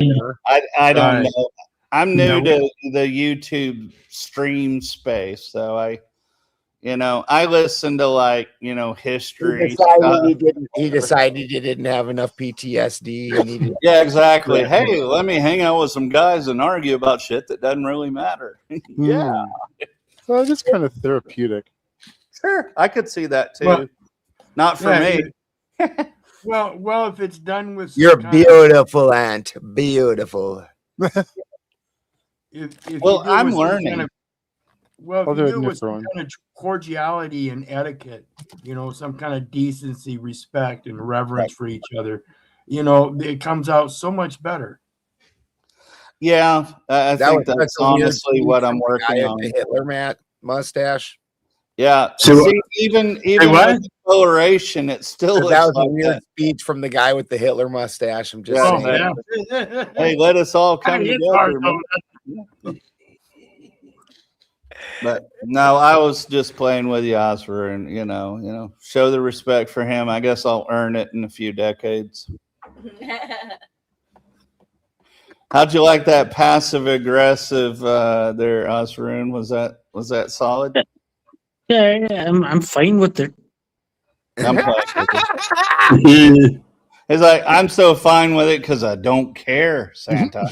I don't know. I'm new to the YouTube stream space, so I listen to history. He decided he didn't have enough PTSD. And he Yeah, exactly. Hey, let me hang out with some guys and argue about shit that doesn't really matter. Yeah. So it's just kind of therapeutic. Sure, I could see that too. Well, Not for me. Well, if it's done with You're beautiful, Aunt. Beautiful. If Well, I'm learning. If you do it with some kind of cordiality and etiquette, some kind of decency, respect, and reverence for each other, it comes out so much better. Yeah, I think that's honestly what I'm working on. The Hitler mustache. Yeah. So, see, even with coloration, it still looks that was like a weird speech from the guy with the Hitler mustache. I'm just saying. Hey, let us all come together. But no, I was just playing with you, Oscar, and show the respect for him. I guess I'll earn it in a few decades. How'd you like that passive aggressive there, Osroon? Was that solid? Yeah, I'm fine with it. I'm fine with it. It's like, I'm so fine with it because I don't care, Santa.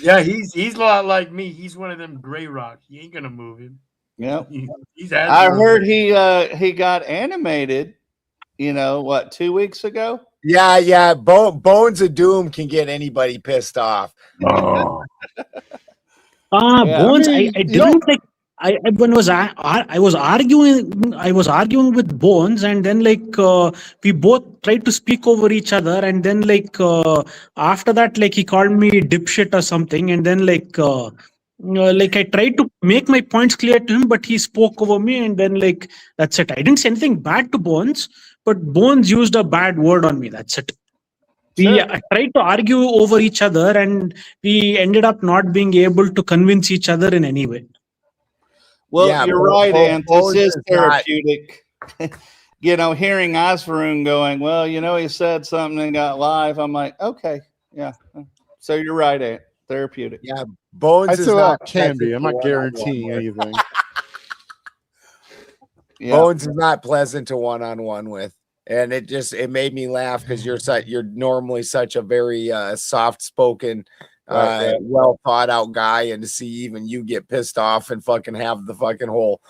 Yeah, he's a lot like me. He's one of them gray rocks. You ain't gonna move him. Yeah, I heard he got animated. 2 weeks ago? Yeah. Bones of Doom can get anybody pissed off. Oh. Bones. I didn't like. I was arguing with Bones, and then we both tried to speak over each other, and then after that he called me dipshit or something, and then I tried to make my points clear to him, but he spoke over me, and then that's it. I didn't say anything bad to Bones, but Bones used a bad word on me. That's it. We tried to argue over each other, and we ended up not being able to convince each other in any way. Well, you're right, Ant. This is therapeutic. Hearing Osvaroon going, well, he said something and got live. I'm like, okay, yeah. So you're right, Ant. Therapeutic. Yeah, Bones is not can be. I'm not guaranteeing anything. Bones is not pleasant to one-on-one with, and it made me laugh because you're normally such a very soft-spoken. Well thought out guy, and to see even you get pissed off and fucking have the fucking whole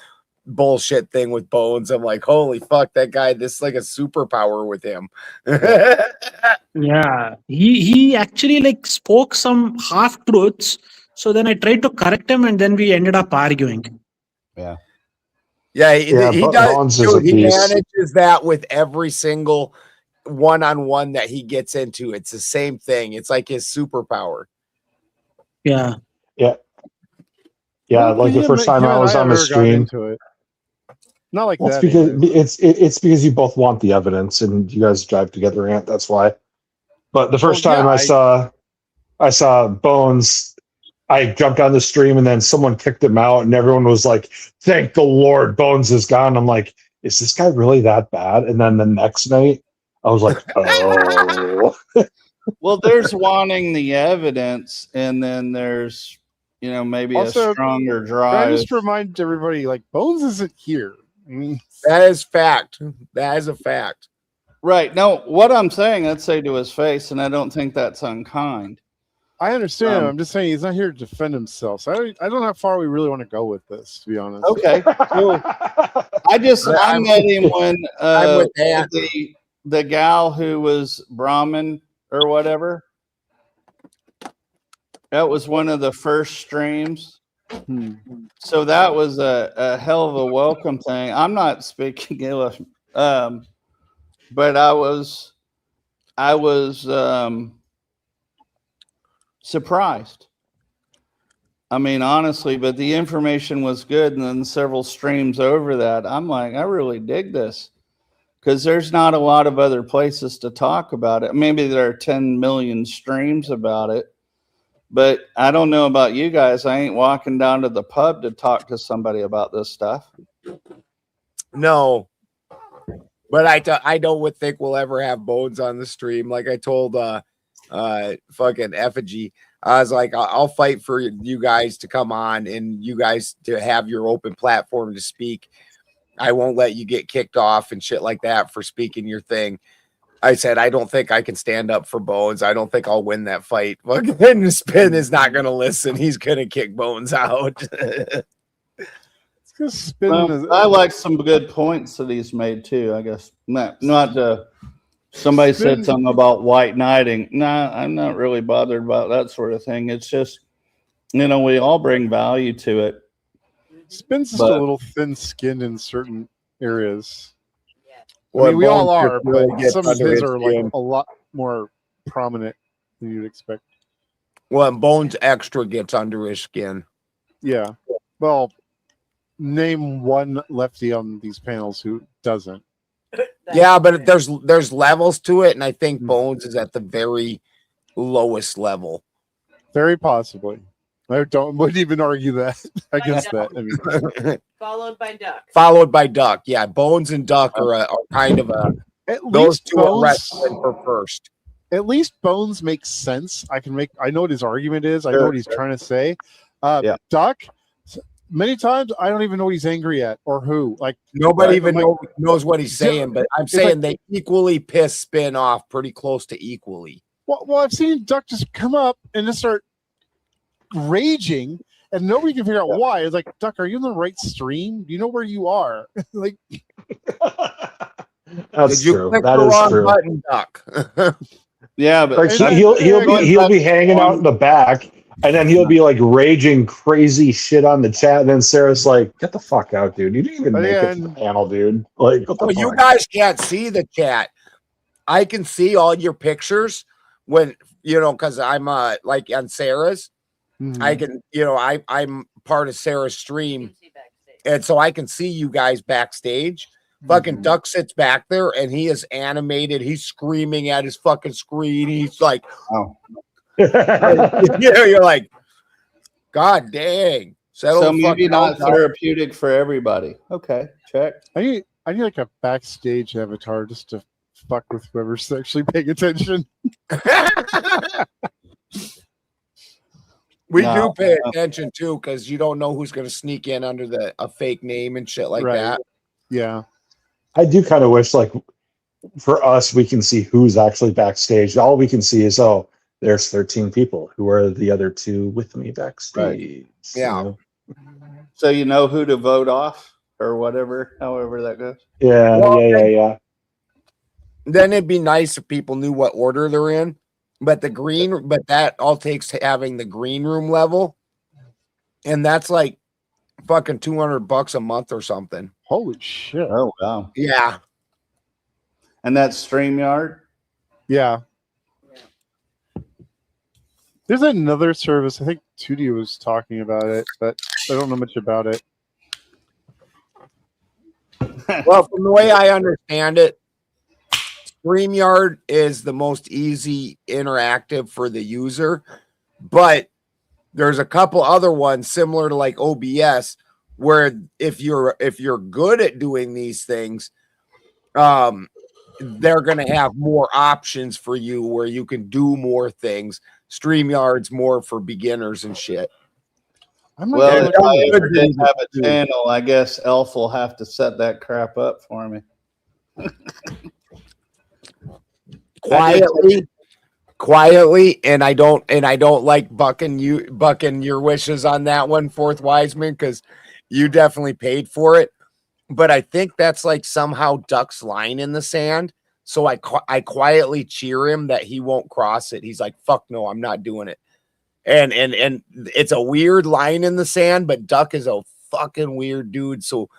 bullshit thing with Bones. I'm like, holy fuck, that guy, this is like a superpower with him. Yeah, he actually like spoke some half truths. So then I tried to correct him, and then we ended up arguing. Yeah. Yeah, he does. Bones is a Dude, he beast. manages that with every single one-on-one that he gets into. It's the same thing. It's like his superpower. Yeah. Yeah. Yeah, like the first time I was on the stream. Not like Well, that. it's because you both want the evidence and you guys drive together, Ant. That's why. But the first time I saw Bones, I jumped on the stream and then someone kicked him out and everyone was like, "Thank the Lord, Bones is gone." I'm like, "Is this guy really that bad?" And then the next night, I was like, "Oh." Well, there's wanting the evidence, and then there's, you know, maybe Also, a stronger I drive. just remind everybody, like, Bones isn't here. I mean, that is fact. That is a fact. Right. No, what I'm saying, I'd say to his face, and I don't think that's unkind. I understand. I'm just saying he's not here to defend himself. So I don't know how far we really want to go with this, to be honest. Okay. Cool. I met him when the gal who was Brahmin or whatever. That was one of the first streams. So that was a hell of a welcome thing. I'm not speaking English, but I was surprised. I mean, honestly, but the information was good. And then several streams over that, I'm like, I really dig this, because there's not a lot of other places to talk about it. Maybe there are 10 million streams about it, but I don't know about you guys. I ain't walking down to the pub to talk to somebody about this stuff. No, but I don't think we'll ever have Bones on the stream. Like I told fucking Effigy, I was like, I'll fight for you guys to come on and you guys to have your open platform to speak. I won't let you get kicked off and shit like that for speaking your thing. I said, I don't think I can stand up for Bones. I don't think I'll win that fight. Fucking Spin is not going to listen. He's going to kick Bones out. I like some good points that he's made too. I guess not somebody said something about white knighting. Nah, I'm not really bothered about that sort of thing. It's just, you know, we all bring value to it. Spin's just a little thin-skinned in certain areas. Well, I mean, we all are, really but some of under his his are like skin. a lot more prominent than you'd expect. Well, and Bones extra gets under his skin. Yeah. Well, name one lefty on these panels who doesn't. Yeah, but there's levels to it, and I think Bones is at the very lowest level. Very possibly. I wouldn't even argue that against that. I mean, Followed by Duck. Followed by Duck. Yeah, Bones and Duck are kind of a. Those two are wrestling for first. At least Bones makes sense. I know what his argument is. I know what he's trying to say. Duck, many times I don't even know what he's angry at or who. Like Nobody even knows what he's saying, but I'm saying they equally piss Spin off pretty close to equally. Well, I've seen Duck just come up and just start raging, and nobody can figure out why. It's like, Duck, are you in the right stream? Do you know where you are? Like, That's true. That is true. Button, Duck? Yeah, but like he'll be hanging out in the back, and then he'll be like raging crazy shit on the chat, and then Sarah's like, "Get the fuck out, dude! You didn't even make it to the panel, dude." Like, what the fuck? You guys can't see the chat. I can see all your pictures when because I'm like on Sarah's. I can, I'm part of Sarah's stream, and so I can see you guys backstage. Fucking Duck sits back there, and he is animated. He's screaming at his fucking screen. He's like, "Oh, you're like, God dang!" So maybe not therapeutic for everybody. Okay, check. I need like a backstage avatar just to fuck with whoever's actually paying attention. We do pay attention too, because you don't know who's going to sneak in under a fake name and shit like that. Yeah, I do kind of wish, like, for us, we can see who's actually backstage. All we can see is, oh, there's 13 people. Who are the other two with me backstage? Right. Yeah. So you know who to vote off? or whatever, however that goes. Yeah, Well, yeah. Then it'd be nice if people knew what order they're in. But that all takes having the green room level, and that's like fucking $200 a month or something. Holy shit! Oh wow. Yeah. And that's StreamYard. Yeah. There's another service. I think Tootie was talking about it, but I don't know much about it. Well, from the way I understand it, StreamYard is the most easy interactive for the user, but there's a couple other ones similar to like OBS where if you're good at doing these things, they're going to have more options for you where you can do more things. StreamYard's more for beginners and shit. Well, if I ever did have a channel, I guess Elf will have to set that crap up for me. Quietly, and I don't like bucking your wishes on that one, Fourth Wiseman, because you definitely paid for it. But I think that's like somehow Duck's line in the sand. So I quietly cheer him that he won't cross it. He's like, fuck no, I'm not doing it. And it's a weird line in the sand, but Duck is a fucking weird dude. So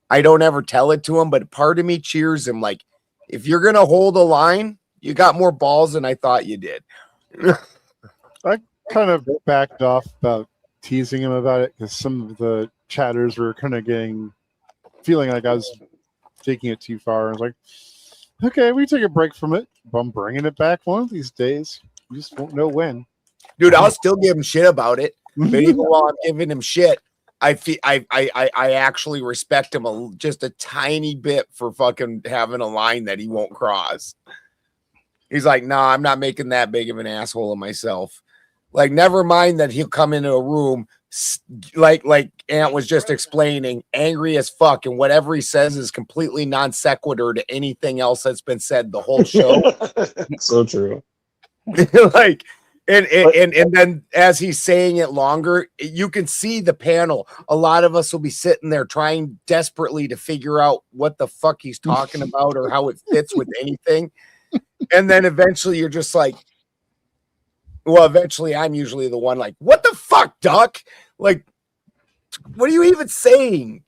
I don't ever tell it to him, but part of me cheers him. Like, if you're going to hold a line, you got more balls than I thought you did. I kind of backed off about teasing him about it because some of the chatters were kind of feeling like I was taking it too far. I was like, okay, we take a break from it. I'm bringing it back one of these days. You just won't know when. Dude, I'll still give him shit about it. But even while I'm giving him shit, I actually respect him just a tiny bit for fucking having a line that he won't cross. He's like, nah, I'm not making that big of an asshole of myself. Like, never mind that he'll come into a room like Ant was just explaining, angry as fuck, and whatever he says is completely non sequitur to anything else that's been said the whole show. So true. Like, and then as he's saying it longer, you can see the panel. A lot of us will be sitting there trying desperately to figure out what the fuck he's talking about or how it fits with anything. And then eventually you're just like, well, eventually I'm usually the one like, what the fuck, Duck? Like, what are you even saying?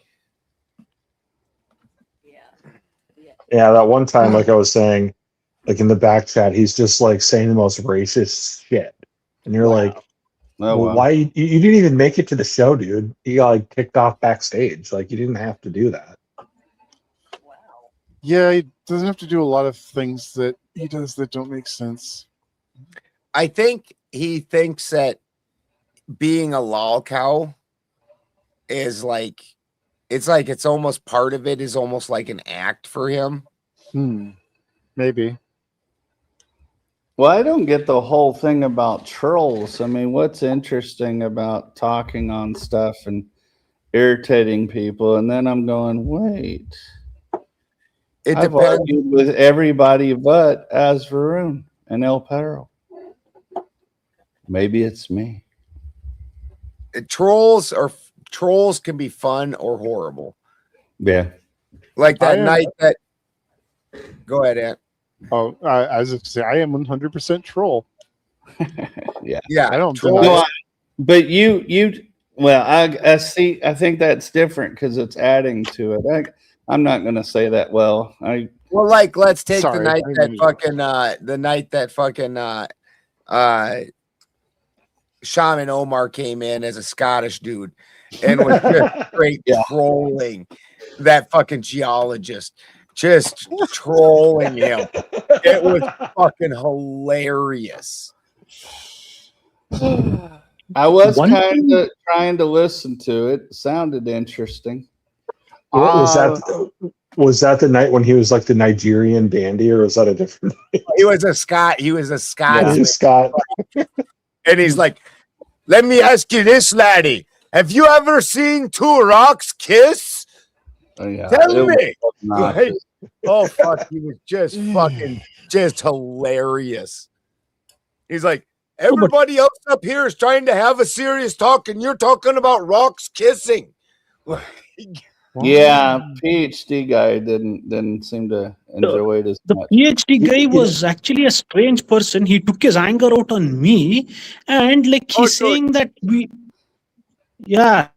Yeah, that one time, like I was saying, like in the back chat, he's just like saying the most racist shit. And you're like, why? You didn't even make it to the show, dude. You got like kicked off backstage. Like, you didn't have to do that. Yeah, he doesn't have to do a lot of things that he does that don't make sense. I think he thinks that being a lol cow is like, it's almost part of it is almost like an act for him. Maybe. Well, I don't get the whole thing about trolls. I mean, what's interesting about talking on stuff and irritating people? And then I'm going, wait. I've argued with everybody but Azvaroon and El Perro. Maybe it's me. Trolls can be fun or horrible. Yeah. Like that night that. Go ahead, Ant. Oh, I was just say I am 100% troll. Yeah. Yeah, I don't. But you. Well, I see. I think that's different because it's adding to it. I'm not going to say that. Well, like let's take the night that fucking Shaman Omar came in as a Scottish dude and was just straight trolling that fucking geologist, just trolling him. It was fucking hilarious. I was kind of trying to listen to it. It sounded interesting. Was that the night when he was like the Nigerian dandy, or was that a different night? He was a Scot. He was a Scot. Yeah, Scott. And he's like, let me ask you this, laddie. Have you ever seen two rocks kiss? Yeah, Tell me. Like, oh, fuck. He was just just hilarious. He's like, everybody else up here is trying to have a serious talk, and you're talking about rocks kissing. Yeah, PhD guy didn't seem to enjoy it as The much. PhD guy was actually a strange person. He took his anger out on me, and like he's saying that yeah.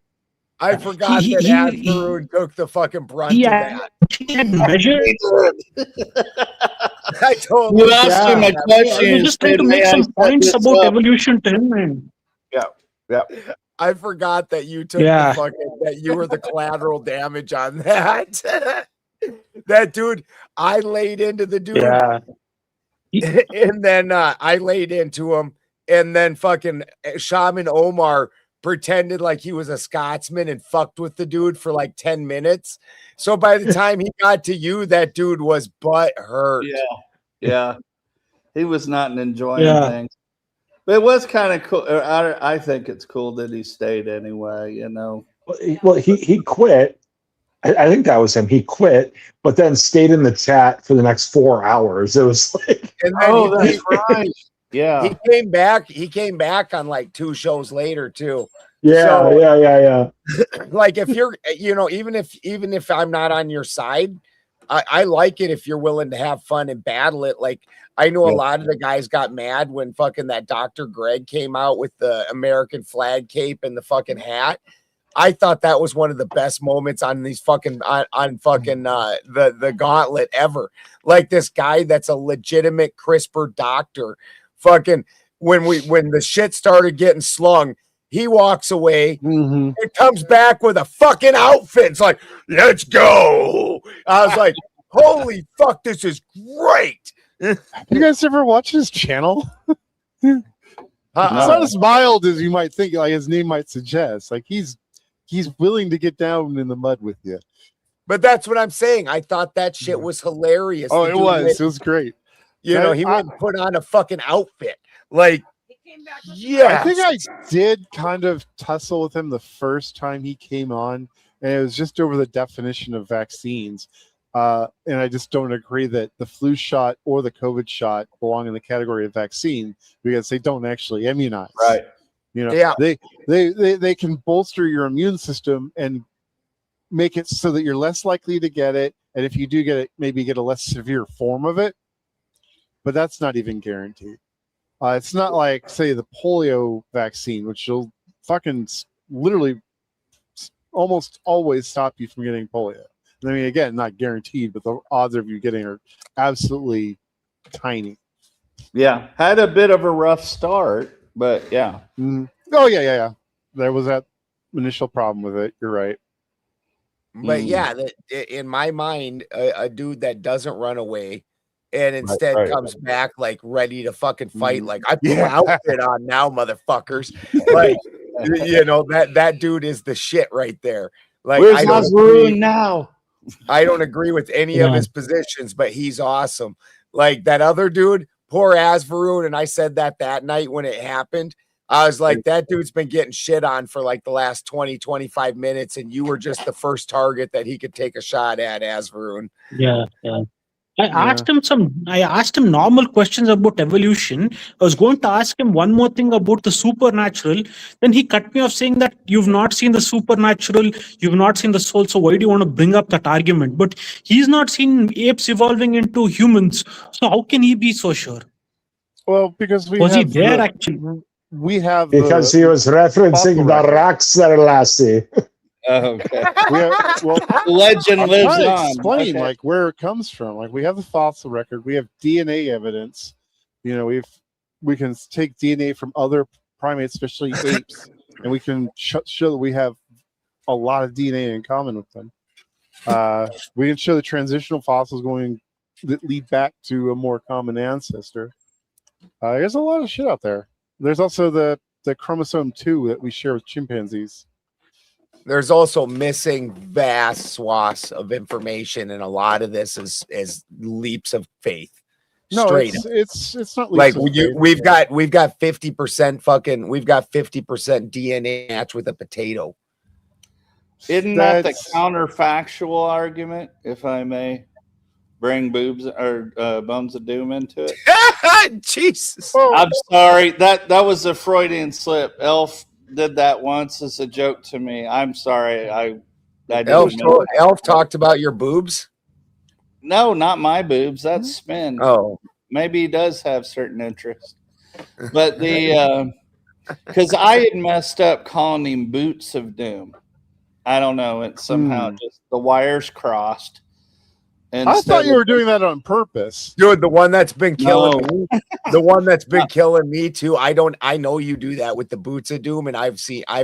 I forgot that Asperoon took the fucking brunt he of that. actually had measured. I totally You asked him a question. I was just trying to make some points about evolution to him, and yeah. I forgot that you took Yeah. the fucking that you were the collateral damage on that. That dude, I laid into the dude. Yeah. And then I laid into him, and then fucking Shaman Omar pretended like he was a Scotsman and fucked with the dude for like 10 minutes. So by the time he got to you, that dude was butt hurt. Yeah. He was not enjoying things. But it was kind of cool. I think it's cool that he stayed anyway, you know. Well, he quit. I think that was him. He quit, but then stayed in the chat for the next 4 hours. It was like, And then that's right. Yeah. He came back on like 2 shows later too. Yeah. Like if you're, even if I'm not on your side, I like it if you're willing to have fun and battle it. Like I know a lot of the guys got mad when fucking that Dr. Greg came out with the American flag cape and the fucking hat. I thought that was one of the best moments on these fucking the gauntlet ever. Like this guy that's a legitimate CRISPR doctor. Fucking when the shit started getting slung, he walks away. It comes back with a fucking outfit. It's like, let's go. I was like, holy fuck, this is great. You guys ever watch his channel? It's not as mild as you might think, like his name might suggest. Like he's willing to get down in the mud with you. But that's what I'm saying. I thought that shit was hilarious. Oh, it was great. He went and put on a fucking outfit. Like, yeah. I think I did kind of tussle with him the first time he came on, and it was just over the definition of vaccines. And I just don't agree that the flu shot or the COVID shot belong in the category of vaccine because they don't actually immunize. Right. They can bolster your immune system and make it so that you're less likely to get it. And if you do get it, maybe get a less severe form of it. But that's not even guaranteed. It's not like, say, the polio vaccine, which will fucking literally almost always stop you from getting polio. I mean, again, not guaranteed, but the odds of you getting are absolutely tiny. Yeah. Had a bit of a rough start, but yeah. Oh, yeah. There was that initial problem with it. You're right. But yeah, in my mind, a dude that doesn't run away and instead comes back like ready to fucking fight, like I put my outfit on now, motherfuckers. Like, that dude is the shit right there. Like, where's Hasbrook now? I don't agree with any of his positions, but he's awesome. Like that other dude, poor Asvaroon, and I said that night when it happened. I was like, that dude's been getting shit on for like the last 20, 25 minutes, and you were just the first target that he could take a shot at, Asvaroon. Yeah. I asked him normal questions about evolution. I was going to ask him one more thing about the supernatural. Then he cut me off saying that you've not seen the supernatural, you've not seen the soul, so why do you want to bring up that argument? But he's not seen apes evolving into humans, so how can he be so sure? Well, because he there actually? We have because he was referencing the Rockstar Lassie. Okay. Legend lives on. Okay. Explain like where it comes from. Like we have the fossil record, we have DNA evidence. We can take DNA from other primates, especially apes, and we can show that we have a lot of DNA in common with them. We can show the transitional fossils that lead back to a more common ancestor. There's a lot of shit out there. There's also the chromosome 2 that we share with chimpanzees. There's also missing vast swaths of information, and a lot of this is leaps of faith. No, Straight it's not like leaps of faith. we've got 50% DNA match with a potato. Isn't that the counterfactual argument, if I may bring boobs or Bones of Doom into it? Jesus. I'm sorry. That was a Freudian slip. Elf did that once as a joke to me. I'm sorry. Elf talked about your boobs. No, not my boobs. That's Spin. Oh, maybe he does have certain interests, but because I had messed up calling him Boots of Doom. I don't know. It's somehow just the wires crossed. I thought you were doing that on purpose, dude. The one that's been killing me, the one that's been killing me too. I know you do that with the Boots of Doom, and I've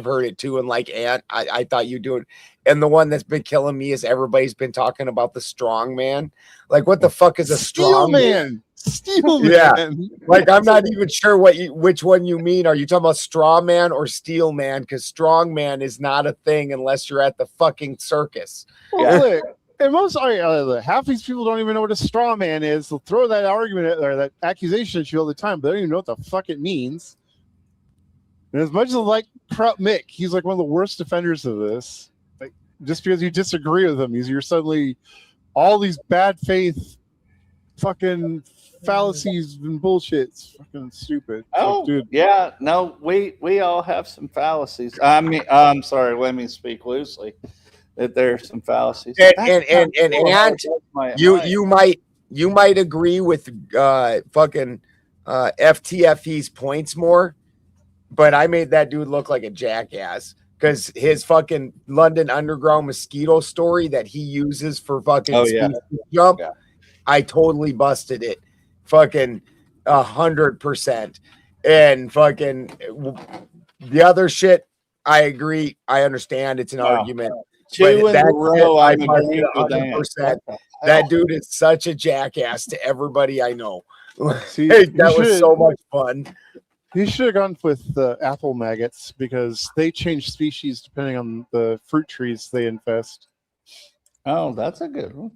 heard it too. And like Ant, I thought you do it. And the one that's been killing me is everybody's been talking about the strong man. Like, what the fuck is a strong man? Steel man. Yeah, like I'm not even sure which one you mean. Are you talking about straw man or steel man? Because strong man is not a thing unless you're at the fucking circus. Well, look, and most half these people don't even know what a straw man is. They'll throw that argument or that accusation at you all the time, but they don't even know what the fuck it means. And as much as I like Prop Mick, he's like one of the worst defenders of this. Like, just because you disagree with him, you're suddenly all these bad faith fucking fallacies and bullshit. It's fucking stupid. Oh, dude. Yeah, no, we all have some fallacies. I mean, I'm sorry, let me speak loosely. That there's some fallacies. And you might agree with fucking FTFE's points more, but I made that dude look like a jackass because his fucking London Underground mosquito story that he uses for fucking jump, I totally busted it. Fucking 100%. And fucking the other shit, I agree. I understand it's an argument. Two in a row, I'm agreeing with 100%. That dude is such a jackass to everybody I know. See, that was so much fun. He should have gone with the apple maggots because they change species depending on the fruit trees they infest. Oh, that's a good one.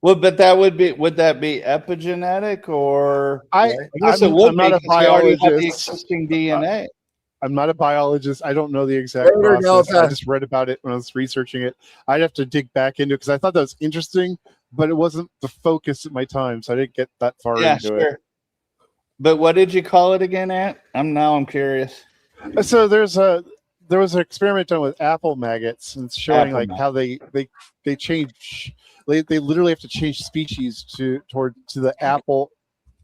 Well, but would that be epigenetic or I guess it would. I'm not a biologist. Existing DNA. I'm not a biologist. I don't know the exact process. I just read about it when I was researching it. I'd have to dig back into it because I thought that was interesting, but it wasn't the focus at my time, so I didn't get that far into it. But what did you call it again, Ant? I'm curious. So there was an experiment done with apple maggots and showing how they change. They literally have to change species to the apple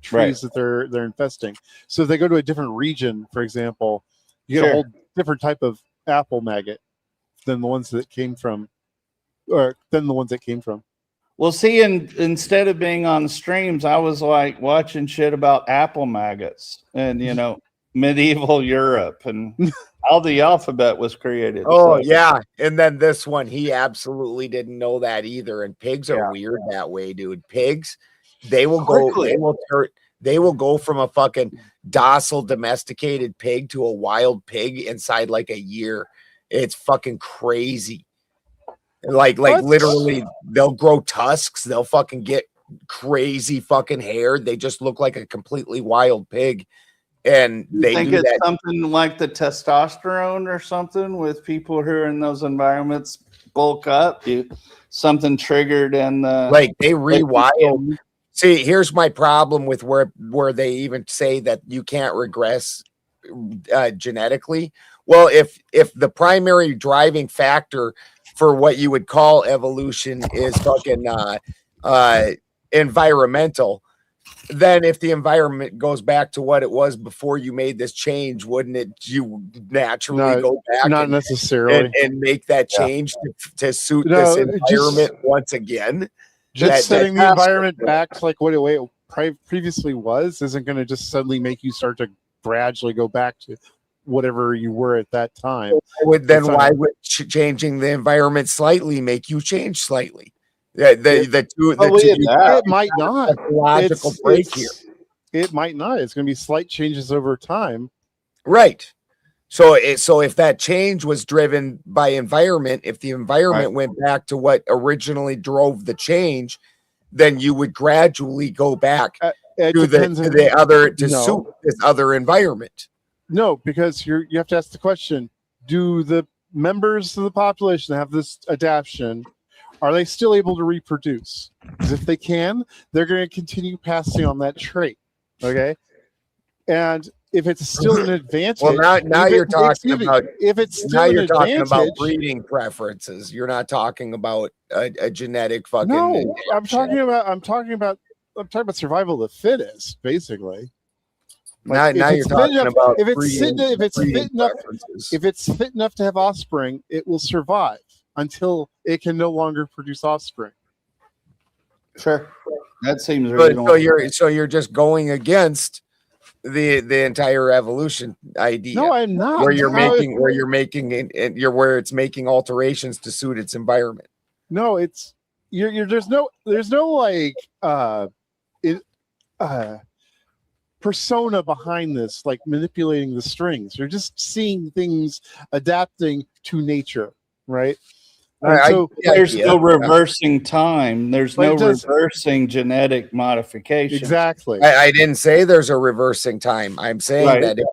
trees that they're infesting. So if they go to a different region, for example, you get a whole different type of apple maggot than the ones that came from. Well, see, instead of being on streams, I was like watching shit about apple maggots and medieval Europe and how the alphabet was created. Oh yeah, and then this one, he absolutely didn't know that either. And pigs are weird that way, dude. Pigs, they will go from a fucking docile domesticated pig to a wild pig inside like a year. It's fucking crazy. Like literally, they'll grow tusks. They'll fucking get crazy fucking hair. They just look like a completely wild pig. And they think it's something like the testosterone or something with people who are in those environments bulk up. Something triggered and like they rewild. See, here's my problem with where they even say that you can't regress genetically. Well, if the primary driving factor for what you would call evolution is fucking environmental, then if the environment goes back to what it was before you made this change, wouldn't it you naturally go back not necessarily and make that change to suit this environment once again? Just setting the environment back to like what it previously was isn't going to just suddenly make you start to gradually go back to whatever you were at that time. Why would changing the environment slightly make you change slightly? It might not. Logical break here. It might not. It's going to be slight changes over time. Right. So if that change was driven by environment, if the environment went back to what originally drove the change, then you would gradually go back to suit this other environment. No, because you have to ask the question: do the members of the population that have this adaptation, are they still able to reproduce? Because if they can, they're going to continue passing on that trait. Okay, and if it's still an advantage. Well, now you're talking about if it's still now an you're talking about advantage. breeding preferences. You're not talking about a genetic fucking. No, I'm talking about survival of the fittest, basically. Like, now you're talking about if it's fit enough to have offspring, it will survive until it can no longer produce offspring. Sure, that seems reasonable. So you're just going against the entire evolution idea. No, I'm not. Where it's making alterations to suit its environment. No, it's there's no like persona behind this, like manipulating the strings. You're just seeing things adapting to nature, right? There's no reversing time. There's no reversing genetic modification. Exactly. I didn't say there's a reversing time. I'm saying that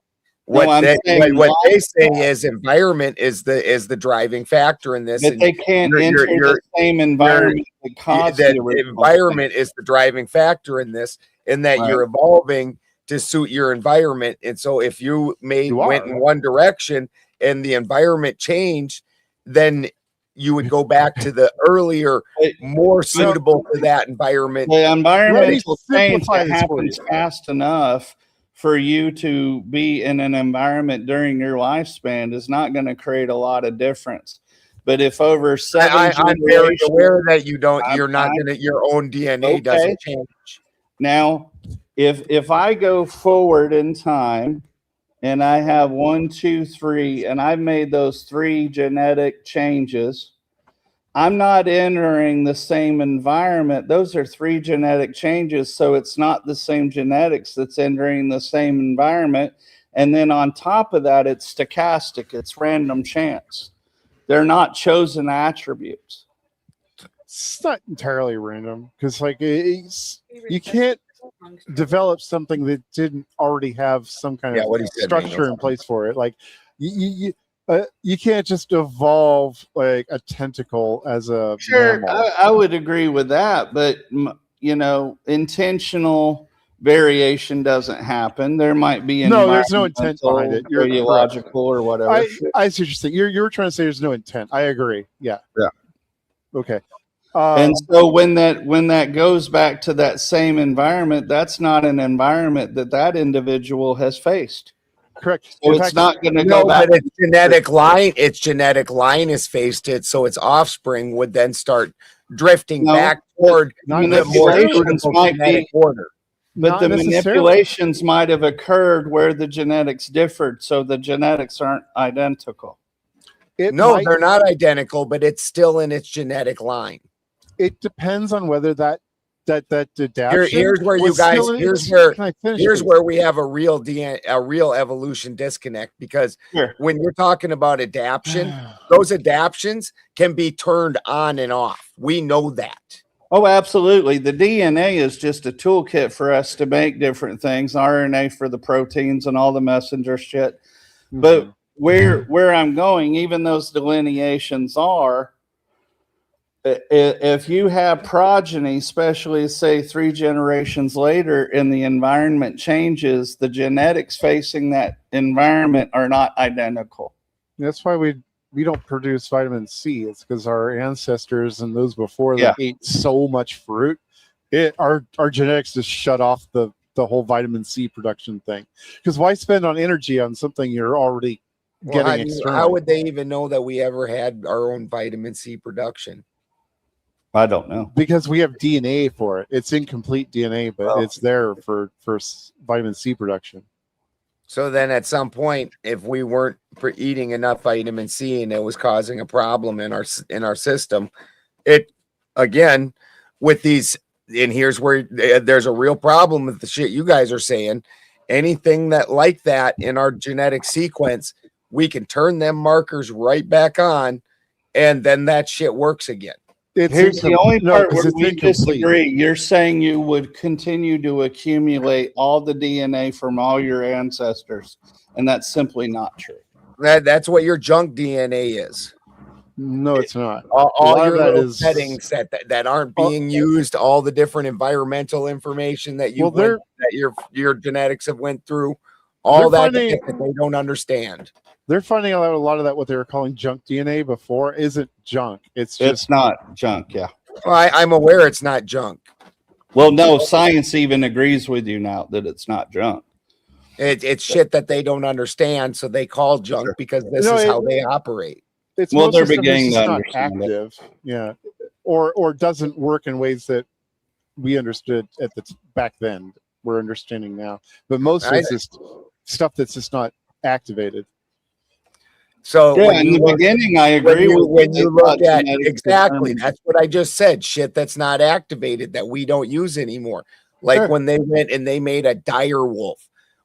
what they say is environment is the driving factor in this. But they can't enter the same environment that environment is the driving factor in this, in that you're evolving to suit your environment. And so if you went in one direction and the environment changed, then you would go back to the earlier, more suitable to that environment. The environmental change that happens fast enough for you to be in an environment during your lifespan is not going to create a lot of difference. But if over 7 I'm very aware that your own DNA doesn't change. Now, if I go forward in time and I have 1, 2, 3, and I've made those 3 genetic changes, I'm not entering the same environment. Those are 3 genetic changes, so it's not the same genetics that's entering the same environment. And then on top of that, it's stochastic. It's random chance. They're not chosen attributes. It's not entirely random, because like you can't develop something that didn't already have some kind of structure in place for it. Like you can't just evolve like a tentacle as a mammal. I would agree with that, but intentional variation doesn't happen. There might be there's no intent behind it. You're biological or whatever. I see what you're saying. You're trying to say there's no intent. I agree. Yeah. Okay. And so when that goes back to that same environment, that's not an environment that individual has faced. Correct. So it's not going to go back. But its genetic line has faced it, so its offspring would then start drifting back toward manipulations might be order. But the manipulations might have occurred where the genetics differed, so the genetics aren't identical. They're not identical, but it's still in its genetic line. It depends on whether that adaptation. Here's where you guys. Here's where we have a real evolution disconnect, because when you're talking about adaptation, those adaptations can be turned on and off. We know that. Oh, absolutely. The DNA is just a toolkit for us to make different things. RNA for the proteins and all the messenger shit. But where I'm going, even those delineations are, if you have progeny, especially say 3 generations later, and the environment changes, the genetics facing that environment are not identical. That's why we don't produce vitamin C. It's because our ancestors and those before them ate so much fruit. Our genetics just shut off the whole vitamin C production thing. Because why spend on energy on something you're already getting external? How would they even know that we ever had our own vitamin C production? I don't know. Because we have DNA for it. It's incomplete DNA, but it's there for vitamin C production. So then at some point, if we weren't eating enough vitamin C and it was causing a problem in our system, it again with these, and here's where there's a real problem with the shit you guys are saying. Anything that like that in our genetic sequence, we can turn them markers right back on, and then that shit works again. Here's the only part where we disagree. You're saying you would continue to accumulate all the DNA from all your ancestors, and that's simply not true. That's what your junk DNA is. No, it's not. All your little settings that aren't being used, all the different environmental information that that your genetics have went through, all that shit that they don't understand. They're finding out a lot of that, what they were calling junk DNA before, isn't junk. It's not junk, yeah. Well, I'm aware it's not junk. Well, no, science even agrees with you now that it's not junk. It's shit that they don't understand, so they call junk because this is how they operate. It's well, they're mostly stuff that's beginning just to not understand active, yeah, or doesn't work in ways that we understood at the back then. We're understanding now, but most of it's just stuff that's just not activated. So yeah, in the beginning, I agree when you look at exactly, that's what I just said. Shit that's not activated that we don't use anymore. Like when they went and they made a dire wolf.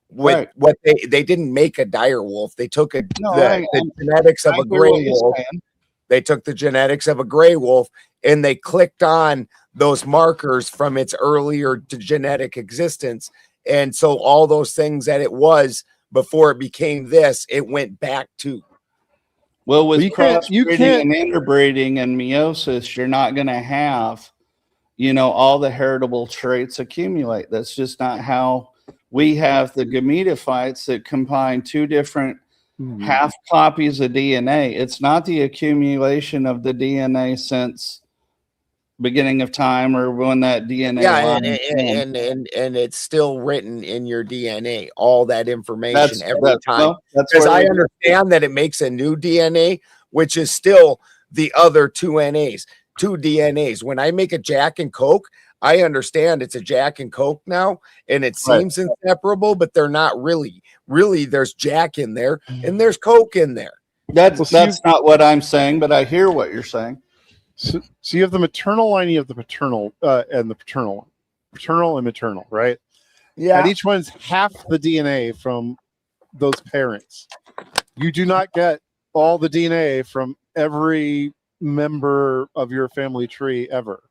What they didn't make a dire wolf. They took the genetics of a gray wolf. They took the genetics of a gray wolf and they clicked on those markers from its earlier genetic existence. And so all those things that it was before it became this, it went back to. Well, with crossbreeding and interbreeding and meiosis, you're not going to have, all the heritable traits accumulate. That's just not how we have the gametophytes that combine two different half copies of DNA. It's not the accumulation of the DNA since beginning of time or when that DNA and it's still written in your DNA, all that information every time. Because I understand that it makes a new DNA, which is still the other two DNAs. When I make a Jack and Coke, I understand it's a Jack and Coke now, and it seems inseparable, but they're not really. Really, there's Jack in there and there's Coke in there. That's not what I'm saying, but I hear what you're saying. So you have the maternal line, you have the paternal and the paternal and maternal, right? Yeah. And each one's half the DNA from those parents. You do not get all the DNA from every member of your family tree ever.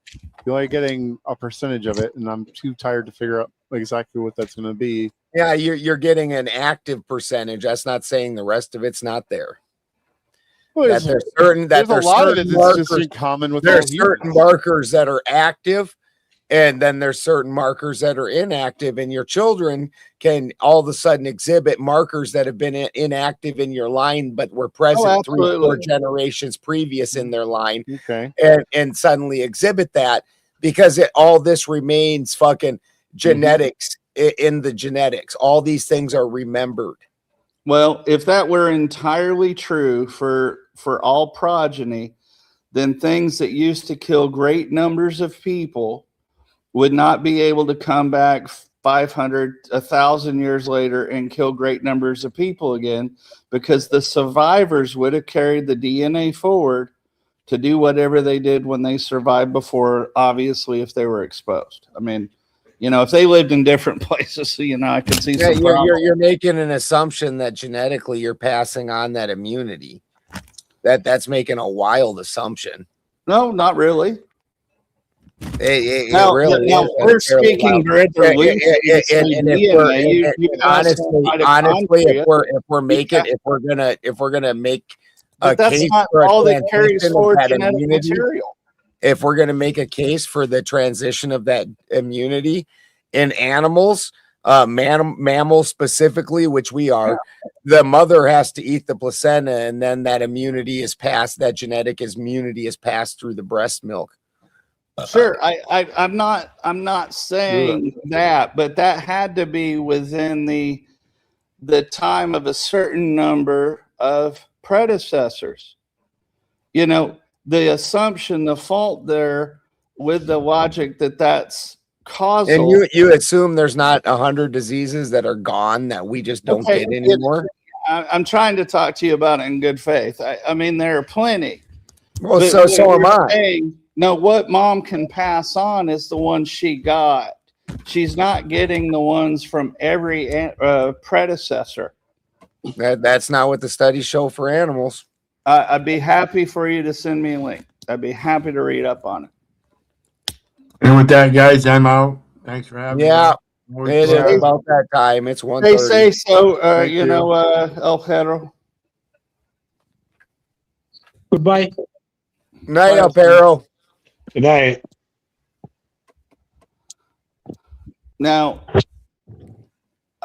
You're only getting a percentage of it, and I'm too tired to figure out exactly what that's going to be. Yeah, you're getting an active percentage. That's not saying the rest of it's not there. Well, That there's certain that there's a lot of it that's just in common with there's all certain humans. markers that are active, and then there's certain markers that are inactive, and your children can all of a sudden exhibit markers that have been inactive in your line but were present 3 or 4 generations previous in their line, and suddenly exhibit that because all this remains fucking genetics in the genetics. All these things are remembered. Well, if that were entirely true for all progeny, then things that used to kill great numbers of people would not be able to come back 500, 1,000 years later and kill great numbers of people again, because the survivors would have carried the DNA forward to do whatever they did when they survived before, obviously, if they were exposed. I mean, if they lived in different places, I could see some you're making an assumption that genetically you're passing on that immunity. That's making a wild assumption. No, not really. It really is. We're speaking honestly, if we're gonna make a that's case not for all that carries forward genetic immunity, material. if we're gonna make a case for the transition of that immunity in animals, mammals specifically, which we are, the mother has to eat the placenta, and then that immunity is passed. That genetic immunity is passed through the breast milk. Sure, I'm not saying that, but that had to be within the time of a certain number of predecessors. The assumption, the fault there with the logic that's causal. And you assume there's not 100 diseases that are gone that we just don't get anymore. I'm trying to talk to you about it in good faith. I mean, there are plenty. Well, so am I. No, what mom can pass on is the ones she got. She's not getting the ones from every predecessor. That's not what the studies show for animals. I'd be happy for you to send me a link. I'd be happy to read up on it. And with that, guys, I'm out. Thanks for having me. Yeah, it is about that time. It's 1:30. They say so. El Perro. Goodbye. Night, El Perro. Good night. Now,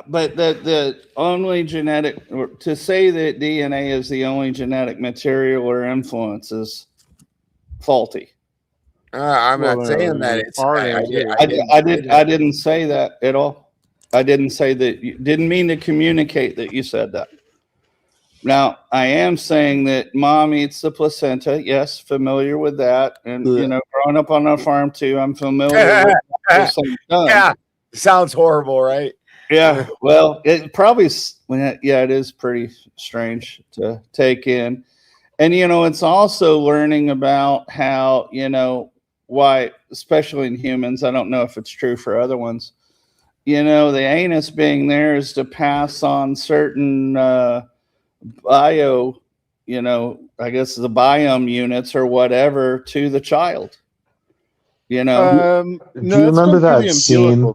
but the only genetic, to say that DNA is the only genetic material or influence is faulty. I'm not saying that it's. I didn't say that at all. I didn't say that. Didn't mean to communicate that you said that. Now, I am saying that mom eats the placenta. Yes, familiar with that. And, growing up on a farm too, I'm familiar with placenta. Yeah, sounds horrible, right? Yeah, well, it probably, it is pretty strange to take in. And, it's also learning about how, why, especially in humans, I don't know if it's true for other ones, the anus being there is to pass on certain bio, I guess the biome units or whatever to the child. Do you remember that scene?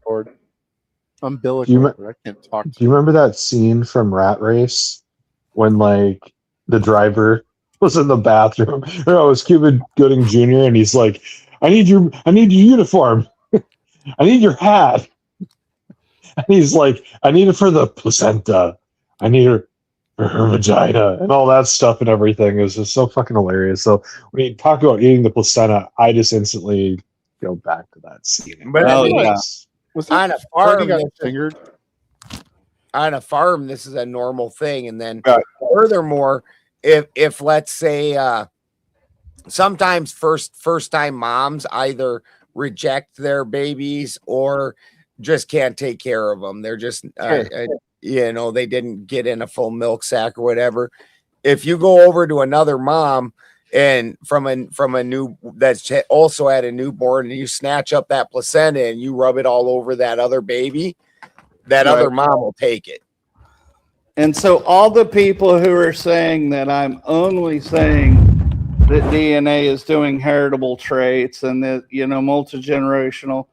Umbilical cord. I can't talk. Do you remember that scene from Rat Race when like the driver was in the bathroom? Or it was Cuba Gooding Jr. and he's like, I need your uniform. I need your hat. And he's like, I need it for the placenta. I need her for her vagina and all that stuff and everything. Is just so fucking hilarious. So when you talk about eating the placenta, I just instantly go back to that scene. But on a farm, fingered. On a farm, this is a normal thing. And then furthermore, if let's say sometimes first time moms either reject their babies or just can't take care of them. They're just they didn't get in a full milk sack or whatever. If you go over to another mom and from a new that's also had a newborn and you snatch up that placenta and you rub it all over that other baby, that other mom will take it. And so all the people who are saying that I'm only saying that DNA is doing heritable traits and that, multi-generational,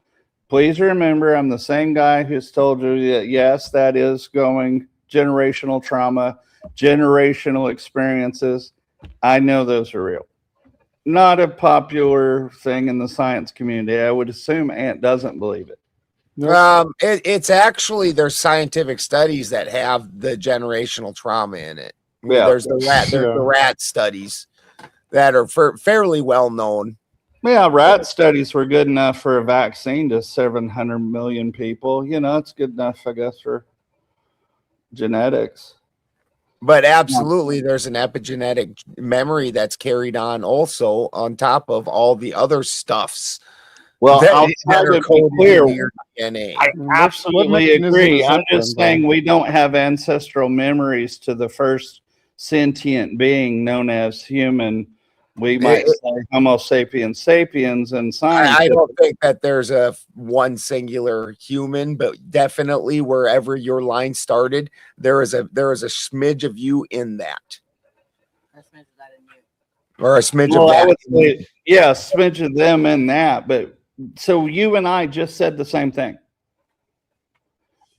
please remember I'm the same guy who's told you that, yes, that is going generational trauma, generational experiences. I know those are real. Not a popular thing in the science community. I would assume Ant doesn't believe it. It's actually, there's scientific studies that have the generational trauma in it. Yeah. There's the rat studies that are fairly well known. Yeah, rat studies were good enough for a vaccine to 700 million people. It's good enough, I guess, for genetics. But absolutely, there's an epigenetic memory that's carried on also on top of all the other stuffs. Well, I'll try to be clear. DNA. I absolutely agree. I'm just saying we don't have ancestral memories to the first sentient being known as human. We might say Homo sapiens sapiens in science. I don't think that there's a one singular human, but definitely wherever your line started, there is a smidge of you in that. Or a smidge of that. I would say, yeah, a smidge of them in that. But so you and I just said the same thing.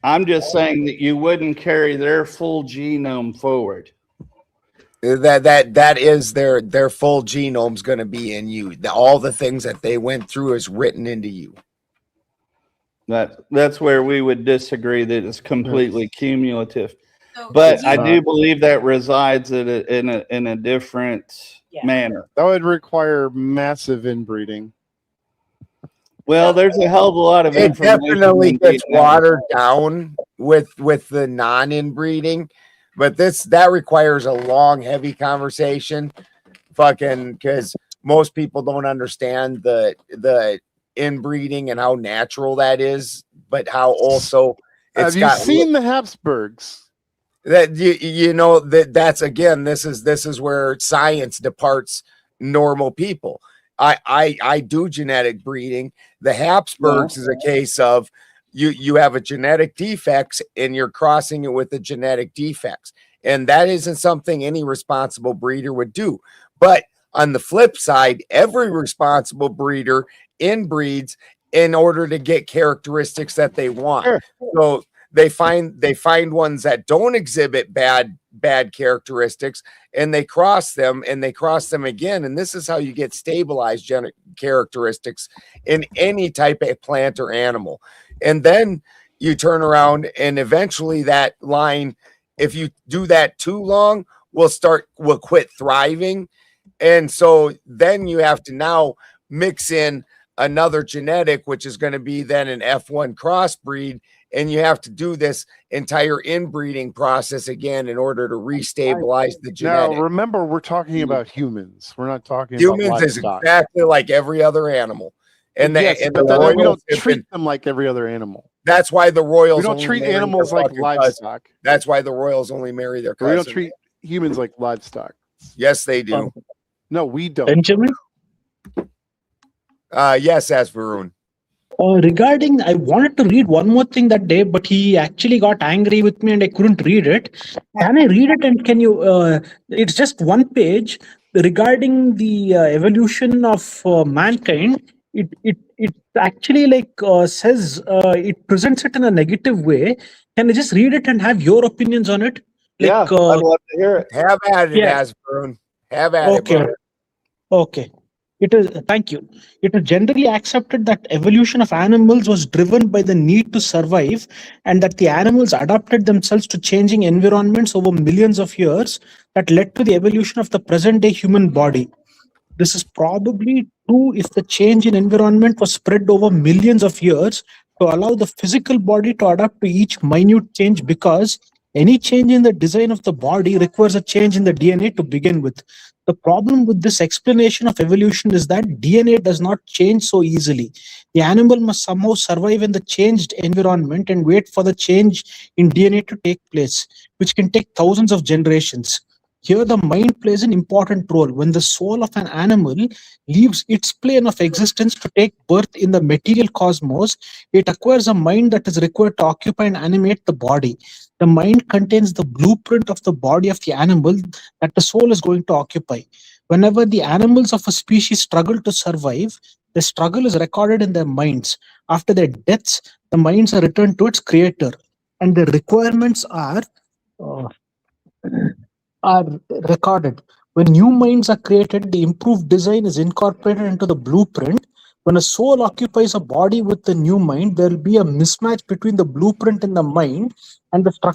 I'm just saying that you wouldn't carry their full genome forward. That is their full genome's going to be in you. All the things that they went through is written into you. That's where we would disagree that it's completely cumulative. But I do believe that resides in a different manner. That would require massive inbreeding. Well, there's a hell of a lot of it information. Definitely gets watered down with the non-inbreeding. But that requires a long, heavy conversation, because most people don't understand the inbreeding and how natural that is, but how also have you seen the Habsburgs? That that's again, this is where science departs normal people. I do genetic breeding. The Habsburgs is a case of you have a genetic defects and you're crossing it with the genetic defects. And that isn't something any responsible breeder would do. But on the flip side, every responsible breeder inbreeds in order to get characteristics that they want. Sure. So they find ones that don't exhibit bad characteristics and they cross them again. And this is how you get stabilized characteristics in any type of plant or animal. And then you turn around, and eventually that line, if you do that too long, will quit thriving. And so then you have to now mix in another genetic, which is going to be then an F1 crossbreed. And you have to do this entire inbreeding process again in order to restabilize the genetic. Now, remember, we're talking about humans. We're not talking Humans about is livestock. exactly like every other animal. And Yes, but the then we don't Royals treat them like every other animal. That's why the Royals We don't only treat marry animals their like fucking livestock. cousin. That's why the Royals only marry their cousin. We don't treat humans like livestock. Yes, they do. No, we don't. Benjamin? Yes, ask Varun. Regarding, I wanted to read one more thing that day, but he actually got angry with me and I couldn't read it. Can I read it? And can you, it's just one page regarding the evolution of mankind. It actually says, it presents it in a negative way. Can I just read it and have your opinions on it? Yeah, I'd love to hear it. Have at it, Yeah. Asburn. Have at it, Okay. brother. Okay. It is, thank you. It is generally accepted that evolution of animals was driven by the need to survive, and that the animals adapted themselves to changing environments over millions of years that led to the evolution of the present day human body. This is probably true if the change in environment was spread over millions of years to allow the physical body to adapt to each minute change, because any change in the design of the body requires a change in the DNA to begin with. The problem with this explanation of evolution is that DNA does not change so easily. The animal must somehow survive in the changed environment and wait for the change in DNA to take place, which can take thousands of generations. Here, the mind plays an important role. When the soul of an animal leaves its plane of existence to take birth in the material cosmos, it acquires a mind that is required to occupy and animate the body. The mind contains the blueprint of the body of the animal that the soul is going to occupy. Whenever the animals of a species struggle to survive, the struggle is recorded in their minds. After their deaths, the minds are returned to its creator, and the requirements are recorded. When new minds are created, the improved design is incorporated into the blueprint. When a soul occupies a body with the new mind, there will be a mismatch between the blueprint in the mind and the structure